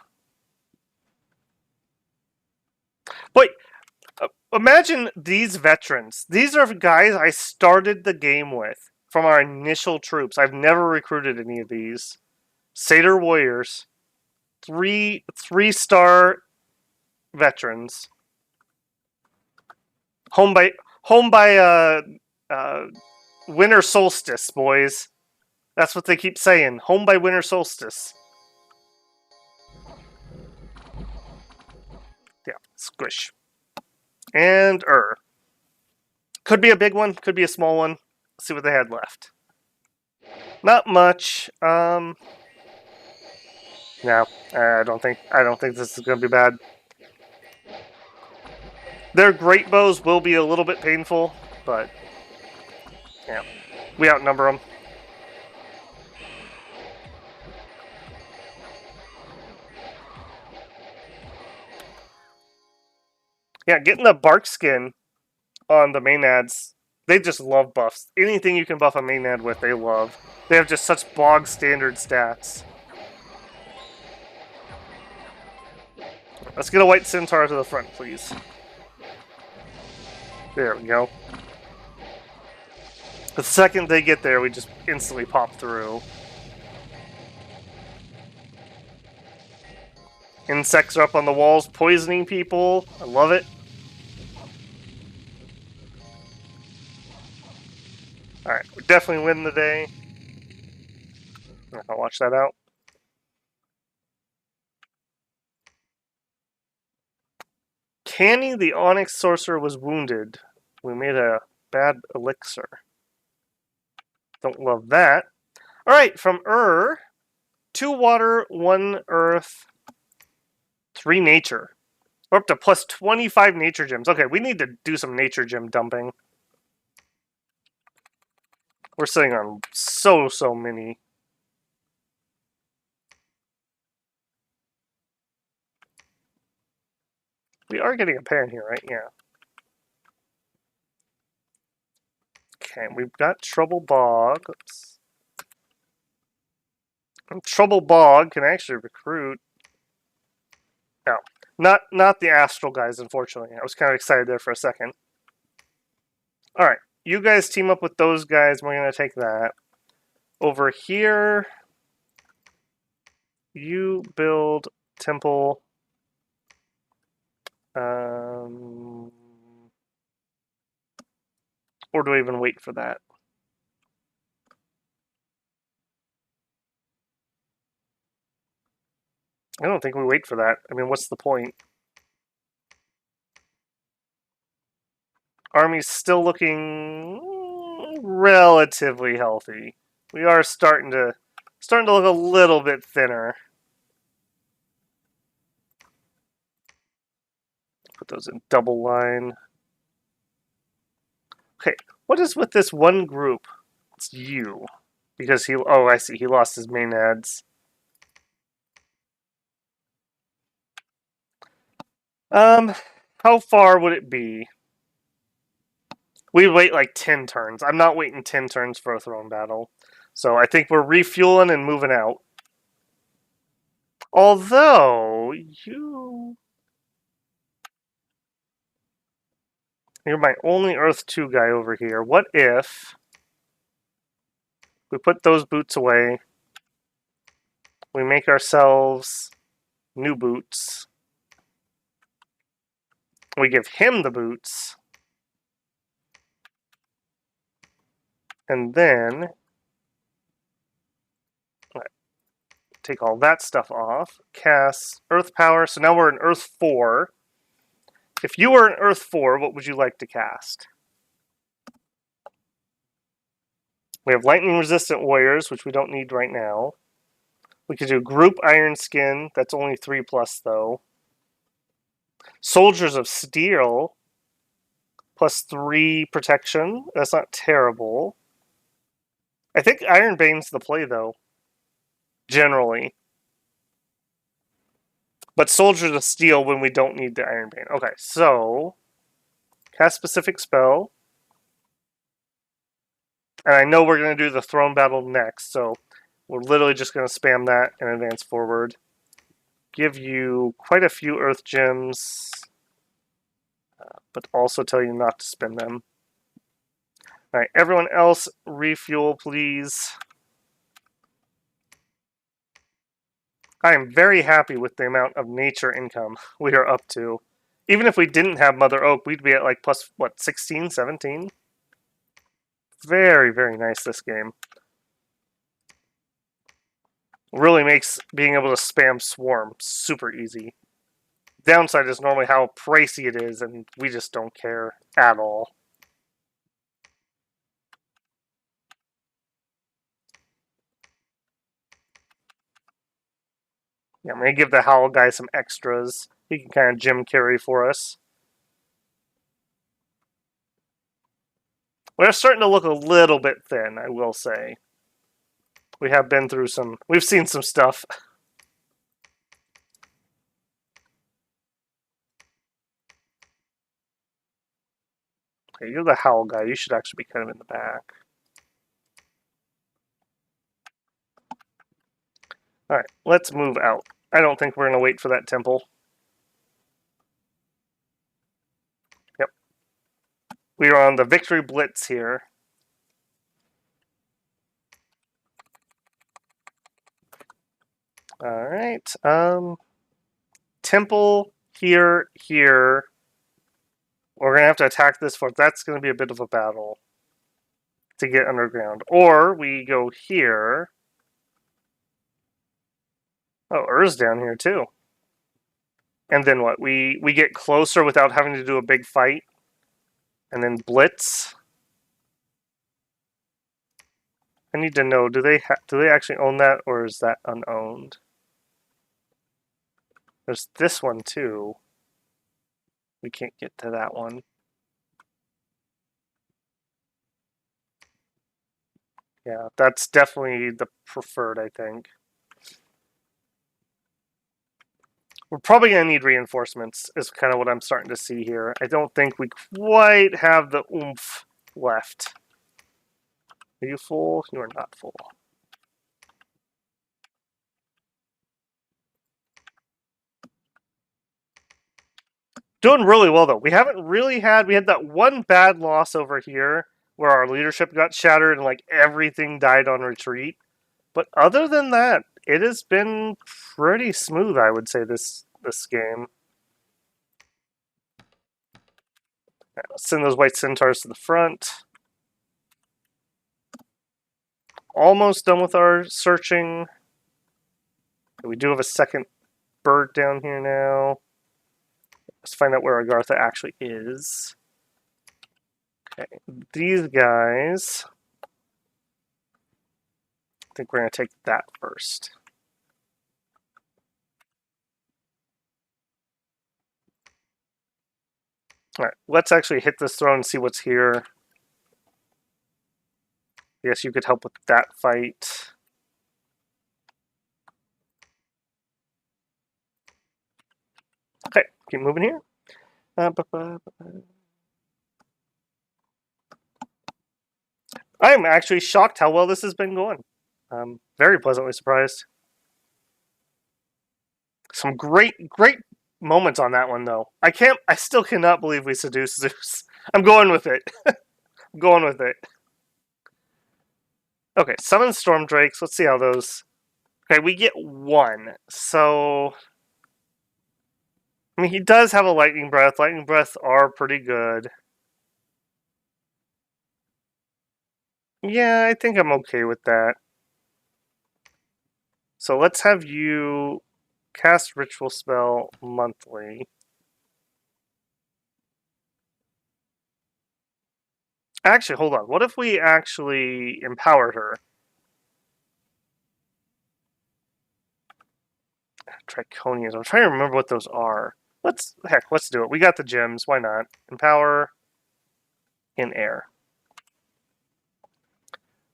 Wait, imagine these veterans. These are guys I started the game with from our initial troops. I've never recruited any of these. Satyr warriors, three-star veterans. Home by uh, winter solstice, boys. That's what they keep saying. Home by winter solstice. Yeah, squish. And could be a big one, could be a small one. Let's see what they had left. Not much. No, I don't think this is gonna be bad. Their great bows will be a little bit painful, but yeah, we outnumber them. Yeah, getting the bark skin on the main ads, they just love buffs. Anything you can buff a main ad with, they love. They have just such bog standard stats. Let's get a white centaur to the front, please. There we go. The second they get there, we just instantly pop through. Insects are up on the walls, poisoning people. I love it. Alright, we definitely win the day. I'll watch that out. Canny the Onyx Sorcerer was wounded. We made a bad elixir. Don't love that. Alright, from 2 water, 1 earth, 3 nature. We're up to plus 25 nature gems. Okay, we need to do some nature gem dumping. We're sitting on so many. We are getting a pair in here, right? Yeah. Okay, we've got Trouble Bog. Oops. Trouble Bog can actually recruit. No, not the Astral guys, unfortunately. I was kind of excited there for a second. All right, you guys team up with those guys. We're going to take that. Over here, you build temple. Or do I even wait for that? I don't think we wait for that. I mean, what's the point? Army's still looking relatively healthy. We are starting to look a little bit thinner. Put those in double line. Okay, what is with this one group? It's you. Because oh, I see, he lost his main ads. How far would it be? We'd wait like 10 turns. I'm not waiting 10 turns for a throne battle. So I think we're refueling and moving out. Although, you're my only Earth 2 guy over here. What if we put those boots away, we make ourselves new boots, we give him the boots, and then take all that stuff off, cast Earth Power, so now we're in Earth 4. If you were in Earth 4, what would you like to cast? We have Lightning Resistant Warriors, which we don't need right now. We could do Group Iron Skin, that's only 3+ though. Soldiers of Steel. +3 protection. That's not terrible. I think Ironbane's the play, though. Generally. But Soldiers of Steel when we don't need the Ironbane. Okay, so... Cast specific spell. And I know we're going to do the throne battle next, so we're literally just going to spam that and advance forward. Give you quite a few Earth Gems, but also tell you not to spend them. Alright, everyone else, refuel, please. I am very happy with the amount of nature income we are up to. Even if we didn't have Mother Oak, we'd be at like plus, what, 16, 17? Very, very nice, this game. Really makes being able to spam Swarm super easy. Downside is normally how pricey it is, and we just don't care at all. Yeah, I'm going to give the Howl guy some extras. He can kind of gym carry for us. We're starting to look a little bit thin, I will say. We have been through some... We've seen some stuff. Okay, you're the Howl guy. You should actually be kind of in the back. Alright, let's move out. I don't think we're going to wait for that temple. Yep. We are on the Victory Blitz here. Alright, temple here, here. We're going to have to attack this fort. That's going to be a bit of a battle to get underground. Or we go here. Oh, Ur's down here too. And then what? We get closer without having to do a big fight. And then blitz. I need to know, do they actually own that, or is that unowned? There's this one too. We can't get to that one. Yeah, that's definitely the preferred, I think. We're probably going to need reinforcements, is kind of what I'm starting to see here. I don't think we quite have the oomph left. Are you full? You are not full. Doing really well, though. We haven't really had... We had that one bad loss over here, where our leadership got shattered and like everything died on retreat. But other than that, it has been pretty smooth, I would say, this game. Right, let's send those white centaurs to the front. Almost done with our searching. We do have a second bird down here now. Let's find out where Agartha actually is. Okay, these guys... I think we're going to take that first. Alright, let's actually hit this throne and see what's here. I guess you could help with that fight. Okay, keep moving here. I'm actually shocked how well this has been going. I'm very pleasantly surprised. Some great moments on that one, though. I still cannot believe we seduced Zeus. I'm going with it. I'm going with it. Okay, summon Storm Drakes. Let's see how those... Okay, we get one. So... I mean, he does have a Lightning Breath. Lightning Breath are pretty good. Yeah, I think I'm okay with that. So let's have you cast Ritual Spell monthly. Actually, hold on. What if we actually empowered her? Draconians. I'm trying to remember what those are. Let's do it. We got the gems. Why not? Empower. in air.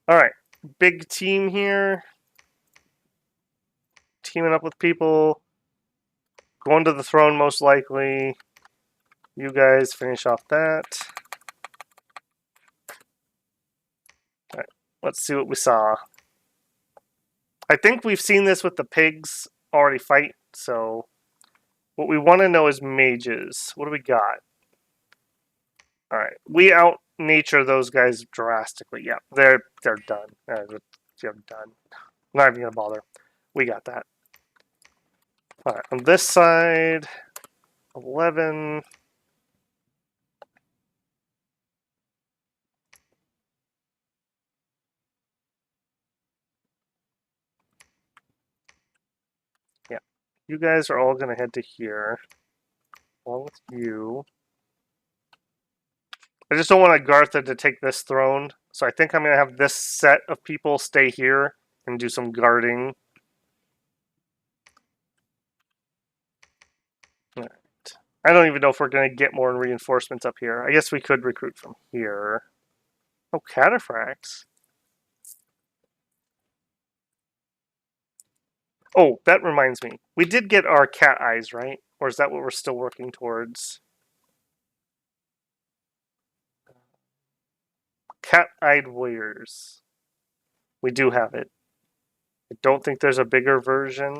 Alright, big team here. Teaming up with people. Going to the throne most likely. You guys finish off that. Alright, let's see what we saw. I think we've seen this with the pigs already fight, so what we want to know is mages. What do we got? Alright, we out nature those guys drastically. Yeah, they're done. They're done. Not even gonna bother. We got that. Alright, on this side, 11. Yeah, you guys are all gonna head to here. Along with you. I just don't want Agartha to take this throne, so I think I'm gonna have this set of people stay here and do some guarding. Alright. I don't even know if we're gonna get more reinforcements up here. I guess we could recruit from here. Oh, cataphracts. Oh, that reminds me. We did get our cat eyes, right? Or is that what we're still working towards? Cat-eyed warriors. We do have it. I don't think there's a bigger version.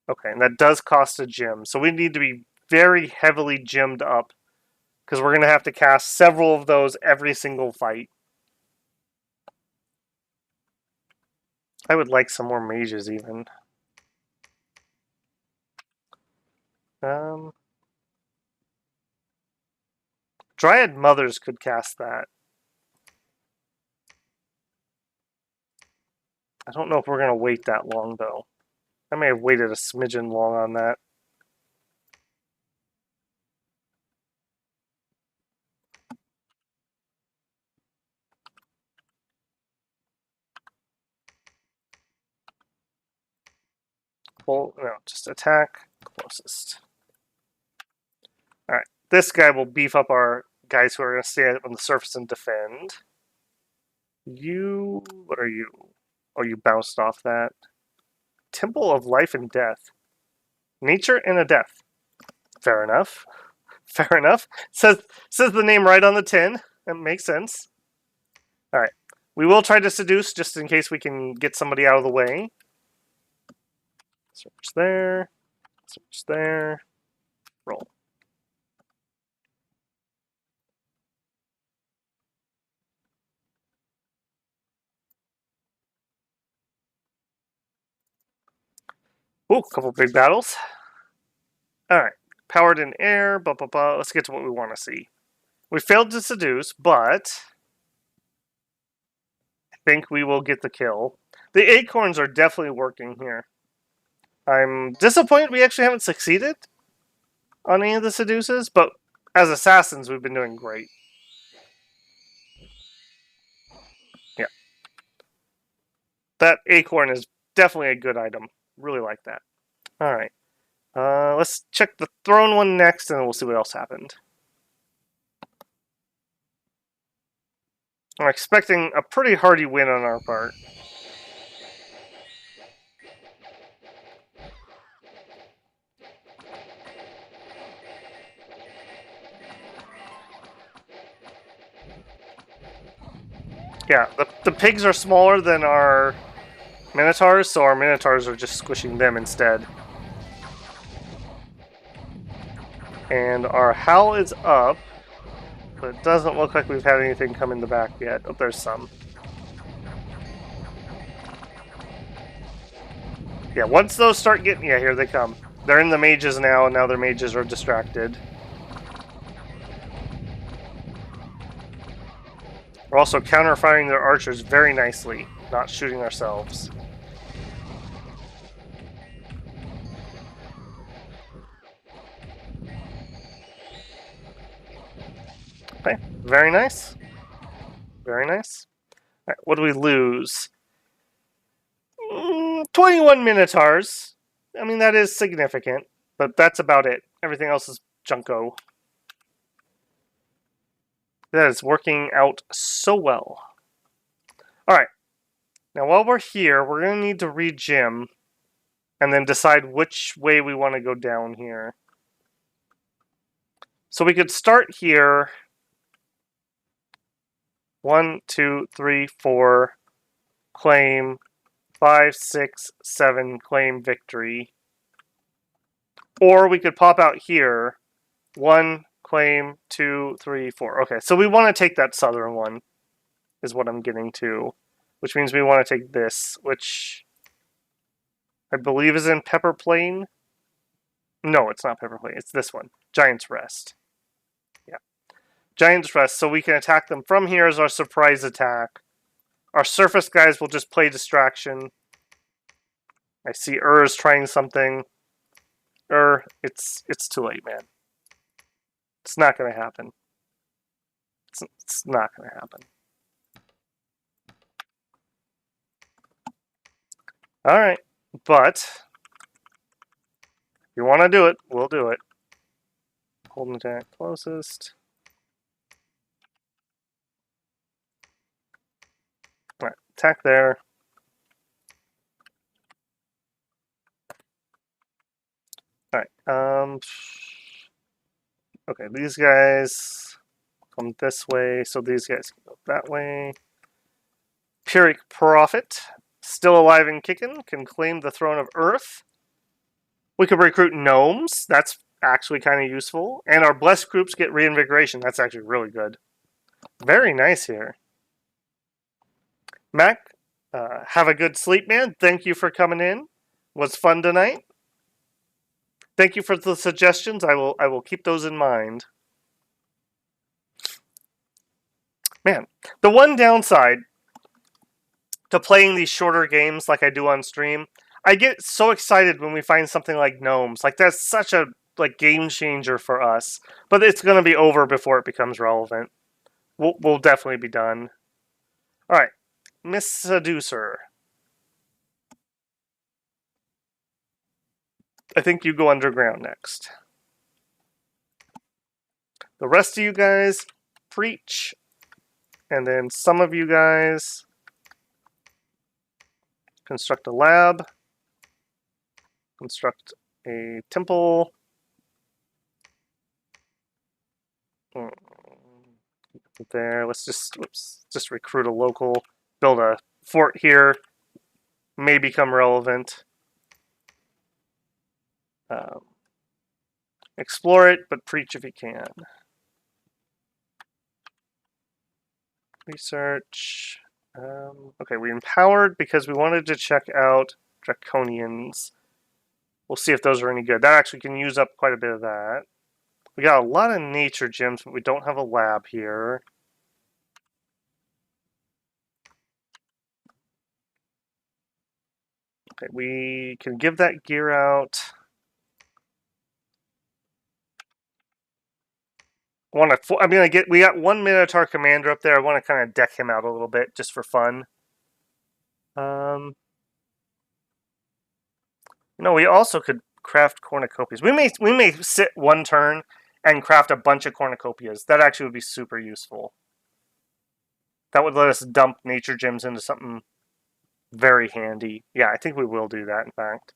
Okay, and that does cost a gem. So we need to be very heavily gemmed up, because we're going to have to cast several of those every single fight. I would like some more mages, even. Dryad Mothers could cast that. I don't know if we're going to wait that long, though. I may have waited a smidgen long on that. Well, no, just attack closest. Alright, this guy will beef up our guys who are going to stay on the surface and defend. You, what are you? Oh, you bounced off that. Temple of Life and Death. Nature and a Death. Fair enough. Fair enough. Says the name right on the tin. That makes sense. Alright. We will try to seduce just in case we can get somebody out of the way. Search there. Search there. Roll. Ooh, a couple big battles. Alright. Powered in air. Blah, blah, blah. Let's get to what we want to see. We failed to seduce, but I think we will get the kill. The acorns are definitely working here. I'm disappointed we actually haven't succeeded on any of the seduces, but as assassins, we've been doing great. Yeah. That acorn is definitely a good item. Really like that. Alright. Let's check the throne one next, and then we'll see what else happened. I'm expecting a pretty hearty win on our part. Yeah, the pigs are smaller than our minotaurs, so our minotaurs are just squishing them instead. And our howl is up, but it doesn't look like we've had anything come in the back yet. Oh, there's some. Yeah, once those start getting... Yeah, here they come. They're in the mages now, and now their mages are distracted. We're also counter-firing their archers very nicely, not shooting ourselves. Okay, very nice. Very nice. Alright, what do we lose? 21 Minotaurs. I mean, that is significant, but that's about it. Everything else is junko. That is working out so well. Alright. Now while we're here, we're going to need to re-gym and then decide which way we want to go down here. So we could start here. 1, 2, 3, 4. Claim. 5, 6, 7. Claim victory. Or we could pop out here. 1, claim, 2, 3, 4. Okay, so we want to take that southern one, is what I'm getting to. Which means we want to take this, which I believe is in Pepper Plain. No, it's not Pepper Plain. It's this one. Giant's Rest. Yeah. Giant's Rest, so we can attack them from here as our surprise attack. Our surface guys will just play distraction. I see is trying something. It's too late, man. It's not going to happen. It's not going to happen. Alright, but if you want to do it, we'll do it. Hold an attack closest. Alright, attack there. Alright, okay, these guys come this way, so these guys can go that way. Pyrrhic Prophet, still alive and kicking, can claim the throne of Earth. We could recruit gnomes, that's actually kind of useful. And our blessed groups get reinvigoration, that's actually really good. Very nice here. Mac, have a good sleep, man. Thank you for coming in. Was fun tonight. Thank you for the suggestions. I will keep those in mind. Man, the one downside to playing these shorter games like I do on stream, I get so excited when we find something like gnomes. Like that's such a game changer for us. But it's going to be over before it becomes relevant. We'll definitely be done. All right, Miss Seducer. I think you go underground next. The rest of you guys preach. And then some of you guys construct a lab. Construct a temple. There, let's just recruit a local. Build a fort here. May become relevant. Explore it, but preach if you can. Research. Okay, we empowered because we wanted to check out Draconians. We'll see if those are any good. That actually can use up quite a bit of that. We got a lot of nature gems, but we don't have a lab here. Okay, we can give that gear out. We got one Minotaur commander up there. I want to kind of deck him out a little bit just for fun. We also could craft cornucopias. We may sit one turn and craft a bunch of cornucopias. That actually would be super useful. That would let us dump nature gems into something very handy. Yeah, I think we will do that, in fact.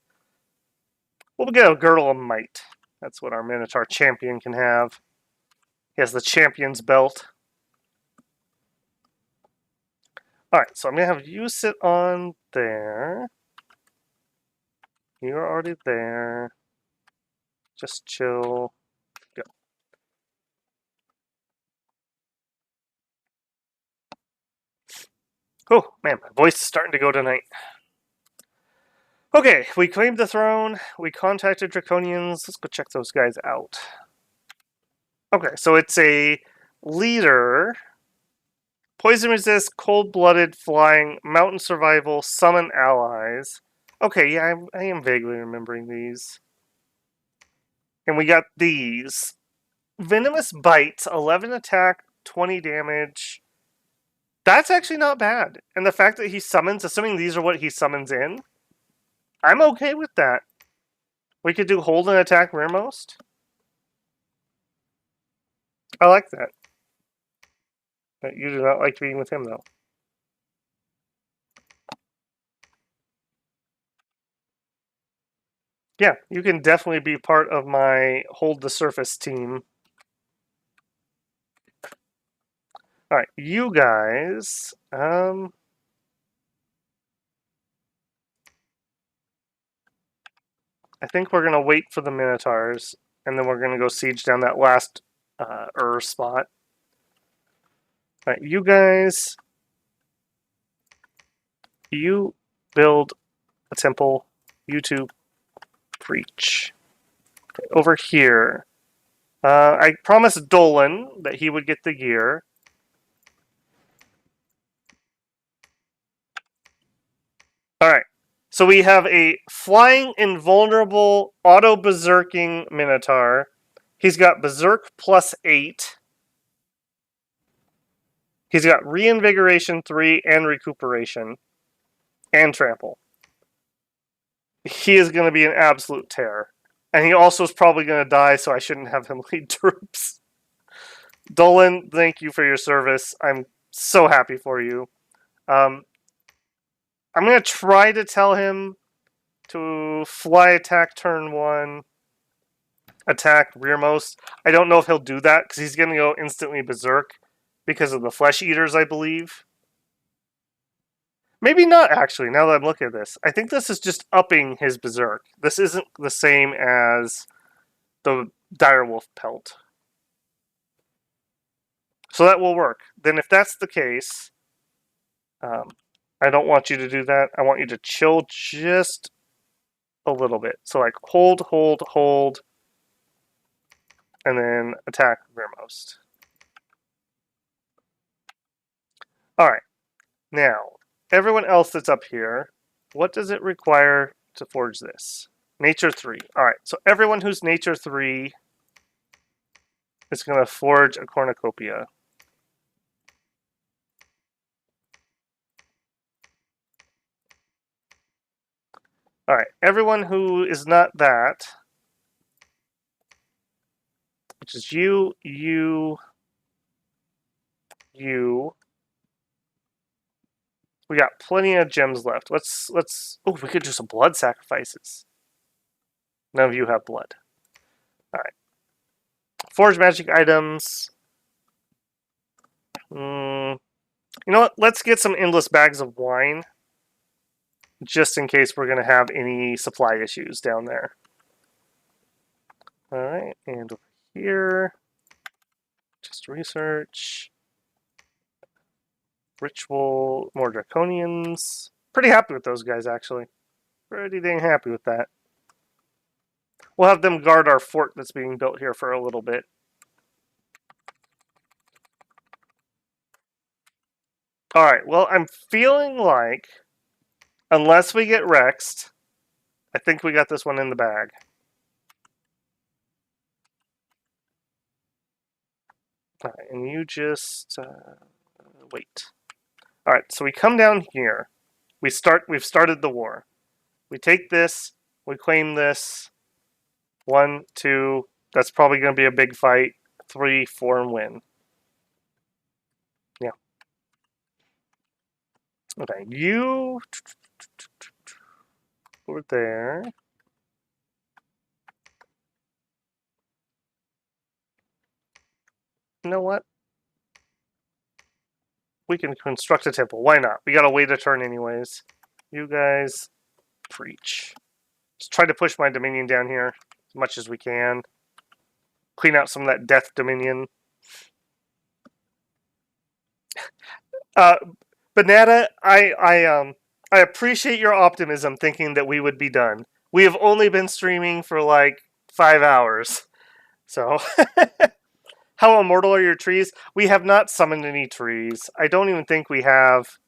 We'll get a Girdle of Might. That's what our Minotaur champion can have. He has the champion's belt. Alright, so I'm going to have you sit on there. You're already there. Just chill. Go. Oh, man, my voice is starting to go tonight. Okay, we claimed the throne. We contacted Draconians. Let's go check those guys out. Okay, so it's a leader. Poison resist, cold-blooded, flying, mountain survival, summon allies. Okay, yeah, I am vaguely remembering these. And we got these. Venomous Bites, 11 attack, 20 damage. That's actually not bad. And the fact that he summons, assuming these are what he summons in, I'm okay with that. We could do hold and attack rearmost. I like that. You do not like being with him, though. Yeah, you can definitely be part of my hold the surface team. All right, you guys. I think we're gonna wait for the Minotaurs, and then we're gonna go siege down that last spot. All right, you guys. You build a temple. You two preach. Okay, over here. I promised Dolan that he would get the gear. All right. So we have a flying invulnerable auto berserking Minotaur. He's got berserk +8. He's got reinvigoration 3 and recuperation and trample. He is going to be an absolute terror. And he also is probably going to die, so I shouldn't have him lead troops. Dolan, thank you for your service. I'm so happy for you. I'm going to try to tell him to fly attack turn 1, attack rearmost. I don't know if he'll do that because he's going to go instantly berserk because of the flesh eaters, I believe. Maybe not, actually, now that I'm looking at this. I think this is just upping his berserk. This isn't the same as the direwolf pelt. So that will work. Then if that's the case, I don't want you to do that. I want you to chill just a little bit. So like hold, hold, hold, and then attack rearmost. All right. Now, everyone else that's up here, what does it require to forge this? Nature 3. All right. So everyone who's Nature 3 is going to forge a cornucopia. All right. Everyone who is not that, which is you, you, you. We got plenty of gems left. Let's. Oh, we could do some blood sacrifices. None of you have blood. All right. Forge magic items. You know what? Let's get some endless bags of wine, just in case we're going to have any supply issues down there. All right, and over here, just research. Ritual, more draconians. Pretty happy with those guys, actually. Pretty dang happy with that. We'll have them guard our fort that's being built here for a little bit. Alright, well, I'm feeling like, unless we get Rexed, I think we got this one in the bag. Alright, and you just wait. Alright, so we come down here. We've started the war. We take this, we claim this. 1, 2, that's probably going to be a big fight. 3, 4, and win. Yeah. Okay, you over there. You know what? We can construct a temple. Why not? We gotta wait a turn anyways. You guys preach. Just try to push my dominion down here as much as we can. Clean out some of that death dominion. Banana, I appreciate your optimism thinking that we would be done. We have only been streaming for like 5 hours. So how immortal are your trees? We have not summoned any trees. I don't even think we have.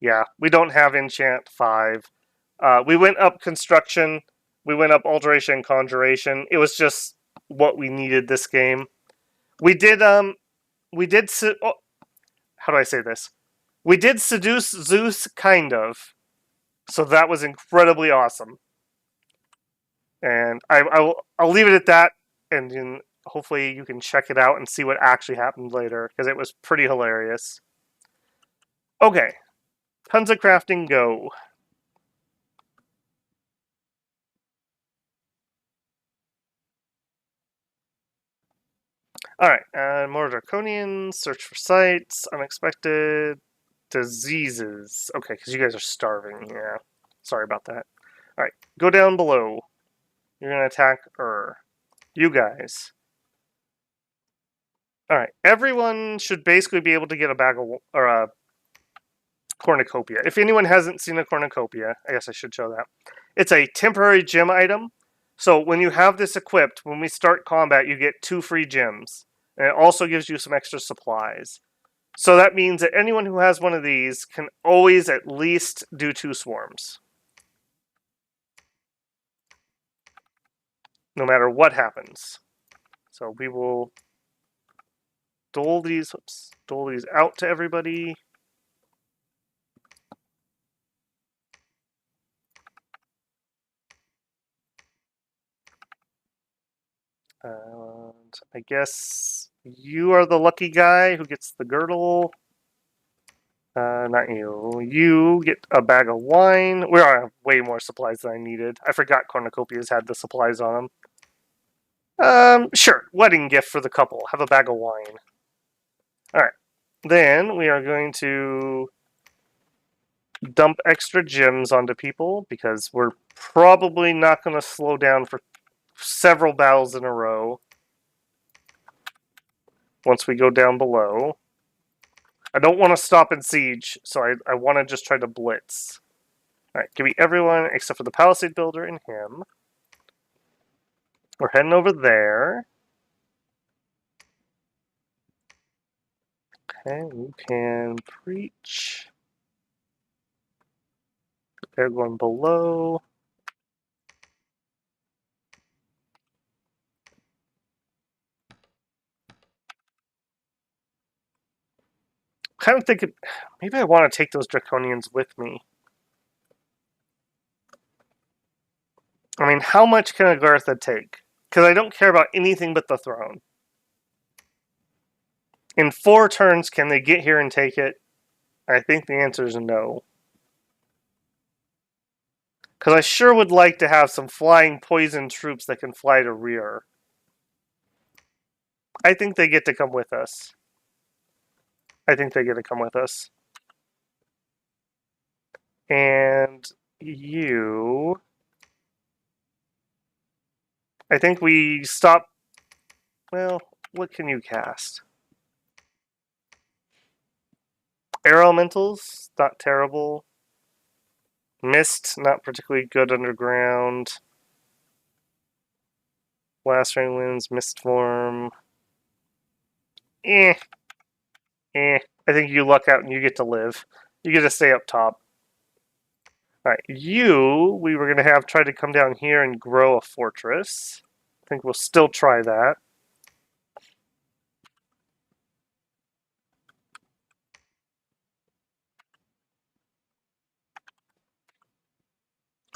Yeah, we don't have enchant 5. We went up construction. We went up alteration and conjuration. It was just what we needed this game. We did how do I say this? We did seduce Zeus, kind of. So that was incredibly awesome. And I'll leave it at that. And hopefully you can check it out and see what actually happened later, because it was pretty hilarious. Okay, tons of crafting, go. Alright, more draconians, search for sites, unexpected diseases. Okay, because you guys are starving, yeah. Sorry about that. Alright, go down below. You're gonna attack you guys. Alright, everyone should basically be able to get a bag of, or a cornucopia. If anyone hasn't seen a cornucopia, I guess I should show that. It's a temporary gem item. So when you have this equipped, when we start combat, you get 2 free gems. And it also gives you some extra supplies. So that means that anyone who has one of these can always at least do 2 swarms. No matter what happens. So we will dole these out to everybody. And I guess you are the lucky guy who gets the girdle. Not you. You get a bag of wine. We have way more supplies than I needed. I forgot cornucopias had the supplies on them. Sure. Wedding gift for the couple. Have a bag of wine. Alright. Then we are going to dump extra gems onto people because we're probably not going to slow down for several battles in a row once we go down below. I don't want to stop in siege, so I want to just try to blitz. Alright, give me everyone except for the palisade builder and him. We're heading over there. Okay, we can preach. Everyone below. Kind of thinking, maybe I want to take those draconians with me. I mean, how much can Agartha take? Because I don't care about anything but the throne. In 4 turns, can they get here and take it? I think the answer is no. Because I sure would like to have some flying poison troops that can fly to rear. I think they get to come with us. And you... I think we stop... Well, what can you cast? Air elementals, not terrible. Mist, not particularly good underground. Blast rain winds, mist form. I think you luck out and you get to live. You get to stay up top. Alright, we were going to have tried to come down here and grow a fortress. I think we'll still try that.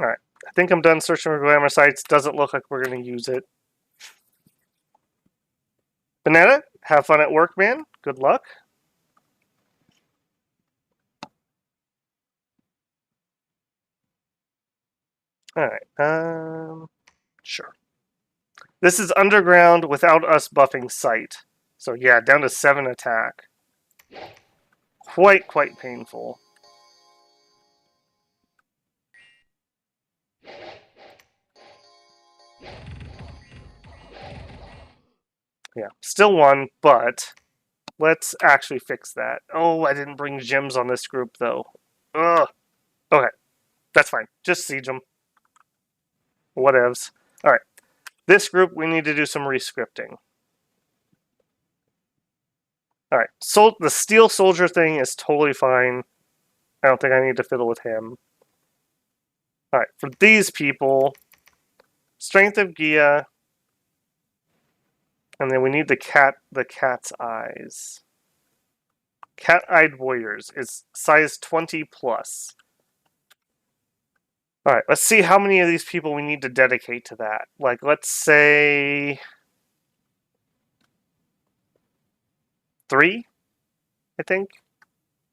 Alright, I think I'm done searching for glamour sites. Doesn't look like we're going to use it. Banana, have fun at work, man. Good luck. Alright, sure. This is underground without us buffing sight. So yeah, down to 7 attack. Quite painful. Yeah, still 1, but let's actually fix that. Oh, I didn't bring gems on this group, though. Ugh. Okay, that's fine. Just siege them. Whatevs. Alright, this group, we need to do some rescripting. Alright, so the steel soldier thing is totally fine. I don't think I need to fiddle with him. Alright, for these people, strength of Gia, and then we need the cat's eyes. Cat-eyed warriors is size 20 plus. Alright, let's see how many of these people we need to dedicate to that. Like, let's say 3, I think.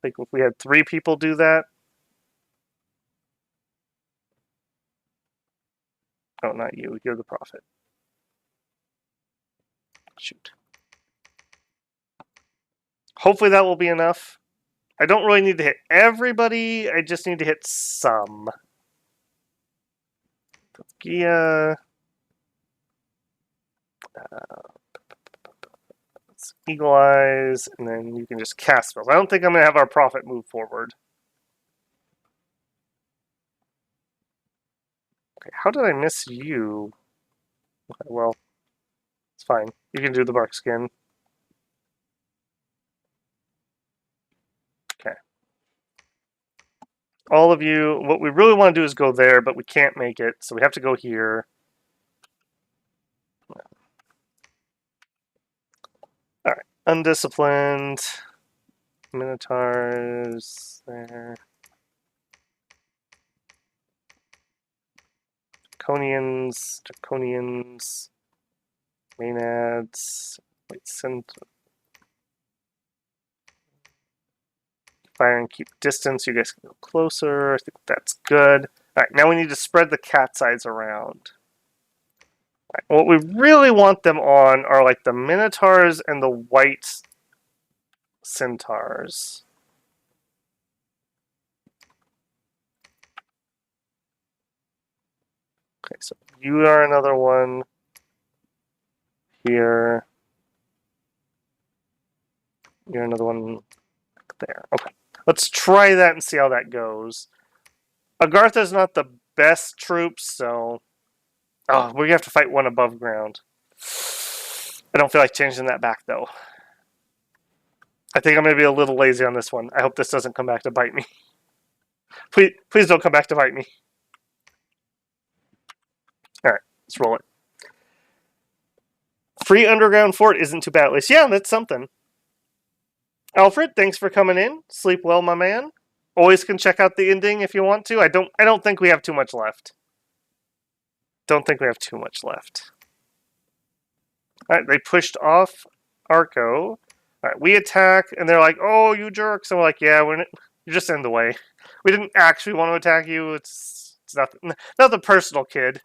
Like if we had 3 people do that. Oh, not you. You're the prophet. Shoot. Hopefully that will be enough. I don't really need to hit everybody. I just need to hit some. Pangaea. Eagle Eyes, and then you can just cast spells. I don't think I'm going to have our prophet move forward. Okay, how did I miss you? Okay, well, it's fine. You can do the bark skin. Okay. All of you, what we really want to do is go there, but we can't make it, so we have to go here. Alright, undisciplined. Minotaurs there. Draconians, Maenads, wait, send fire and keep distance. You guys can go closer. I think that's good. Alright, now we need to spread the cat's eyes around. Right, what we really want them on are like the Minotaurs and the white Centaurs. Okay, so you are another one here. You're another one there. Okay, let's try that and see how that goes. Agartha's not the best troops, so... Oh, we have to fight one above ground. I don't feel like changing that back, though. I think I'm going to be a little lazy on this one. I hope this doesn't come back to bite me. Please don't come back to bite me. Alright, let's roll it. Free underground fort isn't too bad, at least. Yeah, that's something. Alfred, thanks for coming in. Sleep well, my man. Always can check out the ending if you want to. I don't think we have too much left. Don't think we have too much left. Alright, they pushed off Arco. Alright, we attack, and they're like, oh, you jerks. And we're like, yeah, you're just in the way. We didn't actually want to attack you. It's nothing personal, kid.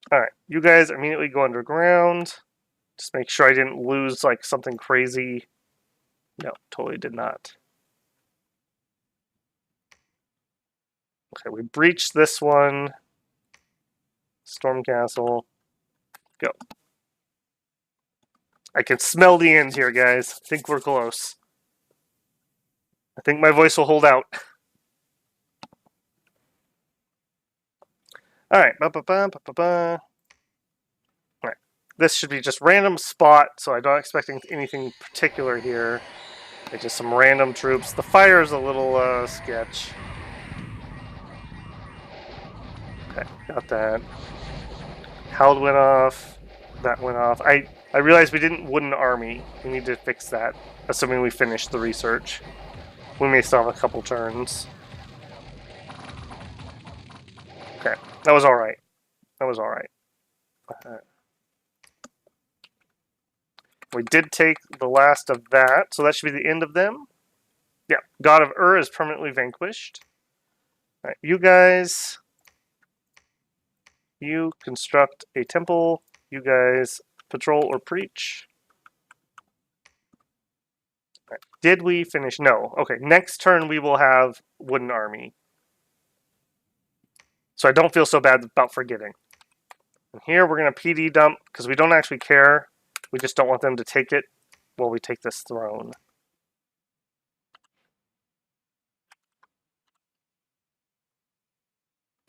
Alright, you guys immediately go underground. Just make sure I didn't lose, like, something crazy. No, totally did not. Okay, we breached this one. Storm Castle. Go. I can smell the end here, guys. I think we're close. I think my voice will hold out. Alright. Alright. This should be just random spot, so I'm not expecting anything particular here. Like just some random troops. The fire is a little sketch. Okay, got that. Held went off. That went off. I realized we didn't wooden army. We need to fix that, assuming we finish the research. We may still have a couple turns. Okay, that was alright. That was alright. We did take the last of that, so that should be the end of them. Yeah, God of Ur is permanently vanquished. Alright, you guys... You construct a temple. You guys patrol or preach. Right. Did we finish? No. Okay, next turn we will have wooden army. So I don't feel so bad about forgetting. And here we're going to PD dump because we don't actually care. We just don't want them to take it while we take this throne.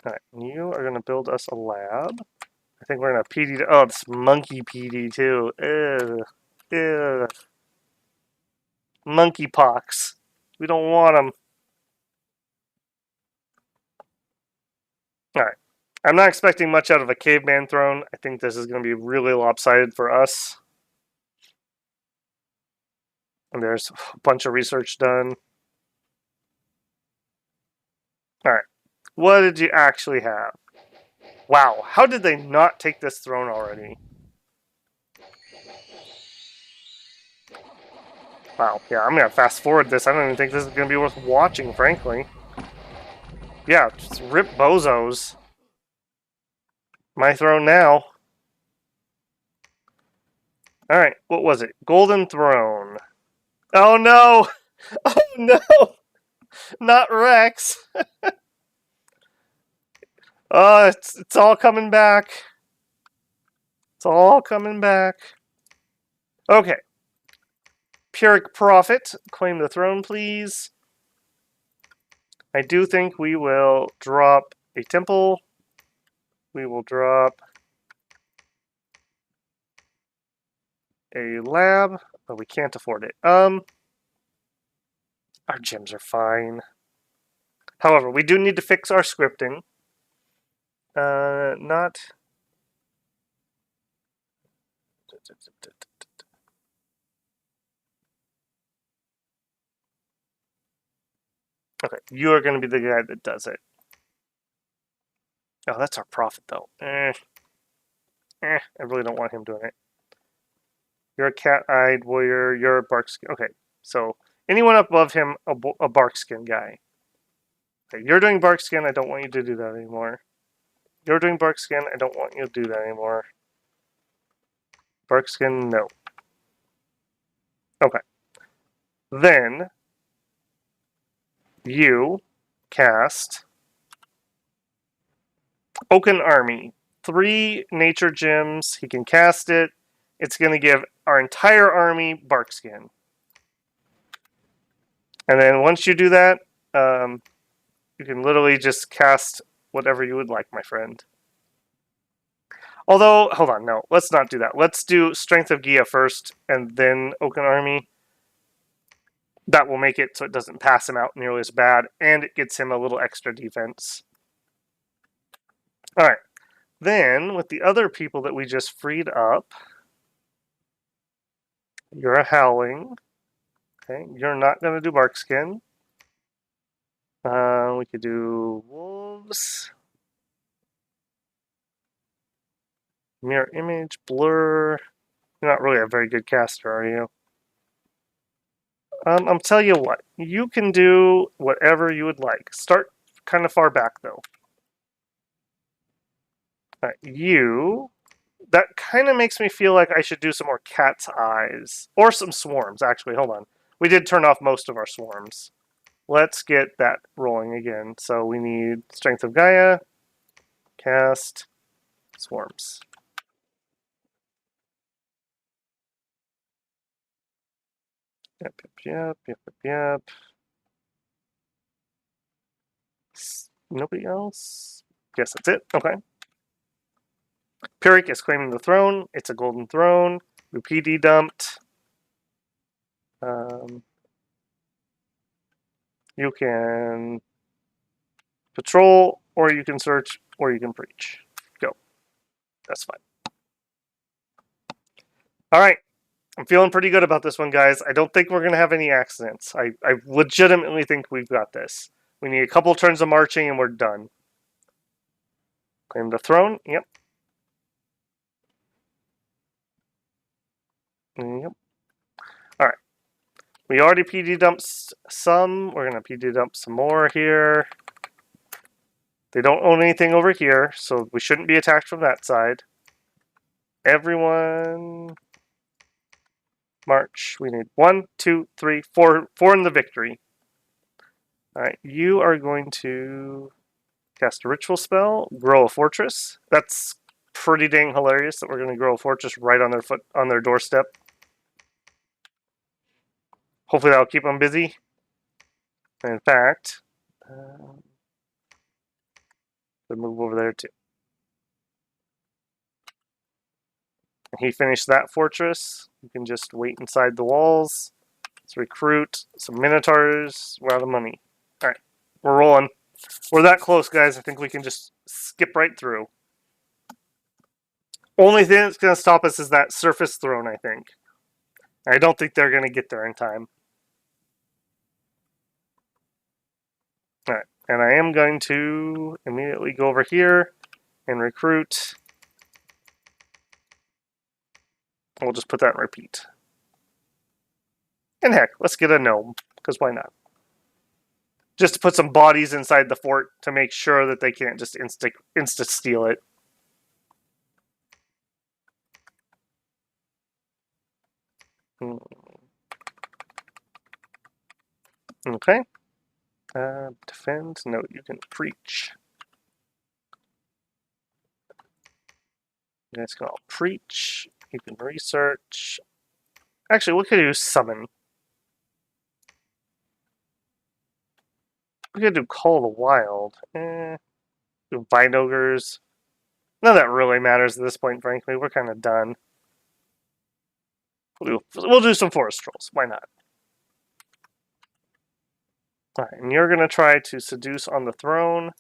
Alright, you are going to build us a lab. I think we're going to PD... Oh, it's monkey PD too. Ugh. Ugh. Monkeypox. We don't want them. Alright. I'm not expecting much out of a caveman throne. I think this is going to be really lopsided for us. And there's a bunch of research done. Alright. What did you actually have? Wow, how did they not take this throne already? Wow, yeah, I'm gonna fast forward this. I don't even think this is gonna be worth watching, frankly. Yeah, just rip bozos. My throne now. Alright, what was it? Golden Throne. Oh no! Oh no! Not Rex! Oh, it's all coming back. It's all coming back. Okay. Pyrrhic Prophet, claim the throne, please. I do think we will drop a temple. We will drop a lab, but we can't afford it. Our gems are fine. However, we do need to fix our scripting. Not. Okay, you are going to be the guy that does it. Oh, that's our prophet, though. I really don't want him doing it. You're a cat-eyed warrior. You're a barkskin. Okay, so anyone above him, a barkskin guy. Okay, you're doing barkskin. I don't want you to do that anymore. You're doing barkskin. I don't want you to do that anymore. Barkskin, no. Okay. Then you cast Oaken Army. 3 nature gems. He can cast it. It's going to give our entire army barkskin. And then once you do that, you can literally just cast whatever you would like, my friend. Although, hold on, no, let's not do that. Let's do Strength of Gaia first, and then Oaken Army. That will make it so it doesn't pass him out nearly as bad, and it gets him a little extra defense. Alright, then, with the other people that we just freed up, you're a Howling. Okay, you're not going to do Barkskin. We could do Wolves. Mirror Image, Blur. You're not really a very good caster, are you? I'll tell you what. You can do whatever you would like. Start kind of far back, though. You... That kind of makes me feel like I should do some more cat's eyes. Or some swarms, actually. Hold on. We did turn off most of our swarms. Let's get that rolling again. So we need Strength of Gaia. Cast swarms. Yep. Nobody else? Yes, that's it. Okay. Pyrrhic is claiming the throne. It's a golden throne. We PD dumped. You can patrol, or you can search, or you can preach. Go. That's fine. All right. I'm feeling pretty good about this one, guys. I don't think we're going to have any accidents. I legitimately think we've got this. We need a couple turns of marching, and we're done. Claim the throne. Yep. Yep. All right. We already PD dumped some. We're going to PD dump some more here. They don't own anything over here, so we shouldn't be attacked from that side. Everyone... March. We need 1, 2, 3, 4 in the victory. Alright, you are going to cast a ritual spell, grow a fortress. That's pretty dang hilarious that we're going to grow a fortress right on their doorstep. Hopefully that'll keep them busy. And in fact, we'll move over there too. And he finished that fortress. You can just wait inside the walls. Let's recruit some minotaurs. We're out of money. Alright, we're rolling. We're that close, guys. I think we can just skip right through. Only thing that's going to stop us is that surface throne, I think. I don't think they're going to get there in time. Alright, and I am going to immediately go over here and recruit. We'll just put that in repeat. And heck, let's get a gnome, because why not? Just to put some bodies inside the fort to make sure that they can't just insta-steal it. Okay. Defend. No, you can preach. You guys can all preach. You can research. Actually, what could you summon? We could do Call the Wild. Do Vine Ogres. None of that really matters at this point, frankly. We're kind of done. We'll do some Forest Trolls. Why not? Alright, and you're going to try to seduce on the throne.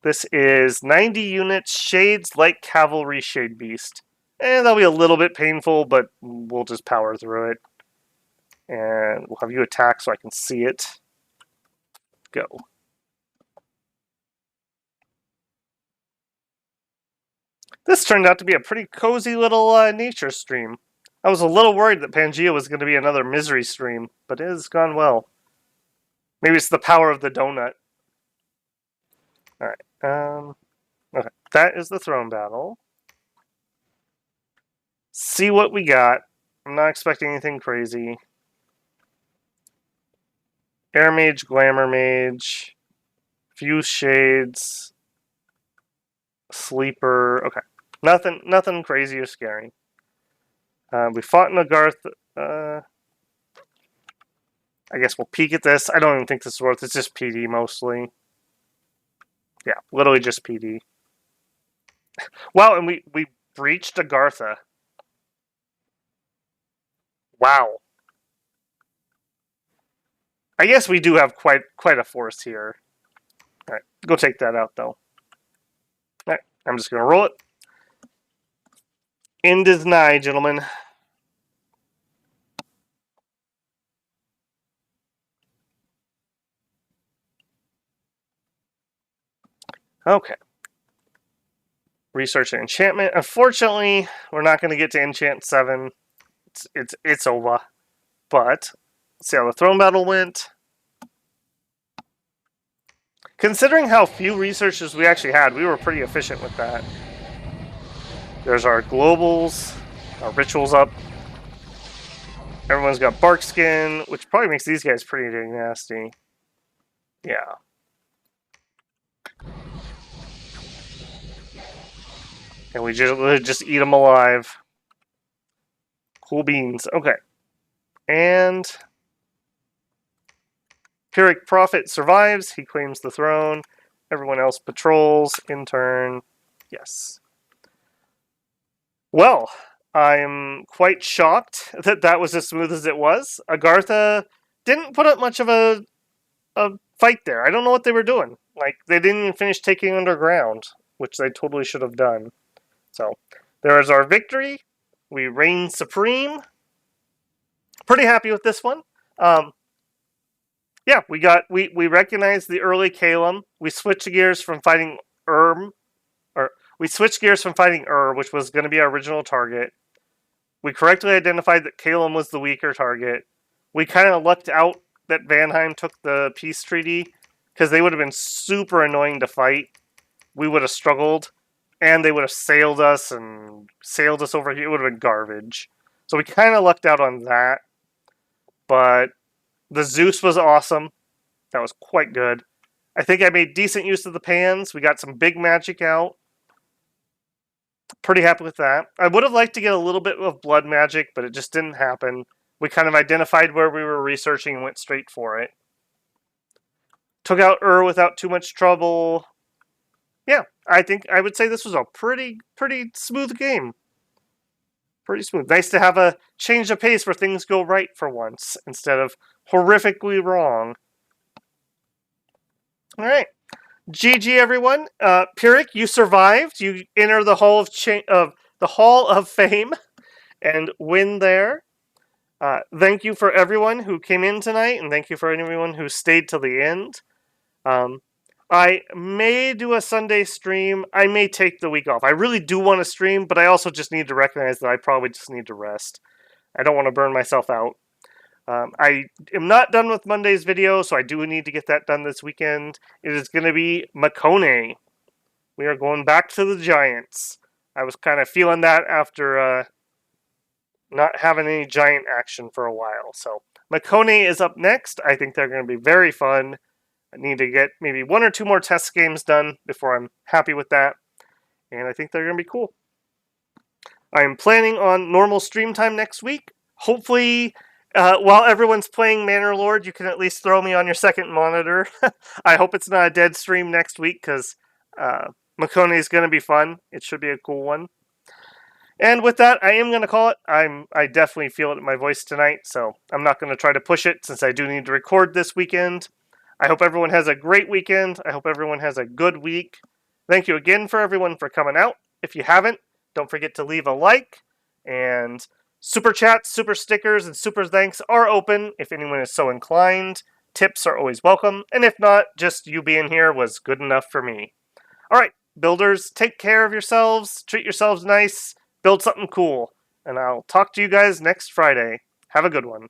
This is 90 units, Shades, Light Cavalry, Shade Beast. And that'll be a little bit painful, but we'll just power through it. And we'll have you attack so I can see it. Go. This turned out to be a pretty cozy little nature stream. I was a little worried that Pangaea was going to be another misery stream, but it has gone well. Maybe it's the power of the donut. Alright, okay, that is the throne battle. See what we got. I'm not expecting anything crazy. Air Mage, Glamour Mage, Few Shades, Sleeper. Okay, nothing crazy or scary. We fought in Agarth. I guess we'll peek at this. I don't even think this is worth it. It's just PD mostly. Yeah, literally just PD. Wow, and we breached Agartha. Wow. I guess we do have quite a force here. Alright, go take that out, though. Alright, I'm just going to roll it. End is nigh, gentlemen. Okay. Research and enchantment. Unfortunately, we're not going to get to enchant 7. It's over. But let's see how the throne battle went. Considering how few researchers we actually had, we were pretty efficient with that. There's our globals, our rituals up. Everyone's got bark skin, which probably makes these guys pretty dang nasty. Yeah. And we just eat them alive. Cool beans. Okay. And Pyrrhic Prophet survives. He claims the throne. Everyone else patrols. In turn. Yes. Well, I'm quite shocked that that was as smooth as it was. Agartha didn't put up much of a fight there. I don't know what they were doing. Like, they didn't even finish taking underground, which they totally should have done. So, there is our victory. We reign supreme. Pretty happy with this one. Yeah, we recognized the early Calum. We switched gears from fighting we switched gears from fighting which was going to be our original target. We correctly identified that Calum was the weaker target. We kind of lucked out that Vanheim took the peace treaty, because they would have been super annoying to fight. We would have struggled, and they would have sailed us over here. It would have been garbage. So we kind of lucked out on that. But the Zeus was awesome. That was quite good. I think I made decent use of the pans. We got some big magic out. Pretty happy with that. I would have liked to get a little bit of blood magic, but it just didn't happen. We kind of identified where we were researching and went straight for it. Took out without too much trouble. Yeah, I would say this was a pretty smooth game. Pretty smooth. Nice to have a change of pace where things go right for once, instead of horrifically wrong. Alright. GG, everyone. Pyrrhic, you survived. You enter the Hall of Fame and win there. Thank you for everyone who came in tonight, and thank you for everyone who stayed till the end. I may do a Sunday stream. I may take the week off. I really do want to stream, but I also just need to recognize that I probably just need to rest. I don't want to burn myself out. I am not done with Monday's video, so I do need to get that done this weekend. It is going to be Makone. We are going back to the Giants. I was kind of feeling that after not having any giant action for a while. So Makone is up next. I think they're going to be very fun. I need to get maybe 1 or 2 more test games done before I'm happy with that. And I think they're going to be cool. I'm planning on normal stream time next week. Hopefully, while everyone's playing Manor Lord, you can at least throw me on your second monitor. I hope it's not a dead stream next week, because Makone is going to be fun. It should be a cool one. And with that, I am going to call it. I definitely feel it in my voice tonight, so I'm not going to try to push it, since I do need to record this weekend. I hope everyone has a great weekend. I hope everyone has a good week. Thank you again for everyone for coming out. If you haven't, don't forget to leave a like, and super chats, super stickers, and super thanks are open if anyone is so inclined. Tips are always welcome, and if not, just you being here was good enough for me. Alright, builders, take care of yourselves, treat yourselves nice, build something cool, and I'll talk to you guys next Friday. Have a good one.